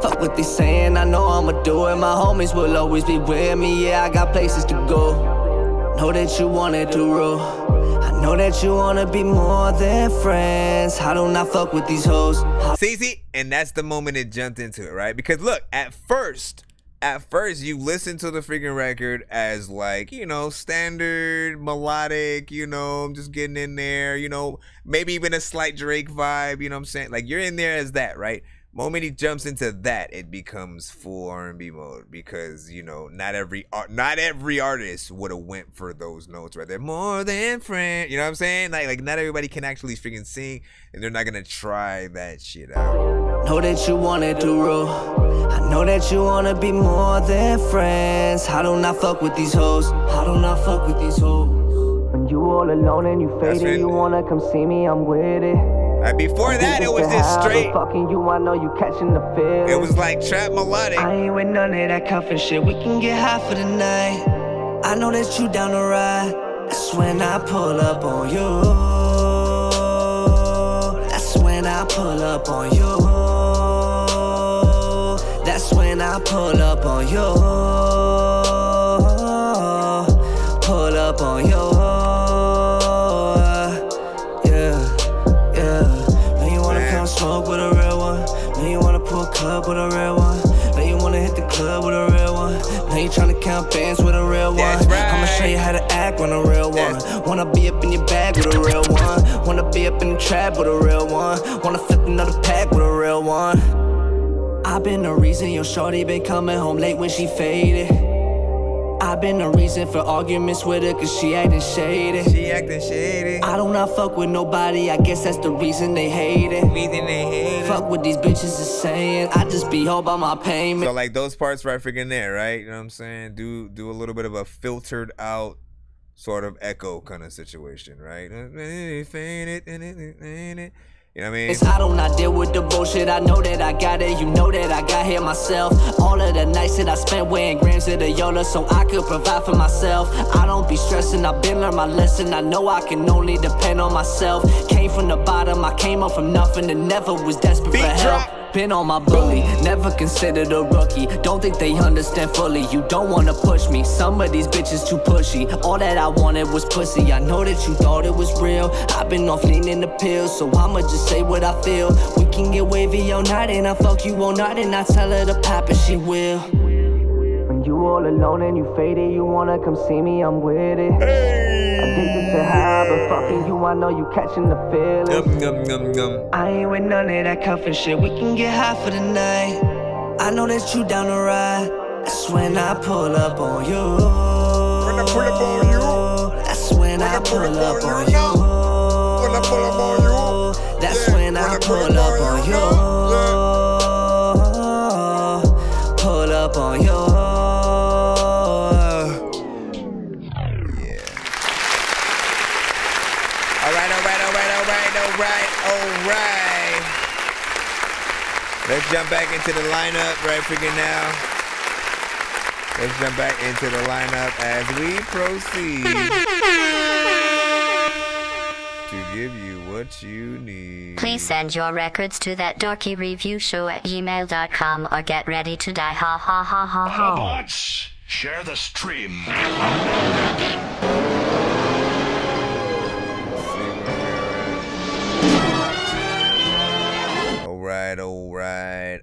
Fuck what they saying, I know I'ma do it. My homies will always be with me. Yeah, I got places to go. Know that you wanted to rule. I know that you wanna be more than friends. I do not fuck with these hoes. See, and that's the moment it jumped into it, right? Because look, at first you listen to the freaking record as like, you know, standard melodic, you know, I'm just getting in there, you know, maybe even a slight Drake vibe, you know what I'm saying? Like, you're in there as that, right? Moment he jumps into that, it becomes full R&B mode, because, you know, not every artist would have went for those notes right there. More than friend, you know what I'm saying? Like not everybody can actually freaking sing, and they're not gonna try that shit out. Know that you wanted to rule. I know that you wanna be more than friends. I do not fuck with these hoes. I do not fuck with these hoes. When you all alone and you faded, you wanna come see me, I'm with it. Before that, it was just straight. Fucking you, I know you catching the feeling. It was like trap melodic. I ain't with none of that cuffing shit. We can get high for the night. I know that you down to ride. That's when I pull up on you. That's when I pull up on you. That's when I pull up on you. Pull up on you. Smoke with a real one. Now you wanna pull a club with a real one. Now you wanna hit the club with a real one. Now you tryna count bands with a real one. That's right. I'ma show you how to act on a real one. Wanna be up in your bag with a real one. Wanna be up in the trap with a real one. Wanna flip another pack with a real one. I've been the reason your shorty been coming home late when she faded. I've been the reason for arguments with her, cause she acting shady. I do not fuck with nobody, I guess that's the reason they hate it. Fuck what these bitches is saying, I just be home by my payment. So like those parts right freaking there, right? You know what I'm saying? Do a little bit of a filtered out sort of echo kind of situation, right? You know what I mean? I do not deal with the bullshit. I know that I got it. You know that I got here myself. All of the nights that I spent wearing grams of the Yola so I could provide for myself. I don't be stressing. I've been learned my lesson. I know I can only depend on myself. Came from the bottom. I came up from nothing and never was desperate for help. Been on my bully, never considered a rookie. Don't think they understand fully. You don't wanna push me. Some of these bitches too pushy. All that I wanted was pussy. I know that you thought it was real. I've been off leaning the pills, so I'ma just say what I feel. We can get wavy all night and I fuck you all night and I tell her to pop and she will. When you all alone and you faded, you wanna come see me, I'm with it. Addicted to high, but fucking you, I know you catching the feeling. I ain't with none of that cuffing shit. We can get high for the night. I know that you down to ride. That's when I pull up on you. When I pull up on you. That's when I pull up on you. When I pull up on you. That's when I pull up on you. Pull up on you. Alright. Let's jump back into the lineup right freaking now. Let's jump back into the lineup as we proceed to give you what you need. Please send your records to that dorkyreviewshow@gmail.com or get ready to die. Ha ha ha ha ha. Bots, share the stream.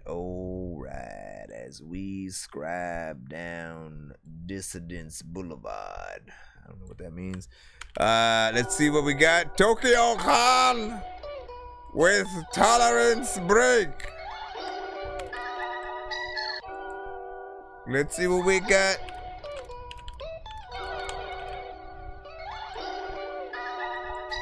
Alright. As we scribe down Dissidence Boulevard. I don't know what that means. Let's see what we got. Tokyo Khan with Tolerance Break. Let's see what we got.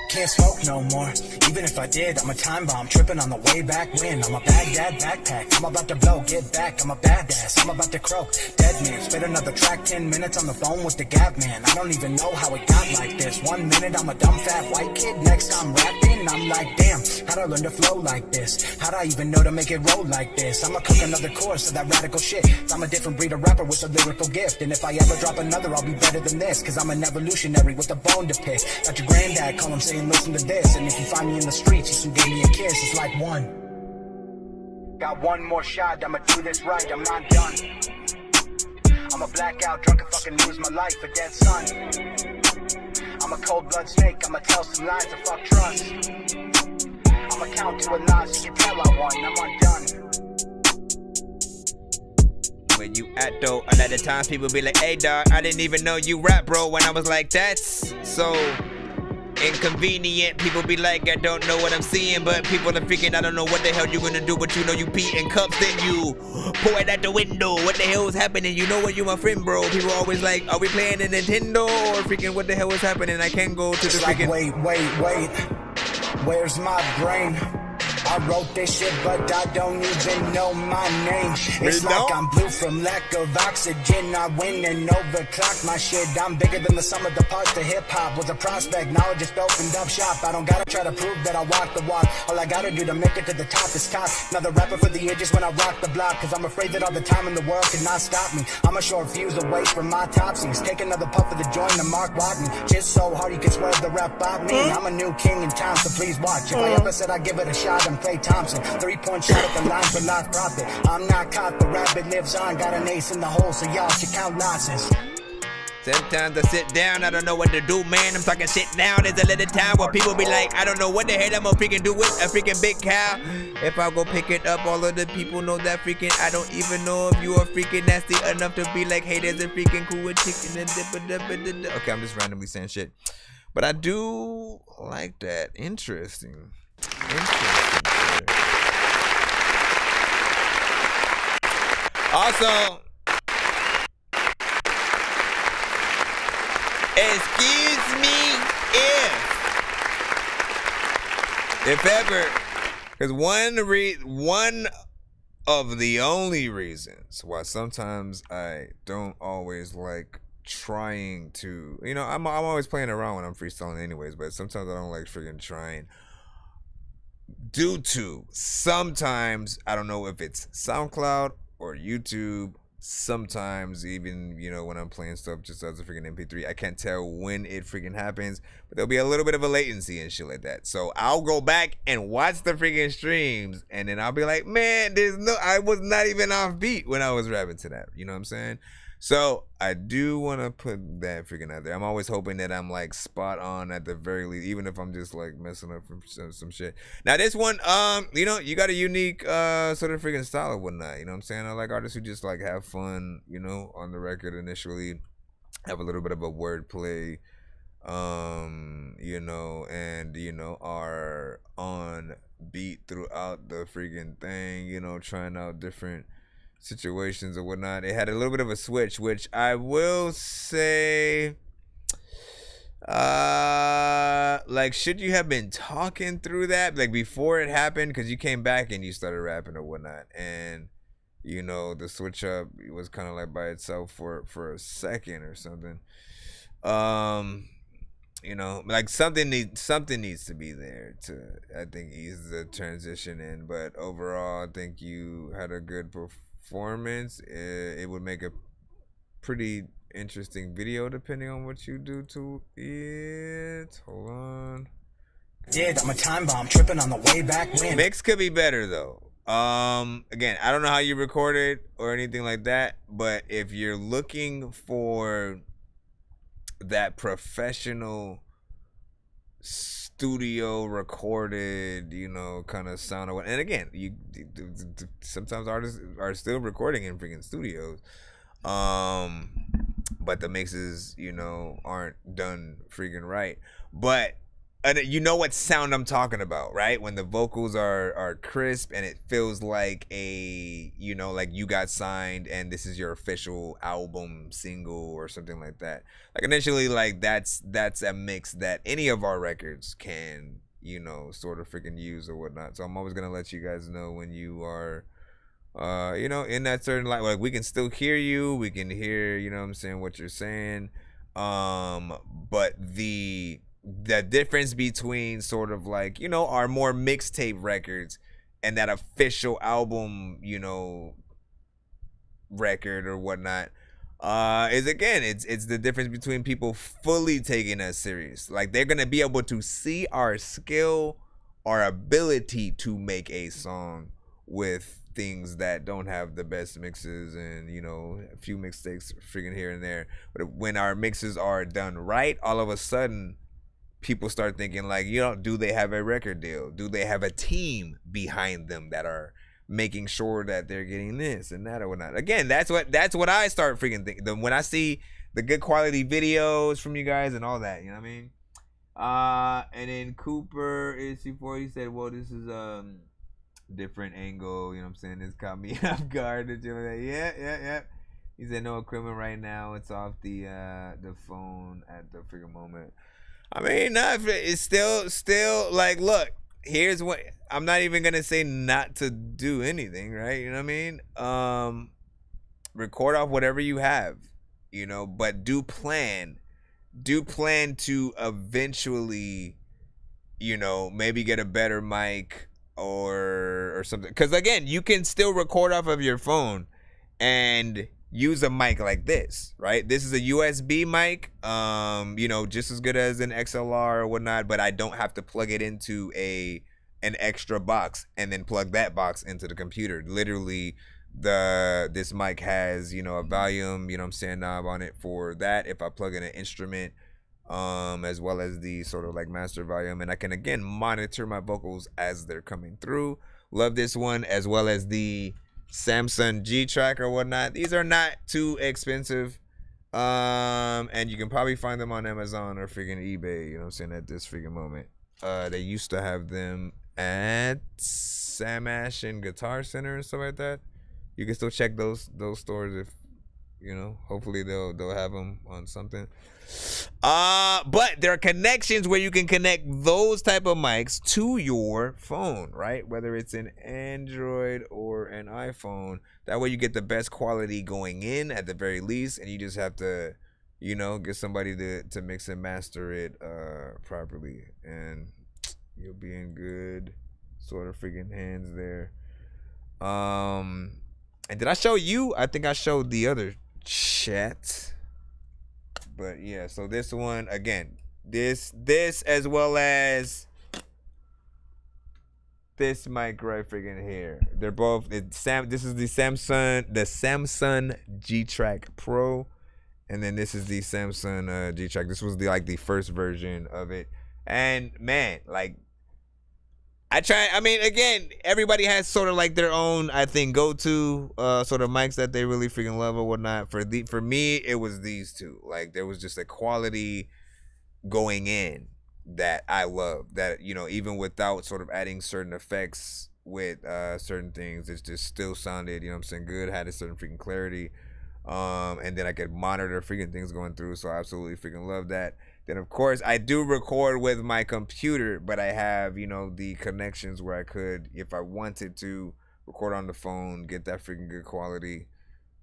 Can't smoke no more. Even if I did, I'm a time bomb, tripping on the way back when. I'm a Baghdad backpack, I'm about to blow, get back, I'm a badass, I'm about to croak. Dead man, spit another track, 10 minutes on the phone with the Gap man. I don't even know how it got like this. 1 minute I'm a dumb fat white kid, next I'm rapping, I'm like damn, how'd I learn to flow like this? How'd I even know to make it roll like this? I'ma cook another course of that radical shit. I'm a different breed of rapper with a lyrical gift. And if I ever drop another, I'll be better than this. Cause I'm an evolutionary with a bone to pick. Got your granddad call him saying listen to this. And if you find me in the streets, you can give me a kiss. It's like one. Got one more shot, I'ma do this right, I'm not done. I'ma black out, drunk and fucking lose my life, a dead son. I'm a cold blood snake, I'ma tell some lies to fuck trust. I'ma count to a loss, you can tell I won, I'm undone. Where you at though? A lot of times people be like, hey dog, I didn't even know you rap, bro. When I was like, that's so inconvenient. People be like, I don't know what I'm seeing, but people are freaking, I don't know what the hell you gonna do, but you know you pee in cups, then you pour it out the window. What the hell is happening? You know what, you my friend, bro. People always like, are we playing a Nintendo? Or freaking what the hell is happening? I can't go to the freaking... Wait, where's my brain? I wrote this shit, but I don't even know my name. It's like I'm blue from lack of oxygen. I win and overclock my shit. I'm bigger than the sum of the parts. The hip-hop was a prospect. Now I just opened up shop. I don't gotta try to prove that I walk the walk. All I gotta do to make it to the top is top. Another rapper for the ages when I rock the block. Cause I'm afraid that all the time in the world cannot stop me. I'm a short fuse away from my topsies. Take another puff of the joint to Mark Watney. Just so hard you can swear the rap about me. I'm a new king in town, so please watch. If I ever said I'd give it a shot, I'm Clay Thompson. 3-point shot at the line for life profit. I'm not caught, the rabbit lives on. Got an ace in the hole, so y'all should count losses. Sometimes I sit down, I don't know what to do, man. I'm talking shit now. There's a little time where people be like, I don't know what the hell I'm gonna freaking do with a freaking big cow. If I go pick it up, all of the people know that freaking, I don't even know if you are freaking nasty enough to be like, hey, there's a freaking cool chicken and okay, I'm just randomly saying shit. But I do like that. Interesting. Also, excuse me if ever, because one of the only reasons why sometimes I don't always like trying to, you know, I'm always playing around when I'm freestyling anyways, but sometimes I don't like freaking trying. Due to sometimes, I don't know if it's SoundCloud or YouTube, sometimes even, you know, when I'm playing stuff just as a freaking MP3, I can't tell when it freaking happens, but there'll be a little bit of a latency and shit like that. So I'll go back and watch the freaking streams, and then I'll be like, man, I was not even off beat when I was rapping to that. You know what I'm saying? So I do want to put that freaking out there. I'm always hoping that I'm like spot on at the very least, even if I'm just like messing up from some shit. Now this one, you know, you got a unique sort of freaking style or whatnot. You know what I'm saying? I like artists who just like have fun, you know, on the record initially, have a little bit of a wordplay, you know, and you know, are on beat throughout the freaking thing. You know, trying out different situations or whatnot. It had a little bit of a switch, which I will say, like, should you have been talking through that like before it happened? Because you came back and you started rapping or whatnot, and you know, the switch up was kind of like by itself for a second or something. You know, like something needs to be there to, I think, ease the transition in. But overall, I think you had a good performance. It would make a pretty interesting video depending on what you do to it. Hold on. I'm a time bomb tripping on the way back when. Mix could be better though. Again, I don't know how you record it or anything like that, but if you're looking for that professional studio recorded, you know, kind of sound, and again, sometimes artists are still recording in freaking studios. but the mixes, you know, aren't done freaking right. But you know what sound I'm talking about, right? When the vocals are crisp and it feels like a, you know, like you got signed and this is your official album single or something like that. Like initially, like that's a mix that any of our records can, you know, sort of freaking use or whatnot. So I'm always gonna let you guys know when you are you know, in that certain like we can still hear you, we can hear, you know what I'm saying, what you're saying. But the difference between sort of like, you know, our more mixtape records and that official album, you know, record or whatnot, is again, it's the difference between people fully taking us serious. Like they're gonna be able to see our skill, our ability to make a song with things that don't have the best mixes and, you know, a few mistakes freaking here and there. But when our mixes are done right, all of a sudden people start thinking like, you know, do they have a record deal? Do they have a team behind them that are making sure that they're getting this and that or whatnot? Again, that's what I start freaking thinking when I see the good quality videos from you guys and all that, you know what I mean? And then Cooper AC4, he said, well, this is different angle, you know what I'm saying? This caught me off guard. Yeah. He said no equipment right now. It's off the phone at the freaking moment. I mean, no, it's still like, look, here's what I'm not even gonna say not to do anything, right? You know what I mean? Record off whatever you have, you know, but do plan to eventually, you know, maybe get a better mic or something, because again, you can still record off of your phone and use a mic like this, right? This is a USB mic, you know, just as good as an XLR or whatnot, but I don't have to plug it into an extra box and then plug that box into the computer. Literally, this mic has, you know, a volume, you know what I'm saying, knob on it for that. If I plug in an instrument, as well as the sort of like master volume, and I can again monitor my vocals as they're coming through. Love this one, as well as the Samsung G Track or whatnot. These are not too expensive, and you can probably find them on Amazon or freaking eBay, you know what I'm saying, at this freaking moment. They used to have them at Sam Ash and Guitar Center and stuff like that. You can still check those stores if, you know, hopefully they'll have them on something. But there are connections where you can connect those type of mics to your phone, right? Whether it's an Android or an iPhone. That way you get the best quality going in at the very least, and you just have to, you know, get somebody to mix and master it properly, and you'll be in good sort of freaking hands there. And did I show you? I think I showed the other chat. But yeah, so this one again, this as well as this mic right freaking here. They're both this is the Samsung G Track Pro, and then this is the Samsung G Track. This was the first version of it. And man, like I mean, again, everybody has sort of like their own, I think, go-to sort of mics that they really freaking love or whatnot. For me, it was these two. Like, there was just a quality going in that I love. That, you know, even without sort of adding certain effects with certain things, it just still sounded, you know what I'm saying, good. Had a certain freaking clarity. And then I could monitor freaking things going through. So I absolutely freaking love that. Then, of course, I do record with my computer, but I have, you know, the connections where I could, if I wanted to, record on the phone, get that freaking good quality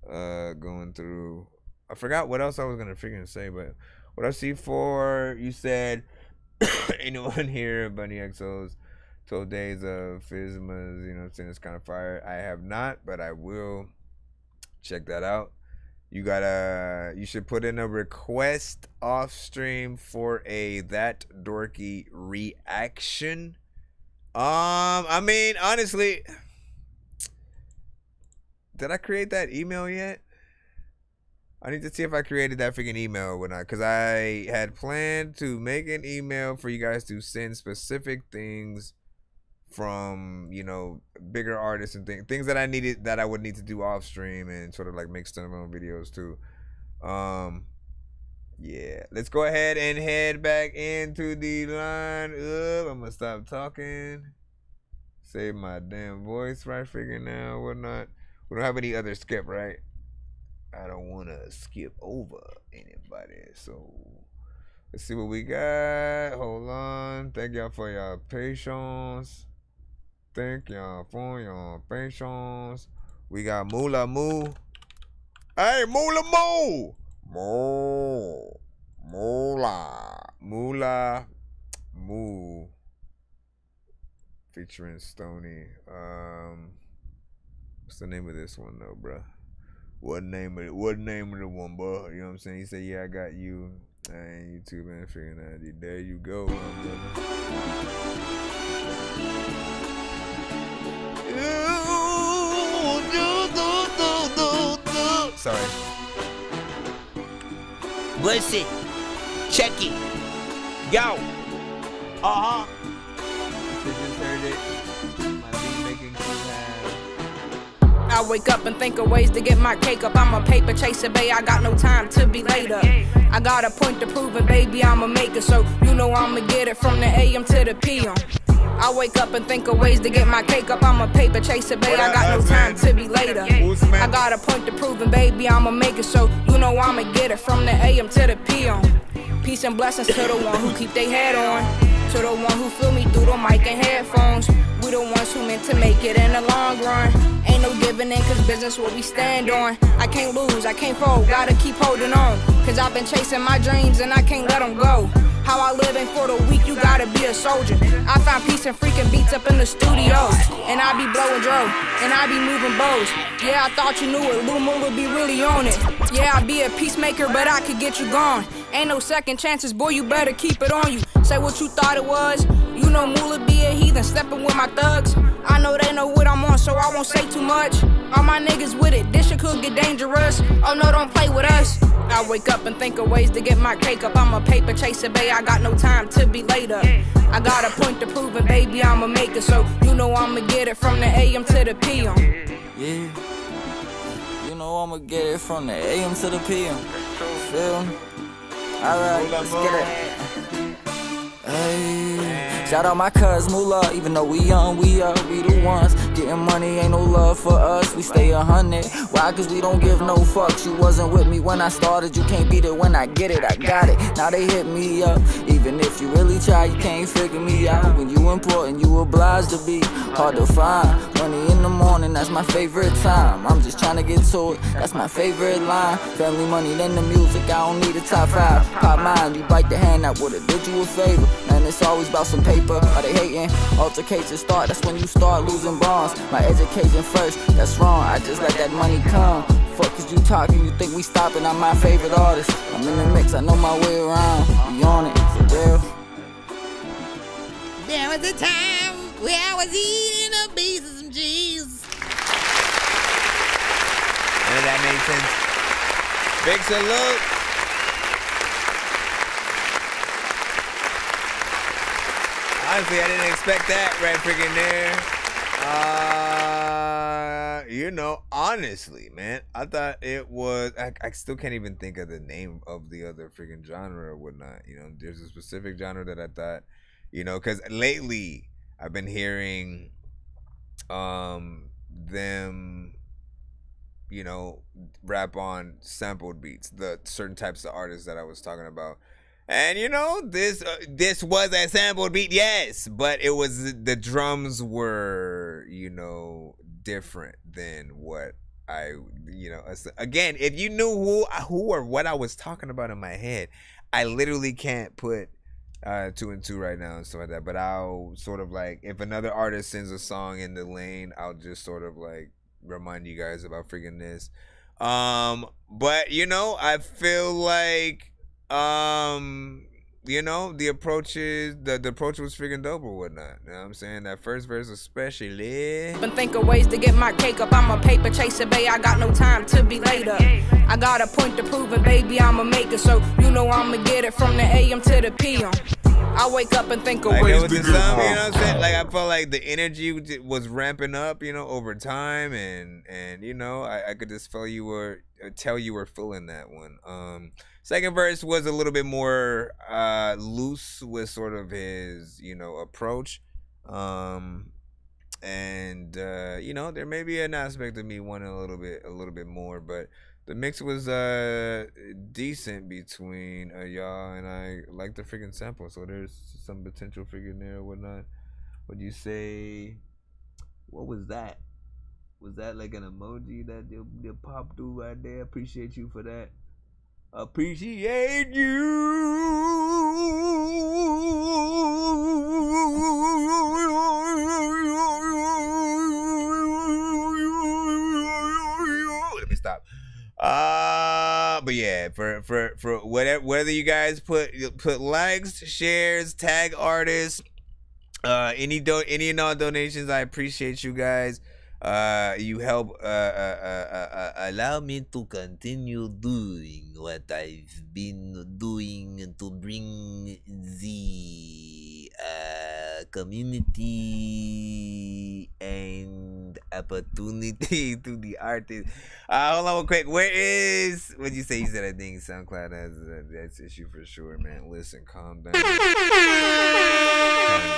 going through. I forgot what else I was going to freaking say, but what I see for, you said, anyone here, Bunny XO's 12 Days of Physmas, you know what I'm saying, it's kind of fire. I have not, but I will check that out. You should put in a request off stream for that Dorky reaction. I mean, honestly, did I create that email yet? I need to see if I created that freaking email or whatnot, because I had planned to make an email for you guys to send specific things from, you know, bigger artists and things that I would need to do off stream and sort of like make standalone videos too. Yeah, let's go ahead and head back into the line up. I'm gonna stop talking. Save my damn voice right figure now, whatnot. We don't have any other skip, right? I don't want to skip over anybody. So let's see what we got. Hold on. Thank y'all for your patience. Thank y'all for your patience. We got Moolah Moo. Hey, Moolah Moo. Moolah Moo. Featuring Stony. What's the name of this one though, bro? What name of the one, bro? You know what I'm saying? He said, yeah, I got you. And you too, man, figuring out. There you go, my brother. Sorry. Listen, check it. Yo. Uh-huh. I wake up and think of ways to get my cake up. I'm a paper chaser, babe. I got no time to be late up. I got a point to prove it, baby. I'ma make it, so you know I'ma get it from the AM to the PM. I wake up and think of ways to get my cake up. I'm a paper chaser, babe. I got no time to be later. I got a point to prove it, baby. I'ma make it, so you know I'ma get it from the AM to the PM. Peace and blessings to the one who keep their head on, to the one who feel me through the mic and headphones. We the ones who meant to make it in the long run. Ain't no giving in, cause business what we stand on. I can't lose, I can't fold, gotta keep holding on. Cause I've been chasing my dreams and I can't let them go. How I live ain't for the weak, you gotta be a soldier. I find peace and freaking beats up in the studio. And I be blowing dro, and I be moving bows. Yeah, I thought you knew it, Lil Moolah be really on it. Yeah, I be a peacemaker, but I could get you gone. Ain't no second chances, boy, you better keep it on you. Say what you thought it was. You know Moolah be a heathen, stepping with my thugs. I know they know what I'm on, so I won't say too much. All my niggas with it, this shit could get dangerous. Oh no, don't play with us. I wake up and think of ways to get my cake up. I'm a paper chaser, babe, I got no time to be late up. I got a point to prove it, baby, I'ma make it, so you know I'ma get it from the AM to the PM. Yeah, you know I'ma get it from the AM to the PM. Feel me? Alright, let's get it. Hey, shout out my cuz Moolah, even though we young, we the ones getting money, ain't no love for us, we stay 100. Why? Cause we don't give no fucks. You wasn't with me when I started, you can't beat it when I get it, I got it. Now they hit me up, even if you really try, you can't figure me out. When you important, you obliged to be hard to find. Money in the morning, that's my favorite time. I'm just trying to get to it, that's my favorite line. Family money, then the music, I don't need a top 5. Pop mine, you bite the hand that would've did you a favor. And it's always about some paper, are they hating? Altercations start, that's when you start losing bonds. My education first, that's wrong, I just let that money come. Fuck is you talking, you think we stopping, I'm my favorite artist. I'm in the mix, I know my way around, we on it, for real. There was a time where I was eating a piece of some cheese. And that makes sense. Big salute. Honestly, I didn't expect that right freaking there. You know, honestly, man, I thought it was, I still can't even think of the name of the other freaking genre or whatnot. You know, there's a specific genre that I thought, you know, because lately I've been hearing them, you know, rap on sampled beats, the certain types of artists that I was talking about. And you know, this was a sampled beat, yes, but it was, the drums were, you know, different than what I, you know, again, if you knew who or what I was talking about in my head, I literally can't put 2 and 2 right now and stuff like that. But I'll sort of like, if another artist sends a song in the lane, I'll just sort of like remind you guys about freaking this. But you know, I feel like, you know, the approach was freaking dope or whatnot. You know what I'm saying? That first verse especially. Been think of ways to get my cake up. I'm a paper chaser, babe. I got no time to be late up. I got a point to prove it, baby. I'ma make it, so you know I'ma get it from the AM to the PM. I wake up and think of like ways with to the get song, high. you know what I'm saying? Like I felt like the energy was ramping up, you know, over time, and you know, I could just tell you were feeling that one. Second verse was a little bit more loose with sort of his, you know, approach. And you know, there may be an aspect of me wanting a little bit more, but the mix was decent between y'all, and I like the freaking sample, so there's some potential freaking there or whatnot. Would you say, what was that? Was that like an emoji that they popped through right there? Appreciate you for that. Appreciate you. Let me stop. But yeah, for whether you guys put likes, shares, tag artists, any and all donations, I appreciate you guys. You help allow me to continue doing what I've been doing to bring the community and opportunity to the artist. Hold on quick. Where is, what'd you say? You said I think SoundCloud has that's issue for sure, man. Listen, calm down. Calm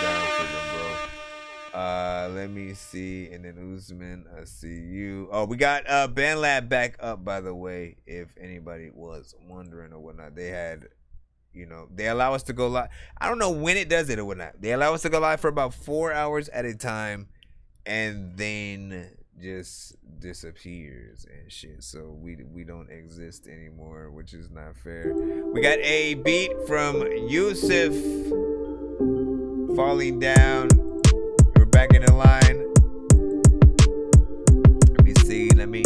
down for them, bro. Let me see, and then Usman, I see you. Oh, we got BandLab back up, by the way, if anybody was wondering or whatnot. They had, you know, they allow us to go live. I don't know when it does it or whatnot. They allow us to go live for about 4 hours at a time, and then just disappears and shit. So we don't exist anymore, which is not fair. We got a beat from Yusuf, Falling Down. Back in the line. Let me see. Let me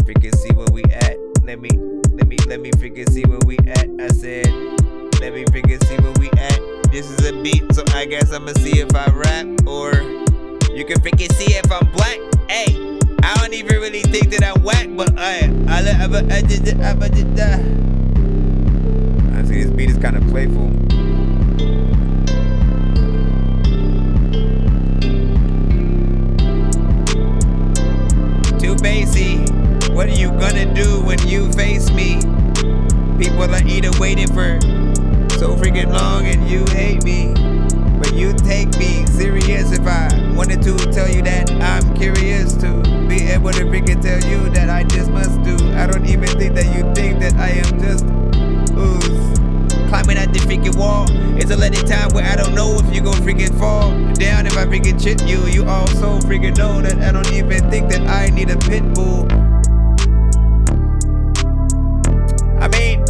freaking see where we at. Let me freaking see where we at. I said, let me freaking see where we at. This is a beat, so I guess I'ma see if I rap, or you can freaking see if I'm black. Hey, I don't even really think that I'm whack, but I see this beat is kind of playful. Too bassy. What are you gonna do when you face me? People are either waiting for so freaking long and you hate me, but you take me serious. If I wanted to tell you that I'm curious to be able to freaking tell you that I just must do. I don't even think that you think that I am just ooze. Climbing at the freaking wall. It's a letting time where I don't know if you gon' freaking fall down. If I freaking chip you, you also freaking know that I don't even think that I need a pit bull. I mean,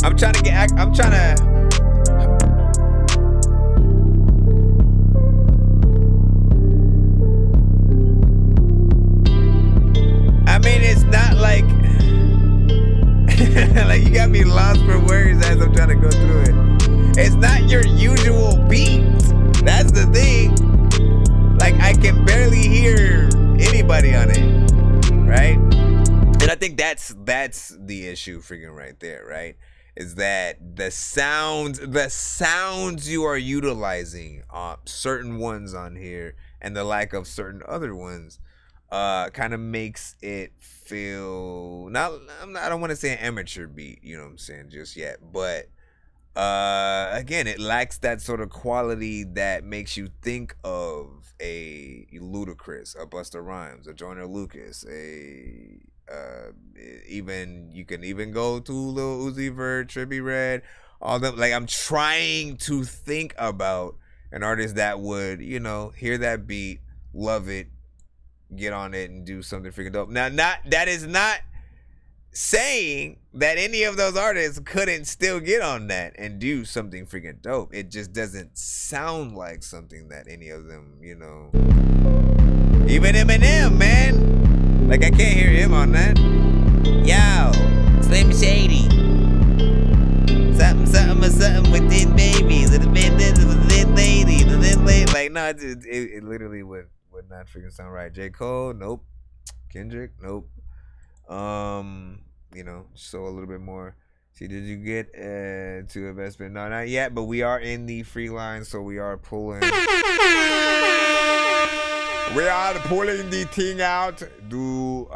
I'm trying to I mean, it's not like like you got me lost for words as I'm trying to go through it. It's not your usual beat. That's the thing. Like I can barely hear anybody on it, right? And I think that's the issue freaking right there, right? Is that the sounds you are utilizing, certain ones on here, and the lack of certain other ones, kind of makes it feel I don't want to say an amateur beat, you know what I'm saying, just yet, but again, it lacks that sort of quality that makes you think of a Ludacris, a Busta Rhymes, a Joyner Lucas, even you can even go to Lil Uzi Vert, Trippie Redd, all them. Like I'm trying to think about an artist that would, you know, hear that beat, love it, get on it, and do something freaking dope. Now, that is not saying that any of those artists couldn't still get on that and do something freaking dope. It just doesn't sound like something that any of them, you know. Even Eminem, man. Like I can't hear him on that. Yo, Slim Shady. Something within babies. Little bit this, within ladies. no, it literally would not freaking sound right. J. Cole, nope. Kendrick, nope. You know, so a little bit more. See, did you get to investment? No, not yet, but we are in the free line, so we are pulling. We are pulling the thing out. Do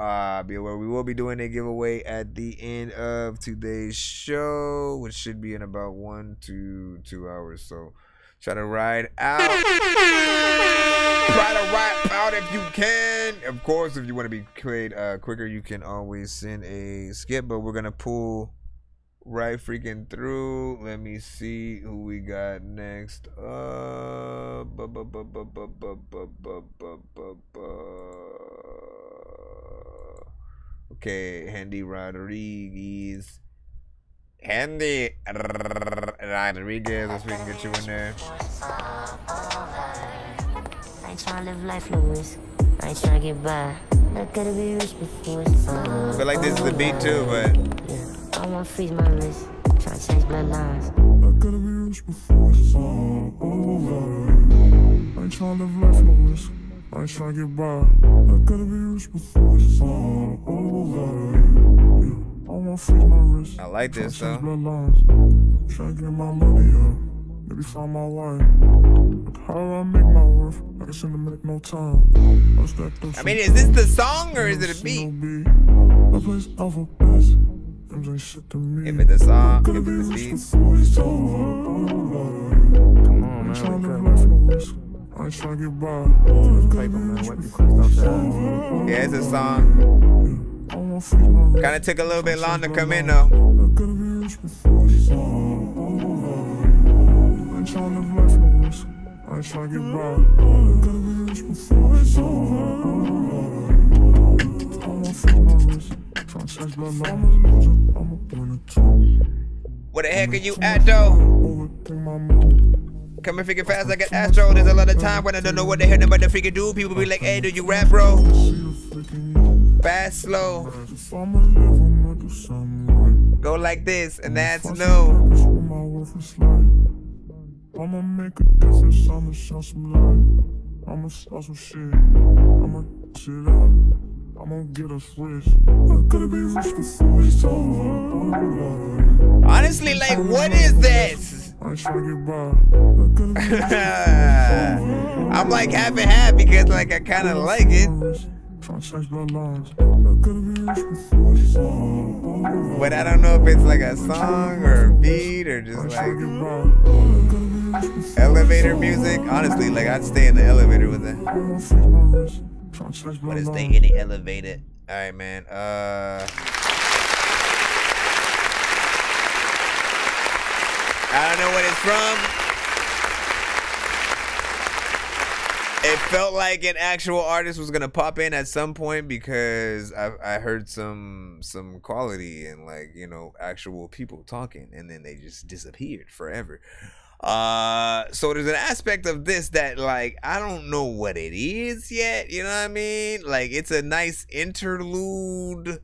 be aware we will be doing a giveaway at the end of today's show, which should be in about 1 to 2 hours. So try to ride out. Try to ride out if you can. Of course, if you want to be played quicker, you can always send a skip, but we're gonna pull right freaking through. Let me see who we got next. Okay, Handy Rodriguez. Handy Rodriguez, let's we can get you in there. I ain't trying to live life no risk. I ain't trying to get by. I gotta be rich before it's I feel like this is the beat too, but I wanna freeze my wrist. Trying to change bloodlines. I gotta be rich before it's all over. I ain't tryna live life no risk. I ain't tryna get by. I gotta be rich before it's all over. I wanna freeze my wrist. I like this though. Tryna get my money up. Maybe find my wife. Like how do I make my worth? I can seem to make no time. I mean, is this the song or is it a beat? I place alphabets. If it's a song, if it's a beat. Come on, man. I ain't trying to get by. Yeah, it's a song. Kinda took a little bit long to come in though. I ain't trying to live life no risk. I ain't trying to get by. I gotta be rich before it's over. I wanna freeze my wrist. Where the heck are you at though? Coming freaking fast like an astro. There's a lot of time when I don't know what the hell nobody freaking do. People be like, hey, do you rap, bro? Fast, slow. Go like this, and that's new. I'ma make a difference, I'ma show some light. I'ma start some shit, I'ma shit up. I'm gonna get us rich. I gotta be rich before it's over. Honestly, like, what is this? I ain't trying to get by. I'm like half and half because, like, I kind of like it. But I don't know if it's like a song or a beat or just like elevator music. Honestly, like, I'd stay in the elevator with it. What is stay in the elevator? All right, man. I don't know what it's from. It felt like an actual artist was gonna pop in at some point because I heard some quality and, like, you know, actual people talking, and then they just disappeared forever. So there's an aspect of this that, like, I don't know what it is yet, you know what I mean? Like, it's a nice interlude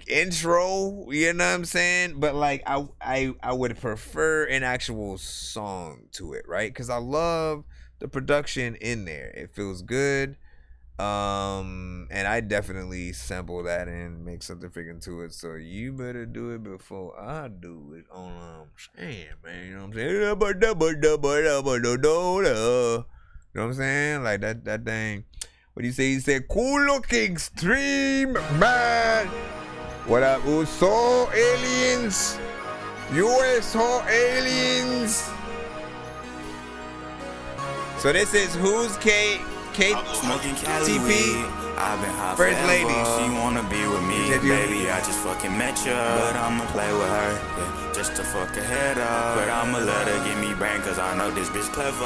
intro, you know what I'm saying? But, like, I would prefer an actual song to it, right? Because I love the production in there. It feels good. And I definitely sample that and make something freaking to it. So you better do it before I do it. On what I'm saying, man. You know what I'm saying? Like that thing. What do you say? He said, cool looking stream, man. What up, USO aliens? USO aliens. So this is Who's Kate? TP, First Lady. She wanna be with me, baby. I just fucking met ya, but I'ma play with her, yeah, just to fuck her head up. But I'ma let her give me brain, cause I know this bitch clever.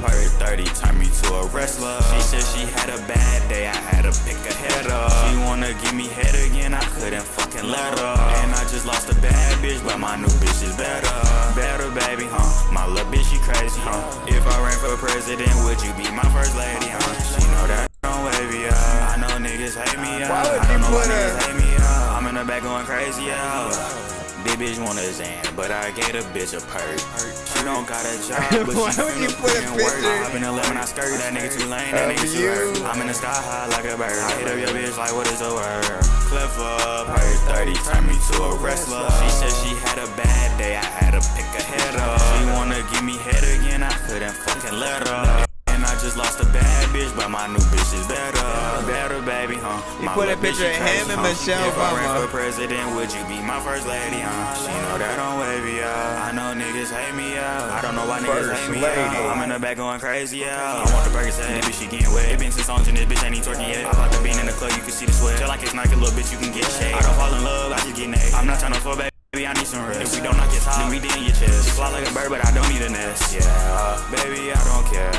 Her 30 turned me to a wrestler. She said she had a bad day, I had to pick her head up. She wanna give me head again, I couldn't fucking let her. And I just lost a bad bitch, but my new bitch is better. Better, baby, huh? My little bitch, she crazy, huh? If I ran for president, would you be my first lady, huh? She know that don't wavy up. I know niggas hate me up. I don't know why niggas hate me up. I'm in the back going crazy up. This bitch want a Zan, but I gave a bitch a perk. She don't got a job, but Why she would you finna put a fucking work. picture I've been 11, I skirt. That nigga too lame, that nigga too hurt. I'm in the sky high like a bird. I hit up your bitch like, what is the word? Cliff up, her 30, turned me to a wrestler. She said she had a bad day, I had to pick her head up. She wanna give me head again, I couldn't fucking let her. And I just lost a bad bitch, but my new bitch is better. Better, baby, huh? You put a picture of him and Michelle If I ran Obama. for president, would you be my first lady, huh? She know that I'm wavy, I know niggas hate me, I don't know why niggas hate me, I'm in the back going crazy, I want the burger set, this bitch, she getting wet. It been 6 songs and this bitch ain't even twerking yet. I bought the bean in the club, you can see the sweat. Feel like it's Nike, little bitch, you can get shade. I don't fall in love, I just get naked. I'm not tryna fuck, baby. I need some rest. If we don't knock your top, then we did in your chest. You fly like a bird, but I don't need a nest. Yeah, baby, I don't care.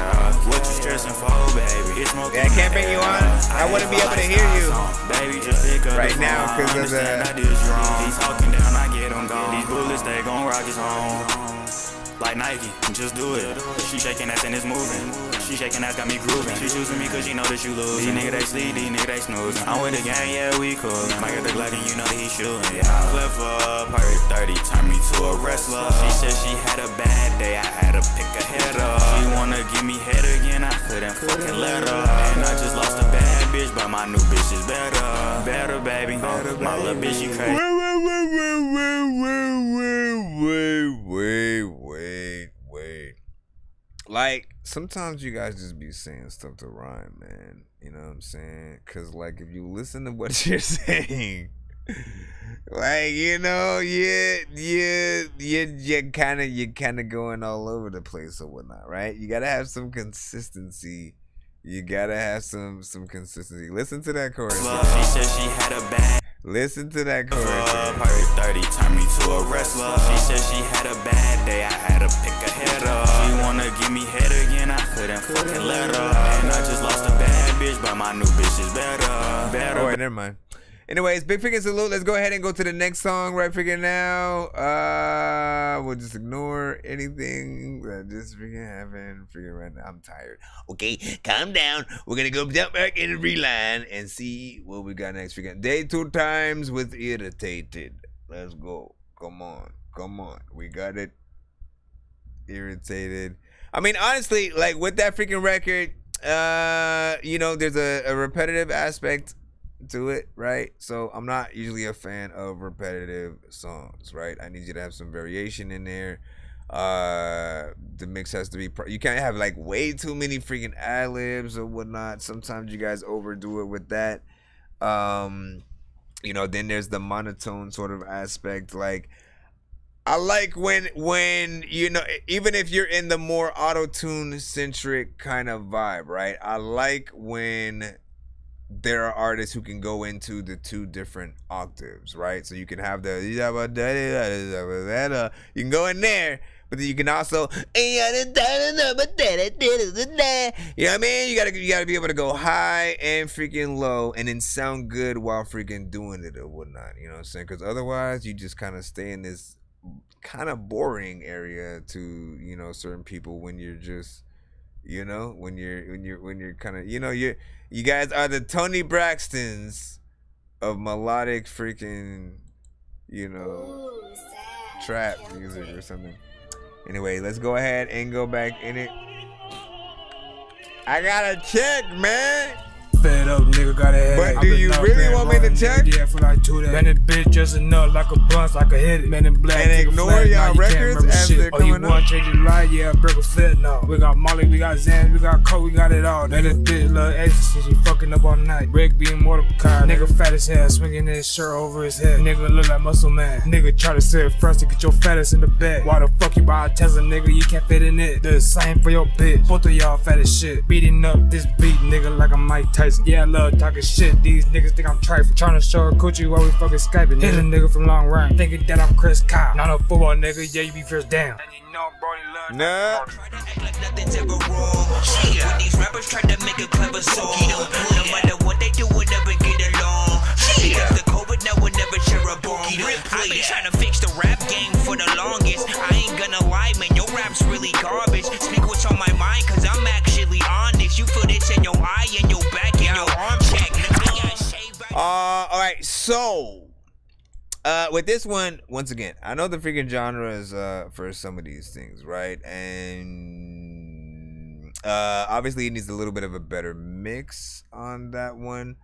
What you stressing for, baby? It's smoking. Yeah, I can't bring you on. I wouldn't be able to hear you baby, just pick up right the now phone. because of Understand I the. did you wrong. He's talking down, I get him gone. These bullets, they gon' rock his home. Like Nike, just do it. She shaking ass and it's moving. She shaking ass got me grooving. She choosing me cause she know that you lose. These niggas they sleep, these niggas they snoozing. I'm with the gang, yeah, we cool. Might get the Glock and you know that he shooting. Yeah, flip up, her 30, turned me to a wrestler. She said she had a bad day, I had to pick her head up. She wanna give me head again, I couldn't fucking let her. And I just lost a bad bitch, but my new bitch is better. Better, baby, my little bitch, she crazy. Wait. Like, sometimes you guys just be saying stuff to rhyme, man. You know what I'm saying? Because, like, if you listen to what you're saying, like, you know, you're kind of going all over the place or whatnot, right? You got to have some consistency. You got to have some consistency. Listen to that chorus. She said she had a bad. Listen to that chorus. Her 30, turned me to a wrestler. She said she had a bad day, I had to pick her head up. She wanna give me head again, I couldn't fucking let her. And I just lost a bad bitch, but my new bitch is better. Oh, wait, never mind. Anyways, big freaking salute. Let's go ahead and go to the next song right freaking now. We'll just ignore anything that just freaking happened. Freaking right now. I'm tired. Okay, calm down. We're gonna go jump back in the reline and see what we got next. Freaking day 2 times with irritated. Let's go. Come on. We got it. Irritated. I mean, honestly, like with that freaking record, you know, there's a repetitive aspect to it, right? So I'm not usually a fan of repetitive songs, right? I need you to have some variation in there. The mix has to be you can't have like way too many freaking ad-libs or whatnot. Sometimes you guys overdo it with that. You know, then there's the monotone sort of aspect. Like, I like when you know, even if you're in the more auto-tune centric kind of vibe, right? I like when there are artists who can go into the 2 different octaves, right? So you can have the you can go in there, but then you can also you know what I mean? You gotta be able to go high and freaking low and then sound good while freaking doing it or whatnot. You know what I'm saying? Because otherwise you just kind of stay in this kind of boring area to, you know, certain people when you're just, you know, when you're kind of, you know, you guys are the Tony Braxtons of melodic freaking, you know, trap music or something. Anyway, let's go ahead and go back in it. I gotta check, man. Fed up, nigga, got a headache. But do you really want me to check? Yeah, for like 2 days. Man, this bitch just a nut like a bunch, like a hit it. Man in black, and ignore y'all records as they're coming up. Oh, you want to change your life? Yeah, break a fit, no. We got Molly, we got Xan, we got Coke, we got it all. Man, this bitch, little ecstasy, she fucking up all night. Rick being Mordecai. Nigga fat as hell, swinging his shirt over his head. Nigga look like Muscle Man. Nigga try to sit first to get your fat ass in the bed. Why the fuck you buy a Tesla, nigga? You can't fit in it. The same for your bitch. Both of y'all fat as shit. Beating up this beat, nigga, like a Mike Tyson. Yeah, I love talking shit. These niggas think I'm trifling. Tryna show her coochie while we fucking Skyping. Hit a nigga from long range, thinking that I'm Chris Kyle. Not a football nigga, yeah, you be first down. And you know Brody love nah. Nothing's ever wrong. Shit, when these rappers try to make a clever song, no matter what they do, we'll never get along. Shit, because the COVID now will never share a bomb. I've been trying to fix the rap game for the longest. I ain't gonna lie, man, your rap's really garbage. Speak what's on my mind, cause I'm actually honest. You feel this in your eye and your back and your arm check. Alright, so With this one, once again, I know the freaking genres for some of these things, right? And obviously it needs a little bit of a better mix on that one.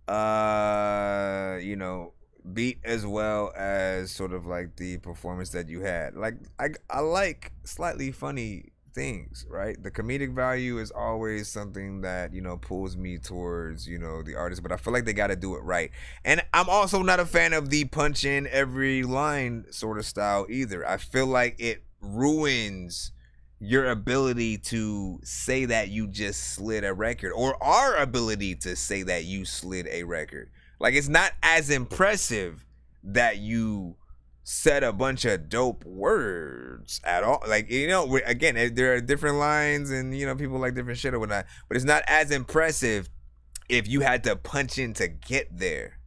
You know, beat as well as sort of like the performance that you had. Like I like slightly funny things, right? The comedic value is always something that, you know, pulls me towards, you know, the artist, but I feel like they got to do it right. And I'm also not a fan of the punch in every line sort of style either. I feel like it ruins your ability to say that you just slid a record, or our ability to say that you slid a record. Like, it's not as impressive that you said a bunch of dope words at all. Like, you know, again, there are different lines and, you know, people like different shit or whatnot, but it's not as impressive if you had to punch in to get there,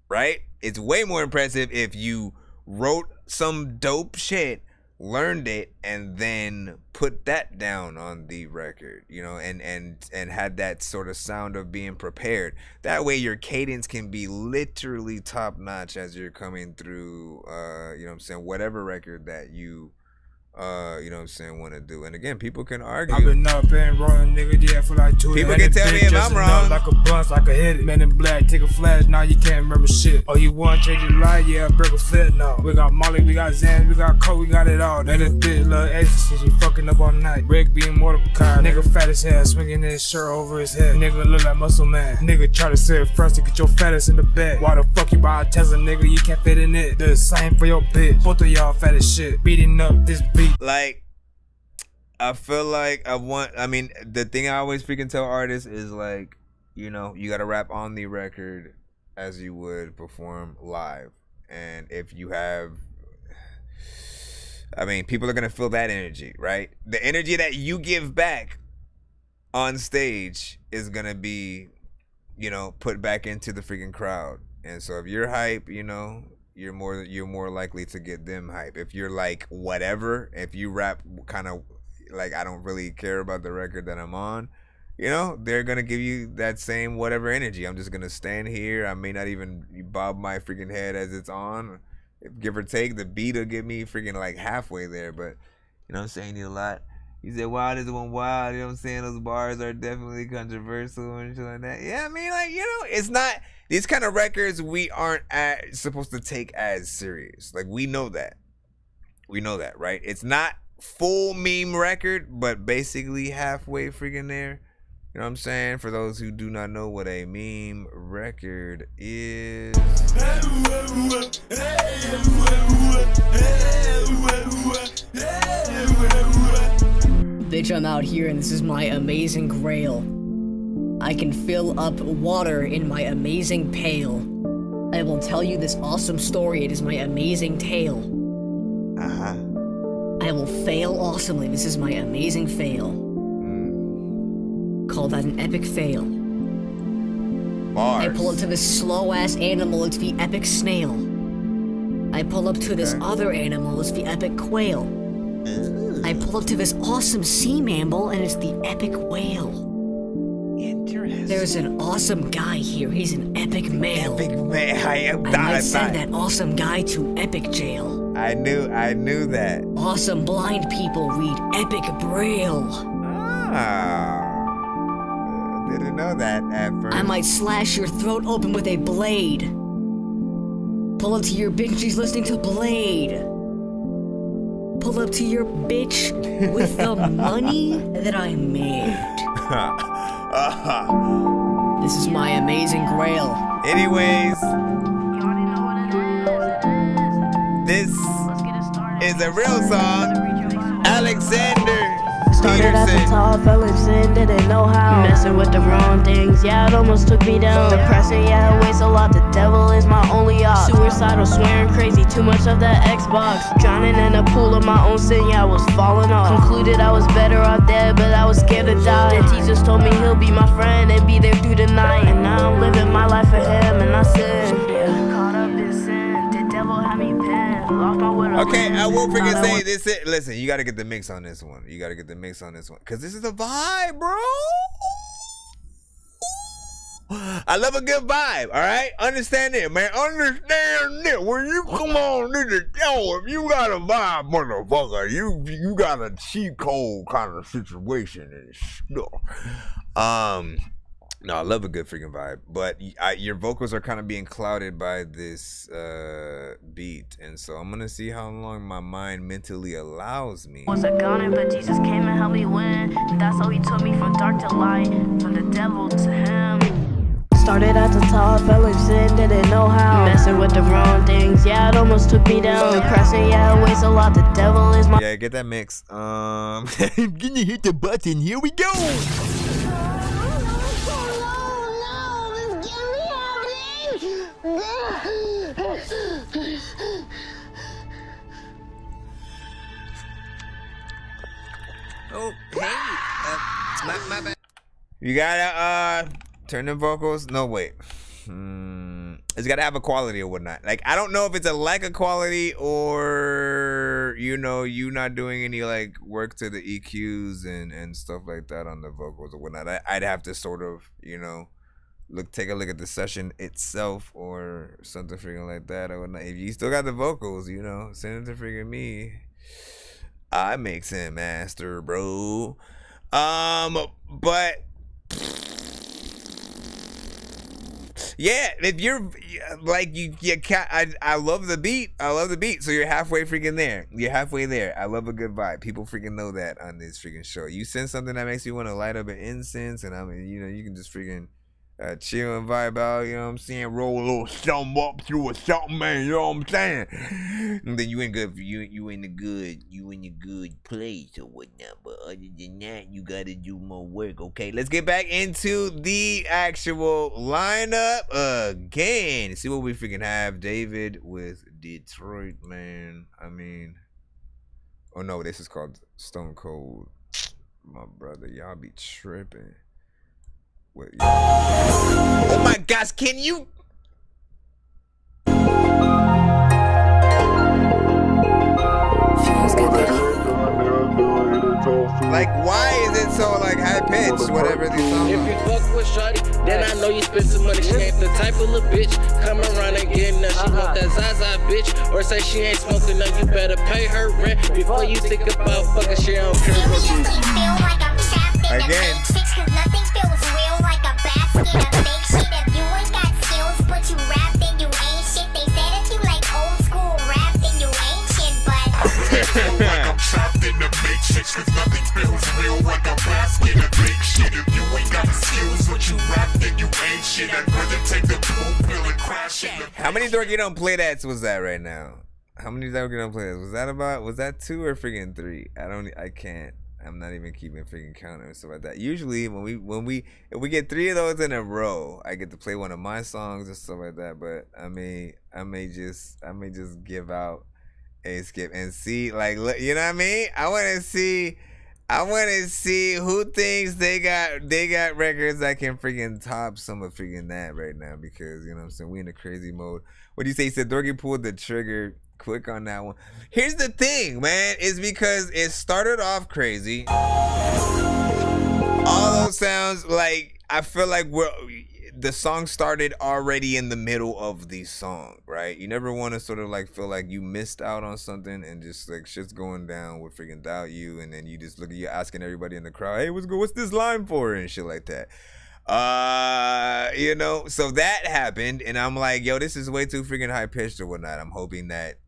right? It's way more impressive if you wrote some dope shit, learned it, and then put that down on the record, you know, and had that sort of sound of being prepared. That way your cadence can be literally top notch as you're coming through, you know what I'm saying, whatever record that you you know what I'm saying, want to do. And again, people can argue. I've been up and rolling, nigga, yeah, for like 2 People can tell me if I'm wrong. Like a blunt, like a hit it. Men in black, take a flash, now you can't remember shit. Oh, you want to change your life? Yeah, break a fit, no. We got Molly, we got Xans, we got Coke, we got it all. That is bitch, little ecstasy, she fucking up all night. Rick being Mordecai, nigga fat as hell, swinging his shirt over his head. Nigga look like Muscle Man. Nigga try to say it first to get your fattest in the bed. Why the fuck you buy a Tesla, nigga? You can't fit in it. The same for your bitch. Both of y'all fat as shit, beating up this beat. Like, I feel like the thing I always freaking tell artists is, like, you know, you gotta rap on the record as you would perform live. And if you have, people are gonna feel that energy, right? The energy that you give back on stage is gonna be, you know, put back into the freaking crowd. And so if you're hype, you know, you're more likely to get them hype. If you're like whatever, if you rap kind of like I don't really care about the record that I'm on, you know, they're gonna give you that same whatever energy. I'm just gonna stand here. I may not even bob my freaking head as it's on. Give or take, the beat will get me freaking like halfway there. But you know what I'm saying, a lot. He said, "Wild is the one wild." You know what I'm saying? Those bars are definitely controversial and shit like that. Yeah, I mean, like, you know, it's not these kind of records we aren't supposed to take as serious. Like, we know that. We know that, right? It's not full meme record, but basically halfway freaking there. You know what I'm saying? For those who do not know what a meme record is. Bitch, I'm out here and this is my amazing grail. I can fill up water in my amazing pail. I will tell you this awesome story, it is my amazing tale. Uh-huh. I will fail awesomely, this is my amazing fail. Call that an epic fail. Bars. I pull up to this slow-ass animal, it's the epic snail. I pull up to this other animal, it's the epic quail. I pull up to this awesome sea mammal, and it's the epic whale. Interesting. There's an awesome guy here, he's an epic male. Epic man, I might send that awesome guy to epic jail. I knew that. Awesome blind people read epic braille. Didn't know that at first. I might slash your throat open with a blade. Pull up to your bitch, she's listening to Blade. Pull up to your bitch with the money that I made. This is my amazing grail. Anyways, this is a real song. Alexander Started as a tall fellas and didn't know how. Messing with the wrong things, yeah, it almost took me down. Depressing, yeah, it weighs a lot, the devil is my only op. Suicidal, swearing crazy, too much of that Xbox. Drowning in a pool of my own sin, yeah, I was falling off. Concluded I was better off dead, but I was scared to die. Then Jesus told me he'll be my friend and be there through the night. And now I'm living my life for him, and I said, yeah, caught up in sin, the devil had me pinned. Lost my will. Okay, I will freaking say this. Listen, you gotta get the mix on this one. Cause this is a vibe, bro. I love a good vibe, all right? Understand it, man. Understand it. When you come on to the show, if you got a vibe, motherfucker, you got a cheat code kind of situation and stuff. No, I love a good freaking vibe, but your vocals are kind of being clouded by this beat, and so I'm gonna see how long my mind mentally allows me. Was a goner, but Jesus came and helped me win. That's how he took me from dark to light, from the devil to him. Started at the top, fell in sin, didn't know how. Messing with the wrong things, yeah, it almost took me down. Depressing, yeah, it weighs a lot. The devil is my. Yeah, get that mix. I'm gonna hit the button. Here we go. Oh, hey, my bad. You gotta turn the vocals. No, wait. It's gotta have a quality or whatnot. Like, I don't know if it's a lack of quality or, you know, you not doing any like work to the EQs and stuff like that on the vocals or whatnot. I'd have to sort of, you know, take a look at the session itself or something freaking like that or whatnot. If you still got the vocals, you know, send it to freaking me. I mix and master, bro. But yeah, if you're like I love the beat. I love the beat. So you're halfway freaking there. You're halfway there. I love a good vibe. People freaking know that on this freaking show. You send something that makes you want to light up an incense, and I mean, you know, you can just freaking chill and vibe out, you know what I'm saying? Roll a little something up through or something, man, you know what I'm saying? And then you in the good place or whatnot. But other than that, you gotta do more work. Okay, let's get back into the actual lineup again. See what we freaking have. David with Detroit, man. I mean, oh no, this is called Stone Cold. My brother, y'all be tripping. Wait, oh my gosh, can you? Like, why is it so like high pitched? Whatever these songs. If you fuck with shorty, then I know you spend some money. She ain't the type of little bitch come around and get enough. She want that Zaza bitch, or say she ain't smoking enough. You better pay her rent before you think about fucking. She don't care what you again. Nothing feels real like a basket of fake shit. If you ain't got skills, but you rap, then you ain't shit. They said if you like old school rap, then you ain't shit, but like I'm trapped in the matrix, cause nothing feels real like a basket of fake shit. If you ain't got skills, but you rap, then you ain't shit. I'd rather take the blue pill and crash in the. How many Dorky Don't Play That's was that right now? How many Dorky Don't Play That? Was that 2 or freaking 3? I can't. I'm not even keeping freaking count or stuff like that. Usually if we get 3 of those in a row, I get to play one of my songs and stuff like that. But I may just give out a skip and see, like, you know what I mean? I want to see who thinks they got records that can freaking top some of freaking that right now, because you know what I'm saying, we in a crazy mode. What do you say? He said Dorky pulled the trigger quick on that one. Here's the thing, man, is because it started off crazy. All those sounds, like, I feel like the song started already in the middle of the song, right? You never want to sort of like feel like you missed out on something and just like shit's going down with freaking Doubt You, and then you just look at you asking everybody in the crowd, hey, what's this line for, and shit like that. You know, so that happened, and I'm like, yo, this is way too freaking high pitched or whatnot. I'm hoping that,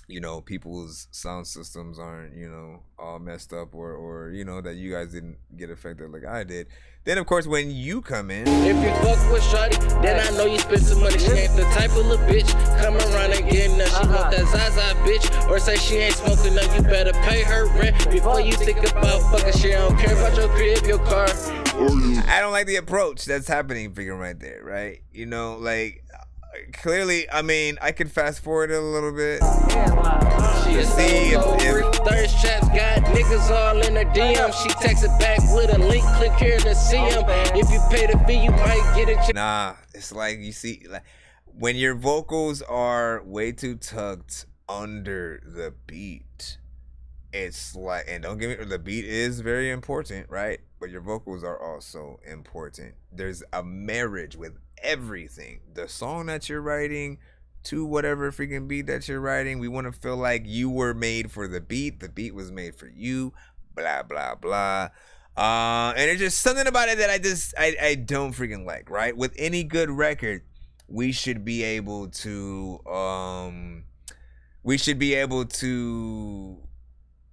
you know, people's sound systems aren't, you know, all messed up, or you know, that you guys didn't get affected like I did. Then of course when you come in, if you fuck with shorty, then I know you spend some money. She ain't the type of little bitch come around and get enough. She want that Zaza bitch, or say she ain't smoking enough. You better pay her rent before you think about fucking. She don't care about your crib, your car. I don't like the approach that's happening, freaking right there, right? You know, like, clearly, I mean, I could fast forward it a little bit to see if thirst traps got niggas all in her DM. She texted back with a link, click here to see him. If you pay the fee, you might get it. Nah, it's like, you see, like, when your vocals are way too tucked under the beat, it's like, and don't get me, the beat is very important, right? But your vocals are also important. There's a marriage with everything. The song that you're writing to whatever freaking beat that you're writing, we want to feel like you were made for the beat was made for you, blah blah blah. And there's just something about it that I don't freaking like, right? With any good record, we should be able to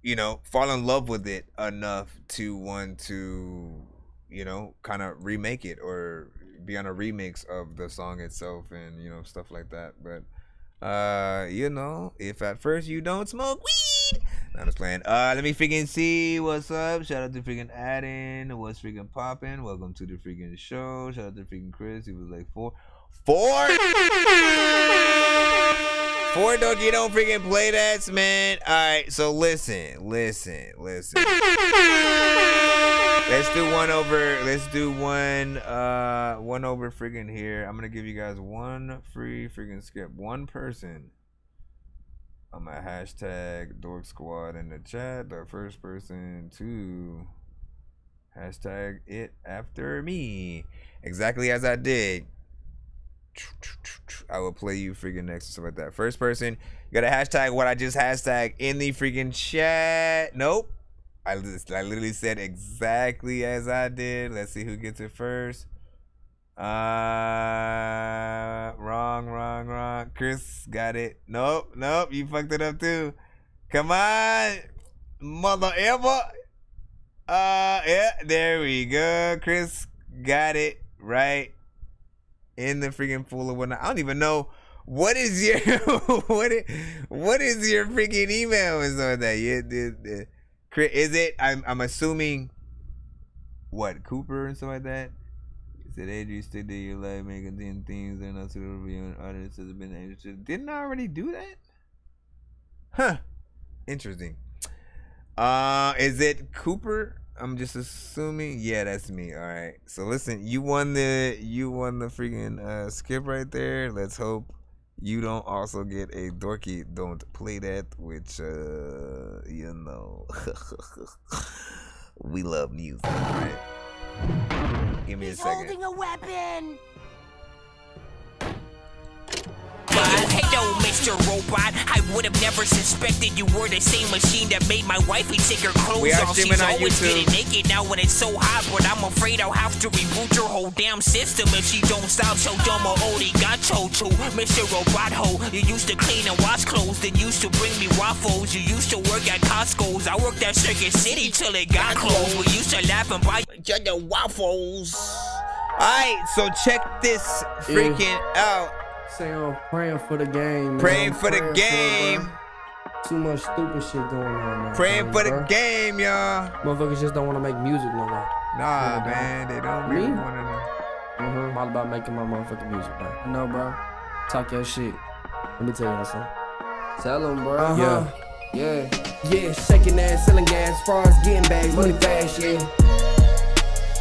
you know, fall in love with it enough to want to, you know, kind of remake it or be on a remix of the song itself and, you know, stuff like that. But you know, if at first you don't smoke weed, I'm just playing. Let me freaking see what's up. Shout out to freaking Adin. What's freaking popping? Welcome to the freaking show. Shout out to freaking Chris. He was like four Dorky, don't freaking play that, man. Alright, so listen. Let's do one over freaking here. I'm gonna give you guys one free freaking skip. One person. I'm gonna hashtag Dork Squad in the chat. The first person to hashtag it after me. Exactly as I did. I will play you freaking next or something like that. First person, you gotta hashtag what I just hashtag in the freaking chat. Nope. I literally said exactly as I did. Let's see who gets it first. Wrong. Chris got it. Nope. You fucked it up too. Come on, mother ever. Yeah, there we go. Chris got it right. In the freaking pool or whatnot. I don't even know what is your what is your freaking email and so that. Is it? I'm assuming what, Cooper and stuff like that. It said Adrian stick to your life, making 10 things and not suitable for you and others has been interested. Didn't I already do that? Huh. Interesting. Is it Cooper? I'm just assuming. Yeah, that's me. All right. So listen, you won the freaking skip right there. Let's hope you don't also get a Dorky don't play that, which you know, we love music, right? Give me a second. Holding a weapon. Hello, Mr. Robot. I would have never suspected you were the same machine that made my wifey take her clothes off. She's always getting naked now when it's so hot, but I'm afraid I'll have to reboot your whole damn system if she don't stop. So dumb Odi got told to. Mr. Robot Ho, you used to clean and wash clothes, then used to bring me waffles. You used to work at Costco's. I worked at Circuit City till it got closed. We used to laugh and buy the waffles. Alright, so check this freaking out. Say I'm praying for the game. Praying for the game. Too much stupid shit going on now. Praying for the game, y'all. Motherfuckers just don't want to make music no more. Nah, man, they don't really want to. I'm all about making my motherfucking music, bro. I know, bro. Talk your shit. Let me tell y'all something. Tell them, bro. Yeah, shaking ass, selling gas, far as getting bags, money fast, yeah.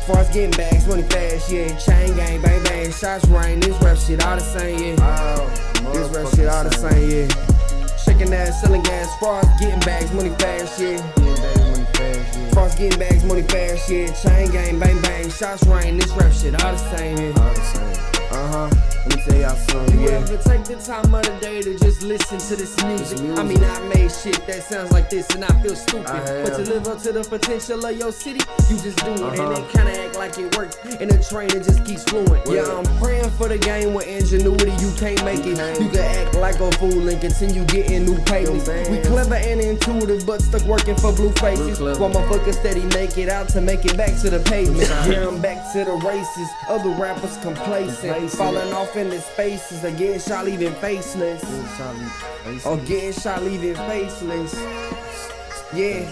Far as getting bags, money fast, yeah. Chain gang, bang bang, shots rain. This rap shit all the same, yeah. This rap shit all the same, yeah. Shaking ass, selling gas, far as getting bags, money fast, yeah. Far as getting bags, money fast, yeah. Chain gang, bang bang, shots rain. This rap shit all the same, yeah. All the same. Let me tell y'all something, yeah. You ever take the time of the day to just listen to this music? I mean, I made shit that sounds like this and I feel stupid. But to live up to the potential of your city, you just do it. And they kinda act like it works, and the train it just keeps fluent. Yeah, I'm praying for the game with ingenuity, you can't make it. You can act like a fool and continue getting new payments. We clever and intuitive, but stuck working for blue faces. While motherfuckers steady make it out to make it back to the pavement. Yeah, I'm back to the races, other rappers complacent, falling off in the spaces, or getting shot leaving faceless. Or getting shot leaving faceless. Yeah.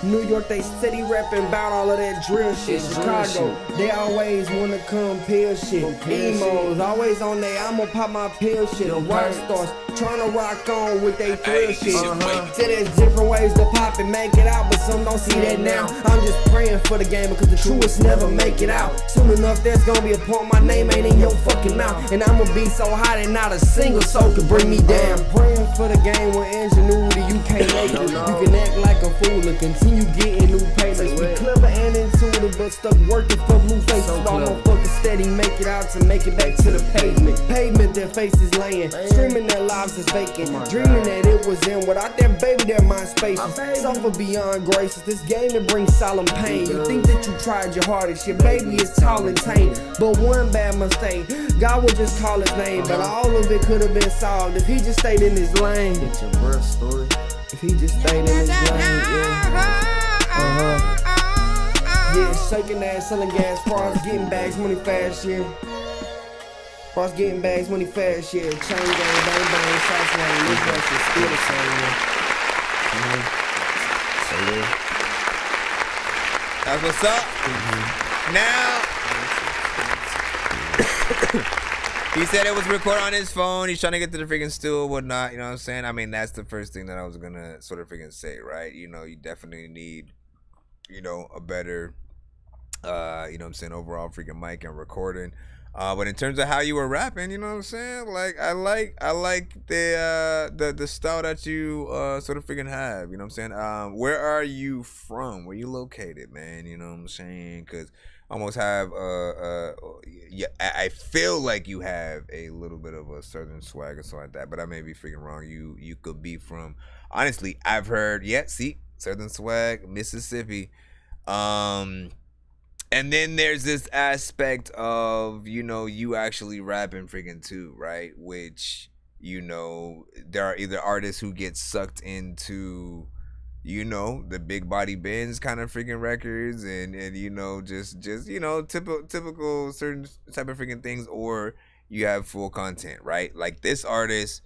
New York, they steady rapping about all of that drill shit. Chicago, they always wanna come pill shit. Emos, always on they I'ma pop my pill shit. Rock stars, tryna rock on with they thrill shit. Say there's different ways to pop and make it out, but some don't see that now. I'm just praying for the game because the truest never make it out. Soon enough, there's gonna be a point my name ain't in your fucking mouth, and I'ma be so hot and not a single soul can bring me down. Praying for the game with ingenuity, you can't make it. You can act like a fool and continue getting new payments. We clever and intuitive, but stuck working for blue faces. So while motherfuckers steady make it out to make it back to the pavement. Pavement their faces laying, screaming their lives is vacant, dreaming that it was in. Without that baby, their mind spacious. Suffer beyond graces. This game it brings solemn pain. You think that you tried your hardest, your baby is tall and tame, but one bad mistake, God would just call his name. But all of it could have been solved if he just stayed in his lane. Get your birth story. If he just stayed in his lane, yeah, shaking ass, selling gas, bras, getting bags, money fast, yeah. Bras getting bags, money fast, yeah. Chain gang, bang bang, shots lane, this verse is still the same, yeah. That's what's up. Now, he said it was recorded on his phone. He's trying to get to the freaking stool, whatnot. You know what I'm saying? I mean, that's the first thing that I was gonna sort of freaking say, right? You know, you definitely need, you know, a better, you know what I'm saying, overall freaking mic and recording. But in terms of how you were rapping, you know what I'm saying? Like, I like the style that you sort of freaking have. You know what I'm saying? Where are you from? Where you located, man? You know what I'm saying? Because almost have yeah, I feel like you have a little bit of a southern swag or something like that, but I may be freaking wrong. You could be from, honestly, I've heard, yeah, see, southern swag, Mississippi. And then there's this aspect of, you know, you actually rapping freaking too, right? Which, you know, there are either artists who get sucked into, you know, the big body Benz kind of freaking records and you know, just you know, typical certain type of freaking things, or you have full content, right? Like this artist,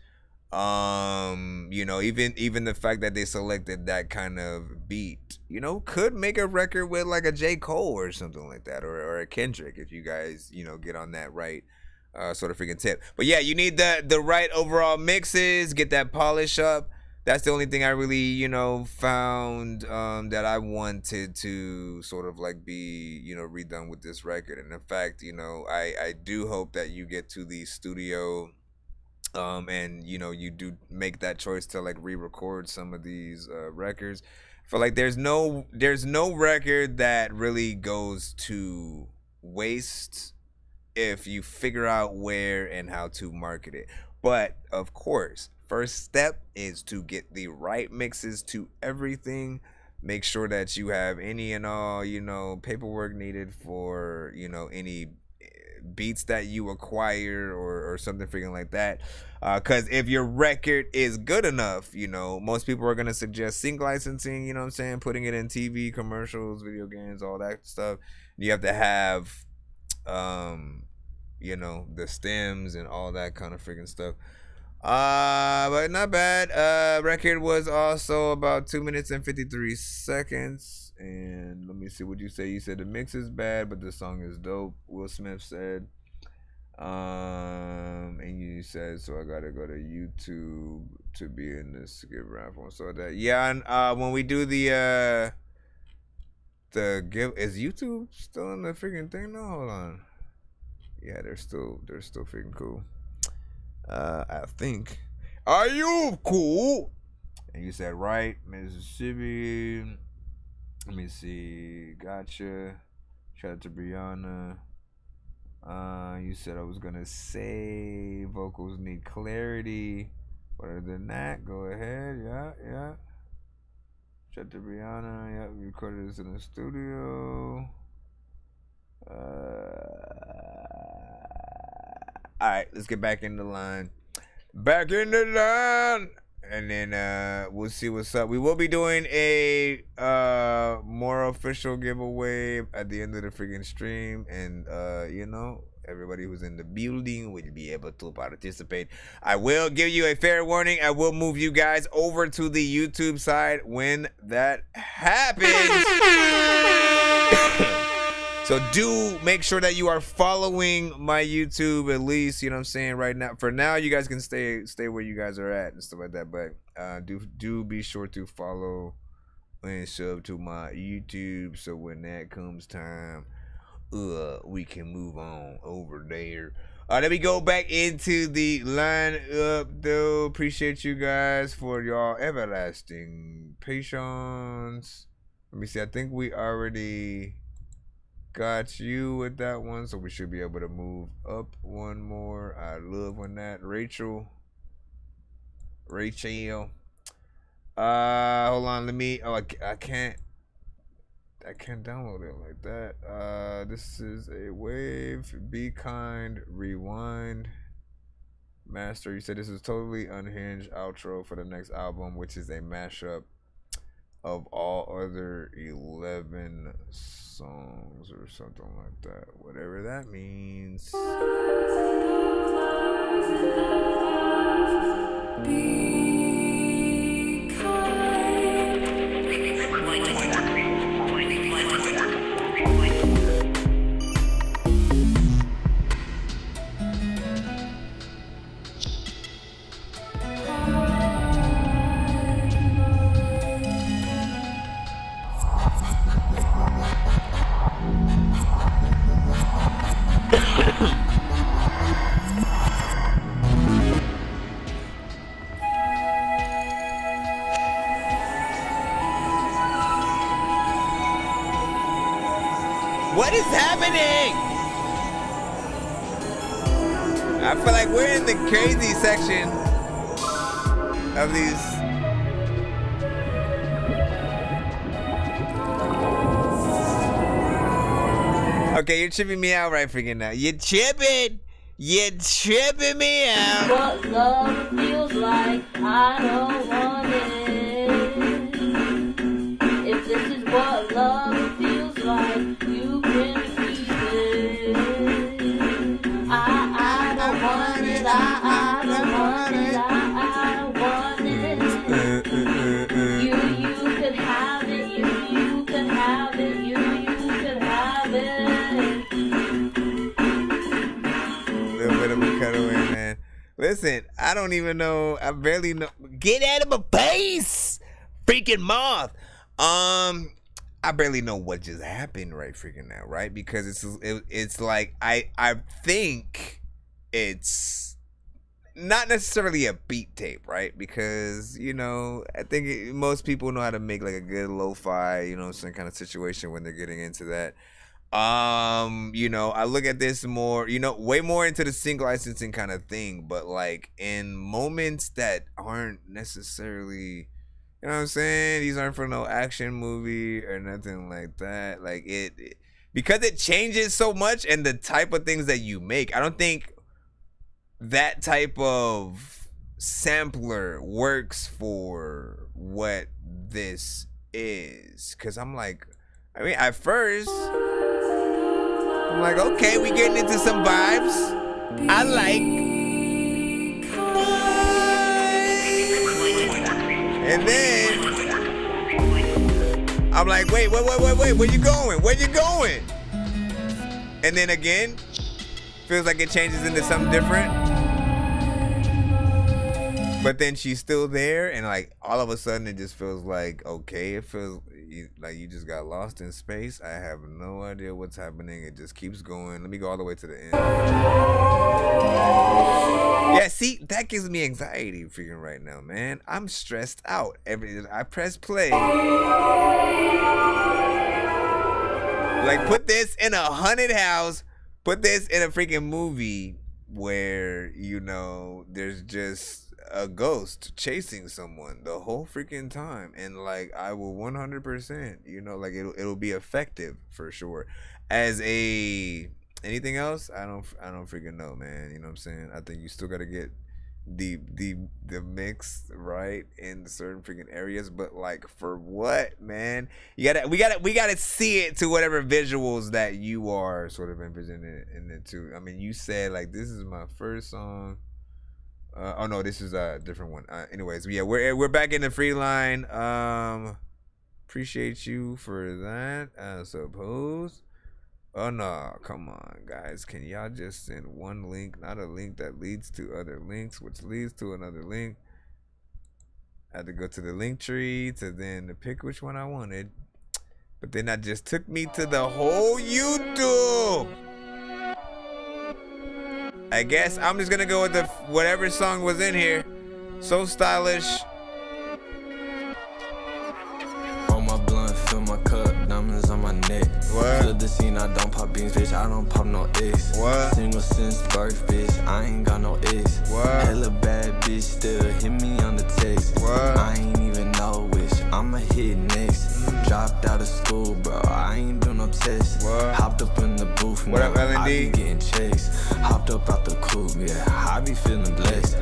you know, even the fact that they selected that kind of beat, you know, could make a record with like a J. Cole or something like that, or a Kendrick, if you guys, you know, get on that right sort of freaking tip. But yeah, you need the right overall mixes, get that polish up. That's the only thing I really, you know, found that I wanted to sort of like be, you know, redone with this record. And in fact, you know, I do hope that you get to the studio and, you know, you do make that choice to like re-record some of these records. I feel like there's no record that really goes to waste if you figure out where and how to market it. But of course, first step is to get the right mixes to everything. Make sure that you have any and all, you know, paperwork needed for, you know, any beats that you acquire or something freaking like that. Because if your record is good enough, you know, most people are going to suggest sync licensing, you know what I'm saying, putting it in TV, commercials, video games, all that stuff. You have to have, you know, the stems and all that kind of freaking stuff. But not bad. Record was also about 2 minutes and 53 seconds. And let me see what you say. You said the mix is bad, but the song is dope. Will Smith said. And you said, so I gotta go to YouTube to be in this give rap on. So that, yeah. And when we do the give, is YouTube still in the freaking thing? No, hold on. Yeah, they're still freaking cool. I think. Are you cool? And you said right, Mississippi. Let me see. Gotcha. Shout out to Brianna. You said I was gonna say vocals need clarity. But other than that, go ahead. Yeah. Shout out to Brianna. Yeah, we recorded this in the studio. Alright, let's get back in the line. Back in the line. And then we'll see what's up. We will be doing a more official giveaway at the end of the freaking stream. And you know, everybody who's in the building will be able to participate. I will give you a fair warning. I will move you guys over to the YouTube side when that happens. So do make sure that you are following my YouTube at least, you know what I'm saying, right now. For now, you guys can stay where you guys are at and stuff like that. But do be sure to follow and sub to my YouTube, so when that comes time, we can move on over there. Let me go back into the lineup though. Appreciate you guys for y'all everlasting patience. Let me see. I think we already got you with that one, so we should be able to move up one more. I love when that Rachel. Hold on, let me. I can't download it like that. This is a wave. Be kind. Rewind. Master. You said this is totally unhinged outro for the next album, which is a mashup of all other 11 songs or something like that. Whatever that means. Be kind. What is happening? I feel like we're in the crazy section of these. Okay, you're tripping me out right freaking now. You're tripping me out. What love feels like, I don't want it. If this is what love feels like, you can keep it. I don't want it, I don't want it, I want it. You could have it, you could have it, you could have it. Little bit of a cutaway, man. Listen, I don't even know. I barely know. Get out of my face, freaking moth. I barely know what just happened right freaking now, right? Because it's like I think it's not necessarily a beat tape, right? Because, you know, I think most people know how to make like a good lo-fi, you know, some kind of situation when they're getting into that. You know, I look at this more, you know, way more into the sync licensing kind of thing, but like in moments that aren't necessarily, you know what I'm saying, these aren't for no action movie or nothing like that. Like it because it changes so much and the type of things that you make, I don't think that type of sampler works for what this is. Cause I'm like, I mean, at first I'm like, okay, we getting into some vibes. I like. And then I'm like, wait, where you going? Where you going? And then again, feels like it changes into something different. But then she's still there, and like all of a sudden it just feels like, okay, it feels like you just got lost in space. I have no idea what's happening. It just keeps going. Let me go all the way to the end. Yeah, see, that gives me anxiety freaking right now, man. I'm stressed out. I press play. Like, put this in a haunted house. Put this in a freaking movie where, you know, there's just a ghost chasing someone the whole freaking time, and like I will 100%, you know, like it'll be effective for sure. As anything else, I don't freaking know, man. You know what I'm saying? I think you still gotta get the mix right in certain freaking areas, but like for what, man? We gotta see it to whatever visuals that you are sort of envisioning in it too. I mean, you said like this is my first song. Oh no, this is a different one. Anyways, yeah, we're back in the free line. Appreciate you for that, I suppose. Oh no, come on, guys. Can y'all just send one link, not a link that leads to other links, which leads to another link? I had to go to the link tree to then pick which one I wanted. But then that just took me to the whole YouTube. I guess I'm just gonna go with the whatever song was in here. So stylish. On my blunt, fill my cup, diamonds on my neck. What? Flip the scene, I don't pop beans, bitch. I don't pop no X. What? Single since birth, bitch. I ain't got no X. What? Hella bad bitch, still hit me on the text. What? I ain't even know which. I'ma hit next. Dropped out of school, bro. I ain't do no tests. What? Hopped up in the booth, What now up, L&D? I be getting checks. Hopped up out the coupe, yeah. I be feeling blessed.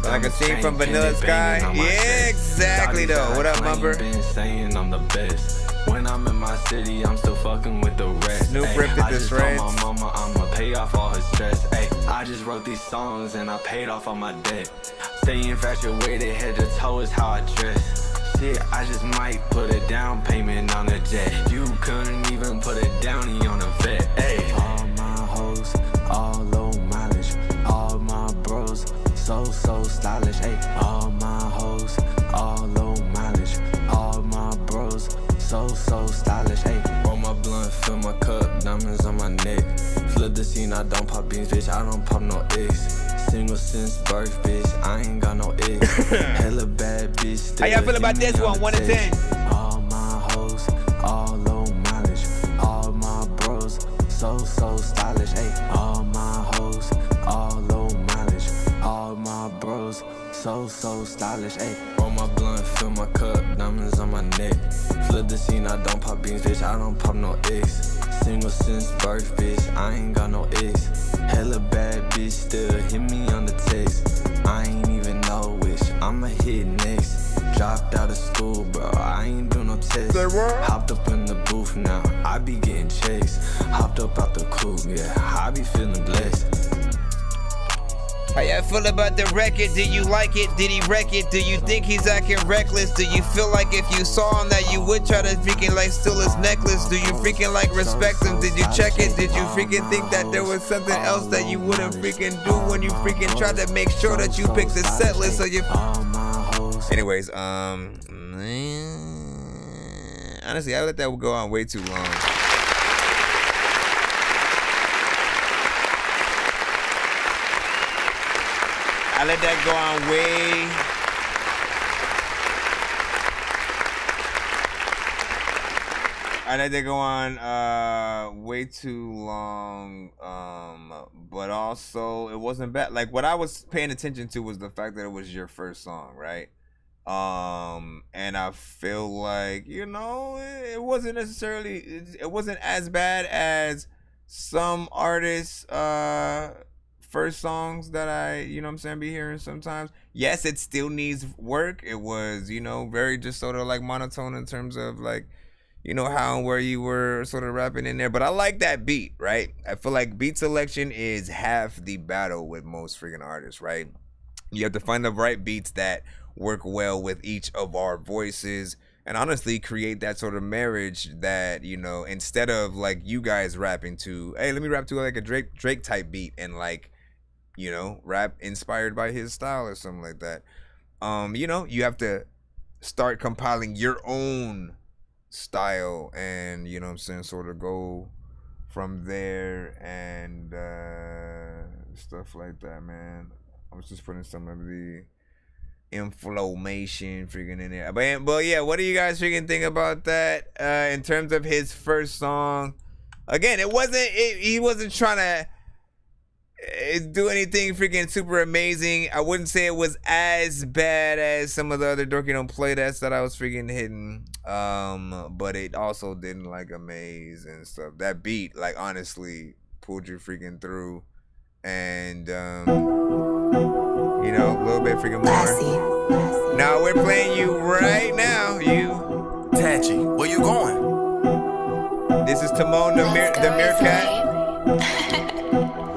Like a scene from Vanilla Sky. Yeah, exactly though. What up, Mumber? Been saying I'm the best. When I'm in my city, I'm still fucking with the rest. Snoop ripped it I to just told shreds. my mama I'ma pay off all her stress. Ay, I just wrote these songs and I paid off all my debt. Stay infatuated, head to toe is how I dress. Shit, I just might put a down payment on a jet. You couldn't even put a downy on a vet. Ay, all my hoes, all low mileage. All my bros, so stylish. Ay, all my hoes, all low mileage. All my bros, so stylish. Ay, roll my blunt, fill my cup, diamonds on my neck. Flip the scene, I don't pop beans, bitch. I don't pop no X. Single since birth, bitch. I ain't got no X. Hella bad bitch. Still How y'all feel about this one? 1 to 10. All my hoes, all low mileage. All my bros, so stylish. Ay, all my hoes, all low mileage. All my bros, so stylish. Ay, roll my blunt, fill my cup, diamonds on my neck. Flip the scene, I don't pop beans, bitch. I don't pop no X. Single since birth, bitch. I ain't got no X. Hella bad bitch, still hit me on the text. I ain't even know which. I'ma hit next. Dropped out of school, bro. I ain't do no tests. Hopped up in the booth now. I be getting checks. Hopped up out the coupe, yeah. I be feeling blessed. How y'all feel about the record? Do you like it? Did he wreck it? Do you think he's acting reckless? Do you feel like if you saw him that you would try to freaking like steal his necklace? Do you freaking like respect him? Did you check it? Did you freaking think that there was something else that you wouldn't freaking do when you freaking tried to make sure that you picked the set list so you... Anyways, honestly, I let that go on way too long. I let that go on way. I let that go on way too long. But also it wasn't bad. Like what I was paying attention to was the fact that it was your first song, right? And I feel like, you know, it wasn't necessarily, it wasn't as bad as some artists first songs that I, you know what I'm saying, be hearing sometimes. Yes, it still needs work. It was, you know, very just sort of like monotone in terms of like, you know, how and where you were sort of rapping in there. But I like that beat, right? I feel like beat selection is half the battle with most freaking artists, right? You have to find the right beats that work well with each of our voices and honestly create that sort of marriage that, you know, instead of like you guys rapping to, hey, let me rap to like a Drake type beat and like, you know, rap inspired by his style or something like that. You know, you have to start compiling your own style and, you know what I'm saying, sort of go from there and stuff like that, man. I was just putting some of the inflammation freaking in there. But yeah, what do you guys freaking think about that in terms of his first song? Again, he wasn't trying to do anything freaking super amazing. I wouldn't say it was as bad as some of the other Dorky Don't Play That's that I was freaking hitting. But it also didn't like amaze and stuff. That beat, like, honestly pulled you freaking through. And You know, a little bit freaking more. Now we're playing you right now. You. Tachi, where you going? This is Timon the Meerkat.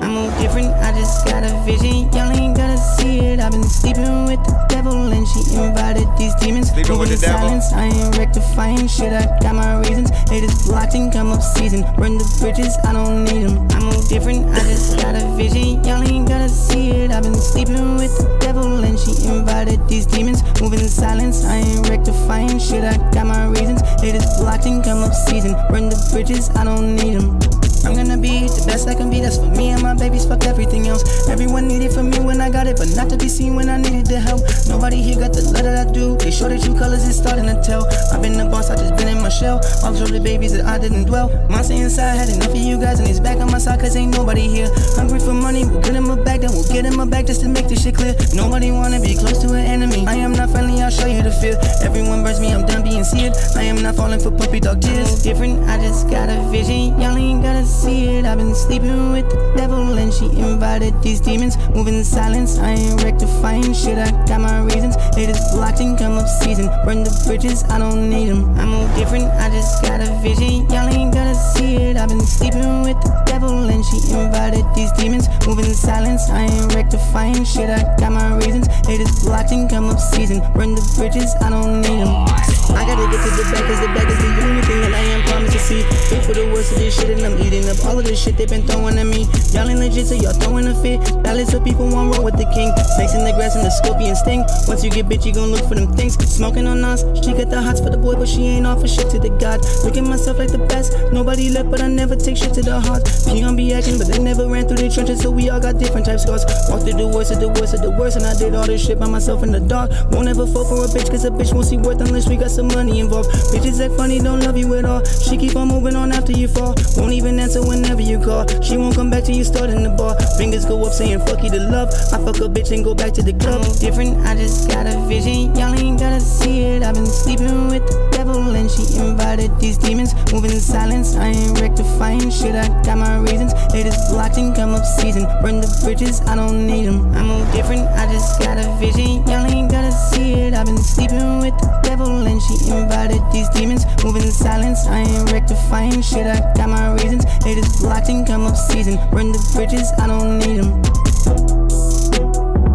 I'm all different, I just got a vision. Y'all ain't gonna see it. I've been sleeping with the devil and she invited these demons. Sleeping with the devil. I ain't rectifying shit, I got my reasons. They just blocked and come up season. Burn the bridges, I don't need them. I'm all different, I just got a vision. Y'all ain't gonna see it. I've been sleeping with the devil and she invited these demons. Moving in silence, I ain't rectifying shit, I got my reasons. They just blocked and come up season. Burn the bridges, I don't need them. I'm gonna be the best I can be, that's for me and my babies, fuck everything else. Everyone needed for me when I got it, but not to be seen when I needed the help. Nobody here got the love that I do, they show the true colors, it's starting to tell. I've been the boss, I just been in my shell. All the babies that I didn't dwell. Monster inside, had enough of you guys, and he's back on my side, cause ain't nobody here. Hungry for money, we'll get him a bag, then we'll get him a bag just to make this shit clear. Nobody wanna be close to an enemy. I am not friendly, I'll show you the fear. Everyone burns me, I'm done being seared. I am not falling for puppy dog tears. Different, I just got a vision, y'all ain't gotta see it. I've been sleeping with the devil and she invited these demons. Moving in silence, I ain't rectifying shit, I got my reasons. They just blocked and come up season. Burn the bridges, I don't need them. I'm all different, I just got a vision. Y'all ain't gotta see it. I've been sleeping with the devil and she invited these demons. Moving in silence, I ain't rectifying shit, I got my reasons. They just blocked and come up season. Burn the bridges, I don't need them. I gotta get to the back, cause the back is the only thing that I am promised to see. Wait for the worst of this shit and I'm eating up all of this shit they been throwing at me. Y'all ain't legit, so y'all throwing a fit. Balance so people won't roll with the king. Snakes in the grass and the scorpion sting. Once you get bitch, you gon' look for them things. Smoking on us, she got the hots for the boy, but she ain't offer shit to the god. Look at myself like the best. Nobody left, but I never take shit to the heart. P.O.M. be acting, but they never ran through the trenches, so we all got different type scars. Walked through the worst of the worst of the worst, and I did all this shit by myself in the dark. Won't ever fall for a bitch, cause a bitch won't see worth unless we got some money involved. Bitches act funny, don't love you at all. She keep on moving on after you fall. Won't even answer whenever you call. She won't come back till you start in the bar. Fingers go up saying fuck you to love. I fuck a bitch and go back to the club. Different, I just got a vision. Y'all ain't gotta see it. I've been sleeping with the devil and she invited these demons. Moving in silence, I ain't rectifying shit, I got my reasons. They just blocked and come up season. Burn the bridges, I don't need them. I'm all different, I just got a vision. Y'all ain't gotta see it. I've been sleeping with the devil and she invited these demons. Moving in silence, I ain't rectifying shit, I got my reasons. They just blocked and come up season. Burn the bridges, I don't need them.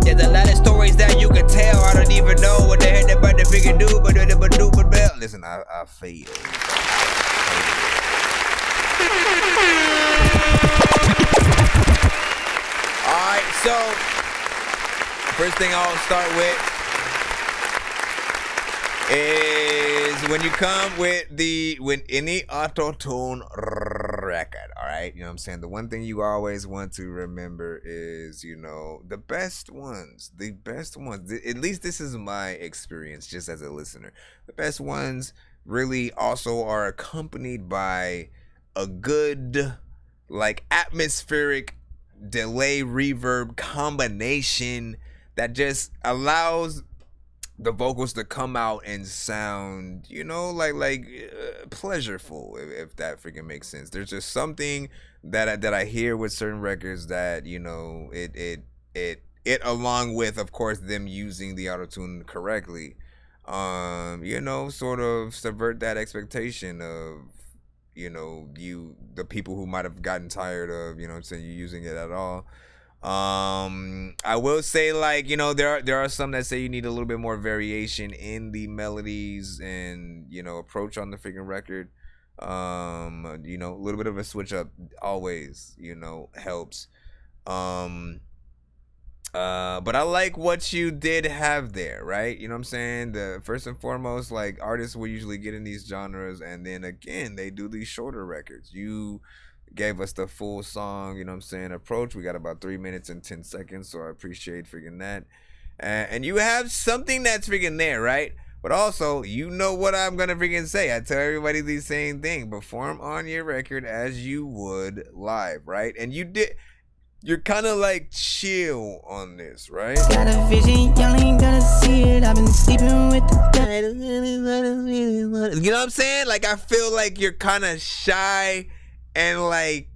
There's a lot of stories that you can tell. I don't even know what the heck they're about to freaking do, but listen, I failed. Alright, so first thing I'll start with is when you come with any auto-tune record, all right? You know what I'm saying? The one thing you always want to remember is, you know, the best ones, at least this is my experience just as a listener. The best ones really also are accompanied by a good, like, atmospheric delay reverb combination that just allows the vocals to come out and sound, you know, like pleasureful, if that freaking makes sense. There's just something that I hear with certain records that, you know, it along with, of course, them using the auto-tune correctly, you know, sort of subvert that expectation of, you know, the people who might have gotten tired of, you know what I'm saying, you using it at all. I will say, like, you know, there are some that say you need a little bit more variation in the melodies and, you know, approach on the freaking record. You know, a little bit of a switch up always, you know, helps. But I like what you did have there, right? You know what I'm saying? The first and foremost, like, artists will usually get in these genres, and then again, they do these shorter records. You gave us the full song, you know what I'm saying, approach. We got about 3 minutes and 10 seconds, so I appreciate freaking that. And you have something that's freaking there, right? But also, you know what I'm gonna freaking say. I tell everybody the same thing. Perform on your record as you would live, right? And you did. You're kind of like chill on this, right? Got a vision, y'all ain't gotta see it. I've been sleeping with the You know what I'm saying? Like, I feel like you're kind of shy and like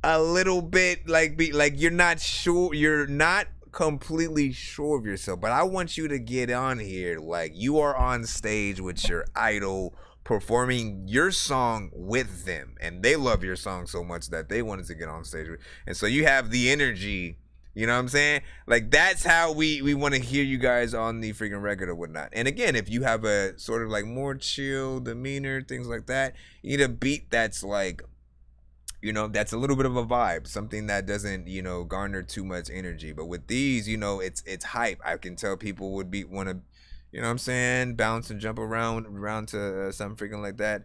a little bit like you're not sure, you're not completely sure of yourself, but I want you to get on here like you are on stage with your idol performing your song with them, and they love your song so much that they wanted to get on stage with, and so you have the energy. You know what I'm saying? Like, that's how we want to hear you guys on the freaking record or whatnot. And again, if you have a sort of like more chill demeanor, things like that, you need a beat that's like, you know, that's a little bit of a vibe, something that doesn't, you know, garner too much energy. But with these, you know, it's hype. I can tell people would want to, you know what I'm saying, bounce and jump around to something freaking like that.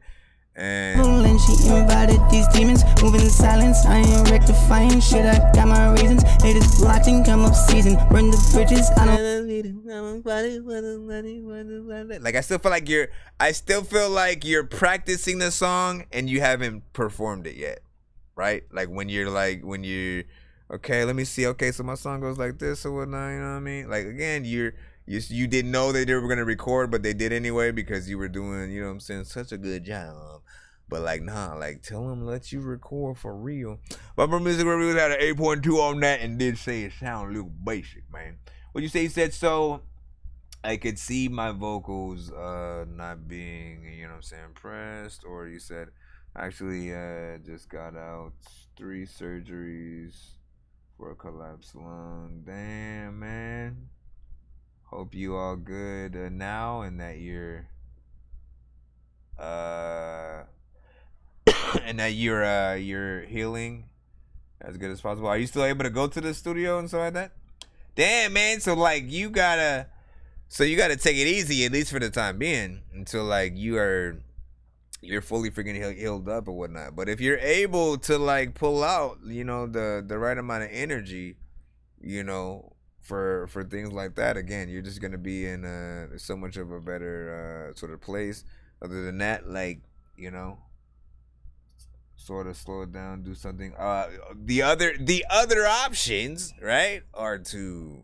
And she invited these demons, moving in silence. I ain't rectifying shit, I got my reasons. Haters blocked and come up season, burn the bridges. I don't. Like, I still feel like you're practicing the song and you haven't performed it yet, right? Like when you're okay, let me see. Okay, so my song goes like this or whatnot. You know what I mean? Like, again, you didn't know that they were gonna record, but they did anyway because you were doing, you know what I'm saying, such a good job. But like, nah, like, tell them let you record for real. But for music reviews had an 8.2 on that and did say it sound a little basic, man. What you say? He said, so I could see my vocals not being, you know what I'm saying, pressed. Or you said, actually just got out 3 surgeries for a collapsed lung. Damn, man. Hope you all good now and that you're and that you're healing as good as possible. Are you still able to go to the studio and stuff like that? Damn, man. So like you gotta take it easy, at least for the time being, until like you're fully freaking healed up or whatnot. But if you're able to like pull out, you know, the right amount of energy, you know, for things like that, again, you're just gonna be in so much of a better sort of place. Other than that, like, you know, sort of slow it down, do something. The other options, right, are to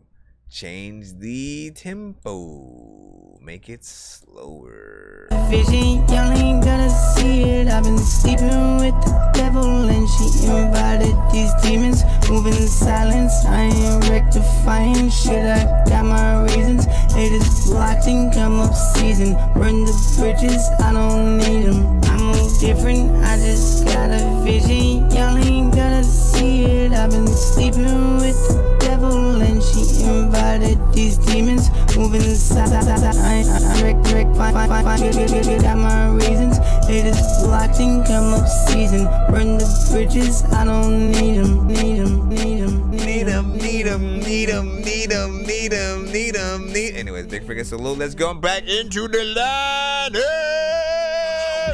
change the tempo, make it slower. Vision, y'all ain't gonna see it. I've been sleeping with the devil and she invited these demons, moving in silence. I ain't rectifying shit, I got my reasons. Haters blocked and come up season, burn the bridges, I don't need them. I move different, I just got a vision. Y'all ain't gonna see it. I've been sleeping with the devil and she invited these demons, moving in silence. I got my reasons. Haters blocked and come up season, burn the bridges, I don't need them. Anyways, big freaking salute. Let's go back into the line.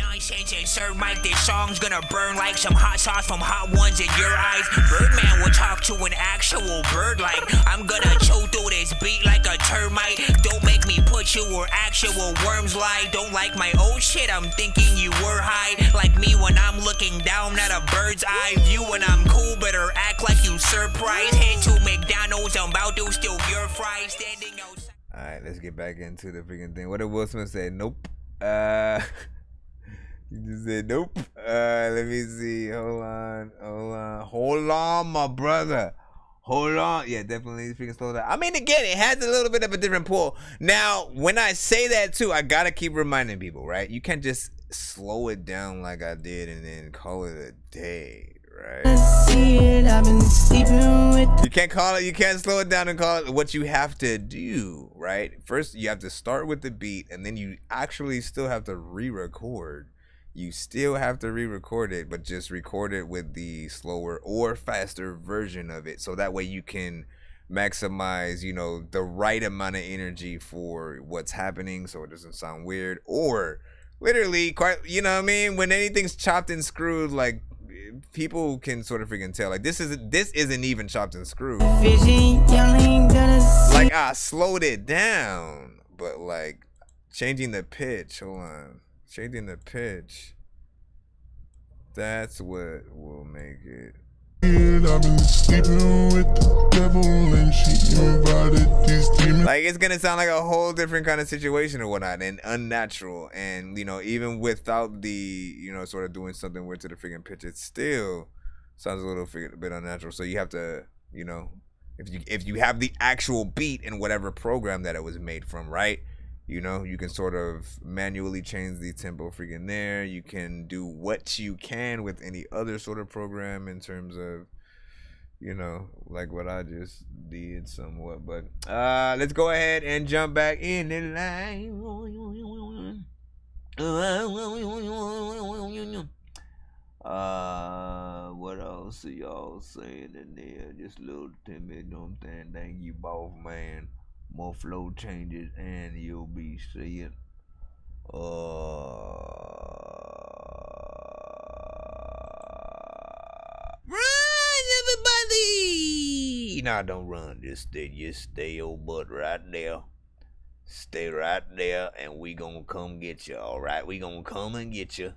Nonsense and Sir Mike, this song's gonna burn like some hot sauce from Hot Ones in your eyes. Birdman will talk to an actual bird like I'm gonna chew through this beat like a termite. Don't make me put you where actual worms lie. Don't like my old shit, I'm thinking you were high. Like me when I'm looking down at a bird's eye view. When I'm cool, better act like you surprised. Head to McDonald's, I'm about to steal your fries. Standing outside. Alright, let's get back into the freaking thing. What did Will Smith say? Nope. You just said nope. Let me see. Hold on, my brother. Hold on. Yeah, definitely freaking slow down. I mean, again, it has a little bit of a different pull. Now, when I say that too, I gotta keep reminding people, right? You can't just slow it down like I did and then call it a day, right? You can't slow it down and call it. What you have to do, right? First, you have to start with the beat, and then you actually still have to re-record. You still have to re-record it, but just record it with the slower or faster version of it, so that way you can maximize, you know, the right amount of energy for what's happening, so it doesn't sound weird. Or literally, quite, you know what I mean, when anything's chopped and screwed, like, people can sort of freaking tell, like, this isn't even chopped and screwed. Like, I slowed it down, but like changing the pitch. Hold on. Changing the pitch. That's what will make it. I've been sleeping with the devil and she invited these demons. Like, it's gonna sound like a whole different kind of situation or whatnot, and unnatural. And, you know, even without the, you know, sort of doing something weird to the freaking pitch, it still sounds a little bit unnatural. So you have to, you know, If you have the actual beat in whatever program that it was made from, right? You know, you can sort of manually change the tempo freaking there. You can do what you can with any other sort of program in terms of, you know, like what I just did somewhat. But let's go ahead and jump back in the line. What else are y'all saying in there? Just a little timid, you know what I'm saying? Thank you both, man. More flow changes and you'll be seeing run, everybody! Nah, don't run. Just stay your butt right there. Stay right there, and we gonna come get you. All right, we gonna come and get you.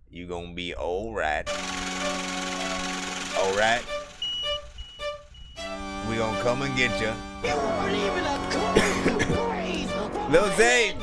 You gonna be all right. All right. We gonna come and get you. Lil Zay.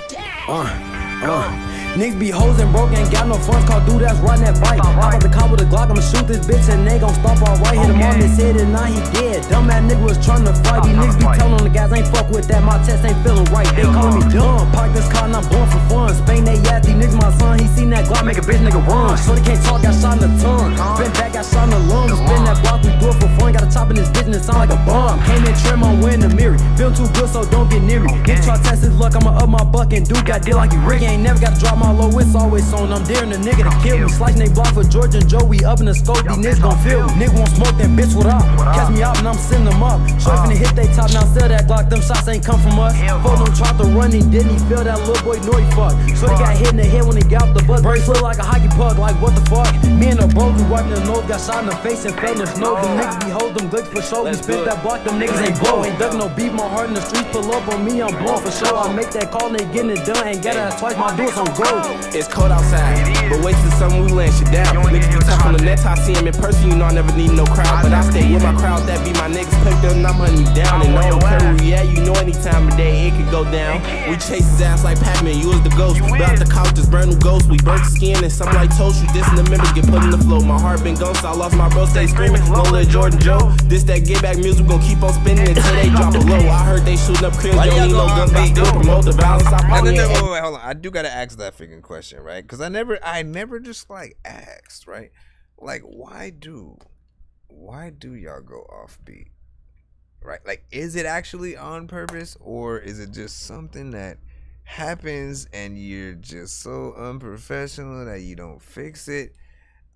Niggas be hoes and broke, ain't got no funds, call dude that's riding that bike. Hop out the car with a Glock, I'ma shoot this bitch and they gon' stomp all right. Hit him on his head and now he dead. Dumb ass nigga was trying to fight. These niggas be telling on the guys, ain't fuck with that, my test ain't feeling right. They calling me dumb, park this car and I'm blowing for fun. Spain they ass, these niggas my son, he seen that Glock, make a bitch nigga run. So they can't talk, got shot in the tongue. Spin back, got shot in the lungs. Spin that block, we do it for fun. Got a top in this bitch and it sound like a bomb. Came in trim, I'm wearing the mirror. Feel too good, so don't get near me. Nigga try to test his luck, I'ma up my buck and dude got deal like he Rick. Ain't never gotta drop my low, it's always on. I'm daring the nigga to kill me. Slicing they block for George and Joe, we up in the scope, these niggas gon' feel me. Nigga won't smoke, then bitch, what up? Catch me out and I'm sending them up. Short finna hit they top, now sell that Glock, them shots ain't come from us. Fuck them tried to run, he didn't, he feel that little boy know he fuck. So he got hit in the head when he got off the bus. Brace look like a hockey puck, like what the fuck? Me and the bro, we wiping the nose, got shot in the face and fell in the snow. Them niggas be hoes, them glicks for show. We spit that block, them niggas ain't blow. Ain't ducking no beat, my heart in the streets, pull up on me, I'm blowing for show. I make that call and they getting it done, ain't got it twice, my dudes on gold. It's cold outside, but wait till summer we land shit down. Niggas be tough on the net, I see him in person, you know I never need no crowd. But I stay with my crowd, that be my niggas, pick them and I'm hunting you down. And I don't care where we at, you know any time of day it could go down. We chase his ass like Pac-Man, you was the ghost. We out the couch, just brand new ghost. We burnt skin and something like toast. You dissing the members, get put in the flow. My heart been gone, so I lost my bro, stay screaming. No little Jordan Joe, this that get back music, gon' keep on spinning until they drop a low. I heard they shooting up cribs, don't need no guns, I still promote the violence. Wait, hold on. I do gotta ask that freaking question, right? Because I never just like asked, right? Like, why do y'all go offbeat, right? Like, is it actually on purpose, or is it just something that happens and you're just so unprofessional that you don't fix it?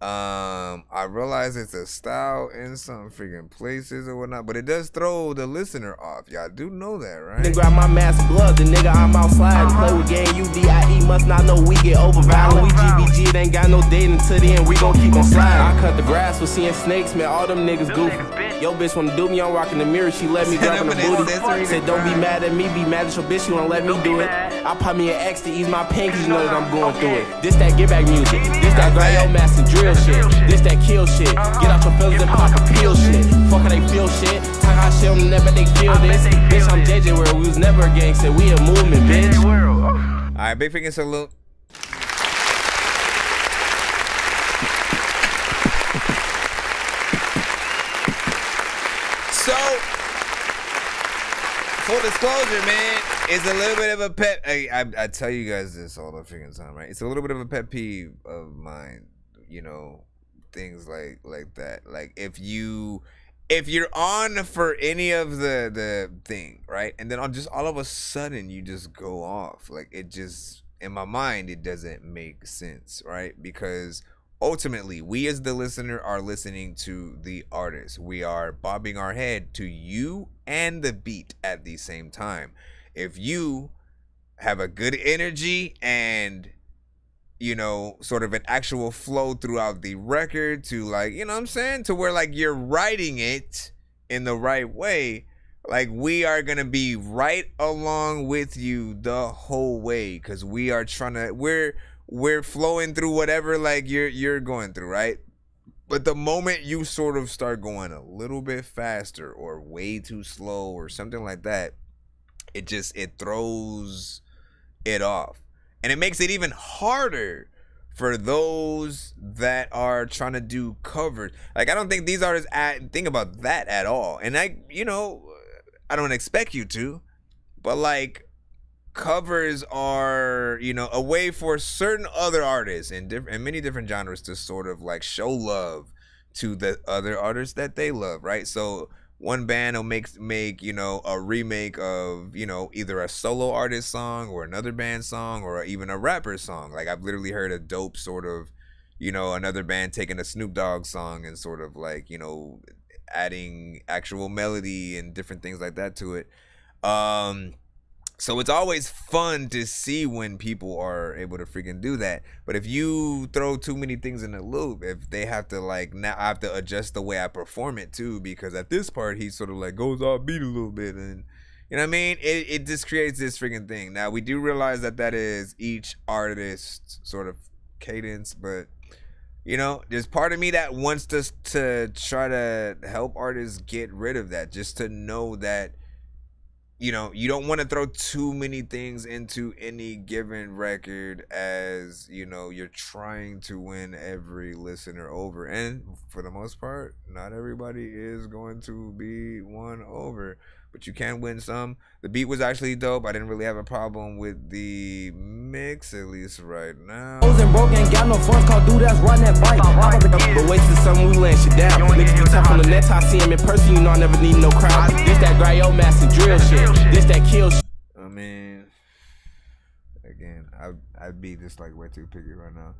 I realize it's a style in some freaking places or whatnot, but it does throw the listener off. Y'all do know that, right? Then grab my mask of gloves, the nigga I'm outside and play with gang UDIE, must not know we get over violent. We GBG, it ain't got no date until the end, we gon' keep on sliding. I cut the grass for seeing snakes, man, all them niggas goofy. Yo bitch wanna do me, I'm rocking the mirror, she let me grab in the booty. Said don't be mad at me, be mad at your bitch, she won't let me do it. I pop me an X to ease my pain, cause you know that I'm going through it. This that get back music, this that grab your mask and drill shit. This that kill shit. Get out your feelings and pop a pill shit. Fuck how they feel shit. Talk how shit on the net, but they feel this. Bitch, I'm JJ where we was never a gangster. We a movement, bitch. Alright, big freaking salute. So, full disclosure, man, it's a little bit of a pet. I tell you guys this all the freaking time, right? It's a little bit of a pet peeve of mine, you know, things like that. Like if you're on for any of the thing, right, and then just all of a sudden you just go off, like it just, in my mind, it doesn't make sense, right? Because ultimately we as the listener are listening to the artist. We are bobbing our head to you and the beat at the same time. If you have a good energy and, you know, sort of an actual flow throughout the record to, like, you know what I'm saying, to where like you're writing it in the right way, like we are gonna be right along with you the whole way, because we are trying to, we're flowing through whatever like you're going through, right? But the moment you sort of start going a little bit faster or way too slow or something like that, it throws it off. And it makes it even harder for those that are trying to do covers. Like, I don't think these artists think about that at all. And I don't expect you to, but like, covers are, a way for certain other artists in many different genres to sort of like show love to the other artists that they love, right? So one band will make a remake of, either a solo artist song or another band song or even a rapper song. Like, I've literally heard a dope sort of, another band taking a Snoop Dogg song and sort of like, adding actual melody and different things like that to it. So it's always fun to see when people are able to freaking do that. But if you throw too many things in the loop, if they have to like, now I have to adjust the way I perform it too, because at this part he sort of like goes off beat a little bit, and you know what I mean? It just creates this freaking thing. Now we do realize that is each artist's sort of cadence, but there's part of me that wants to try to help artists get rid of that, just to know that you don't want to throw too many things into any given record, as you're trying to win every listener over, and for the most part not everybody is going to be won over, but you can win some. The beat was actually dope. I didn't really have a problem with the mix, at least right now. And broke, ain't got no funds, called dude that's riding that bike. But wait till something we land shit down. Niggas be tough on the net, I see him in person, I never need no crowd. This that Grayo mass and drill shit. This that kill shit. I mean, again, I'd be just like way too picky right now.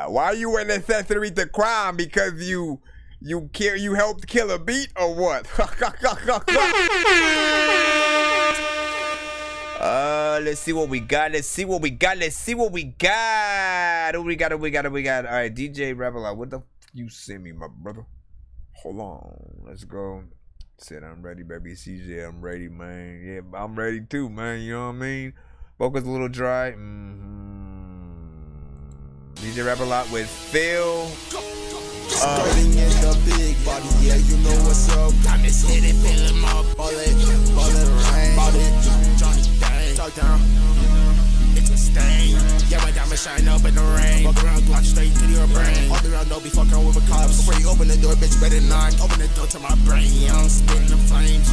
Why you an accessory to crime? Because you helped kill a beat or what? Let's see what we got. Who we got? All right, DJ Rebel, what the you send me, my brother? Hold on, let's go. Said I'm ready, baby. CJ, I'm ready, man. Yeah, I'm ready too, man. You know what I mean? Vocals a little dry. DJ Rebel with Phil. Skirting in the big body, yeah, you know what's up. Got me city feeling my bullet rain. Johnny Dang, talk down. It's a stain. Yeah, my diamond shine up in the rain. Walk around, Glock straight to your brain. All around, don't be fucking with the cops. Before you open the door, bitch, better not open the door to my brain. Yeah, I'm spitting the flames.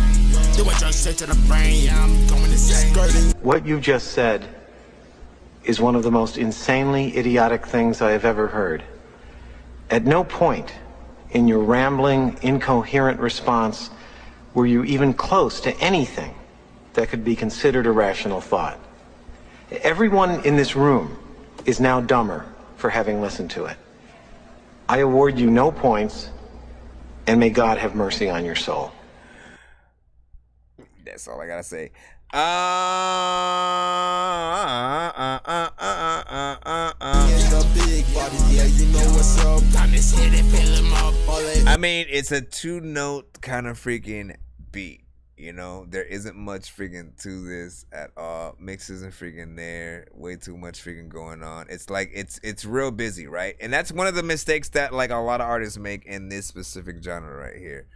Doing drugs straight to the brain. Yeah, I'm going insane. Skirting. What you just said is one of the most insanely idiotic things I have ever heard. At no point in your rambling, incoherent response were you even close to anything that could be considered a rational thought. Everyone in this room is now dumber for having listened to it. I award you no points, and may God have mercy on your soul. That's all I gotta say. I mean, it's a 2-note kind of freaking beat. There isn't much freaking to this at all. Mix isn't freaking there. Way too much freaking going on. It's like it's real busy, right? And that's one of the mistakes that like a lot of artists make in this specific genre right here.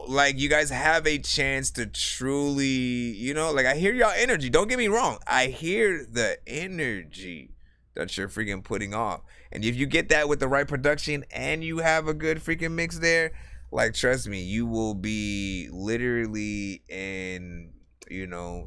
Like you guys have a chance to truly, like I hear y'all energy. Don't get me wrong. I hear the energy that you're freaking putting off. And if you get that with the right production and you have a good freaking mix there, like trust me, you will be literally in,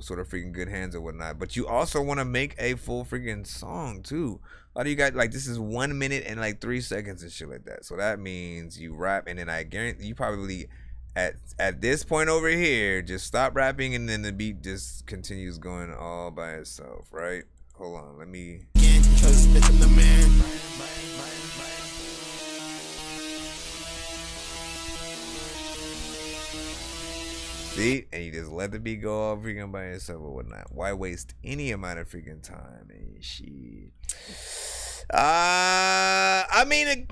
sort of freaking good hands or whatnot. But you also want to make a full freaking song too. A lot of you guys, like, this is 1 minute and like 3 seconds and shit like that. So that means you rap, and then I guarantee you probably at this point over here just stop rapping, and then the beat just continues going all by itself, right? Hold on, let me. See, and you just let the beat go all freaking by itself or whatnot. Why waste any amount of freaking time and shit? I mean,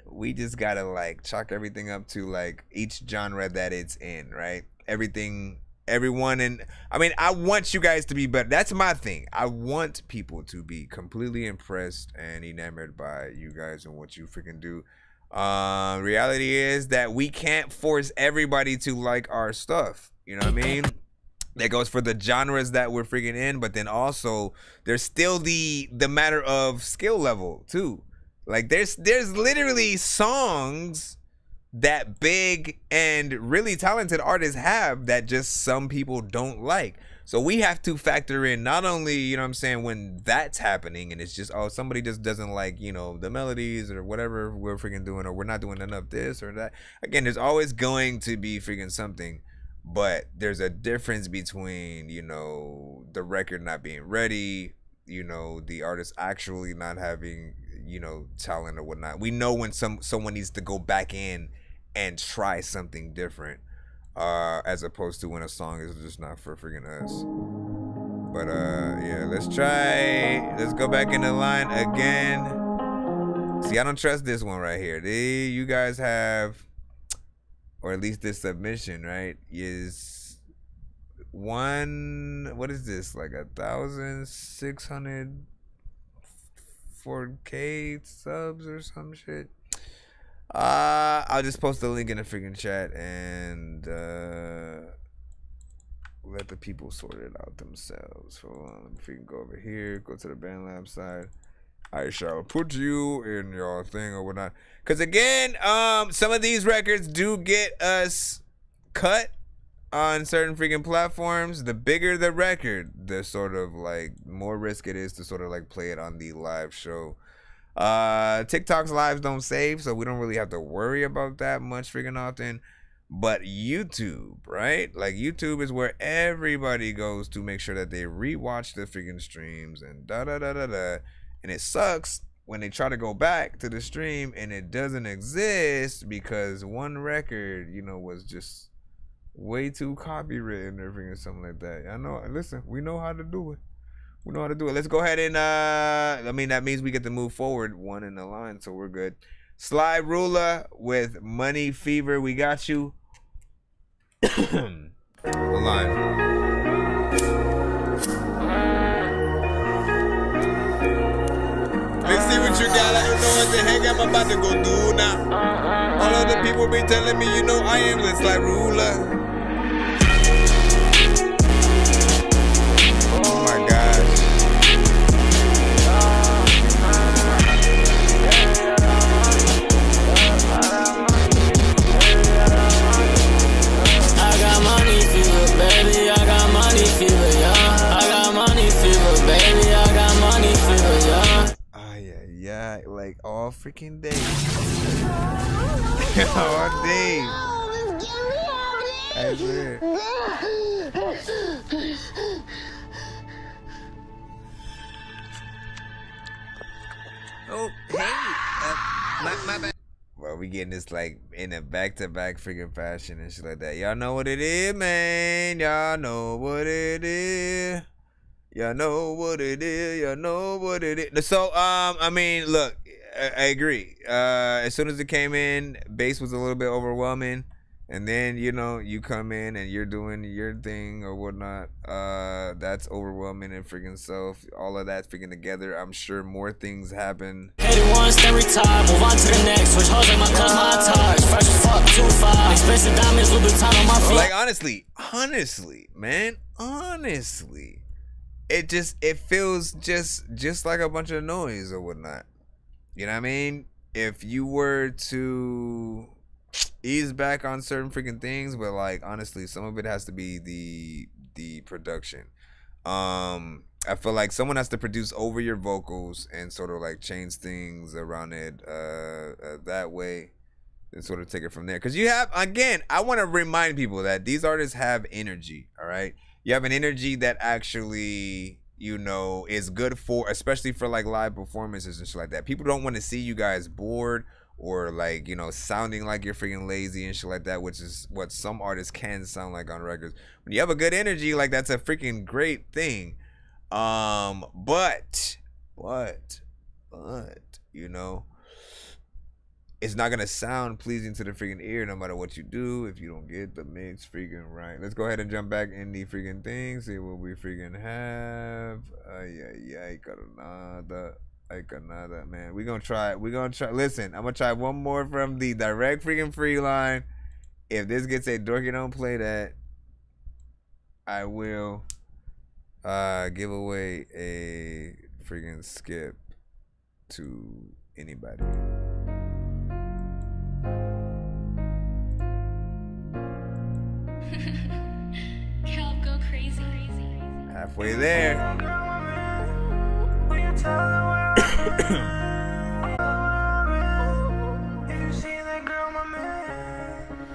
we just gotta like chalk everything up to like each genre that it's in, right? Everyone, and I mean, I want you guys to be better. That's my thing. I want people to be completely impressed and enamored by you guys and what you freaking do. Reality is that we can't force everybody to like our stuff. You know what I mean? That goes for the genres that we're freaking in, but then also there's still the matter of skill level too. Like there's literally songs that big and really talented artists have that just some people don't like. So we have to factor in not only, you know what I'm saying, when that's happening and it's just, oh, somebody just doesn't like, you know, the melodies or whatever we're freaking doing, or we're not doing enough this or that. Again, there's always going to be freaking something. But there's a difference between, you know, the record not being ready, you know, the artist actually not having, you know, talent or whatnot. We know when someone needs to go back in and try something different, as opposed to when a song is just not for freaking us. But yeah, let's go back in the line again. See, I don't trust this one right here. You guys have, or at least this submission, right, is what is this, like 1,600 4K subs or some shit? I'll just post the link in the freaking chat and let the people sort it out themselves. Hold on, let me freaking go over here, go to the BandLab side. I shall put you in your thing or whatnot. Because again, some of these records do get us cut on certain freaking platforms. The bigger the record, the sort of like more risk it is to sort of like play it on the live show. TikTok's lives don't save, so we don't really have to worry about that much freaking often. But YouTube, right? Like YouTube is where everybody goes to make sure that they rewatch the freaking streams and da-da-da-da-da. And it sucks when they try to go back to the stream and it doesn't exist because one record, you know, was just way too copywritten or freaking something like that. I know. Listen, we know how to do it. We know how to do it. Let's go ahead and, I mean, that means we get to move forward one in the line, so we're good. Sly Ruler with Money Fever. We got you. Line. Let's see what you got. I don't know what the heck I'm about to go do now. All of the people be telling me, you know, I am the Sly Ruler. Oh my gosh. I got money fever, baby. I got money fever, yeah. I got money fever, baby. I got money fever, yeah. Yeah, like all freaking day. All day. I swear. Oh, hey. My bad. Well, we getting this like in a back-to-back freaking fashion and shit like that. Y'all know what it is, man. Y'all know what it is. Y'all know what it is. Y'all know what it is. So, I mean, look, I agree. As soon as it came in, bass was a little bit overwhelming. And then, you know, you come in and you're doing your thing or whatnot. That's overwhelming in freaking self. All of that freaking together. I'm sure more things happen. Hit it once, then retire. Move on to the next. Switch hoes like my clothes, my touch. Fresh as fuck, 2-5. Expensive diamonds, Louboutin on my feet. Like, honestly, man. Honestly. It feels just like a bunch of noise or whatnot. You know what I mean? If you were to ease back on certain freaking things, but like honestly, some of it has to be the production. I feel like someone has to produce over your vocals and sort of like change things around it that way and sort of take it from there. Because you have, again, I want to remind people that these artists have energy, all right? You have an energy that actually, you know, is good for, especially for like live performances and shit like that. People don't want to see you guys bored or like, you know, sounding like you're freaking lazy and shit like that, which is what some artists can sound like on records. When you have a good energy, like that's a freaking great thing. But, you know, it's not gonna sound pleasing to the freaking ear no matter what you do if you don't get the mix freaking right. Let's go ahead and jump back in the freaking thing, see what we freaking have. Canada, man. We're gonna try. Listen, I'm gonna try one more from the direct freaking free line. If this gets a Dorky don't play that, I will give away a freaking skip to anybody. Cal, go crazy. Halfway there.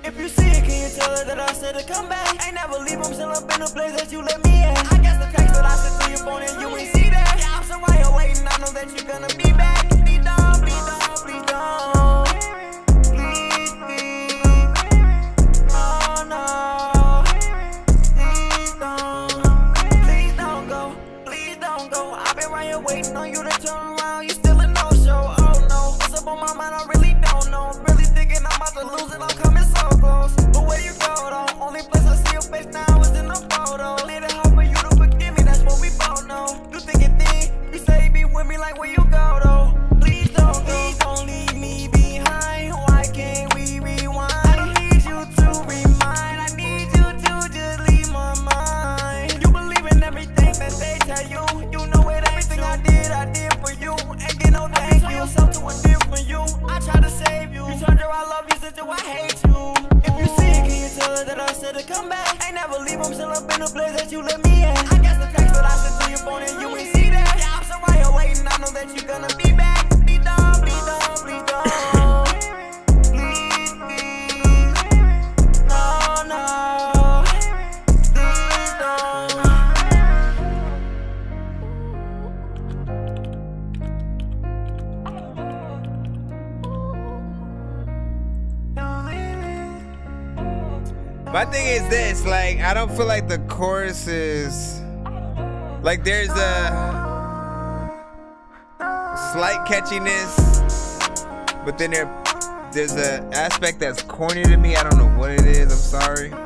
If you see it, can you tell her that I said to come back? Ain't never leave, I'm still up in the place that you let me in. I guess the text that I sent to your phone and you ain't see that. Yeah, I'm so why you're waiting, I know that you're gonna be back. Please don't, please don't, please don't. Please, please. Oh no. Please don't go, please don't go. I've been right here waiting on you to turn around, you still a no-show. Oh no, what's up on my mind, I really don't know. Really thinking I'm about to lose it, I'm coming so close. But where you go though? Only place I see your face now is in the photo. Need it hard for you to forgive me, that's what we both know. You think it thing, you say you be with me like where you go though. Please don't leave me behind. Why can't we rewind? I need you to remind, I need you to just leave my mind. You believe in everything that they tell you. You know it, everything I did for you. Ain't get no thank you, yourself to a different you. I tried to save you. You turned your I love you, said you I hate you. If you see it, can you tell her that I said to come back? Ain't never leave, I'm still up in the place that you let me in. I guess the text that I sent to your phone and you ain't see that. Yeah, I'm so right here waiting, I know that you're gonna be back. Please don't, please don't, please don't. Please, please. No, no. Please don't. My thing is this, like, I don't feel like the chorus is, like, there's a slight catchiness, but then there's an aspect that's corny to me. I don't know what it is, I'm sorry. You know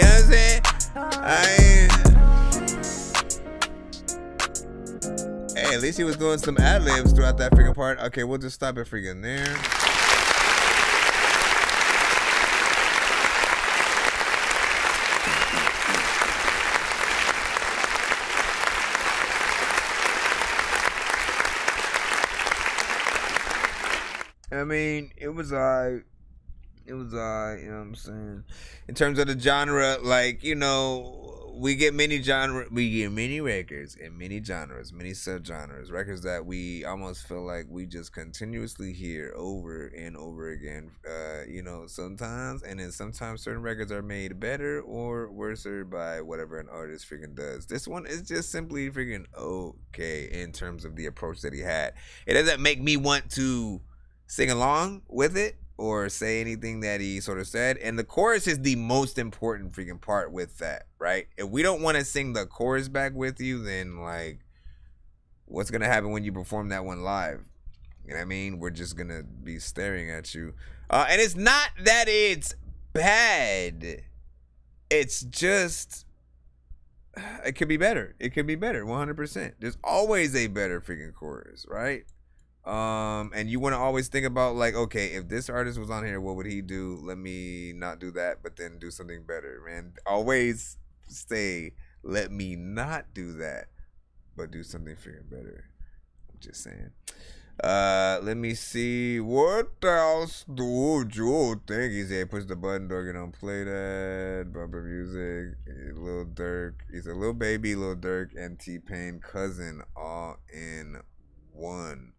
what I'm saying? Hey, at least he was doing some ad-libs throughout that freaking part. Okay, we'll just stop it freaking there. I mean, it was alright. It was alright, you know what I'm saying? In terms of the genre, like, you know, we get many records in many genres, many subgenres, records that we almost feel like we just continuously hear over and over again, you know, sometimes, and then sometimes certain records are made better or worse by whatever an artist freaking does. This one is just simply freaking okay in terms of the approach that he had. It doesn't make me want to sing along with it or say anything that he sort of said. And the chorus is the most important freaking part with that, right? If we don't want to sing the chorus back with you, then, like, what's going to happen when you perform that one live? You know what I mean? We're just going to be staring at you. And it's not that it's bad. It's just, it could be better. It could be better, 100%. There's always a better freaking chorus, right? And you want to always think about, like, okay, if this artist was on here, what would he do? Let me not do that, but then do something better, man. Always say, let me not do that, but do something freaking better. I'm just saying. Let me see. What else do you think? He said, push the button, Dorky, don't play that. Bumper music. Lil Durk. He's a little baby, Lil Durk, and T-Pain cousin all in one.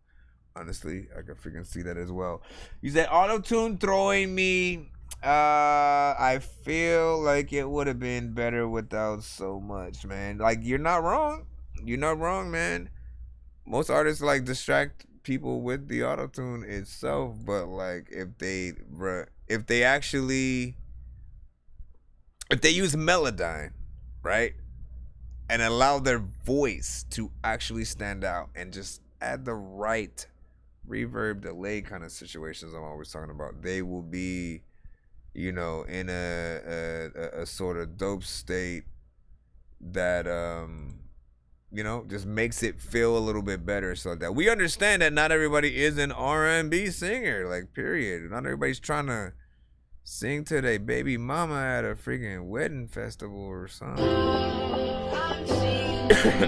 Honestly, I can freaking see that as well. You said auto-tune throwing me. I feel like it would have been better without so much, man. Like, you're not wrong. You're not wrong, man. Most artists, like, distract people with the auto-tune itself, but, like, if they use Melodyne, right, and allow their voice to actually stand out and just add the right reverb delay kind of situations I'm always talking about, they will be, you know, in a sort of dope state that you know, just makes it feel a little bit better, so that we understand that not everybody is an R&B singer, like, period. Not everybody's trying to sing to their baby mama at a freaking wedding festival or something.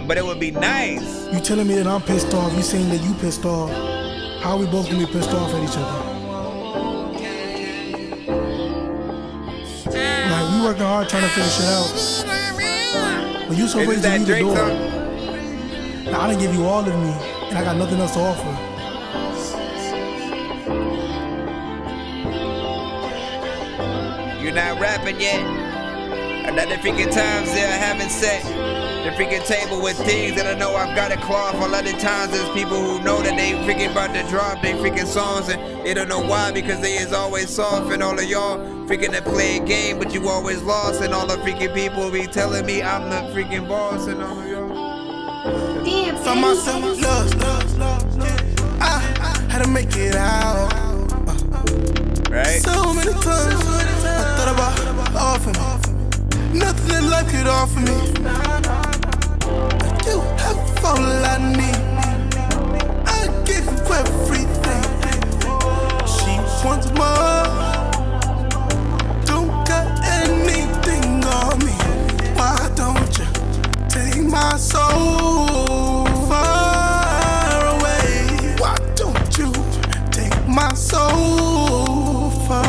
But it would be nice. You telling me that I'm pissed off, you saying that you pissed off. How are we both gonna be pissed off at each other? Like, we working hard trying to figure shit out. But you so ready to leave the door. Now, I done give you all of me, and I got nothing else to offer. You're not rapping yet. Another freaking times there I haven't set the freaking table with things that I know I've got to cloth. A lot of times there's people who know that they freaking about to drop they freaking songs and they don't know why, because they is always soft, and all of y'all freaking to play a game but you always lost, and all the freaking people be telling me I'm the freaking boss, and all of y'all. Damn, for myself, love. I had to make it out. Right? So many times I thought about offering me. Nothing in life could offer me. You have all I need. I give you everything. She wants more. Don't got anything on me. Why don't you take my soul far away? Why don't you take my soul far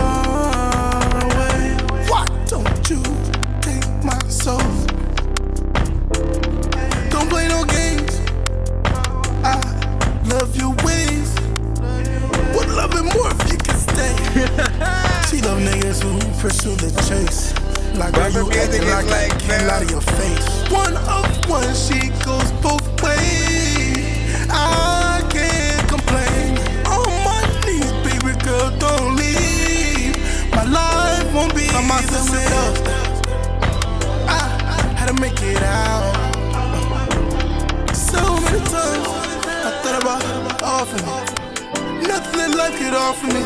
away? Why don't you take my soul? Don't play no games. I love your ways. Would love it more if you can stay. She love niggas who pursue the chase. Like, girl, you acting like I can't lie to your face. One of one, she goes both ways. I can't complain. On my knees, baby girl, don't leave. My life won't be by myself. I had to make it out. So many times I thought about offering me. Nothing in life could offer me.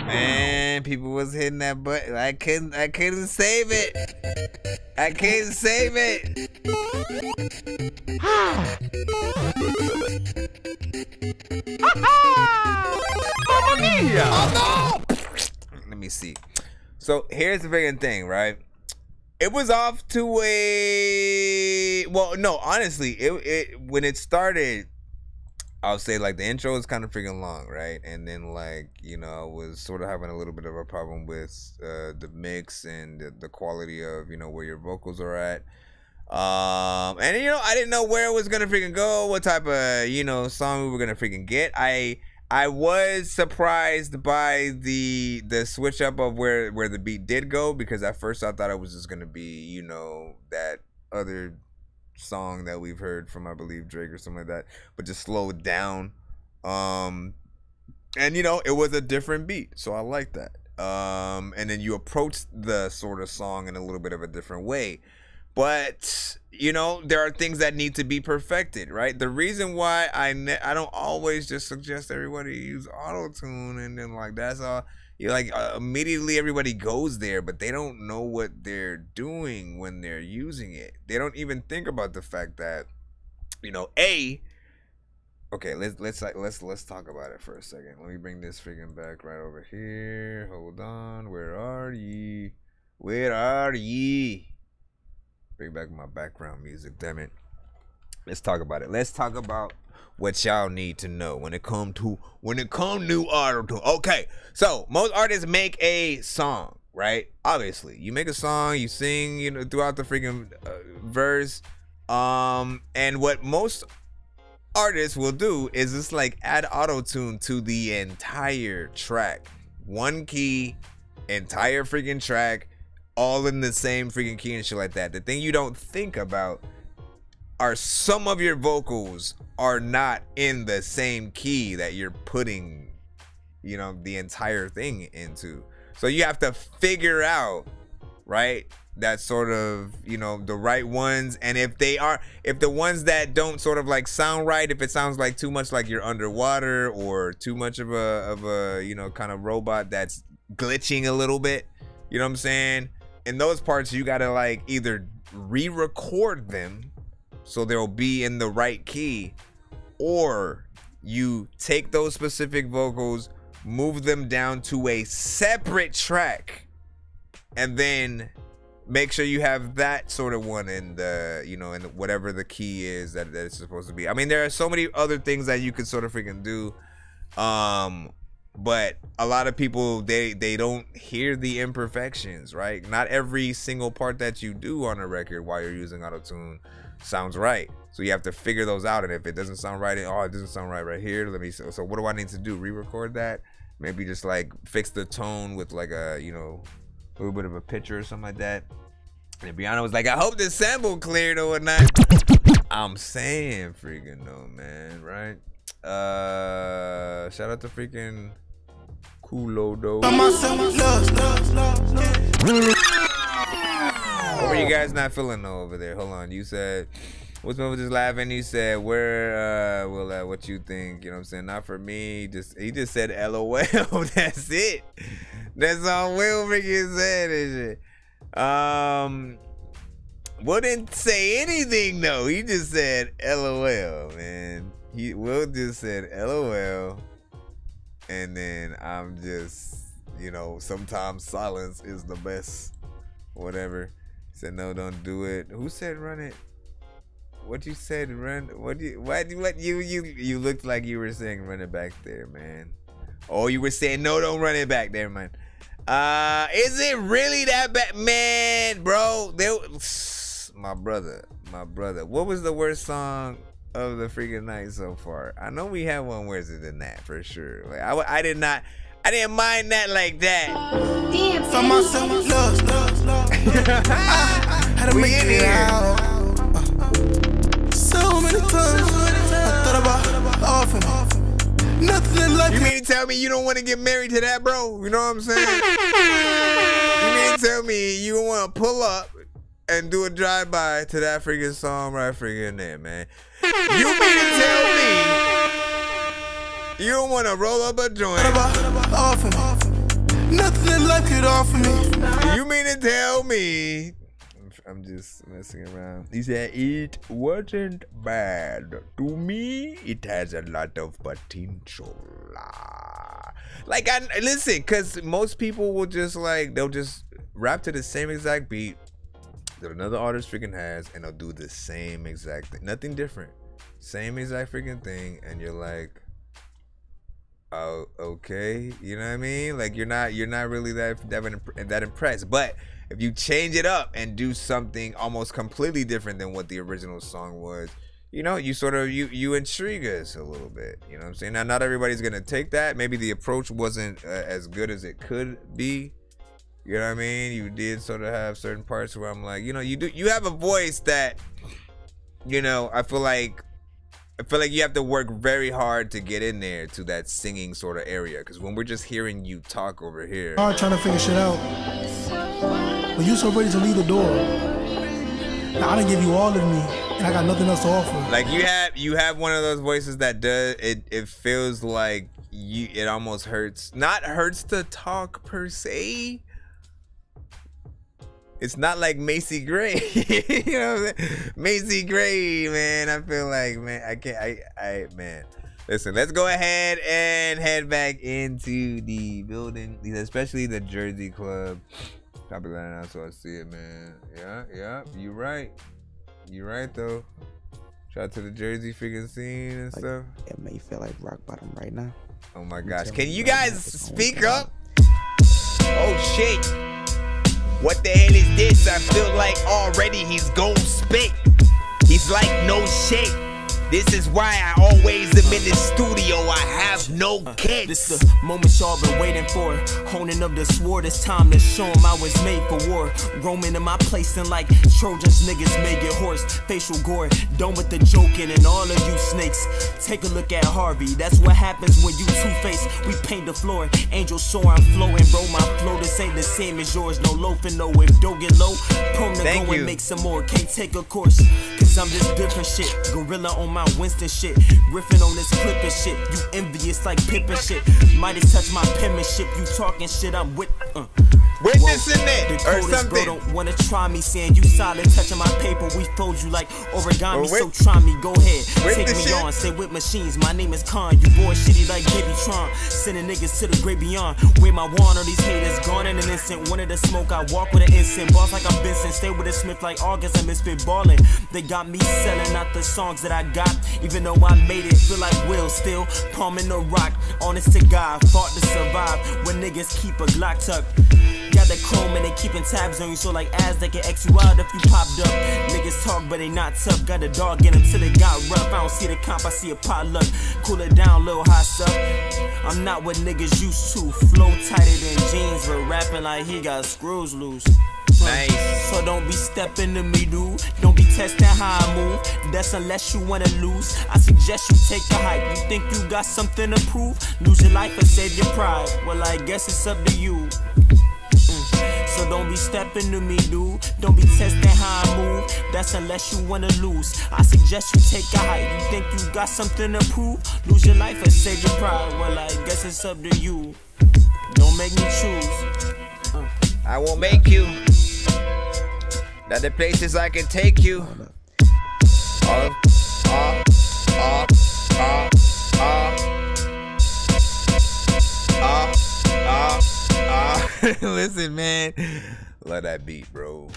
Man, people was hitting that button. I couldn't save it. I couldn't save it. Oh, no! Let me see. So here's the freaking thing, right? It was off to a, well, no, honestly, it when it started, I'll say like the intro was kind of freaking long, right? And then like, you know, I was sort of having a little bit of a problem with the mix and the quality of, you know, where your vocals are at. And you know, I didn't know where it was gonna freaking go, what type of, you know, song we were gonna freaking get. I was surprised by the switch up of where the beat did go, because at first I thought it was just gonna be, you know, that other song that we've heard from, I believe, Drake or something like that, but just slowed down. And you know, it was a different beat, so I like that. And then you approach the sort of song in a little bit of a different way. But, you know, there are things that need to be perfected, right? The reason why I don't always just suggest everybody use auto-tune, and then like that's all, you like immediately everybody goes there, but they don't know what they're doing when they're using it. They don't even think about the fact that, you know, okay, let's talk about it for a second. Let me bring this freaking back right over here. Hold on, where are ye? Where are ye? Bring back my background music, damn it. Let's talk about it. Let's talk about what y'all need to know when it come to auto-tune. Okay, so most artists make a song, right? Obviously, you make a song, you sing, you know, throughout the freaking verse. And what most artists will do is just like add auto-tune to the entire track. One key, entire freaking track, all in the same freaking key and shit like that. The thing you don't think about are some of your vocals are not in the same key that you're putting, you know, the entire thing into. So you have to figure out, right, that sort of, you know, the right ones. And if the ones that don't sort of like sound right, if it sounds like too much like you're underwater, or too much of a you know, kind of robot that's glitching a little bit, you know what I'm saying? in those parts, you gotta like either re-record them so they'll be in the right key, or you take those specific vocals, move them down to a separate track, and then make sure you have that sort of one in the, you know, in whatever the key is that it's supposed to be. I mean, there are so many other things that you could sort of freaking do. But a lot of people, they don't hear the imperfections, right? Not every single part that you do on a record while you're using auto-tune sounds right. So you have to figure those out. And if it doesn't sound right, it doesn't sound right here. So what do I need to do? Re-record that? Maybe just like fix the tone with like a, you know, a little bit of a picture or something like that. And Brianna was like, I hope the sample cleared or whatnot. I'm saying freaking no, man, right? Shout out to freaking Kulo though. What were you guys not feeling though over there? Hold on. You said, what's up with this laughing? You said, where what you think? You know what I'm saying? Not for me. He just said LOL. That's it. That's all Will freaking said and shit. Will didn't say anything though. He just said LOL, man. Will just said LOL. And then I'm just, you know, sometimes silence is the best. Whatever. He said no, don't do it. Who said run it? What you said run? What you looked like you were saying run it back there, man. Oh, you were saying no, don't run it back there, man. Is it really that bad, man, bro? My brother. What was the worst song of the freaking night so far? I know we have one worse than that for sure. Like I didn't mind that like that. For myself, love. I had to make it out. So many times I thought about offering. Nothing like you mean to tell me you don't want to get married to that, bro? You know what I'm saying? You mean to tell me you want to pull up and do a drive-by to that freaking song right freaking there, man? You mean to tell me you don't want to roll up a joint? Nothing like it offer me. You mean to tell me? I'm just messing around. He said it wasn't bad. To me, it has a lot of potential. Like, listen, because most people will just like, they'll just rap to the same exact beat that another artist freaking has, and they'll do the same exact thing. Nothing different. Same exact freaking thing, and you're like, oh, okay. You know what I mean? Like, you're not really that impressed. But if you change it up and do something almost completely different than what the original song was, you know, you sort of, you intrigue us a little bit. You know what I'm saying? Now, not everybody's going to take that. Maybe the approach wasn't as good as it could be. You know what I mean? You did sort of have certain parts where I'm like, you know, you have a voice that, you know, I feel like you have to work very hard to get in there to that singing sort of area. Because when we're just hearing you talk over here, hard trying to figure shit out. But you so ready to leave the door. Now I didn't give you all of me, and I got nothing else to offer. Like you have one of those voices that does it feels like it almost hurts. Not hurts to talk per se. It's not like Macy Gray. You know what I'm saying? Macy Gray, man. I feel like, man, man. Listen, let's go ahead and head back into the building, especially the Jersey Club. Copy that now so I see it, man. Yeah, you right. You right, though. Shout out to the Jersey freaking scene and stuff. It may feel like rock bottom right now. Oh, my gosh. Can you guys speak up? Oh, shit. What the hell is this? I feel like already he's gon' spit. He's like, no shit. This is why I always am in the studio. I have no kids. This the moment y'all been waiting for. Honing up the sword, it's time to show 'em I was made for war. Roaming in my place and like Trojans, niggas may get hoarse. Facial gore, done with the joking and all of you snakes. Take a look at Harvey, that's what happens when you two-faced. We paint the floor, angel shore, I'm flowing. Bro, my flow, this ain't the same as yours. No loafing, no if don't get low. Prone to go and make some more, can't take a course. Cause I'm just different shit, gorilla on my Winston shit, riffing on this clip and shit. You envious like pimpin' shit. Might have touched my penmanship. You talking shit, I'm with. witnessing it or something. Bro don't wanna try me, saying you solid, touching my paper. We fold you like origami, so try me. Go ahead, take me on. Stay with machines. My name is Khan. You boy shitty like Baby Tron. Sending niggas to the great beyond. Where my wand, all these haters gone in an instant. Wanted to smoke, I walk with an instant. Boss like I'm Vincent. Stay with a Smith like August. I'm spitballing. They got me selling out the songs that I got. Even though I made it, feel like Will still palming the rock. Honest to God, fought to survive when niggas keep a Glock tuck. Got the chrome and they keeping tabs on you, so like as they can X you out if you popped up. Niggas talk but they not tough. Got a dog in them till it got rough. I don't see the comp, I see a potluck. Cool it down, little hot stuff. I'm not what niggas used to. Flow tighter than jeans, but rapping like he got screws loose. Nice. So don't be stepping to me, dude. Don't be testing how I move. That's unless you wanna lose. I suggest you take a hike. You think you got something to prove? Lose your life or save your pride. Well, I guess it's up to you. So don't be stepping to me, dude. Don't be testing how I move. That's unless you wanna lose. I suggest you take a hike. You think you got something to prove? Lose your life or save your pride. Well, I guess it's up to you. Don't make me choose. I won't make you. Now the places I can take you. Listen, man. Love that beat, bro.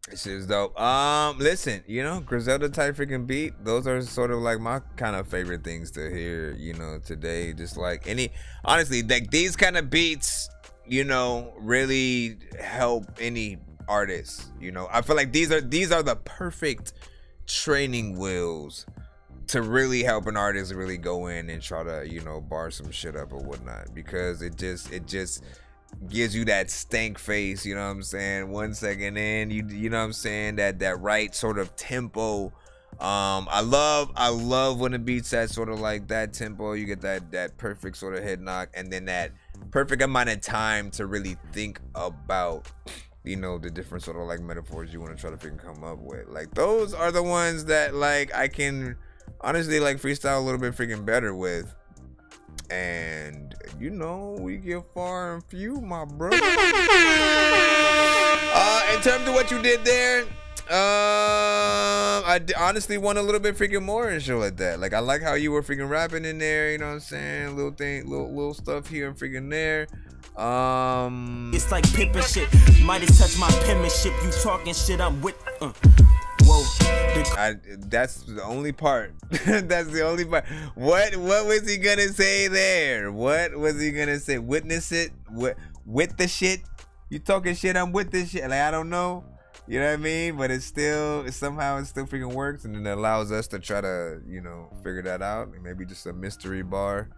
This is dope. Listen, you know, Griselda type freaking beat. Those are sort of like my kind of favorite things to hear, you know, today. Just like honestly, like these kind of beats, you know, really help any artist. You know, I feel like these are the perfect training wheels to really help an artist really go in and try to, you know, bar some shit up or whatnot, because it just gives you that stank face, you know what I'm saying? 1 second in, you know what I'm saying, that right sort of tempo. I love when the beat's at sort of like that tempo. You get that perfect sort of head knock, and then that perfect amount of time to really think about, you know, the different sort of like metaphors you want to try to freaking come up with. Like those are the ones that like I can honestly like freestyle a little bit freaking better with. And you know, we get far and few, my brother. In terms of what you did there, I honestly want a little bit freaking more and shit like that. Like I like how you were freaking rapping in there, you know what I'm saying? Little stuff here and freaking there. It's like pimpin' shit. Might have touched my penmanship. You talking shit, I'm with. Whoa. That's the only part. That's the only part. What was he gonna say there? What was he gonna say? Witness it? With the shit? You talking shit? I'm with this shit. Like I don't know. You know what I mean? But somehow it still freaking works, and then it allows us to try to, you know, figure that out. Maybe just a mystery bar.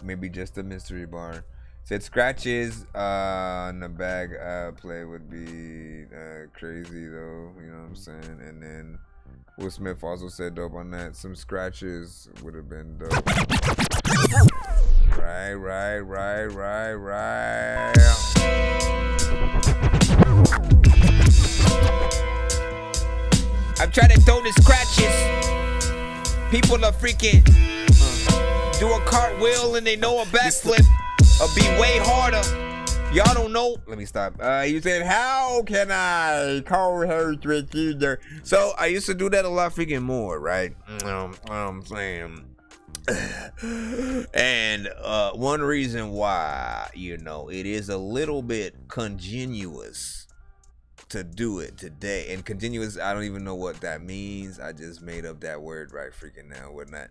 Maybe just a mystery bar. Said scratches on the bag play would be crazy though, you know what I'm saying? And then Will Smith also said dope on that. Some scratches would have been dope. Right. I'm trying to throw the scratches. People are freaking do a cartwheel and they know a backflip. Be way harder. Y'all don't know. Let me stop. You said, how can I call her with you there? So I used to do that a lot freaking more, right? I'm saying. And one reason why, you know, it is a little bit continuous to do it today. And continuous, I don't even know what that means. I just made up that word right freaking now, whatnot.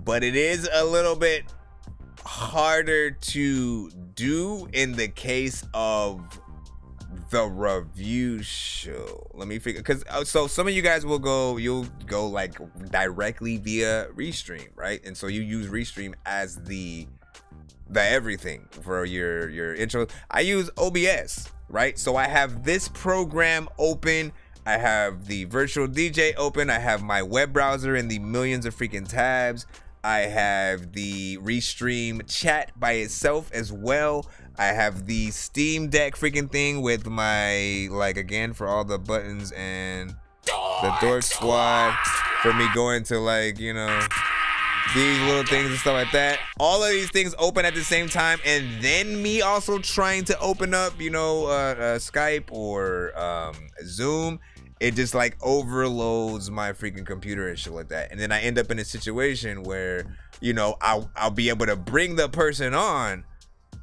But it is a little bit harder to do in the case of the review show. Let me figure, because so some of you guys you'll go like directly via Restream, right? And so you use Restream as the everything for your intro. I use OBS, right? So I have this program open, I have the virtual DJ open, I have my web browser and the millions of freaking tabs. I have the Restream chat by itself as well. I have the Steam Deck freaking thing with my, like, again, for all the buttons and the Dork Squad for me going to, like, you know, these little things and stuff like that. All of these things open at the same time, and then me also trying to open up, you know, Skype or Zoom. It just like overloads my freaking computer and shit like that. And then I end up in a situation where, you know, I'll be able to bring the person on,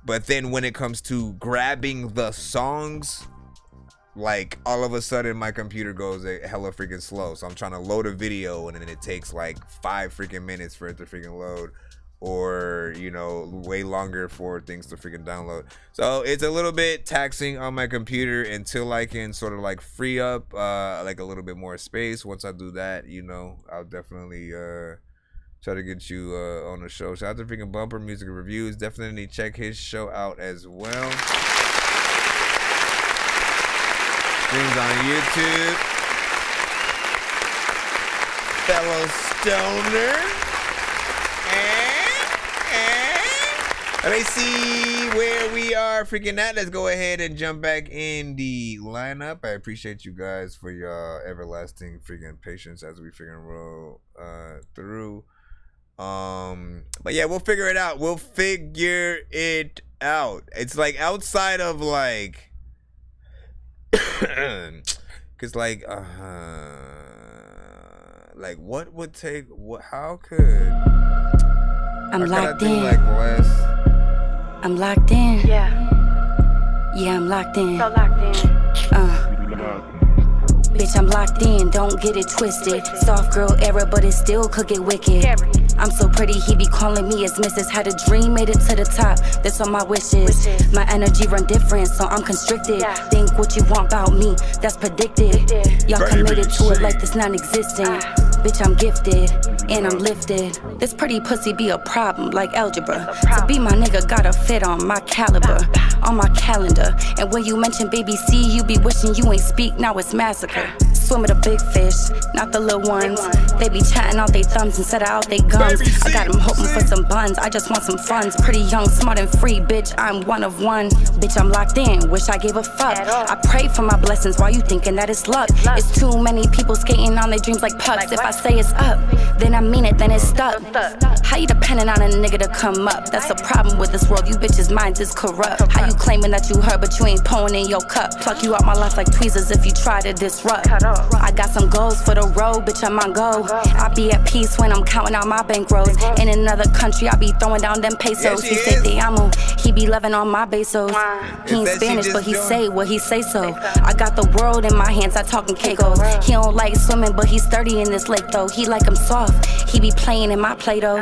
but then when it comes to grabbing the songs, like all of a sudden my computer goes hella freaking slow. So I'm trying to load a video and then it takes like 5 freaking minutes for it to freaking load, or, you know, way longer for things to freaking download. So it's a little bit taxing on my computer until I can sort of like free up like a little bit more space. Once I do that, you know, I'll definitely try to get you on the show. Shout out to freaking Bumper Music Reviews. Definitely check his show out as well. Streams on YouTube. Fellow Stoner. Let me see where we are freaking at. Let's go ahead and jump back in the lineup. I appreciate you guys for your everlasting freaking patience as we freaking roll through. But yeah, we'll figure it out. We'll figure it out. It's like outside of like cause like what would take what, how could I'm locked in. Like less? I'm locked in. Yeah, I'm locked in. So locked in. Bitch, I'm locked in, don't get it twisted. Soft girl era, but it still could get wicked. I'm so pretty, he be calling me his missus. Had a dream, made it to the top, that's on my wishes. My energy run different, so I'm constricted. Think what you want about me, that's predicted. Y'all committed to it like this non-existent. Bitch, I'm gifted, and I'm lifted. This pretty pussy be a problem, like algebra. To be my nigga, gotta fit on my caliber, on my calendar. And when you mention baby C, you be wishing you ain't speak, now it's massacre. Swim with a big fish, not the little ones. They be chatting out they thumbs instead of out they gums. I got them hoping for some buns, I just want some funds. Pretty young, smart and free, bitch, I'm one of one. Bitch, I'm locked in, wish I gave a fuck. I pray for my blessings while you thinking that it's luck. It's too many people skating on their dreams like pucks. If I say it's up, then I mean it, then it's stuck. How you depending on a nigga to come up? That's the problem with this world, you bitches' minds is corrupt. How you claiming that you heard but you ain't pouring in your cup? Pluck you out my life like tweezers if you try to disrupt. I got some goals for the road, bitch, I'm on go. I be at peace when I'm counting out my bankrolls. In another country, I be throwing down them pesos. He say te amo, he be loving on my besos. He ain't Spanish, but he say what he say so. I got the world in my hands, I talking Keikos. He don't like swimming, but he's sturdy in this lake though. He like I'm soft, he be playing in my Play-Doh.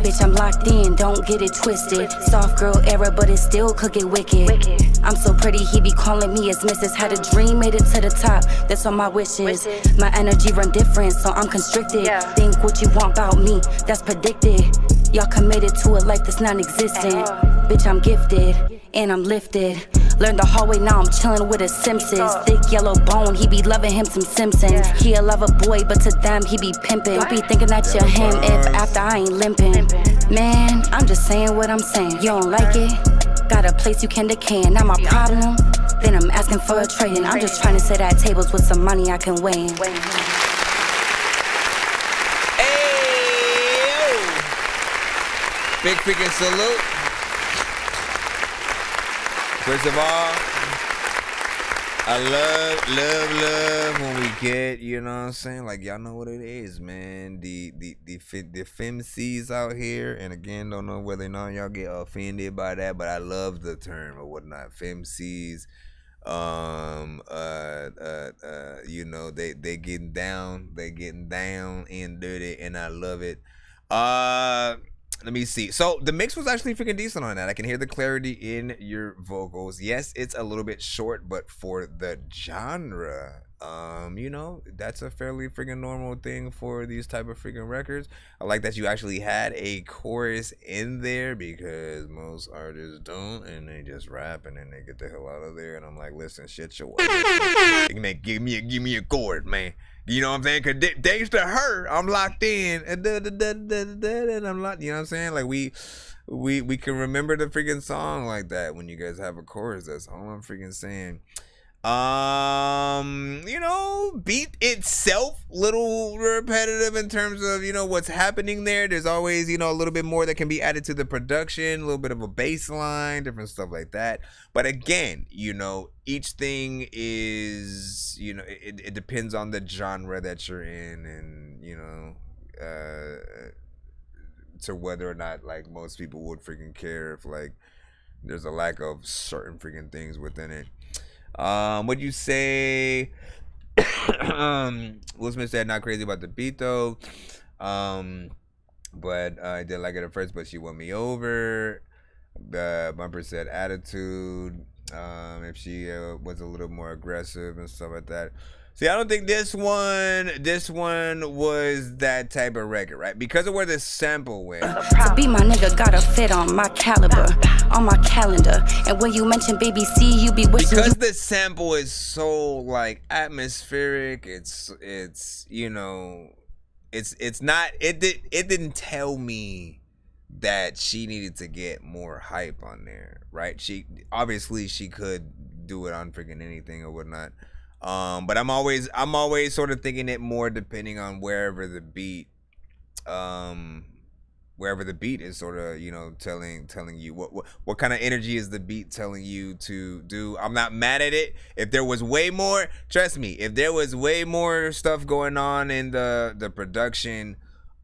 Bitch, I'm locked in, don't get it twisted. Soft girl era, but it still could get wicked. I'm so pretty, he be calling me his missus. Had a dream, made it to the top, that's on my wishes. My energy run different, so I'm constricted. Think what you want about me, that's predicted. Y'all committed to a life that's non-existent. Bitch, I'm gifted, and I'm lifted. Learned the hallway, now I'm chillin' with his Simpsons. Thick yellow bone, he be loving him some Simpsons. He a lover boy, but to them he be pimpin'. Don't be thinking that you're him if after I ain't limpin'. Man, I'm just saying what I'm saying. You don't like it? Got a place you can decay, and not my problem. Then I'm asking for a trade, and I'm just trying to sit at tables with some money I can weigh in. Big freaking salute. First of all, I love when we get, you know what I'm saying? Like, y'all know what it is, man. The femcs out here, and again, don't know whether or not y'all get offended by that, but I love the term or whatnot. Femcs, you know, they getting down and dirty, and I love it. Let me see. So the mix was actually freaking decent on that. I can hear the clarity in your vocals. Yes, it's a little bit short, but for the genre, you know, that's a fairly freaking normal thing for these type of freaking records. I like that you actually had a chorus in there, because most artists don't, and they just rap and then they get the hell out of there. And I'm like, listen, shit your way. Give me a chord, man. You know what I'm saying? Cause thanks to her, I'm locked in. And I'm locked. You know what I'm saying? Like we can remember the freaking song like that when you guys have a chorus. That's all I'm freaking saying. You know, beat itself little repetitive in terms of, you know, what's happening there. There's always, you know, a little bit more that can be added to the production, a little bit of a bass line, different stuff like that. But again, you know, each thing is, you know, it depends on the genre that you're in, and, you know, to whether or not, like, most people would freaking care if, like, there's a lack of certain freaking things within it. What'd you say? Will Smith said not crazy about the beat though. But I did like it at first, but she won me over. The bumper said attitude. If she was a little more aggressive and stuff like that. See, I don't think this one was that type of record, right? Because of where the sample went. To be my nigga gotta fit on my caliber, on my calendar. And when you mention Baby C, you be wishing because the sample is so like atmospheric. It's you know, it's not. It didn't tell me that she needed to get more hype on there, right? She could do it on freaking anything or whatnot. But I'm always sort of thinking it more depending on wherever the beat is sort of, you know, telling you what kind of energy is the beat telling you to do. I'm not mad at it. If there was way more, trust me, if there was way more stuff going on in the production,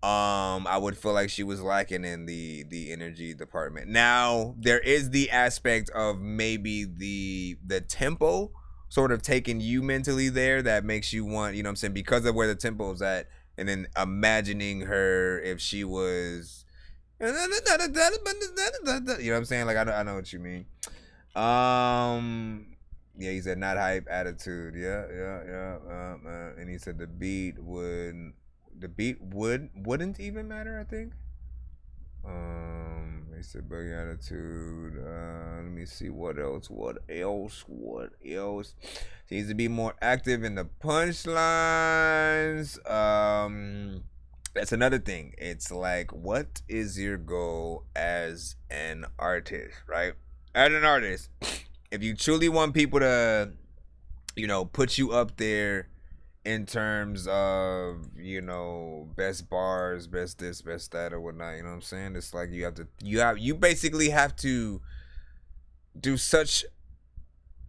I would feel like she was lacking in the energy department. Now there is the aspect of maybe the tempo sort of taking you mentally there that makes you want, you know what I'm saying, because of where the tempo is at, and then imagining her if she was, you know what I'm saying, like I know what you mean. Yeah, he said not hype, attitude. Yeah. And he said the beat wouldn't even matter, I think. He said buggy attitude. Let me see what else. She needs to be more active in the punchlines. That's another thing. It's like, what is your goal as an artist, right? As an artist, if you truly want people to, you know, put you up there in terms of, you know, best bars, best this, best that, or whatnot, you know what I'm saying? It's like you basically have to do such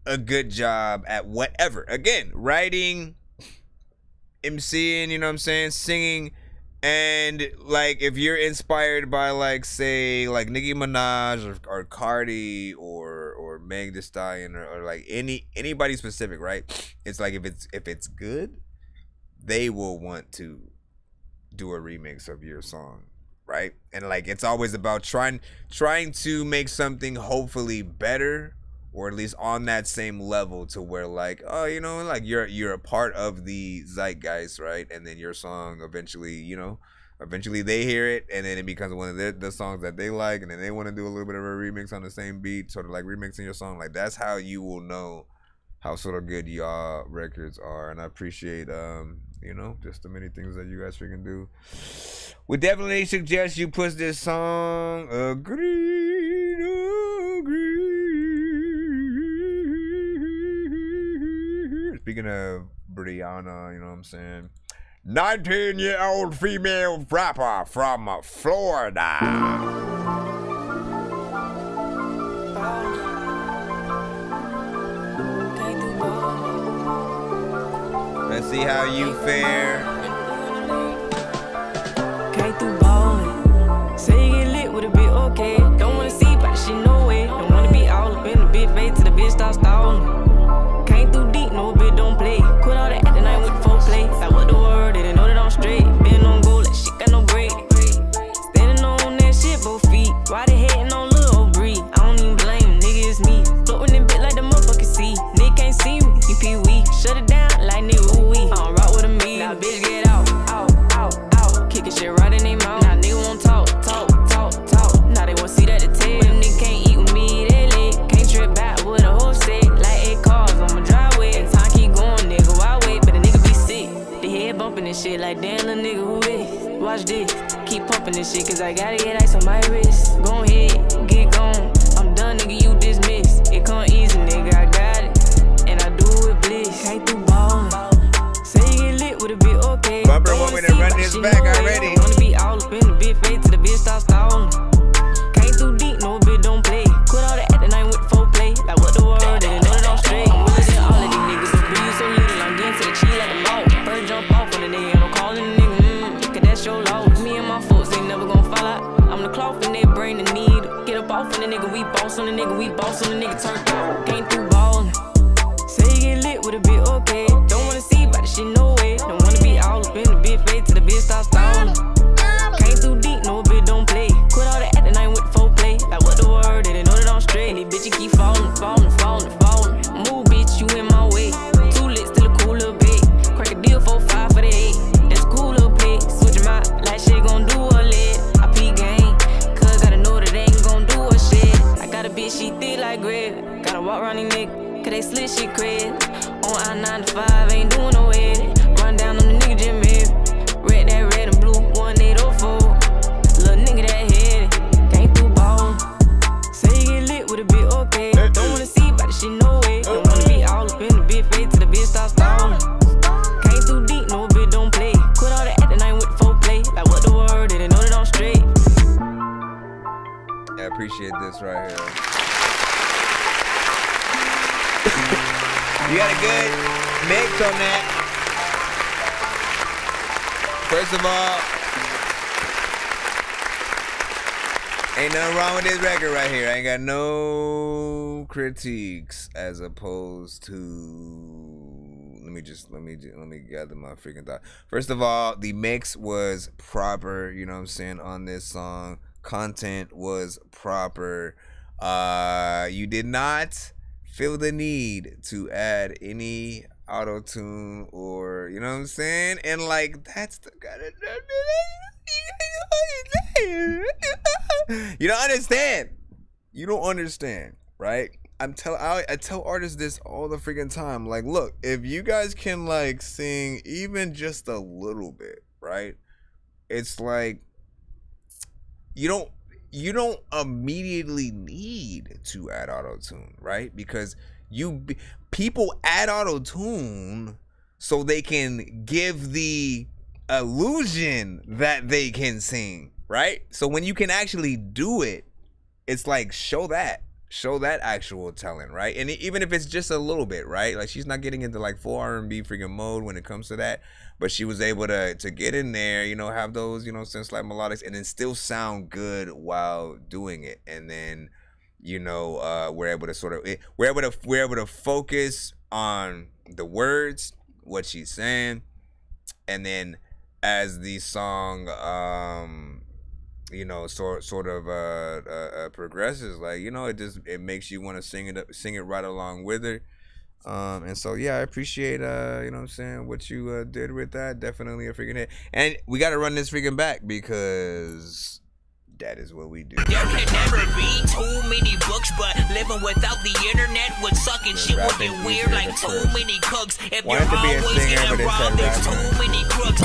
a good job at whatever. Again, writing, MCing, you know what I'm saying, singing, and like if you're inspired by like, say, like Nicki Minaj or Cardi or Meg Thee Stallion or like anybody specific, right? It's like if it's good, they will want to do a remix of your song, right? And like it's always about trying to make something hopefully better, or at least on that same level to where like, oh, you know, like you're a part of the zeitgeist, right? And then your song eventually they hear it, and then it becomes one of the songs that they like, and then they want to do a little bit of a remix on the same beat, sort of like remixing your song. Like that's how you will know how sort of good y'all records are. And I appreciate you know, just the many things that you guys freaking do. We definitely suggest you push this song. Agreed. Speaking of Brianna, you know what I'm saying? 19-year-old female rapper from Florida. Let's see how you fare. Came through ballin'. Say you get lit, would it be okay? Don't wanna see, but she know it. Don't wanna be all up in the big face till the bitch start stalling. Came through deep, no bitch don't play. Quit all the acting, I ain't with the folk play. Like what the word, they didn't know that I'm straight. Been on gold, like shit got no break. Standing on that shit, both feet. Why they hating on Lil old Bree? I don't even blame, nigga, it's me. Floating in bit like the motherfucker see. Nigga can't see me, he pee-wee. Shut it down like nigga, ooh wee. I don't rock with a me. Now bitch get out. Kicking shit right in they mouth. Now nigga won't talk. Now they won't see that the tail. When a nigga can't eat with me, they lit. Can't trip back with a whole set. Like this shit like damn, little nigga, who this? Watch this, keep pumping this shit, cause I gotta get ice on my wrist. Go ahead, get gone. I'm done, nigga, you dismissed. It come easy, nigga, I got it. And I do it with bliss. Came through ballin'. Say you get lit with a bit, okay. Bumper want me to run this back already. Wanna be all up in the bit face till the bitch start stalling. Came through deep, no bitch don't play. Quit all the acting, I ain't with the folk play. Like what the world, they didn't know that I'm straight. I'm willing than all of these niggas. So be you so little, I'm getting to the cheese like the mouth. First jump off on the nigga, and I'm calling the nigga, cause that's your loss. Me and my folks ain't never gon' fall out. I'm the cloth and they bring the needle. Get up off on the nigga, we boss on the nigga, we boss on the nigga, turned out. Came through ballin'. Say you get lit with a bit, okay. Don't wanna see about the shit, no way. Don't wanna be all up in the bit face till the bitch start stalling. Came through deep, no bitch don't play. Quit all the acting, I ain't with the folk play. Like what the word, they didn't know that I'm straight. These bitches keep falling, falling, falling, falling. Move, bitch, you in my way. Too lit, still a cool little bait. Crack a deal, 4-5 for the 8. That's a cool little play. Switch 'em out, like shit gon' do a lit. I peep game, cause gotta know that they ain't gon' do a shit. I got a bitch, she thick like gravy. Gotta walk around these niggas, cause they slit shit crazy. On I-95, ain't doing no edit. Run down on the nigga just made it. Red, that red and blue, 1804. Little nigga that headed, came through ballin'. Say you get lit with a bit, okay. Don't wanna see about the shit, no way. Don't wanna be all up in the bit face till the bitch start stalling. Came through deep, no bitch don't play. Quit all the acting, I ain't with the folk play. Like what the word, they didn't know that I'm straight. I appreciate this right here. You got a good mix on that. First of all, ain't nothing wrong with this record right here. I ain't got no critiques as opposed to. Let me gather my freaking thought. First of all, the mix was proper, you know what I'm saying, on this song. Content was proper. You did not feel the need to add any auto-tune or, you know what I'm saying? And like, that's the kind of you don't understand. You don't understand, right? I tell artists this all the freaking time. Like, look, if you guys can like sing even just a little bit, right? It's like you don't immediately need to add auto-tune, right? Because people add auto-tune so they can give the illusion that they can sing, right? So when you can actually do it, it's like show that actual talent, right? And even if it's just a little bit, right? Like she's not getting into like full R&B freaking mode when it comes to that, but she was able to get in there, you know, have those, you know, sense like melodics, and then still sound good while doing it. And then, you know, we're able to focus on the words, what she's saying, and then as the song you know, sort of progresses, like, you know, it makes you want to sing it right along with her. And so yeah, I appreciate you know what I'm saying, what you did with that. Definitely a freaking hit. And we gotta run this freaking back because that is what we do. There can never be too many books, but living without the internet would suck and shit would get weird like too many cooks. If you're always getting robbed, there's too many crooks.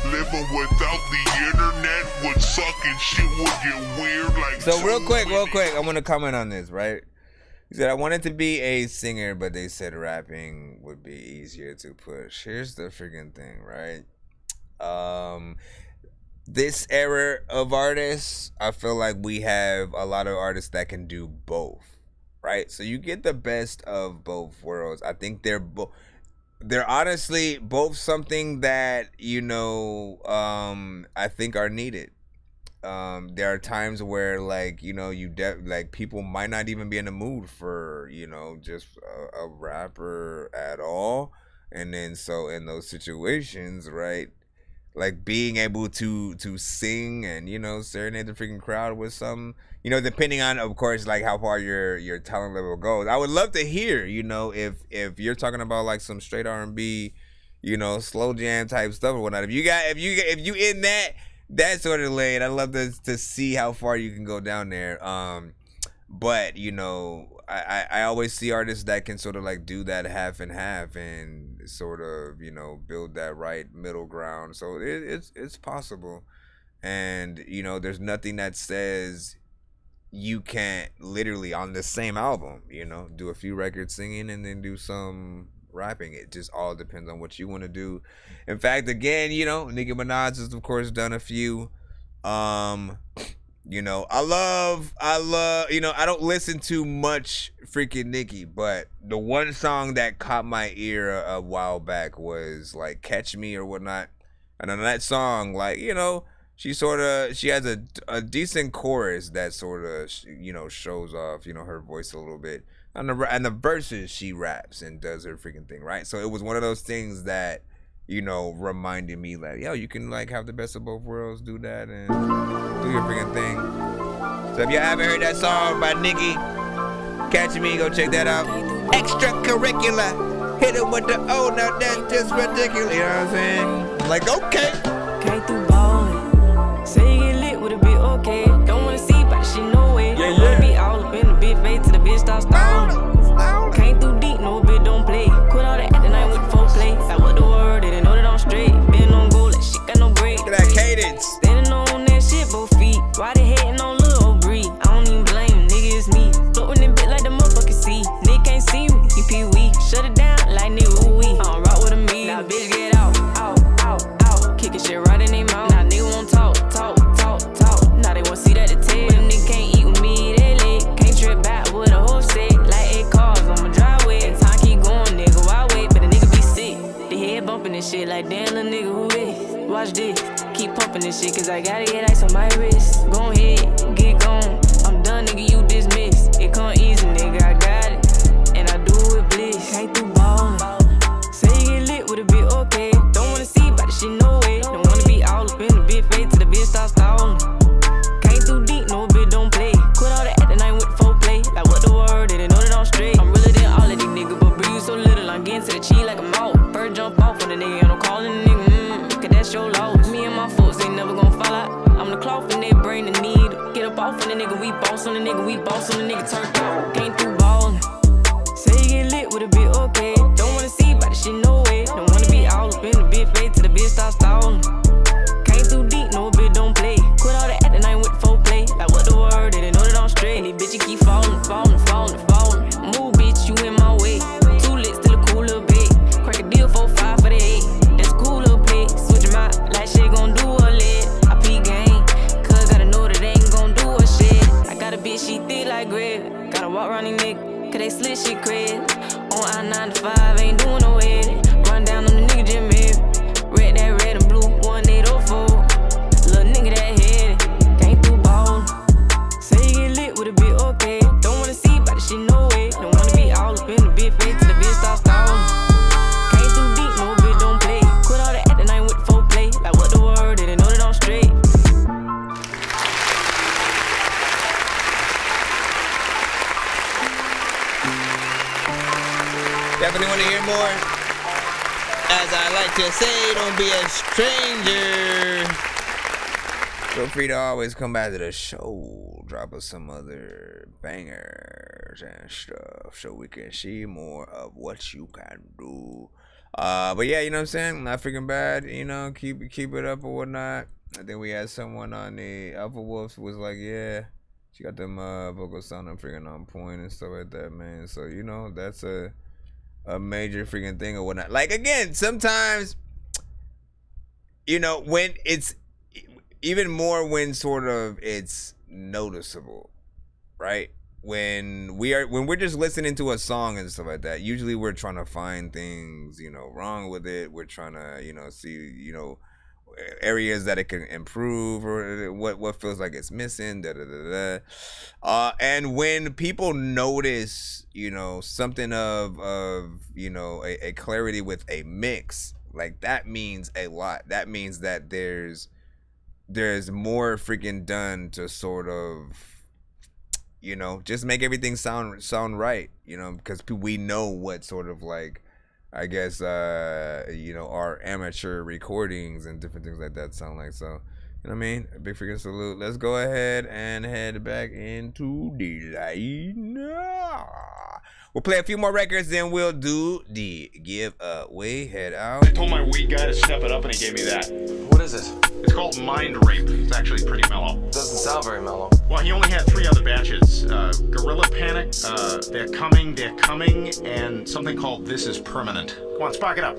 Living without the internet would suck and shit would get weird like. So real quick, I want to comment on this, right? He said, I wanted to be a singer, but they said rapping would be easier to push. Here's the freaking thing, right? This era of artists, I feel like we have a lot of artists that can do both, right? So you get the best of both worlds. I think they're honestly both something that, you know, I think are needed. There are times where, like, you know, like people might not even be in the mood for, you know, just a rapper at all. And then so in those situations, right, like being able to sing and, you know, serenade the freaking crowd with some, you know, depending on, of course, like how far your talent level goes. I would love to hear, you know, if you're talking about like some straight R&B, you know, slow jam type stuff or whatnot. If you in that sort of lane, I'd love to see how far you can go down there. But you know, I always see artists that can sort of like do that half and half and sort of, you know, build that right middle ground. So it's possible. And you know, there's nothing that says you can't literally on the same album, you know, do a few records singing and then do some rapping. It just all depends on what you want to do. In fact, again, you know, Nicki Minaj has of course done a few. You know, I love, you know, I don't listen to much freaking Nicki, but the one song that caught my ear a while back was like Catch Me or whatnot. And on that song, like, you know, she has a decent chorus that sort of, you know, shows off, you know, her voice a little bit. And the verses, she raps and does her freaking thing, right? So it was one of those things that, you know, reminded me like, yo, you can like have the best of both worlds, do that and do your freaking thing. So if you haven't heard that song by Nicki, Catch Me, go check that out. Extracurricular, hit it with the O, now that's just ridiculous, you know what I'm saying? I'm like, okay. Came through ballin', say you get lit with a bit, okay. Don't wanna see, but she know it. Don't wanna be all up in the big face till the bitch start stalling. Came through deep, no bitch don't play. Quit all that acting, I ain't with the folk play. Like what the word, they didn't know that I'm straight. Been on goal, that shit got no break. Look at that cadence. Standing on that shit, both feet. Why they hating on Lil old Bree? I don't even blame, nigga, it's me. Floating in bit like the motherfucker see. Nigga can't see me, he pee-wee. Shut it down like nigga ooh-wee. I don't rock with a me. Now bitch get out. Kicking shit right in they mouth. Now nigga won't talk. Now they won't see that the tail. Them nigga can't eat with me, they late. Can't trip back with a horse set. Like 8 cars on my driveway. And time keep going, nigga, why wait? But the nigga be sick. The head bumping this shit like damn little nigga, who this? Watch this. Keep pumping this shit, cause I gotta get ice on my wrist. Go ahead, get gone. I'm done, nigga, you dismissed. It come easy, nigga, I got it. And I do it with bliss. Came through ballin'. Say you get lit with a bit, okay. Don't wanna see, but she know it. Don't wanna be all up in the big face till the bitch start stalling. Came through deep, no bitch don't play. Quit all that acting, I ain't with the folk play. Like what the word, they didn't know that I'm straight. I'm realer than all of these niggas, but breathe so little, I'm getting to the cheese like a mouth. First jump off on the nigga, and I'm calling the nigga, cause that's your loss. Me and my folks ain't never gon' fall out. I'm the cloth and they bring the need. Get up off on the nigga, we boss on the nigga, we boss on the nigga, turned out. Came through ballin'. Say you get lit with a bit, okay. Don't wanna see, but she know it. Don't wanna be all up in the big face till the bitch start stalling. Came through deep, no bitch don't play. Quit all that acting, I ain't with the folk play. Like what the word, they didn't know that I'm straight. And these bitches keep falling. Move, bitch, you in my way. Too lit, still a cool little bit. Crack a deal 4-5 for the 8. That's a cool little play. Switch 'em out, like shit gon' do a lit. I peek game, cause gotta know that they ain't gon' do a shit. I got a bitch, she thick like gravy. Gotta walk around these niggas, cause they slit shit crazy. On I-95, ain't doing no edit. Run down on the nigga Jim Heavy. Red and blue, 1804. Little nigga that headed, came through ballin'. Say you get lit with a bit, okay. Don't wanna see, but she know it. Don't wanna be all up in the big face till the bitch start stalling. Came through deep, no bitch don't play. Quit all that acting, I ain't with the folk play. Like what the word, they didn't know that I'm straight. Definitely want to hear more. As I like to say, don't be a stranger. Feel free to always come back to the show. Drop us some other bangers and stuff so we can see more of what you can do. But yeah, you know what I'm saying? Not freaking bad. You know, keep it up or whatnot. I think we had someone on the Alpha Wolves was like, yeah, she got them vocals sounding freaking on point and stuff like that, man. So, you know, that's a major freaking thing or whatnot. Like, again, sometimes, you know, when it's even more when sort of it's noticeable, right? When we're just listening to a song and stuff like that, usually we're trying to find things, you know, wrong with it. We're trying to, you know, see, you know, areas that it can improve or what feels like it's missing, and when people notice, you know, something of you know, a clarity with a mix, like that means a lot. That means that there's more freaking done to sort of, you know, just make everything sound right, you know, because we know what sort of like, I guess, you know, our amateur recordings and different things like that sound like. So You know what I mean? A big freaking salute. Let's go ahead and head back into the line. We'll play a few more records, then we'll do the giveaway. Head out. I told my weed guy to step it up, and he gave me that. What is it? It's called Mind Rape. It's actually pretty mellow. Doesn't sound very mellow. Well, he only had 3 other batches. Gorilla Panic, They're Coming, and something called This Is Permanent. Come on, spark it up.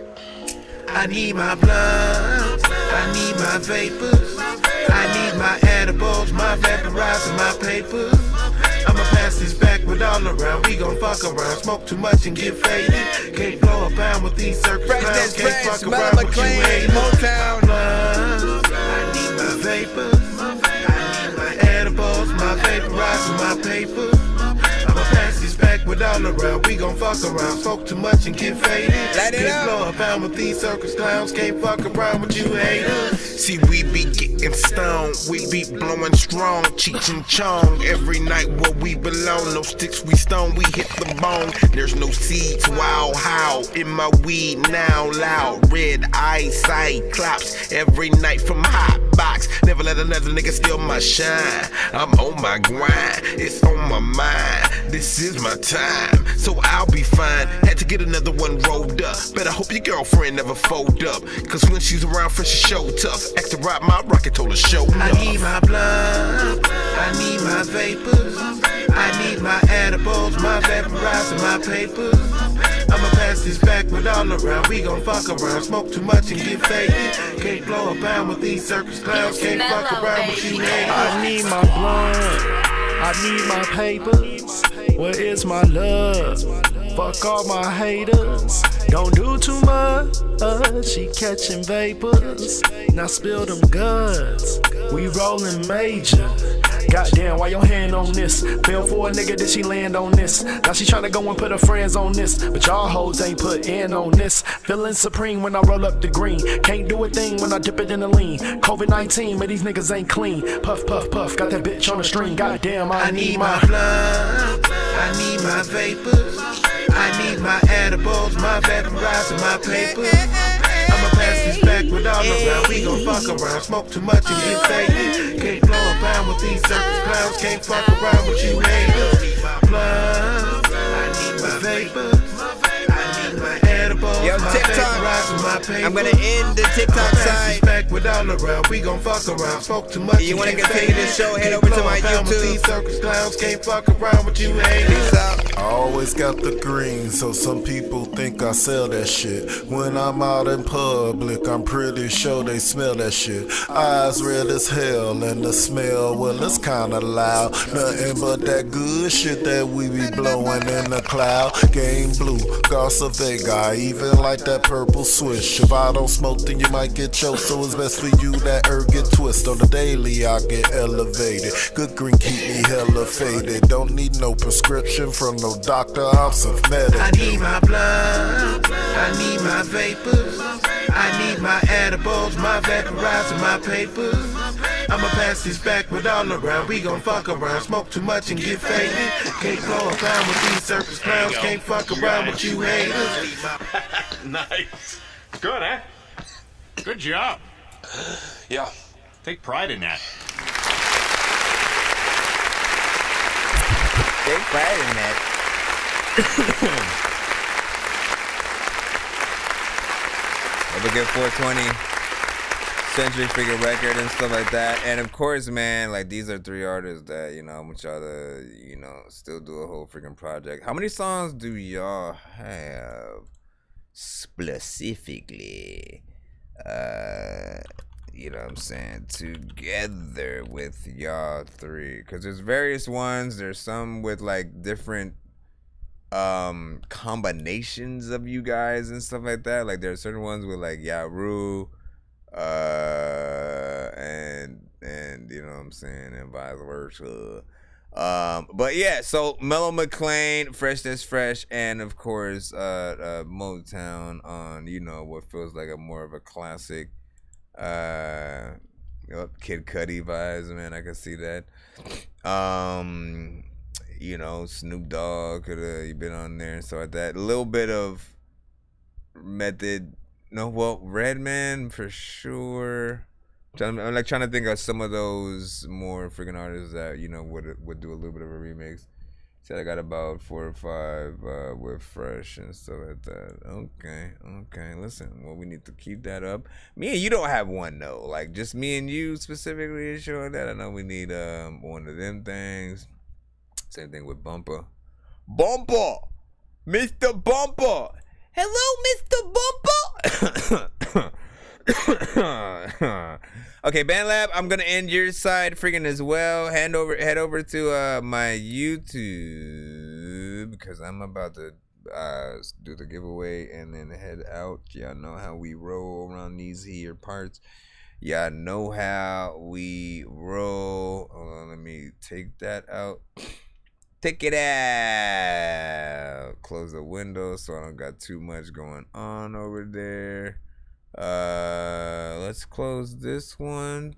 I need my blood, I need my vapors, I need my edibles, my vaporizer, my papers. I'ma pass this backwood all around, we gon' fuck around, smoke too much and get faded. Can't blow a pound with these circus clowns, can't fuck around with you haters. I need my vapors, I need my edibles, my vaporizer, my papers. I'ma pass this backwood all around, we gon' fuck around, smoke too much and get faded. Can't blow a pound with these circus clowns, can't fuck around with you haters. See, we be getting stoned, we be blowing strong, Cheech and Chong. Every night where we belong, no sticks we stone, we hit the bone. There's no seeds, wow, how, in my weed now, loud, red eyesight, clops. Every night from hot box, never let another nigga steal my shine. I'm on my grind, it's on my mind, this is my time, so I'll be fine. Had to get another one rolled up, better hope your girlfriend never fold up, cause when she's around fresh she show tough. Act to rock my rocket, told her show up. I need my blood, I need my vapors, I need my edibles, my vaporizer, my papers. I'ma pass this backwood all around, we gon' fuck around, smoke too much and get faded. Can't blow a pound with these circus clowns, can't fuck around with you haters. I need my blood, I need my papers, where is my love? Fuck all my haters, don't do too much, she catching vapors, now spill them guts, we rolling major. Goddamn, why your hand on this? Fell for a nigga, did she land on this? Now she tryna go and put her friends on this, but y'all hoes ain't put in on this. Feeling supreme when I roll up the green, can't do a thing when I dip it in the lean. COVID-19, but these niggas ain't clean. Puff, puff, puff, got that bitch on the string. Goddamn, I need my blood, I need my vapors, I need my edibles, my vaporizer, my papers. I'ma pass this backwood all around, we gon' fuck around, smoke too much and get faded. Can't blow a pound with these circus clowns, can't fuck around with you haters. I need my blood, I need my vapors, I need my edibles, Yo, my vaporizer, my papers. I'm gonna end the TikTok side. Backwood all around, we gon' fuck around, smoke too much. You wanna continue this show? Head over to my YouTube. These circus clowns can't fuck around with you haters. I always got the green, so some people think I sell that shit. When I'm out in public, I'm pretty sure they smell that shit. Eyes red as hell, and the smell, well, it's kinda loud. Nothing but that good shit that we be blowing in the cloud. Game blue, Garza Vega, even like that purple swish. If I don't smoke, then you might get choked, so it's best for you that herb get twist. On the daily, I get elevated. Good green keep me hella faded. Don't need no prescription from no doctor, I'm synthetic. I need my blood, I need my vapors, I need my edibles, my vaporizer, my papers. I'ma pass this backwood all around, we gon' fuck around, smoke too much and get faded. Can't blow a pound with these circus clowns, can't fuck around with you haters. Nice. Good, huh? Good job. Yeah. Take pride in that. Take pride in that. Have a good 420 Century Figure record and stuff like that. And of course, man, like these are 3 artists that, you know, I want y'all to, you know, still do a whole freaking project. How many songs do y'all have specifically? You know what I'm saying, together with y'all 3, because there's various ones. There's some with like different combinations of you guys and stuff like that. Like there's certain ones with like Yaru and you know what I'm saying, and vice versa. But yeah, so Mellow McLean, Fresh That's Fresh, and of course Motown on, you know, what feels like a more of a classic Kid Cudi vibes, man. I can see that. You know, Snoop Dogg could have been on there and stuff like that. A little bit of Method, no, well, Redman for sure. I'm like trying to think of some of those more freaking artists that would do a little bit of a remix. So I got about 4 or 5 with Fresh and stuff like that. Okay. Listen, well, we need to keep that up. Me and you don't have one though. Like just me and you specifically is showing that. I know we need one of them things. Same thing with Bumper. Mr. Bumper. Hello, Mr. Bumper. Okay, BandLab, I'm gonna end your side freaking as well. Head over to my YouTube because I'm about to do the giveaway and then head out. Y'all know how we roll around these here parts. Y'all know how we roll. Hold on, let me take that out. Take it out. Close the window so I don't got too much going on over there. Let's close this one.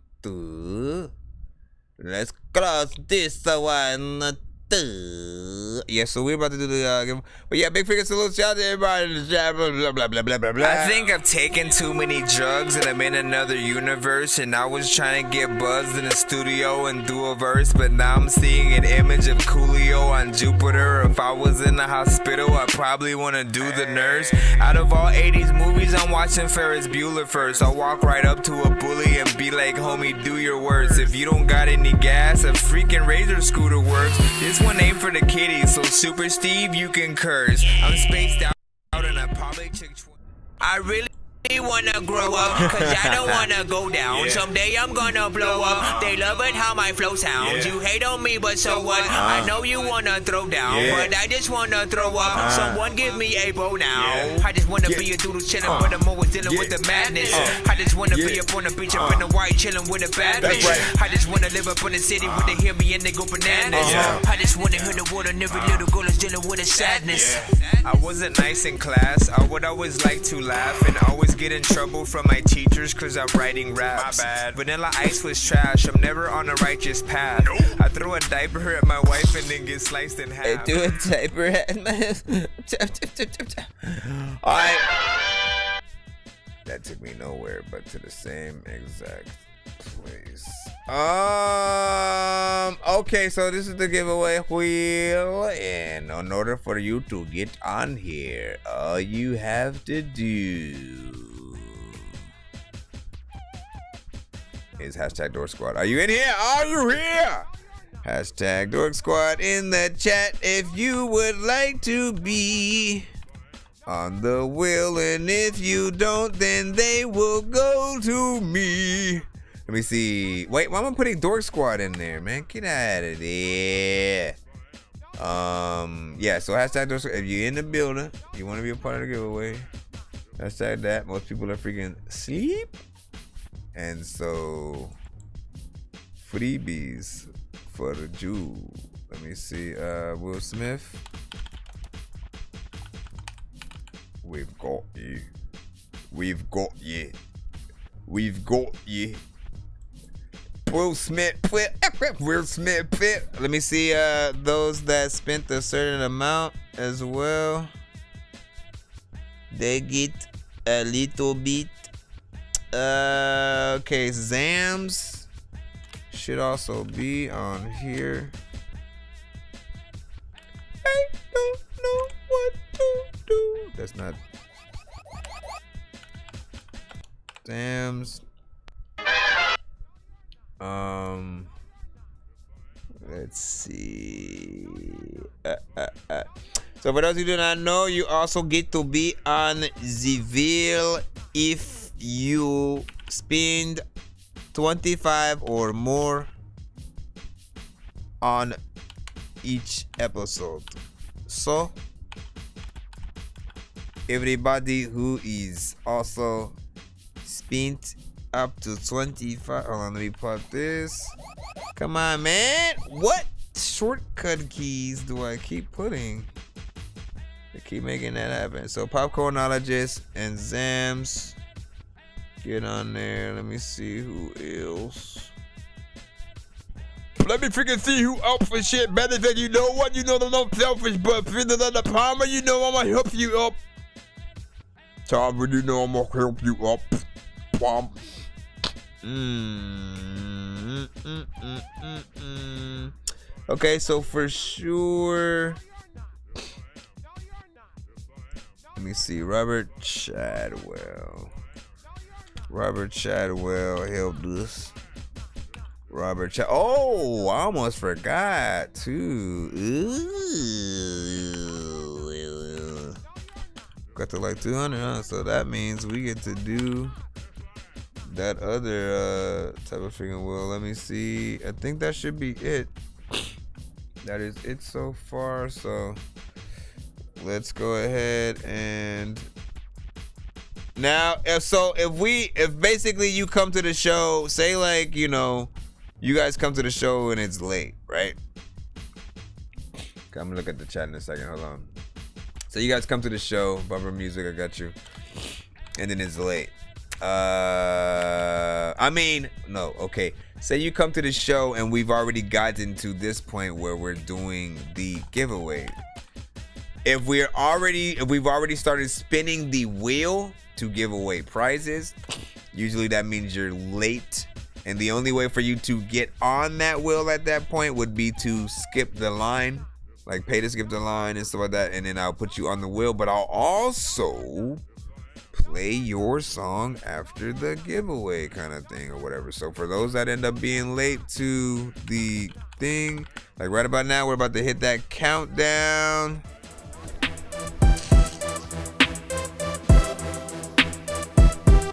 Let's close this one. Yeah, so we're about to do the game. But yeah, big freaking salute. Shout out to everybody in the chat. Blah, blah, blah, blah, blah, blah. I think I've taken too many drugs and I'm in another universe. And I was trying to get buzzed in the studio and do a verse. But now I'm seeing an image of Coolio on Jupiter. If I was in the hospital, I'd probably want to do the nurse. Out of all 80s movies, I'm watching Ferris Bueller first. I'll walk right up to a bully and be like, homie, do your worst. If you don't got any gas, a freaking razor scooter works. This one ain't for the kiddies, so Super Steve, you can curse. I'm spaced out and I probably took I really wanna grow up, cause I don't wanna go down. Someday I'm gonna blow up. They love it how my flow sounds. You hate on me, but so what? I know you wanna throw down, but I just wanna throw up. Someone give me a bow now. I just wanna be a doodle chillin', but I'm always dealing with the madness. I just wanna be up on the beach, up in the white, chillin' with a bad bitch. I just wanna live up in the city where they hear me and they go bananas. I just wanna hear the word and every little girl is dealing with a sadness. I wasn't nice in class. I would always like to laugh and always get in trouble from my teachers cause I'm writing raps. My bad. Vanilla Ice was trash. I'm never on a righteous path. I throw a diaper at my wife and then get sliced in half. I threw a diaper at my Alright. That took me nowhere but to the same exact place. Okay, so this is the giveaway wheel, and in order for you to get on here, all you have to do is hashtag Dork Squad. Are you in here? Are you here? Hashtag Dork Squad in the chat if you would like to be on the wheel, and if you don't, then they will go to me. Let me see. Wait, why am I putting Dork Squad in there, man? Get out of there. Yeah, so hashtag Dork Squad. If you're in the building, you want to be a part of the giveaway, hashtag that. Most people are freaking sleep. And so, freebies for the Jew. Let me see. Will Smith. We've got you. We've got you. We've got you. Will Smith. Will Smith. Let me see those that spent a certain amount as well. They get a little bit. Okay, Zams should also be on here. I don't know what to do. That's not Zams. Let's see. So for those who do not know, you also get to be on the wheel if you spend 25 or more on each episode. So everybody who is also spent up to 25. Hold on, let me put this. Come on, man. What shortcut keys do I keep putting? They keep making that happen. So Popcornologist and Zams, get on there. Let me see who else. Let me freaking see who else for shit better than you know what. You know that I'm selfish, but Finder than the Palmer, you know I'm gonna help you up. Tom, you know I'm gonna help you up. Pump. Okay, so for sure. Let me see. Robert Chadwell helped us. Oh, I almost forgot too. Ooh. Got to like 200, huh? So that means we get to do that other type of freaking wheel. Let me see. I think that should be it. That is it so far. So let's go ahead and now if basically you come to the show, say like, you know, you guys come to the show and it's late, right? Okay, I'm gonna look at the chat in a second. Hold on. So you guys come to the show, Bumper Music, I got you. And then it's late. Okay. Say you come to the show and we've already gotten to this point where we're doing the giveaway. If we've already started spinning the wheel to give away prizes, usually that means you're late. And the only way for you to get on that wheel at that point would be to skip the line. Like pay to skip the line and stuff like that. And then I'll put you on the wheel. But I'll also play your song after the giveaway kind of thing or whatever. So for those that end up being late to the thing, like right about now, we're about to hit that countdown.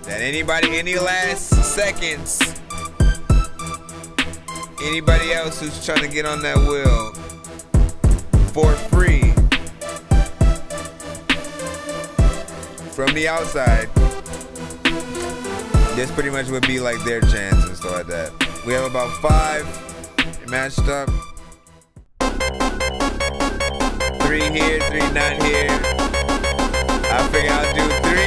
That anybody, any last seconds, anybody else who's trying to get on that wheel for free from the outside, this pretty much would be like their chance and stuff like that. We have about 5 matched up. 3 here, 3 not here. I figure I'll do 3.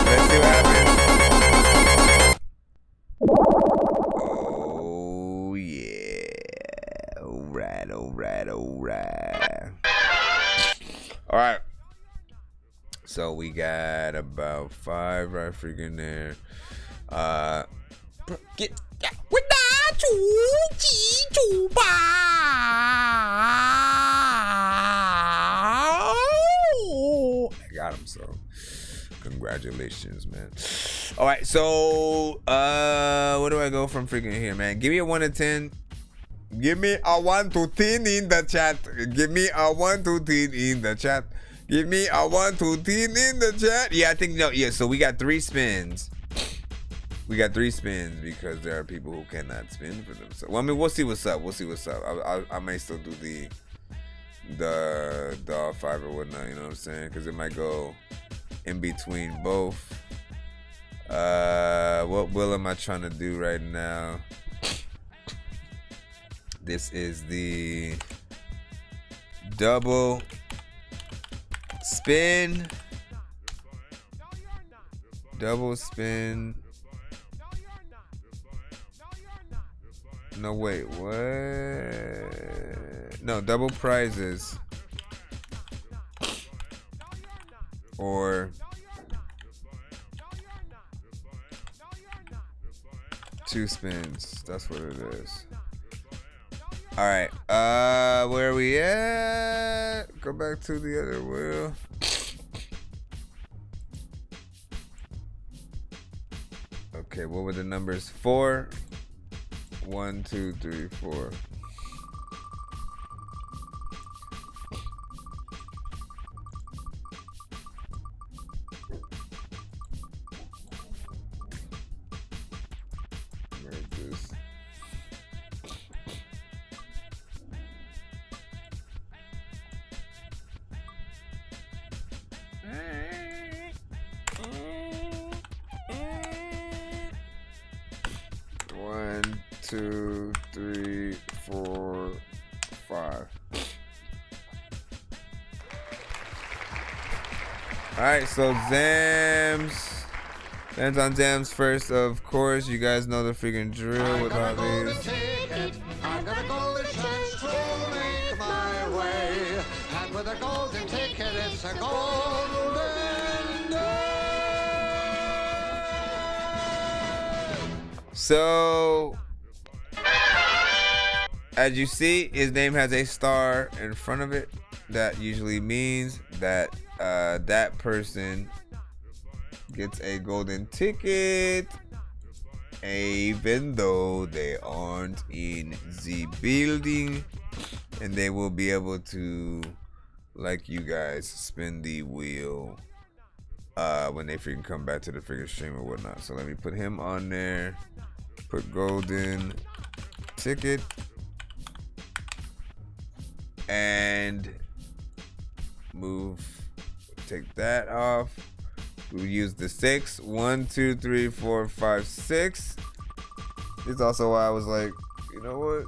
Let's see what happens. Oh yeah. Alright. Alright. So we got about 5 right freaking there. Get without you, I got him, so congratulations, man. All right, so where do I go from freaking here, man? Give me a 1 to 10. Give me a 1 to 10 in the chat. Give me a 1 to 10 in the chat. Give me a 1 to 10 in the chat. Yeah, I think no. Yeah, so we got 3 spins. We got 3 spins because there are people who cannot spin for them. So well, I mean, we'll see what's up. I may still do the dog 5 or whatnot. You know what I'm saying? Because it might go in between both. What wheel am I trying to do right now? This is the double spin. Double spin. No, wait, what? No, double prizes. Or 2 spins. That's what it is. All right. Where are we at? Go back to the other wheel. Okay, what were the numbers? 4. 1, 2, 3, 4. One, 2, 3, 4, 5. Alright, so Zams on Zams first, of course. You guys know the freaking drill with all these. I got a golden chance to make my way, and with a golden ticket, it's a golden day. So, as you see, his name has a star in front of it. That usually means that that person gets a golden ticket, even though they aren't in the building, and they will be able to, like you guys, spin the wheel when they freaking come back to the freaking stream or whatnot. So let me put him on there. Put golden ticket and move. Take that off. We'll use the 6. 1, 2, 3, 4, 5, 6. This is also why I was like, you know what?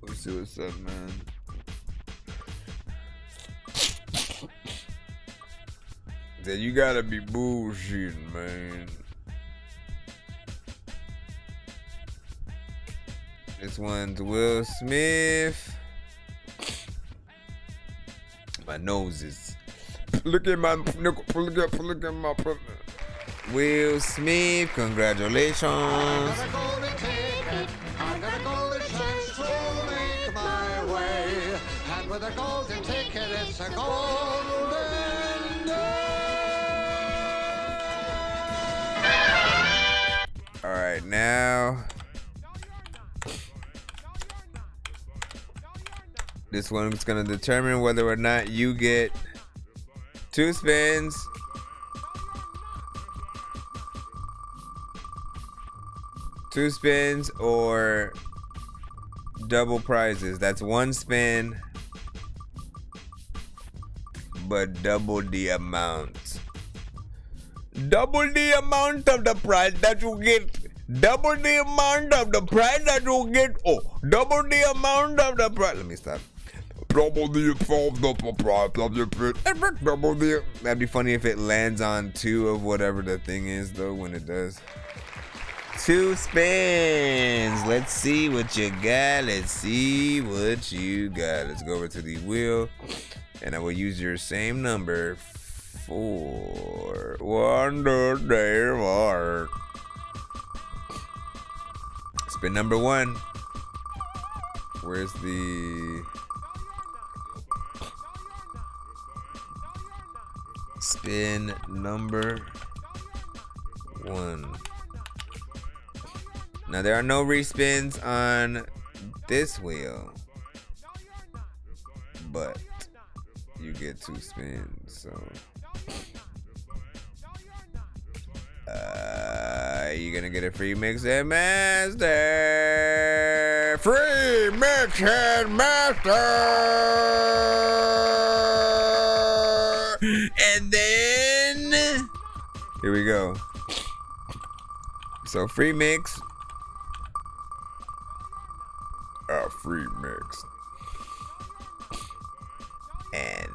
Let's see what's up, man. Then you gotta be bullshitting, man. This one's Will Smith. My nose is. Look at my. Look at my. Will Smith, congratulations. I got a golden ticket. I got a golden chance to make my way. And with a golden ticket, it's a golden day. All right, now. This one's gonna determine whether or not you get 2 spins. Two spins or double prizes. That's 1 spin, but double the amount. Double the amount of the prize that you get. Double the amount of the prize that you get. Oh, double the amount of the prize. Let me stop. Double the prize of your pit. Double the. That'd be funny if it lands on 2 of whatever the thing is, though, when it does. 2 spins. Let's see what you got. Let's see what you got. Let's go over to the wheel, and I will use your same number for Wonder Day Mark. Spin number 1. Where's the spin number 1? Now there are no respins on this wheel, but you get 2 spins. So you're gonna get a free mix and master. Free mix and master. And then here we go. So free mix. Free mix. And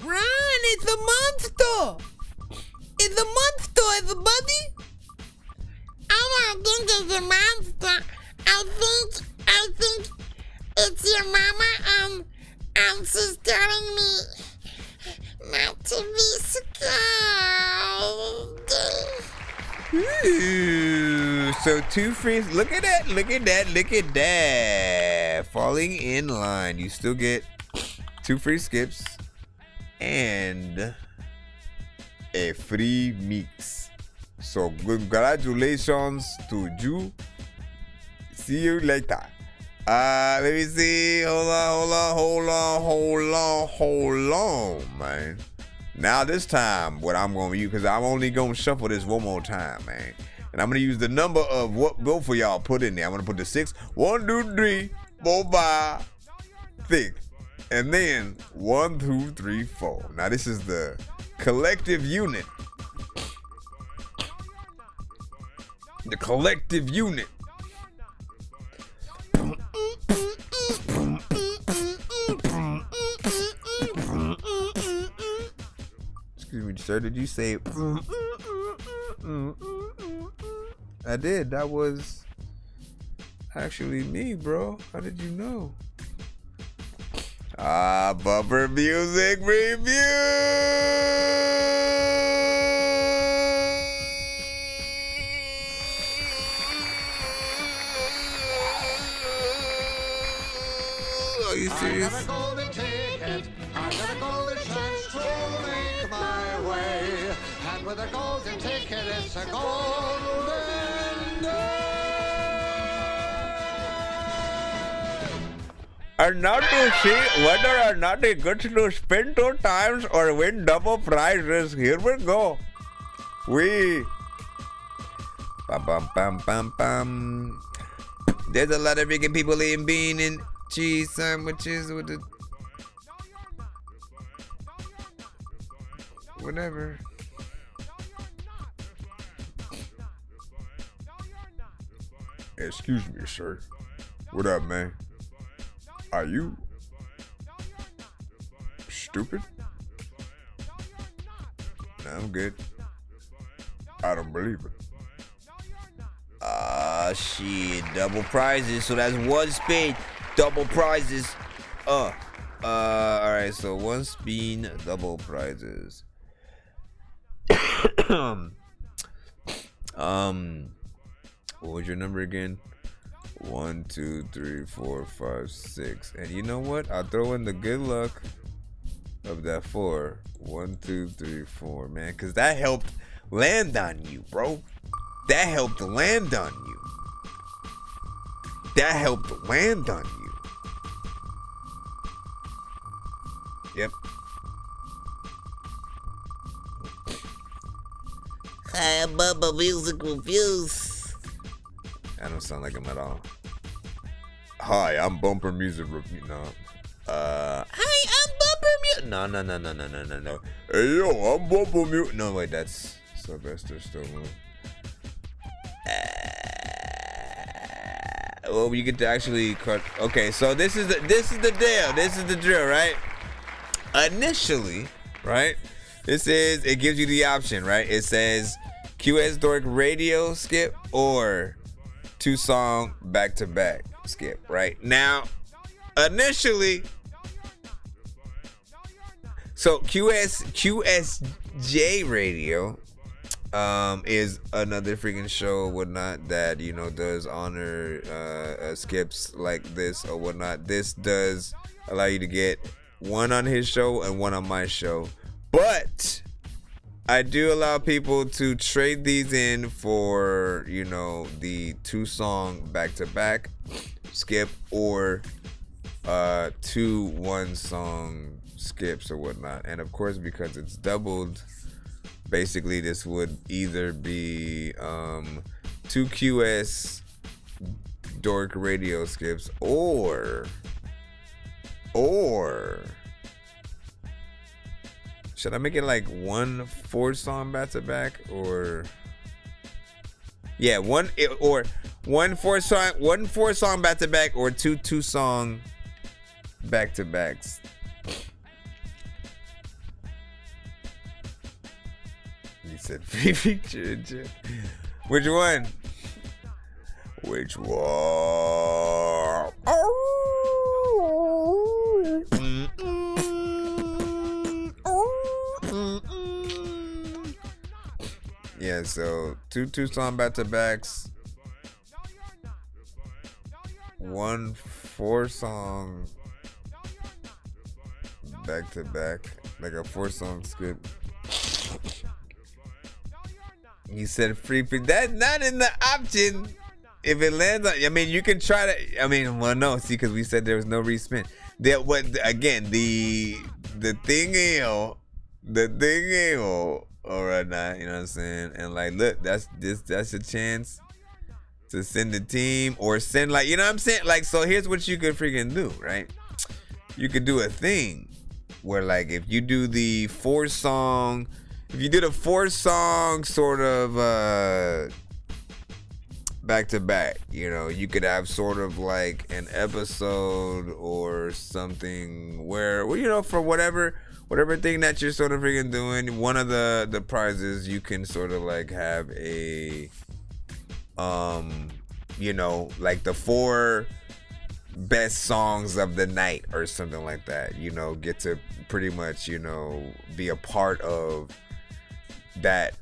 Run, it's a monster! It's a monster, everybody! I don't think it's a monster. I think it's your mama, and she's telling me not to be scared. ooh, so 2 free. Look at that. Look at that. Look at that. Falling in line. You still get 2 free skips and a free mix. So congratulations to you. See you later. Let me see. Hold on, man. Now this time, what I'm gonna use, because I'm only gonna shuffle this one more time, man. And I'm gonna use the number of what both of y'all put in there. I'm gonna put the 6, 1, 2, 3, 4, 5, 6, and then 1, 2, 3, 4. Now this is the collective unit. The collective unit. Excuse me, sir. Did you say? I did. That was actually me, bro. How did you know? Bumper music review. Are you serious? I got a golden ticket. I got a golden chance to make my way. And with a golden ticket, it's a golden day. And now to see whether or not he gets to spin 2 times or win double prizes. Here we go. Bum, bum, bum, bum, bum. There's a lot of vegan people eating bean and cheese sandwiches with the whatever. Excuse me, sir. What up, man? Are you stupid? Nah, I'm good. I don't believe it. Shit, double prizes. So that's 1 spin, double prizes. All right. So 1 spin, double prizes. What was your number again? 1, 2, 3, 4, 5, 6. And you know what? I'll throw in the good luck of that 4. 1, 2, 3, 4, man. Because that helped land on you, bro. That helped land on you. That helped land on you. Yep. Hi, I'm Bubba Music Reviews. I don't sound like him at all. Hi, I'm Bumper Music Review. No. Hi, I'm Bumper Music. No. Hey, yo, I'm Bumper Music. No, wait, that's Sylvester Stallone. Well, you get to actually cut. Okay, so this is the deal. This is the drill, right? Initially, right? It gives you the option, right? It says QS Dork radio skip or 2-song back-to-back skip, right? Now, initially, so QSJ radio is another freaking show, whatnot, that, you know, does honor skips like this or whatnot. This does allow you to get 1 on his show and 1 on my show. But I do allow people to trade these in for, you know, the 2-song back-to-back skip or 2 1-song skips or whatnot. And of course, because it's doubled, basically this would either be 2 QS Dork radio skips or should I make it like 1 4-song back-to-back or yeah, 1 4-song back-to-back or 2 2-song back-to-backs. He said free feature. Which one? Which one? Yeah, so 2 2-song back-to-backs, 1 4-song back-to-back, like a 4-song skip. He said free. That's not in the option. If it lands on, I mean, you can try to. I mean, well, no, see, because we said there was no respin. There, what again? The thing is, all right now, you know what I'm saying? And like, look, that's a chance to send the team or send, like, you know what I'm saying? Like, so here's what you could freaking do, right? You could do a thing where, like, if you do the 4-song. If you did a 4-song sort of back to back, you know, you could have sort of like an episode or something where, well, you know, for whatever thing that you're sort of freaking doing, one of the prizes you can sort of like have a you know, like the 4 best songs of the night or something like that, you know, get to pretty much, you know, be a part of that,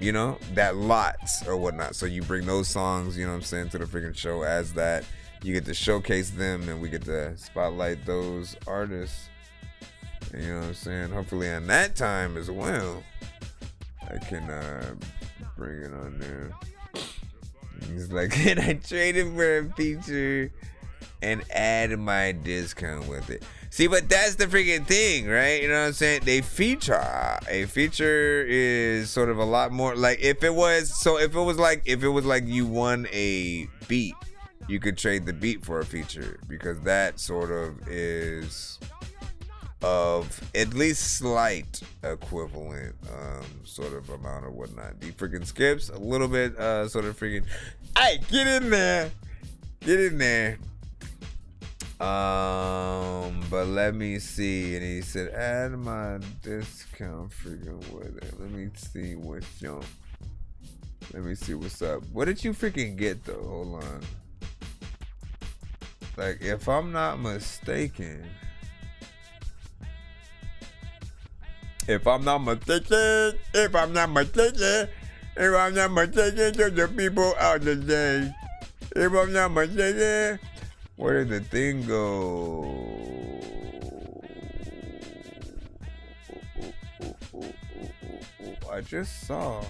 you know, that lots or whatnot. So you bring those songs, you know what I'm saying, to the freaking show as that. You get to showcase them and we get to spotlight those artists. And, you know what I'm saying? Hopefully on that time as well, I can bring it on there. It's like, can I trade it for a feature and add my discount with it? See, but that's the freaking thing, right? You know what I'm saying? A feature is sort of a lot more like if it was like you won a beat, you could trade the beat for a feature because that sort of is of at least slight equivalent sort of amount or whatnot. The freaking skips a little bit sort of freaking, hey, get in there. But let me see. And he said, add my discount freaking with it. Let me see what's up. What did you freaking get though? Hold on. Like, if I'm not mistaken, to the people out today. If I'm not mistaken, where did the thing go? I just saw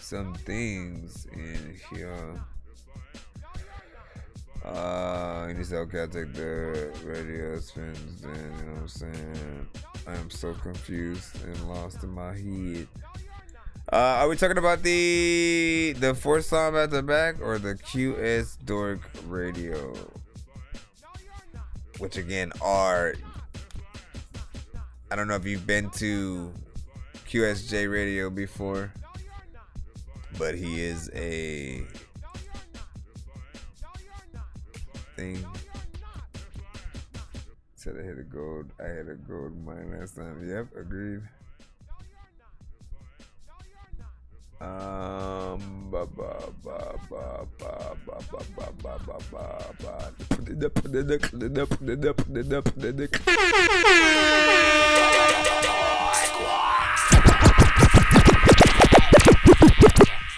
some things in here. And he said, okay, I'll take the radio spins then, you know what I'm saying? I am so confused and lost in my head. Are we talking about the fourth song at the back or the QS Dork radio? Which again are, I don't know if you've been to QSJ radio before, but he is a thing. Said I hit a gold mine last time. Yep, agreed.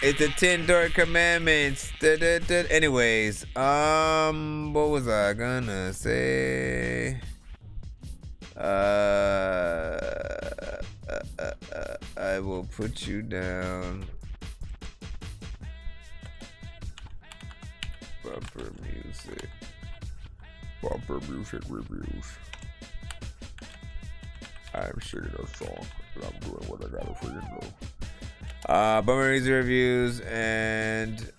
It's the 10 Dork commandments. Anyways, what was I gonna say? I will put you down. Bumper music reviews. I'm singing a song and I'm doing what I gotta freaking do. Bumper music reviews and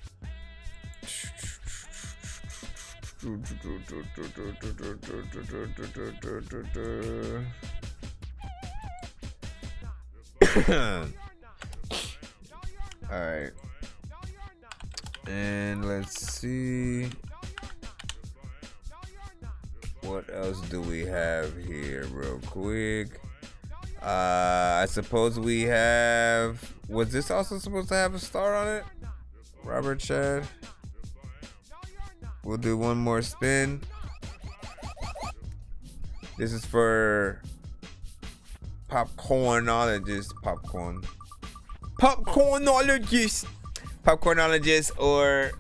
all right, and let's see what else do we have here real quick. I suppose we have, was this also supposed to have a star on it? Robert Chad. We'll do one more spin. This is for popcornologist or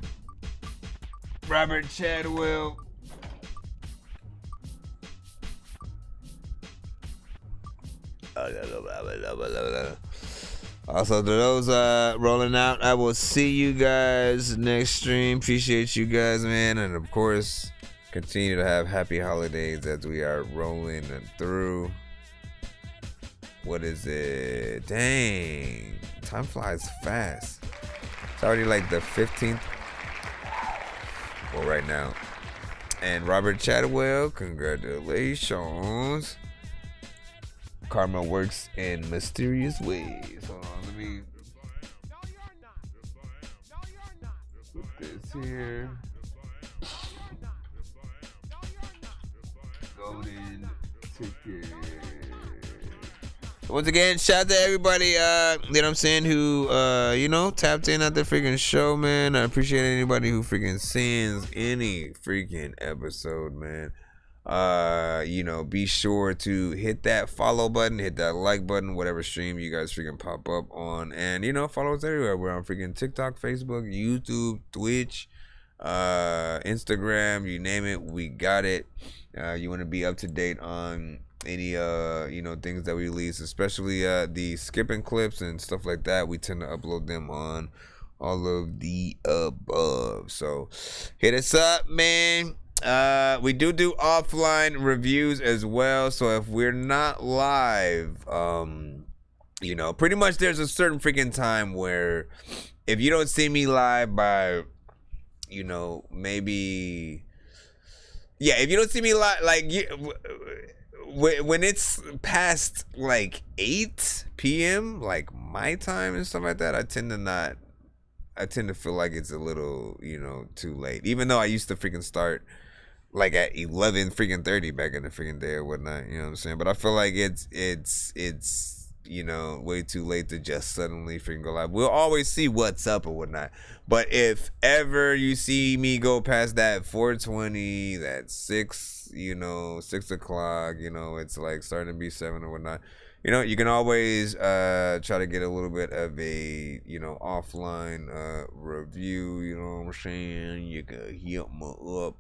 Robert Chadwell. Also, to those rolling out, I will see you guys next stream. Appreciate you guys, man, and of course, continue to have happy holidays as we are rolling through. What is it? Dang, time flies fast. It's already like the 15th. Well, right now. And Robert Chadwell, congratulations. Karma works in mysterious ways. Hold on, let me put this here. Golden ticket. Once again, shout out to everybody, you know what I'm saying, who, you know, tapped in at the freaking show, man. I appreciate anybody who freaking sends any freaking episode, man. You know, be sure to hit that follow button, hit that like button, whatever stream you guys freaking pop up on. And, you know, follow us everywhere. We're on freaking TikTok, Facebook, YouTube, Twitch, Instagram, you name it, we got it. You want to be up to date on any you know, things that we release, especially the skipping clips and stuff like that. We tend to upload them on all of the above. So hit us up, man. We do offline reviews as well. So if we're not live, you know, pretty much there's a certain freaking time where if you don't see me live by, you know, maybe, yeah, if you don't see me live, like, when it's past like 8 p.m. like my time and stuff like that, I tend to feel like it's a little, you know, too late. Even though I used to freaking start like at 11 freaking 30 back in the freaking day or whatnot, you know what I'm saying? But I feel like it's you know, way too late to just suddenly freaking go live. We'll always see what's up or whatnot. But if ever you see me go past that 420, that 6, you know, 6 o'clock, you know, it's like starting to be 7 or whatnot, you know, you can always try to get a little bit of a, you know, offline review, you know what I'm saying? You can hit me up.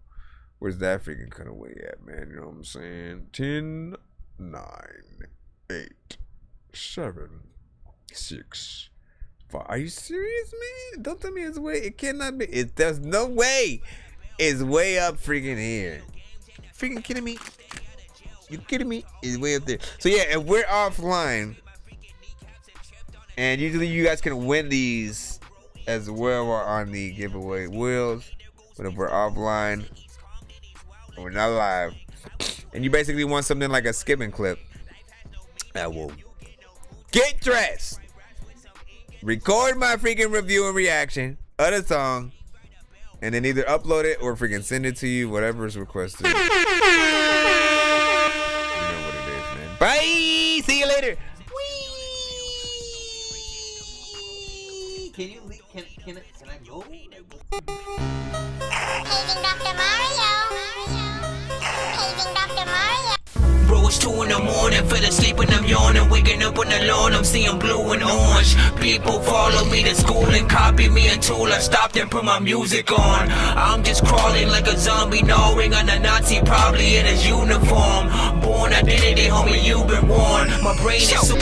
Where's that freaking kind of way at, man? You know what I'm saying? 10, 9, 8, 7, 6, 5. Are you serious, man? Don't tell me it's way. It cannot be. There's no way. It's way up freaking here. Freaking kidding me? You kidding me? It's way up there. So yeah, if we're offline, and usually you guys can win these as well on the giveaway wheels. But if we're offline, and we're not live, and you basically want something like a skipping clip, I will get dressed, record my freaking review and reaction of the song, and then either upload it or freaking send it to you, whatever is requested. You know what it is, man. Bye! See you later! Whee! Can you leave? Can I go? Paging Dr. Mario. Paging Dr. Mario. Bro, it's 2 in the morning, fell asleep and I'm yawning. Waking up on the lawn, I'm seeing blue and orange. People follow me to school and copy me until I stopped and put my music on. I'm just crawling like a zombie, gnawing on a Nazi, probably in his uniform. Born identity, homie, you've been warned. My brain is so